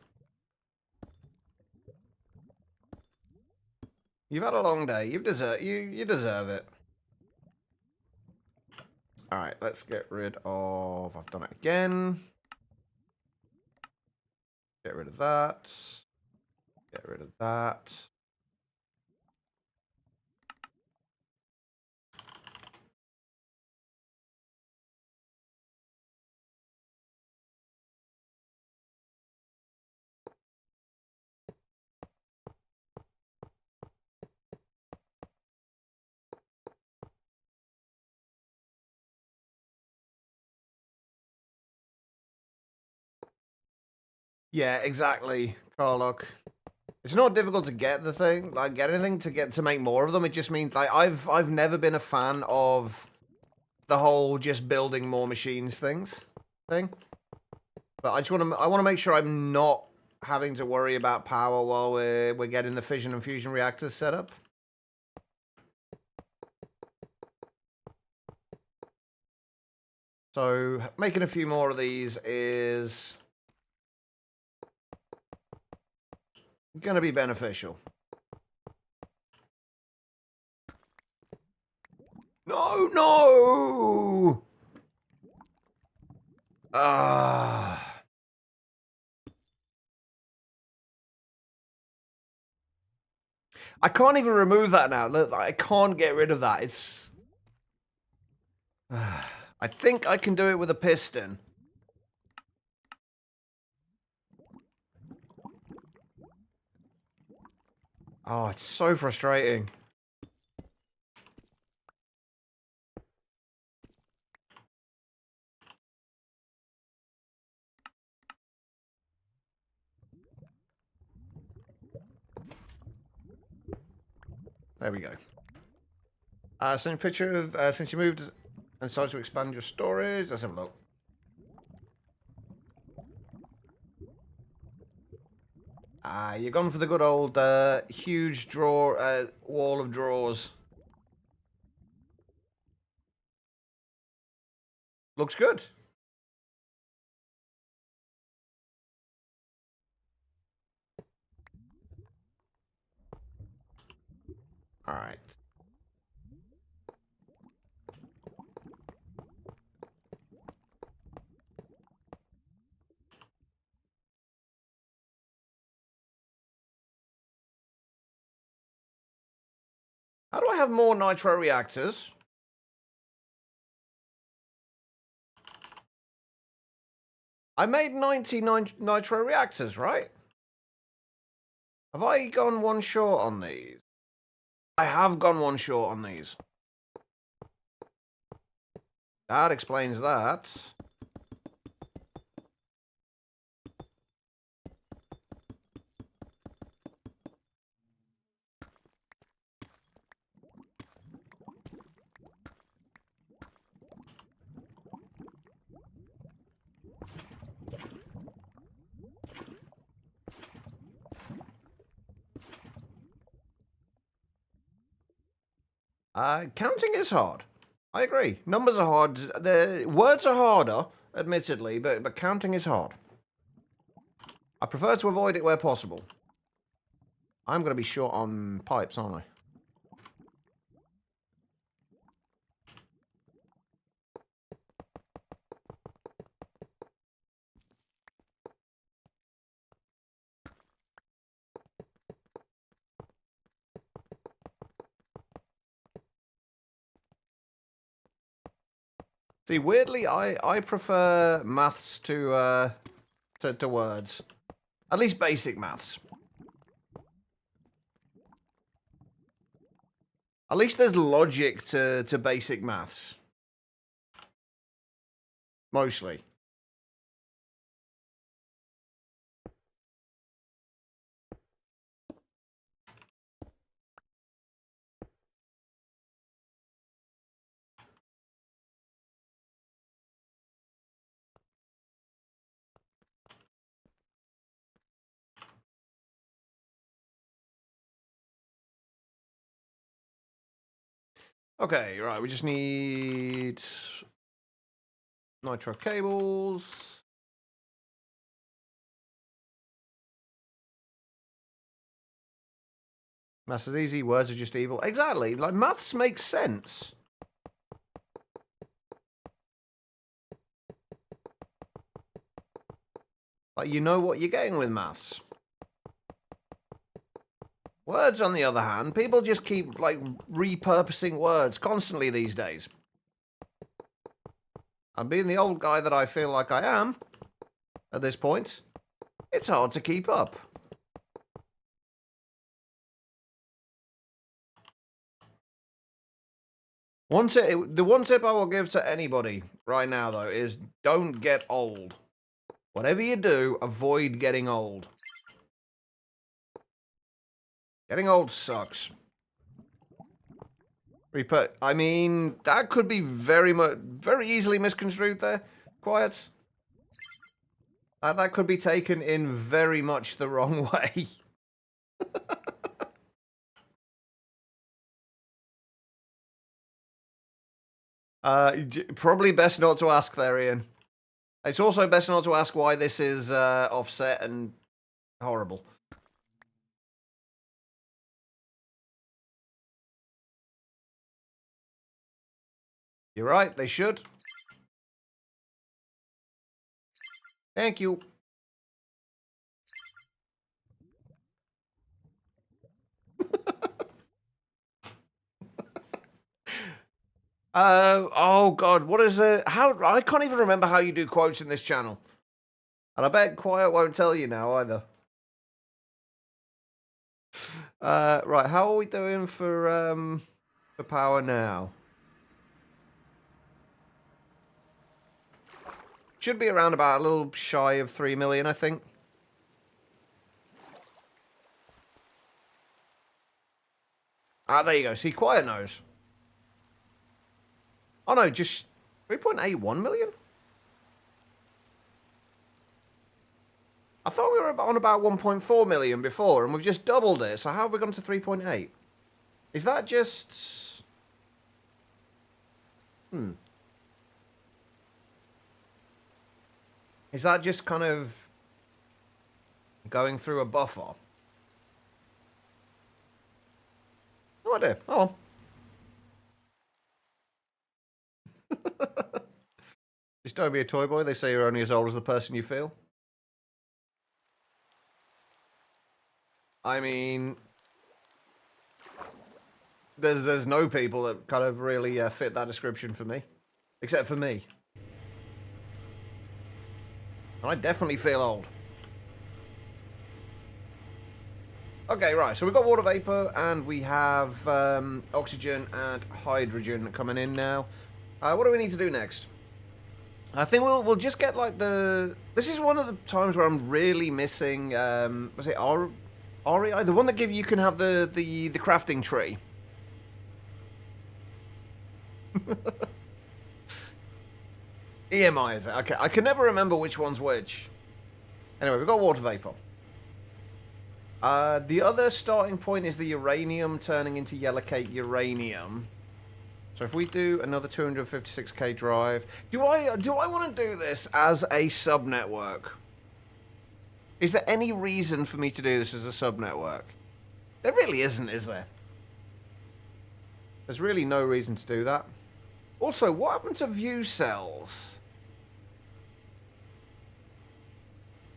You've had a long day. You deserve it. All right, let's get rid of. I've done it again. Get rid of that. Get rid of that. Yeah, exactly, Carlock. It's not difficult to get the thing, like get anything to make more of them. It just means like I've never been a fan of the whole just building more machines thing. But I want to make sure I'm not having to worry about power while we're getting the fission and fusion reactors set up. So making a few more of these is going to be beneficial. No! Ah. I can't even remove that now. Look, I can't get rid of that. It's... I think I can do it with a piston. Oh, it's so frustrating. There we go. Send a picture of since you moved and started to expand your storage. Let's have a look. You're gone for the good old huge drawer wall of drawers. Looks good. All right. How do I have more nitro reactors? I made 99 nitro reactors, right? Have I gone one short on these? I have gone one short on these. That explains that. Counting is hard. I agree. Numbers are hard. The words are harder, admittedly, but counting is hard. I prefer to avoid it where possible. I'm going to be short on pipes, aren't I? See, weirdly, I prefer maths to words. At least basic maths. At least there's logic to basic maths. Mostly. Okay, right, we just need nitro cables. Maths is easy, words are just evil. Exactly, like maths makes sense. Like, you know what you're getting with maths. Words, on the other hand, people just keep, like, repurposing words constantly these days. And being the old guy that I feel like I am, at this point, it's hard to keep up. The one tip I will give to anybody right now, though, is don't get old. Whatever you do, avoid getting old. Getting old sucks. I mean, that could be very easily misconstrued there. Quiet. That could be taken in very much the wrong way. Probably best not to ask there, Ian. It's also best not to ask why this is offset and horrible. You're right, they should. Thank you. Oh god, what is it? How I can't even remember how you do quotes in this channel. And I bet Quiet won't tell you now either. Right, how are we doing for power now? Should be around about a little shy of 3 million, I think. Ah, there you go. See, Quiet knows. Oh no, just 3.81 million? I thought we were on about 1.4 million before, and we've just doubled it. So how have we gone to 3.8? Is that just... Is that just kind of going through a buffer? No idea. Oh. Just don't be a toy boy. They say you're only as old as the person you feel. I mean, there's no people that kind of really fit that description for me, except for me. I definitely feel old. Okay, right, so we've got water vapor, and we have oxygen and hydrogen coming in now. What do we need to do next? I think we'll just get, like, the... This is one of the times where I'm really missing, was it REI? The one that you can have the crafting tree. EMI, is it? Okay, I can never remember which one's which. Anyway, we've got water vapor. The other starting point is the uranium turning into yellowcake uranium. So if we do another 256k drive, do I want to do this as a sub-network? Is there any reason for me to do this as a sub-network? There really isn't, is there? There's really no reason to do that. Also, what happened to view cells?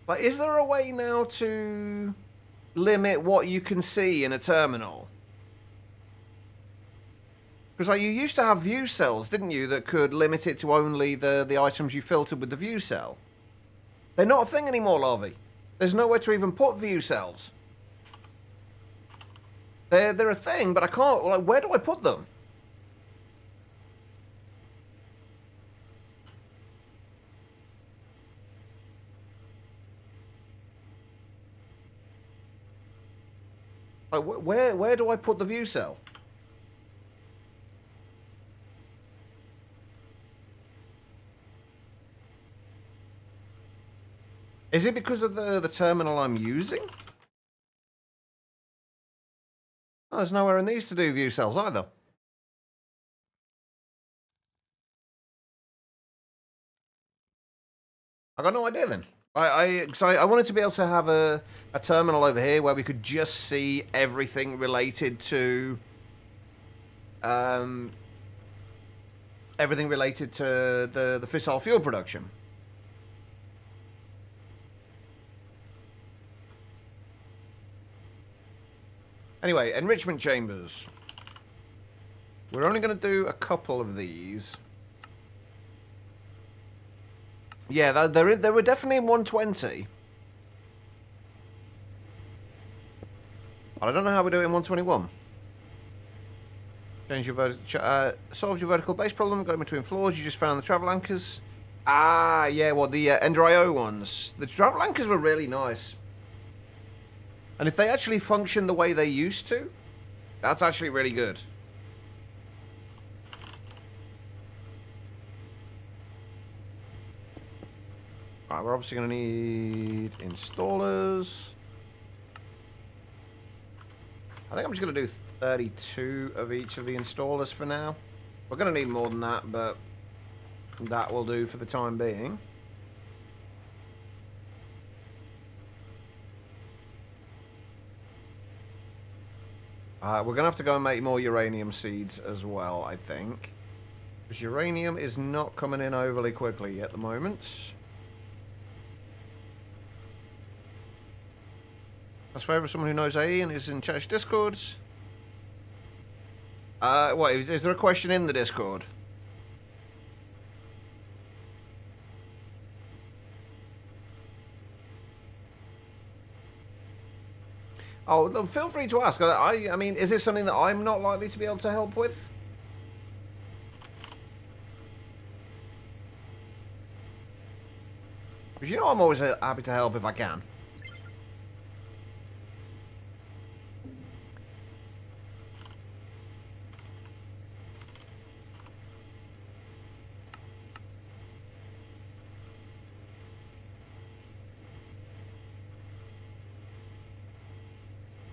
Like, is there a way now to limit what you can see in a terminal? Because like, you used to have view cells, didn't you, that could limit it to only the items you filtered with the view cell. They're not a thing anymore, Larvae. There's nowhere to even put view cells. They're a thing, but I can't... Like, where do I put them? Like, where do I put the view cell? Is it because of the terminal I'm using? Oh, there's nowhere in these to do view cells either. I got no idea then. I wanted to be able to have a terminal over here where we could just see everything related to the fissile fuel production. Anyway, enrichment chambers. We're only going to do a couple of these. Yeah, they were definitely in 120. But I don't know how we do it in 121. Change your solved your vertical base problem. Going between floors. You just found the travel anchors. Ah, yeah. Well, the Ender IO ones. The travel anchors were really nice. And if they actually function the way they used to, that's actually really good. Right, we're obviously going to need installers. I think I'm just going to do 32 of each of the installers for now. We're going to need more than that, but that will do for the time being. We're going to have to go and make more uranium seeds as well, I think. Because uranium is not coming in overly quickly at the moment. That's favourite someone who knows AE and is in Church Discords. What, is there a question in the Discord? Oh, look, feel free to ask. I mean, is this something that I'm not likely to be able to help with? Because you know I'm always happy to help if I can.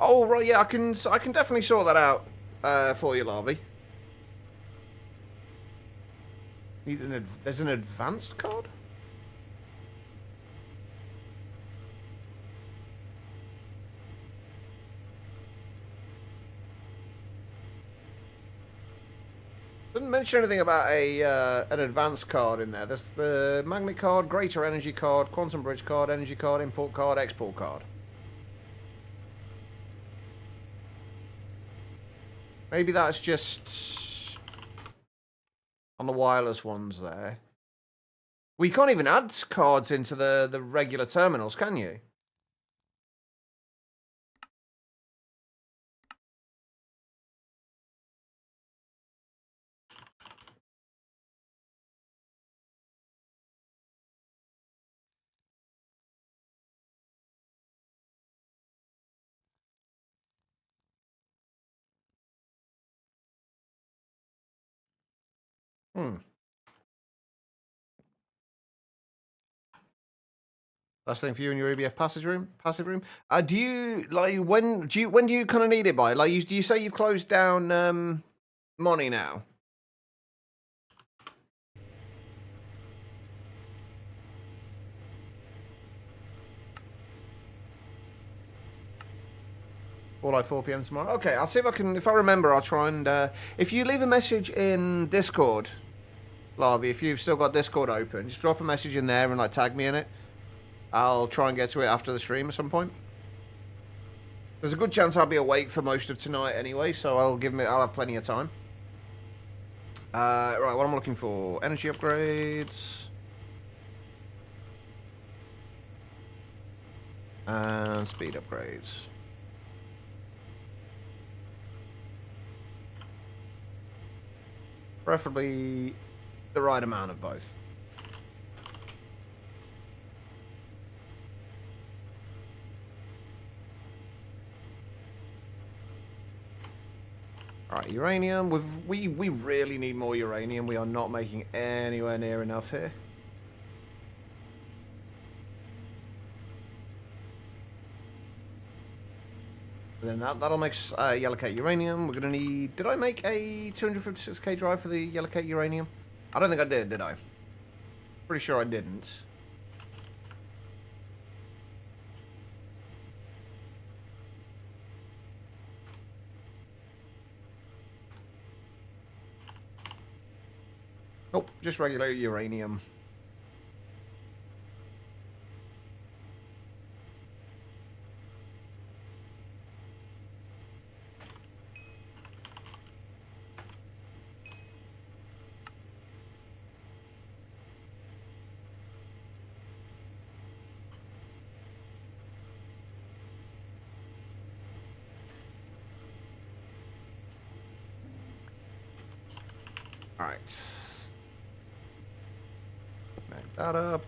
Oh, right, yeah, I can definitely sort that out for you, Larvae. There's an advanced card? Didn't mention anything about an advanced card in there. There's the magnet card, greater energy card, quantum bridge card, energy card, import card, export card. Maybe that's just on the wireless ones there. Well, you can't even add cards into the regular terminals, can you? Hmm. Last thing for you in your EBF passive room. Do you like when do you kind of need it by? Like, do you say you've closed down money now? Or like 4 p.m. tomorrow. Okay, I'll see if I can. If I remember, I'll try and. If you leave a message in Discord, Larvae, if you've still got Discord open, just drop a message in there and like tag me in it. I'll try and get to it after the stream at some point. There's a good chance I'll be awake for most of tonight anyway, so I'll have plenty of time. Right, what I'm looking for: energy upgrades and speed upgrades. Preferably the right amount of both. Alright, uranium. We really need more uranium. We are not making anywhere near enough here. And then that'll make yellow cake uranium. We're going to need... Did I make a 256k drive for the yellow cake uranium? I don't think I did I? Pretty sure I didn't. Just regular uranium. Alright. Back that up.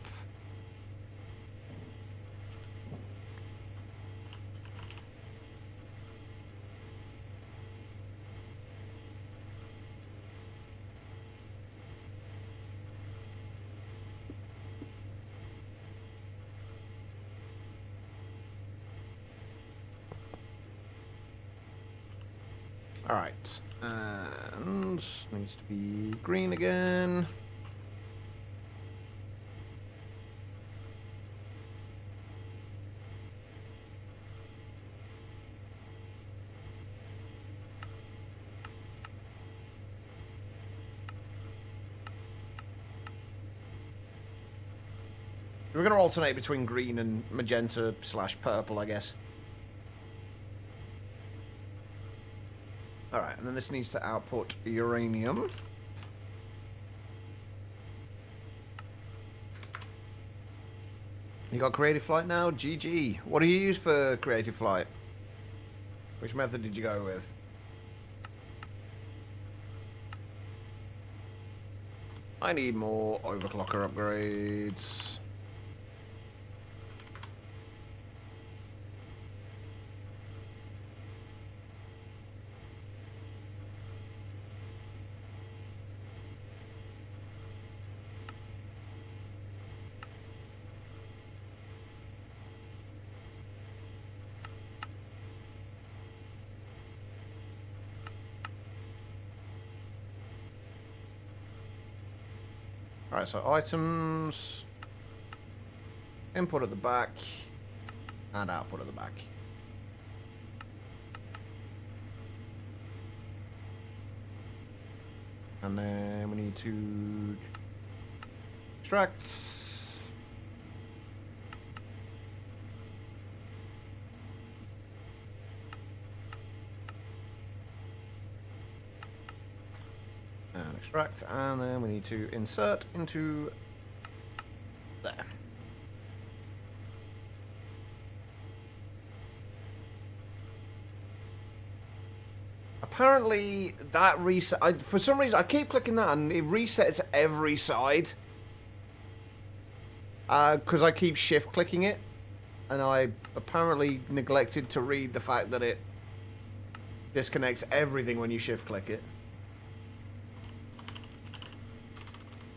Alright, and needs to be green again. We're going to alternate between green and magenta / purple, I guess. Alright, and then this needs to output uranium. You got creative flight now? GG. What do you use for creative flight? Which method did you go with? I need more overclocker upgrades. Alright, so items, input at the back, and output at the back. And then we need to extract. And extract, and then we need to insert into there. Apparently that reset, for some reason I keep clicking that and it resets every side. Because I keep shift clicking it, and I apparently neglected to read the fact that it disconnects everything when you shift click it.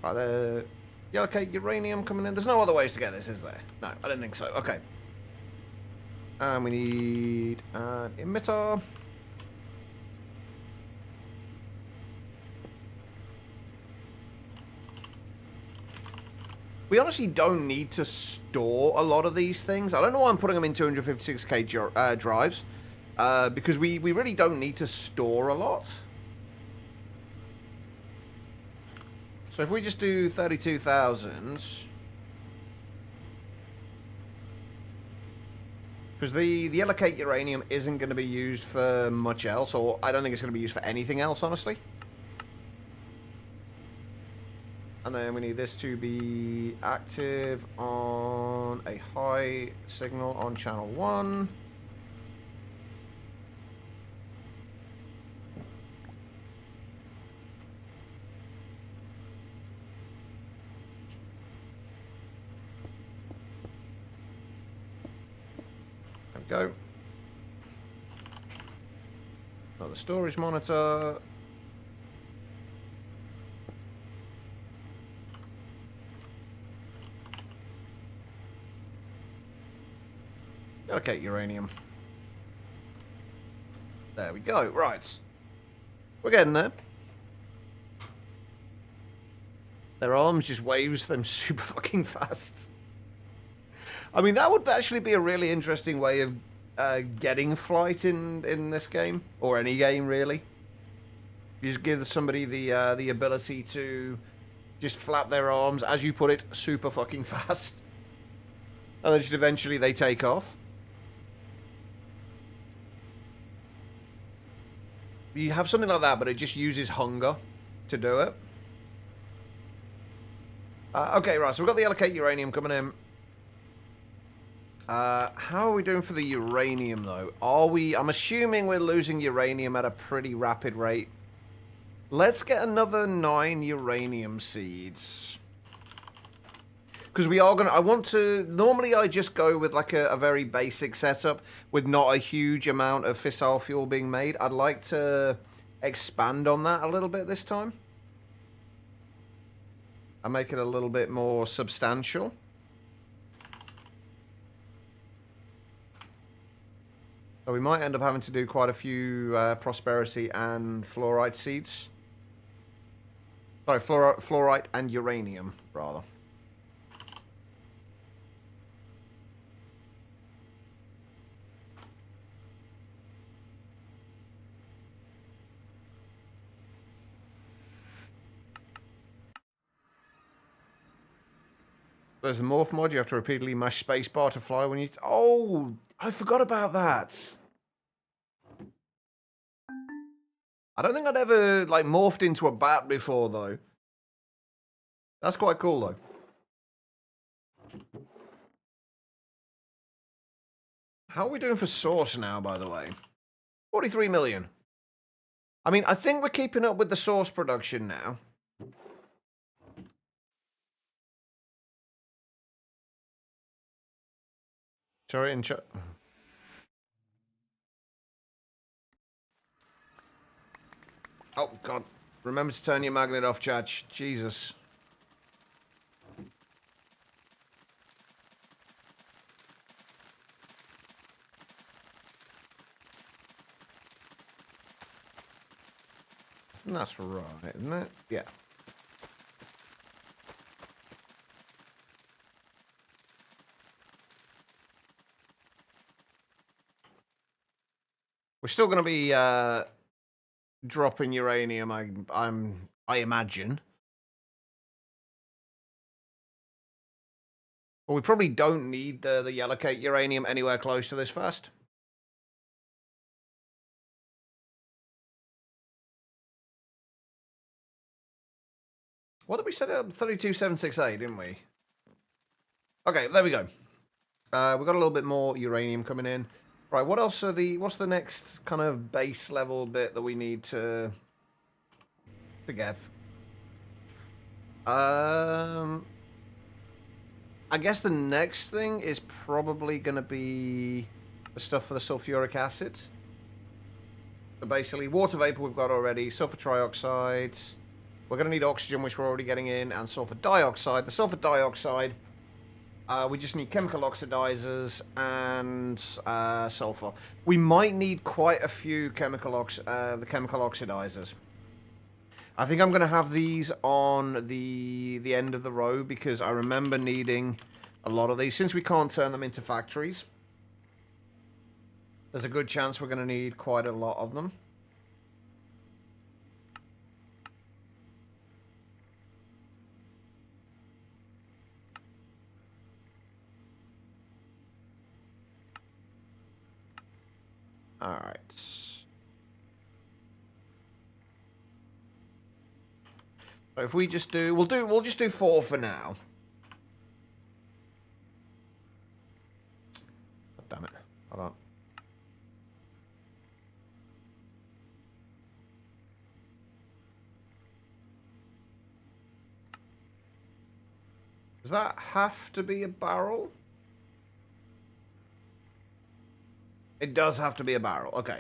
Right, the yellow cake uranium coming in. There's no other ways to get this, is there? No, I don't think so. Okay. And we need an emitter. We honestly don't need to store a lot of these things. I don't know why I'm putting them in 256k drives. Because we really don't need to store a lot. So if we just do 32,000, because the yellow cake uranium isn't going to be used for much else, or I don't think it's going to be used for anything else, honestly. And then we need this to be active on a high signal on channel 1. Go. Another storage monitor. Okay, uranium. There we go. Right. We're getting there. Their arms just waves them super fucking fast. I mean, that would actually be a really interesting way of getting flight in this game, or any game really. You just give somebody the ability to just flap their arms, as you put it, super fucking fast. And then just eventually they take off. You have something like that, but it just uses hunger to do it. Okay, right, so we've got the allocate uranium coming in. How are we doing for the uranium, though? I'm assuming we're losing uranium at a pretty rapid rate. Let's get another 9 uranium seeds. Because we are going to... Normally, I just go with, like, a very basic setup with not a huge amount of fissile fuel being made. I'd like to expand on that a little bit this time. And make it a little bit more substantial. So we might end up having to do quite a few prosperity and fluorite seeds. Sorry, fluorite and uranium, rather. There's a morph mod. You have to repeatedly mash spacebar to fly when you... Oh, I forgot about that. I don't think I'd ever, like, morphed into a bat before, though. That's quite cool, though. How are we doing for source now, by the way? 43 million. I mean, I think we're keeping up with the source production now. Sorry, in chat. Oh, God. Remember to turn your magnet off, chat. Jesus. And that's right, isn't it? Yeah. We're still going to be dropping uranium, I imagine. But we probably don't need the allocate uranium anywhere close to this fast. What did we set it up? 32768, didn't we? Okay, there we go. We've got a little bit more uranium coming in. Right, what else are what's the next kind of base level bit that we need to get? I guess the next thing is probably going to be the stuff for the sulfuric acid. So basically, water vapor we've got already, sulfur trioxide. We're going to need oxygen, which we're already getting in, and sulfur dioxide. The sulfur dioxide, we just need chemical oxidizers and sulfur. We might need quite a few chemical oxidizers. I think I'm going to have these on the end of the row because I remember needing a lot of these. Since we can't turn them into factories, there's a good chance we're going to need quite a lot of them. All right. So if we just do, we'll just do 4 for now. Oh, damn it! Hold on. Does that have to be a barrel? It does have to be a barrel. Okay.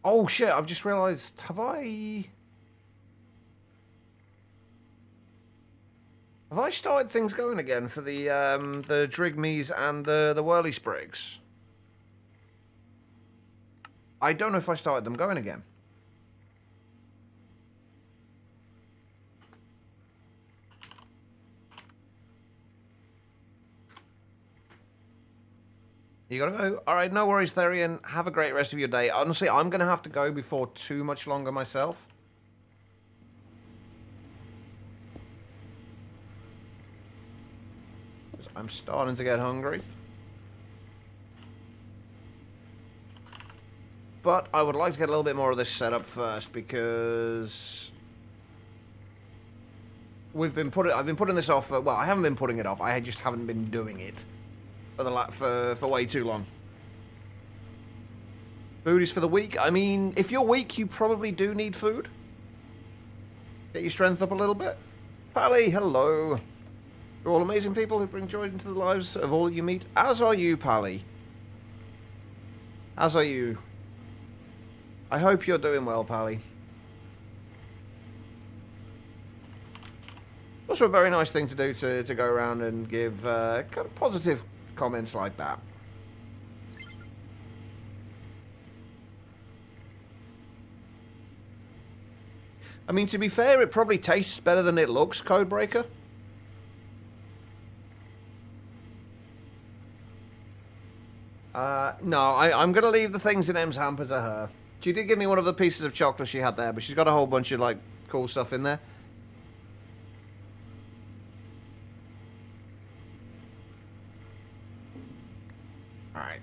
Oh shit, I've just realized, have I started things going again for the Drigmies and the Whirly Sprigs? I don't know if I started them going again. You gotta go. All right, no worries, Therian. Have a great rest of your day. Honestly, I'm gonna have to go before too much longer myself. I'm starting to get hungry. But I would like to get a little bit more of this set up first because I've been putting this off. Well, I haven't been putting it off. I just haven't been doing it for way too long. Food is for the weak. I mean, if you're weak, you probably do need food. Get your strength up a little bit. Pally, hello. You're all amazing people who bring joy into the lives of all you meet. As are you, Pally. As are you. I hope you're doing well, Pally. Also a very nice thing to do to go around and give kind of positive comments like that. I mean, to be fair, it probably tastes better than it looks, Codebreaker. No, I'm going to leave the things in Em's hamper to her. She did give me one of the pieces of chocolate she had there, but she's got a whole bunch of, like, cool stuff in there. Alright.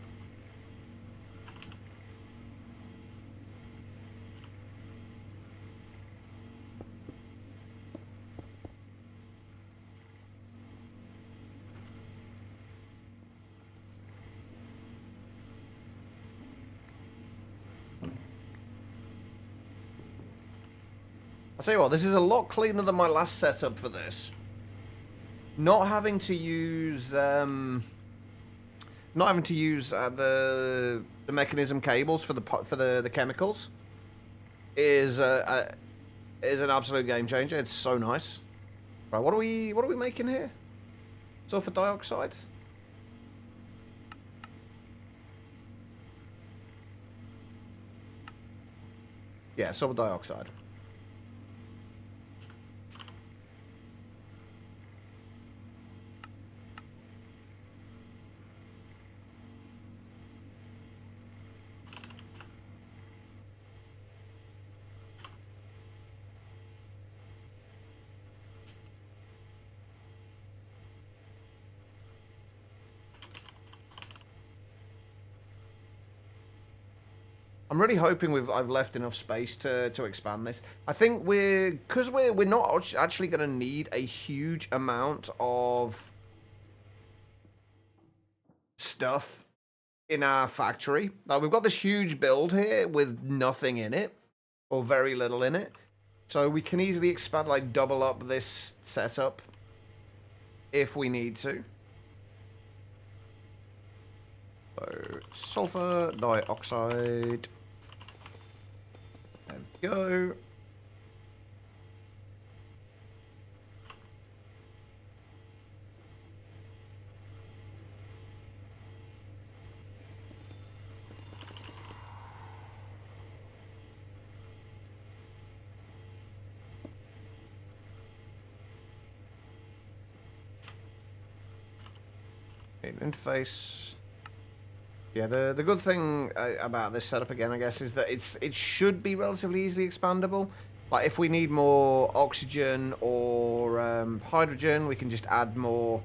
I'll tell you what, this is a lot cleaner than my last setup for this. Not having to use, the mechanism cables for the chemicals is an absolute game changer. It's so nice. Right, what are we making here? Sulfur dioxide. Yeah, sulfur dioxide. I'm really hoping I've left enough space to expand this. I think we're not actually going to need a huge amount of stuff in our factory. Like, we've got this huge build here with nothing in it, or very little in it. So we can easily expand, like, double up this setup if we need to. So, sulfur dioxide. There we go. Interface. Yeah, the good thing about this setup again, I guess, is that it should be relatively easily expandable. Like, if we need more oxygen or hydrogen, we can just add more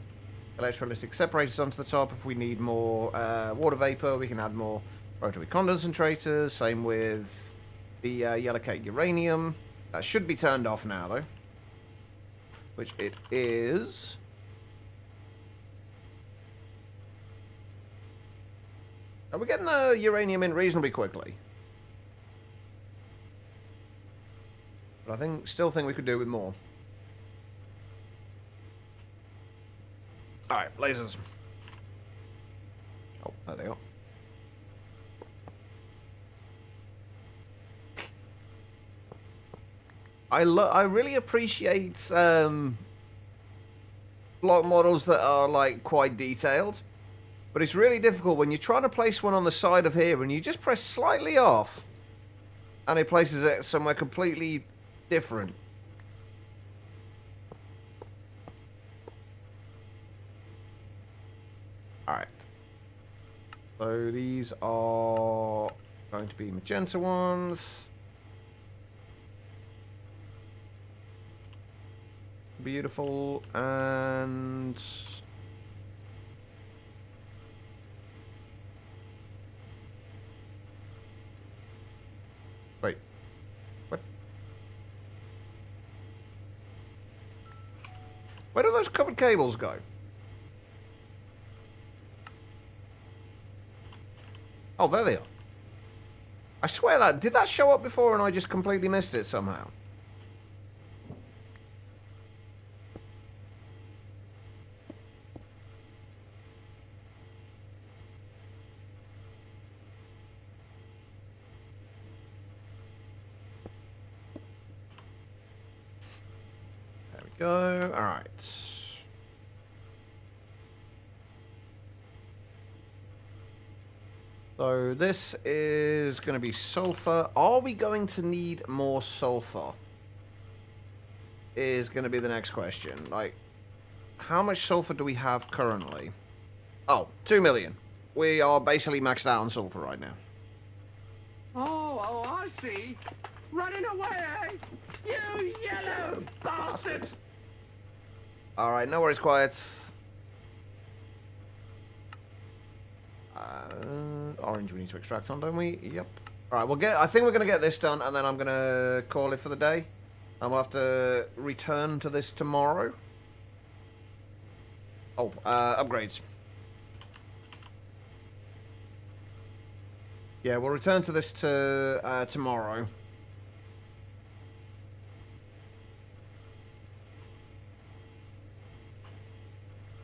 electrolytic separators onto the top. If we need more water vapor, we can add more rotary concentrators. Same with the yellow cake uranium. That should be turned off now, though. Which it is. Are we getting the uranium in reasonably quickly? But I still think we could do with more. Alright, lasers. Oh, there they are. I really appreciate block models that are, like, quite detailed. But it's really difficult when you're trying to place one on the side of here and you just press slightly off and it places it somewhere completely different. Alright. So these are going to be magenta ones. Beautiful. And wait, what? Where do those covered cables go? Oh, there they are. I swear that, did that show up before and I just completely missed it somehow? There we go. All right. So this is going to be sulfur. Are we going to need more sulfur? Is going to be the next question. Like, how much sulfur do we have currently? Oh, 2 million. We are basically maxed out on sulfur right now. Oh, I see. Running away, you yellow bastard! Alright, no worries, quiet. Orange we need to extract on, don't we? Yep. Alright, I think we're going to get this done, and then I'm going to call it for the day. And we'll have to return to this tomorrow. Oh, upgrades. Yeah, we'll return to this tomorrow.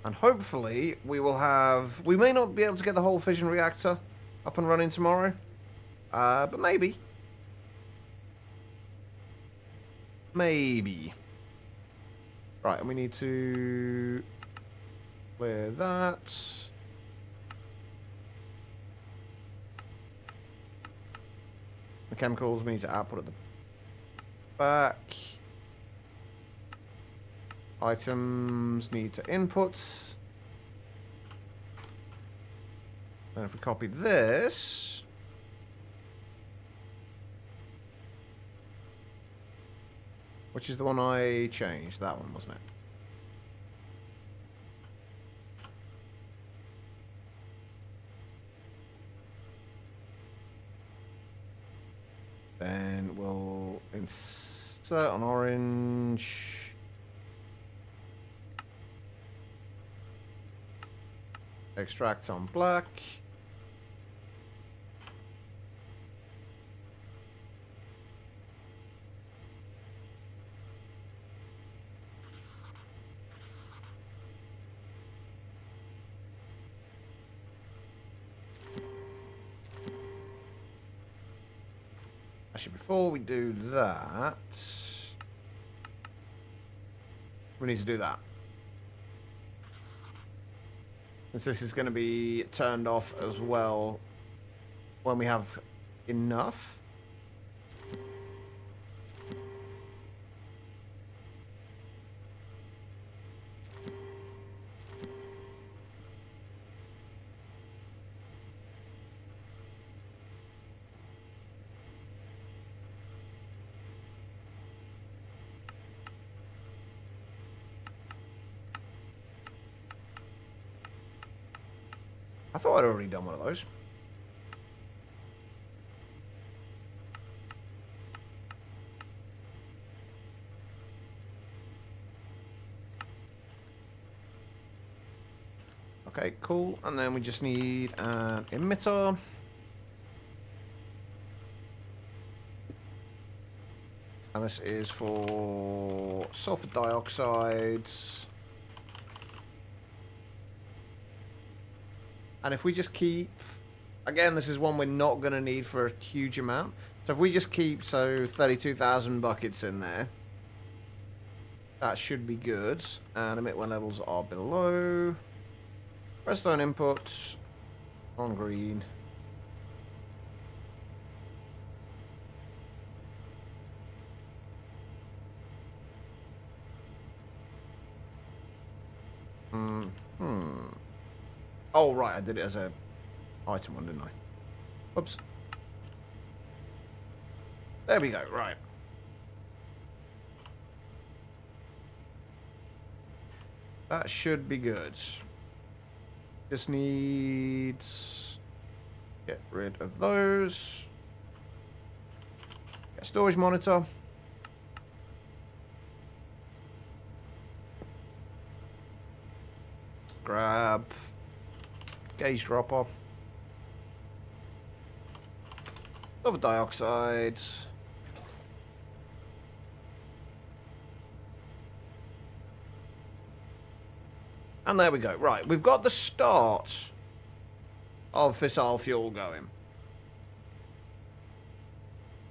And hopefully we will have... We may not be able to get the whole fission reactor up and running tomorrow. But maybe. Maybe. Right, and we need to clear that. The chemicals we need to output at the back. Items need to input. And if we copy this, which is the one I changed, that one, wasn't it? Then we'll insert on orange. Extract on black. Actually, before we do that, we need to do that. Since this is going to be turned off as well when we have enough. I thought I'd already done one of those. Okay, cool. And then we just need an emitter. And this is for sulfur dioxide. And if we just keep... Again, this is one we're not going to need for a huge amount. So if we just keep, 32,000 buckets in there. That should be good. And emit when levels are below. Redstone input. On green. Oh, right, I did it as a item one, didn't I? Whoops. There we go, right. That should be good. Just needs... Get rid of those. Get a storage monitor. Grab gauge dropper. Sulfur dioxide. And there we go. Right, we've got the start of Fissile Fuel going.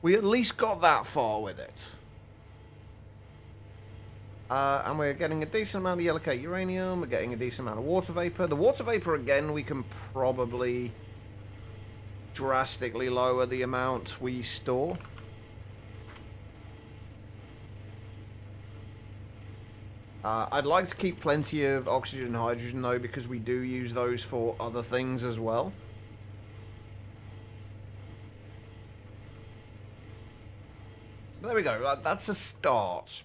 We at least got that far with it. And we're getting a decent amount of yellow cake uranium. We're getting a decent amount of water vapor. The water vapor, again, we can probably drastically lower the amount we store. I'd like to keep plenty of oxygen and hydrogen, though, because we do use those for other things as well. There we go. That's a start.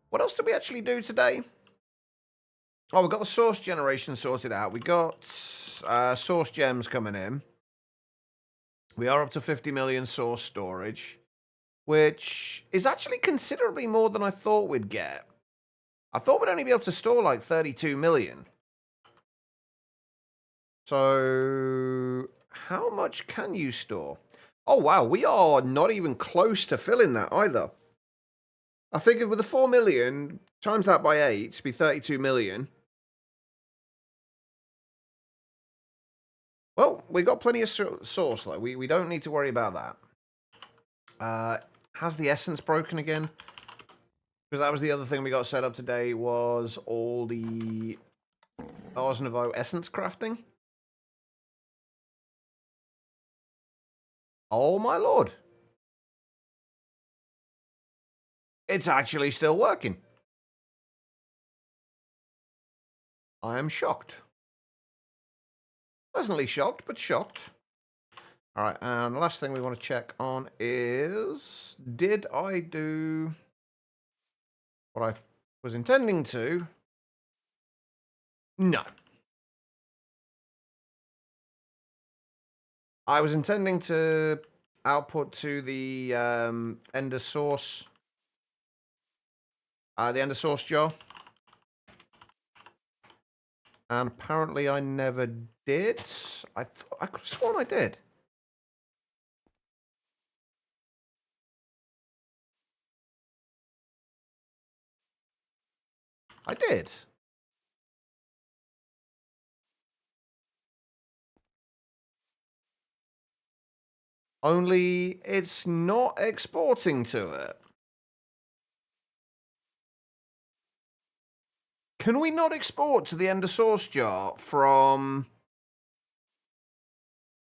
What else did we actually do today? Oh, we've got the source generation sorted out. We got source gems coming in. We are up to 50 million source storage, which is actually considerably more than I thought we'd get. I thought we'd only be able to store like 32 million. So, how much can you store? Oh, wow, we are not even close to filling that either. I figured with the 4 million, times that by 8, it'd be 32 million. Well, we got plenty of source, though. We don't need to worry about that. Has the essence broken again? Because that was the other thing we got set up today, was all the Ars Nouveau essence crafting. Oh, my lord. It's actually still working. I am shocked. Pleasantly shocked, but shocked. Alright, and the last thing we want to check on is... Did I do what I was intending to? No. I was intending to output to the ender source... the ender source jar. And apparently I never did. I could have sworn I did. I did. Only it's not exporting to it. Can we not export to the ender source jar from,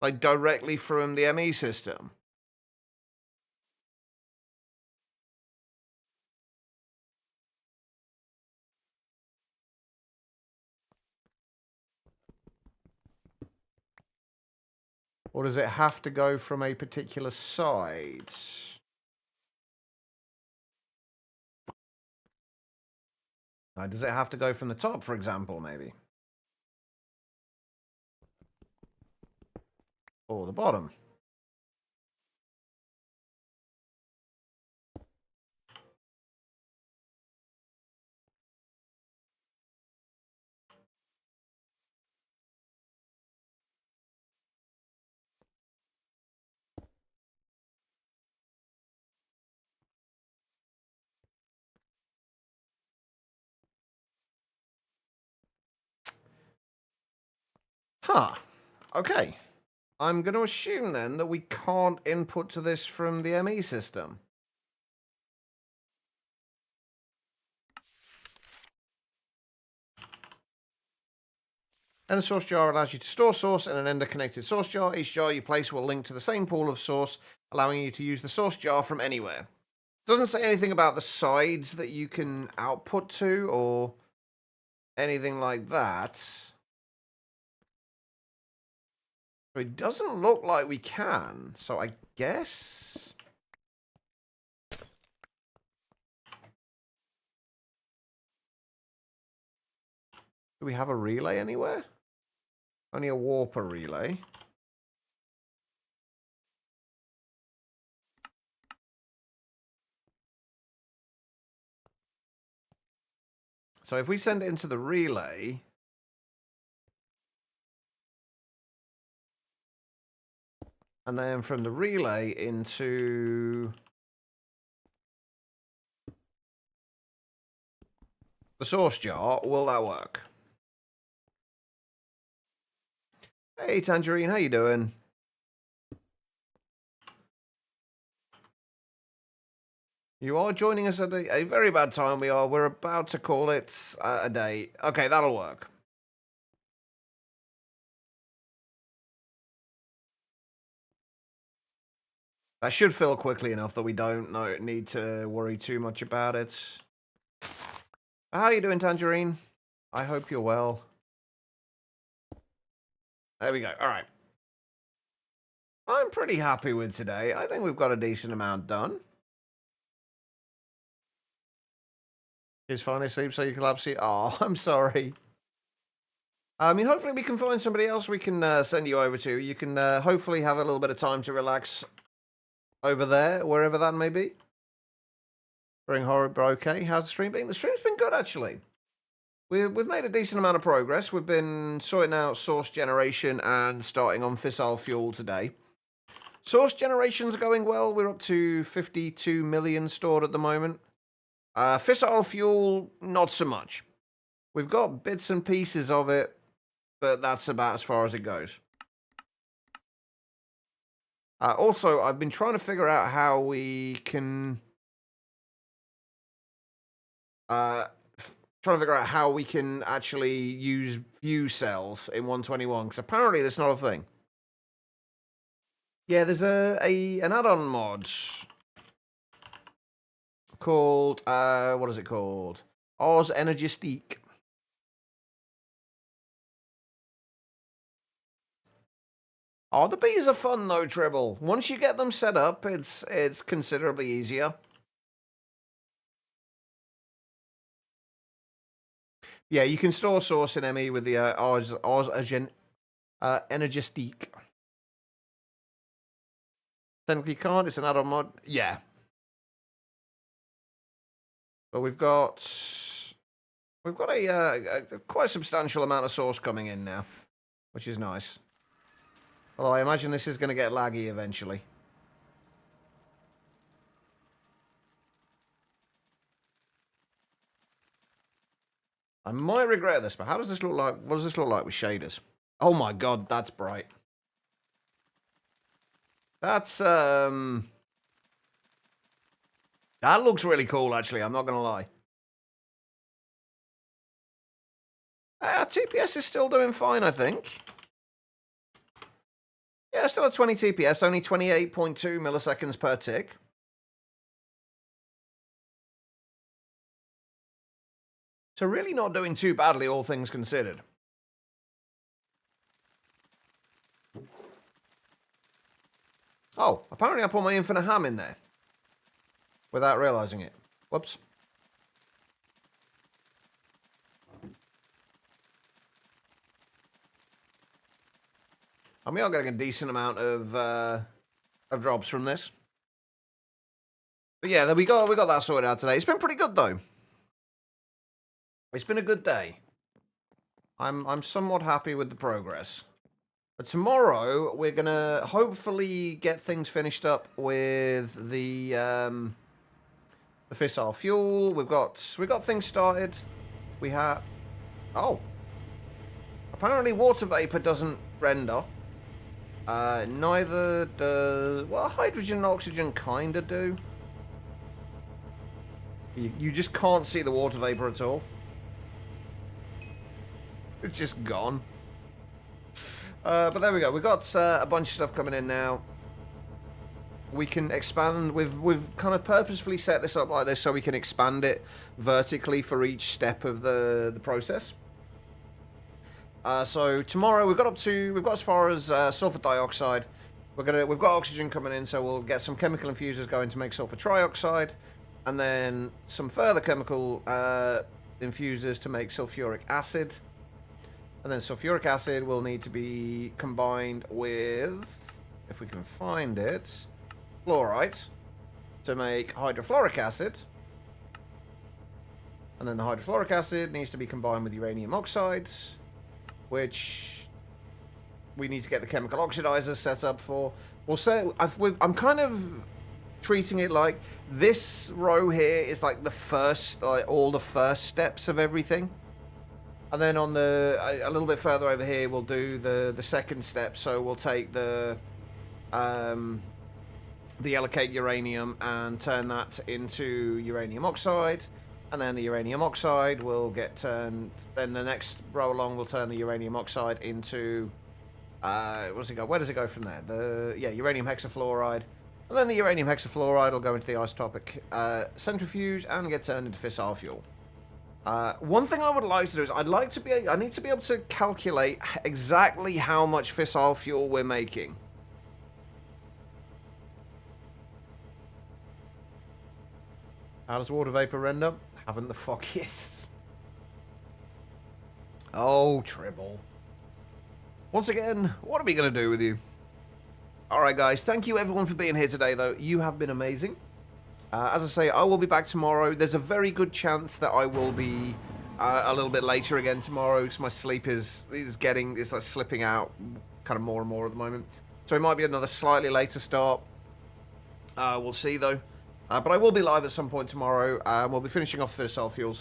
like, directly from the ME system? Or does it have to go from a particular side? Does it have to go from the top, for example, maybe? Or the bottom? Huh. Okay. I'm going to assume then that we can't input to this from the ME system. Ender source jar allows you to store source in an ender connected source jar. Each jar you place will link to the same pool of source, allowing you to use the source jar from anywhere. It doesn't say anything about the sides that you can output to or anything like that. So it doesn't look like we can. So I guess... Do we have a relay anywhere? Only a warper relay. So if we send it into the relay... And then from the relay into... the source jar, will that work? Hey, Tangerine, how you doing? You are joining us at a very bad time. We're about to call it a day. Okay, that'll work. That should fill quickly enough that we don't need to worry too much about it. How you doing, Tangerine? I hope you're well. There we go. All right. I'm pretty happy with today. I think we've got a decent amount done. He's finally asleep so you collapse it. Oh, I'm sorry. I mean, hopefully we can find somebody else we can send you over to. You can hopefully have a little bit of time to relax over there, wherever that may be. Bring horror, okay. How's the stream been? The stream's been good, actually. We've made a decent amount of progress. We've been sorting out source generation and starting on Fissile Fuel today. Source generation's going well. We're up to 52 million stored at the moment. Fissile Fuel, not so much. We've got bits and pieces of it, but that's about as far as it goes. Also, I've been trying to figure out how we can... actually use view cells in 121, because apparently that's not a thing. Yeah, there's an add-on mod called, what is it called? Oz Energistique. Oh, the bees are fun though, Tribble. Once you get them set up, it's considerably easier. Yeah, you can store source in ME with the Oz Energistique. Technically you can't, it's an add-on mod. Yeah. But we've got a quite substantial amount of source coming in now, which is nice. Although I imagine this is going to get laggy eventually. I might regret this, but how does this look like? What does this look like with shaders? Oh my god, that's bright. That's, that looks really cool, actually. I'm not going to lie. TPS is still doing fine, I think. Yeah, still at 20 TPS, only 28.2 milliseconds per tick. So really not doing too badly, all things considered. Oh, apparently I put my infinite ham in there. Without realizing it. Whoops. And we are getting a decent amount of drops from this. But yeah, we got that sorted out today. It's been pretty good though. It's been a good day. I'm somewhat happy with the progress. But tomorrow we're gonna hopefully get things finished up with the fissile fuel. We've got things started. We have apparently water vapor doesn't render. Neither does... Well, hydrogen and oxygen kind of do. You just can't see the water vapor at all. It's just gone. But there we go. We've got a bunch of stuff coming in now. We can expand. We've kind of purposefully set this up like this so we can expand it vertically for each step of the process. So tomorrow we've got as far as sulfur dioxide. We've got oxygen coming in, so we'll get some chemical infusers going to make sulfur trioxide, and then some further chemical infusers to make sulfuric acid. And then sulfuric acid will need to be combined with, if we can find it, fluorite to make hydrofluoric acid. And then the hydrofluoric acid needs to be combined with uranium oxides, which we need to get the chemical oxidizers set up for. We'll say I'm kind of treating it like this row here is like the first, like all the first steps of everything. And then on a little bit further over here, we'll do the second step. So we'll take the allocate uranium and turn that into uranium oxide. And then the uranium oxide will get turned. Then the next row along will turn the uranium oxide into. Where does it go? Where does it go from there? Uranium hexafluoride. And then the uranium hexafluoride will go into the isotopic centrifuge and get turned into fissile fuel. One thing I would like to do is I need to be able to calculate exactly how much fissile fuel we're making. How does water vapor render? Haven't the foggiest. Oh, Tribble. Once again, what are we going to do with you? Alright guys, thank you everyone for being here today though. You have been amazing. As I say, I will be back tomorrow. There's a very good chance that I will be a little bit later again tomorrow because my sleep is like slipping out kind of more and more at the moment. So it might be another slightly later start. We'll see though. But I will be live at some point tomorrow. We'll be finishing off the fissile fuel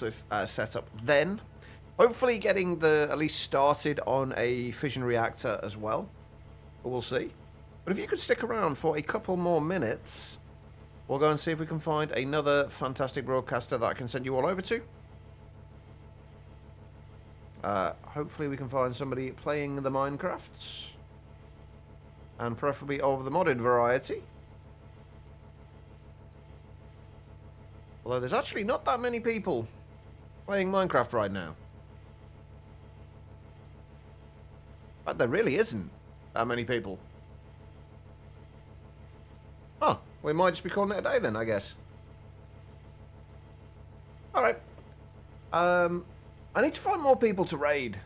setup then. Hopefully getting at least started on a fission reactor as well. But we'll see. But if you could stick around for a couple more minutes, we'll go and see if we can find another fantastic broadcaster that I can send you all over to. Hopefully we can find somebody playing the Minecrafts. And preferably of the modded variety. Although there's actually not that many people playing Minecraft right now. But there really isn't that many people. Oh, we might just be calling it a day then, I guess. Alright. I need to find more people to raid.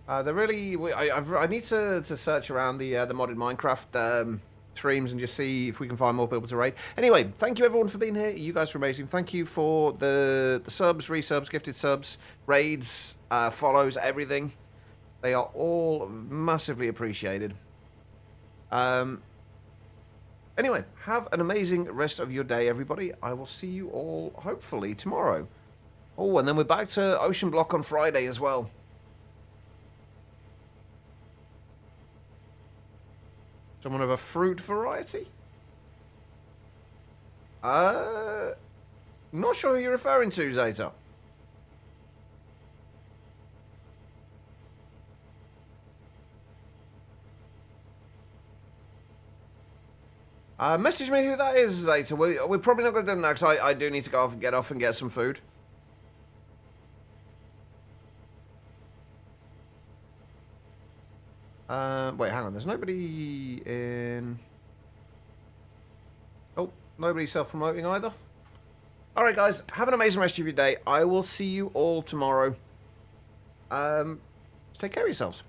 I need to search around the modded Minecraft streams and just see if we can find more people to raid. Anyway, thank you everyone for being here. You guys are amazing. Thank you for the subs, resubs, gifted subs, raids, follows, everything. They are all massively appreciated. Anyway, have an amazing rest of your day, everybody. I will see you all, hopefully, tomorrow. Oh, and then we're back to Ocean Block on Friday as well. Someone of a fruit variety? Not sure who you're referring to, Zeta. Message me who that is, Zeta. We're probably not going to do that because I do need to get off and get some food. Wait, hang on. There's nobody in... Oh, nobody self-promoting either. Alright, guys. Have an amazing rest of your day. I will see you all tomorrow. Take care of yourselves.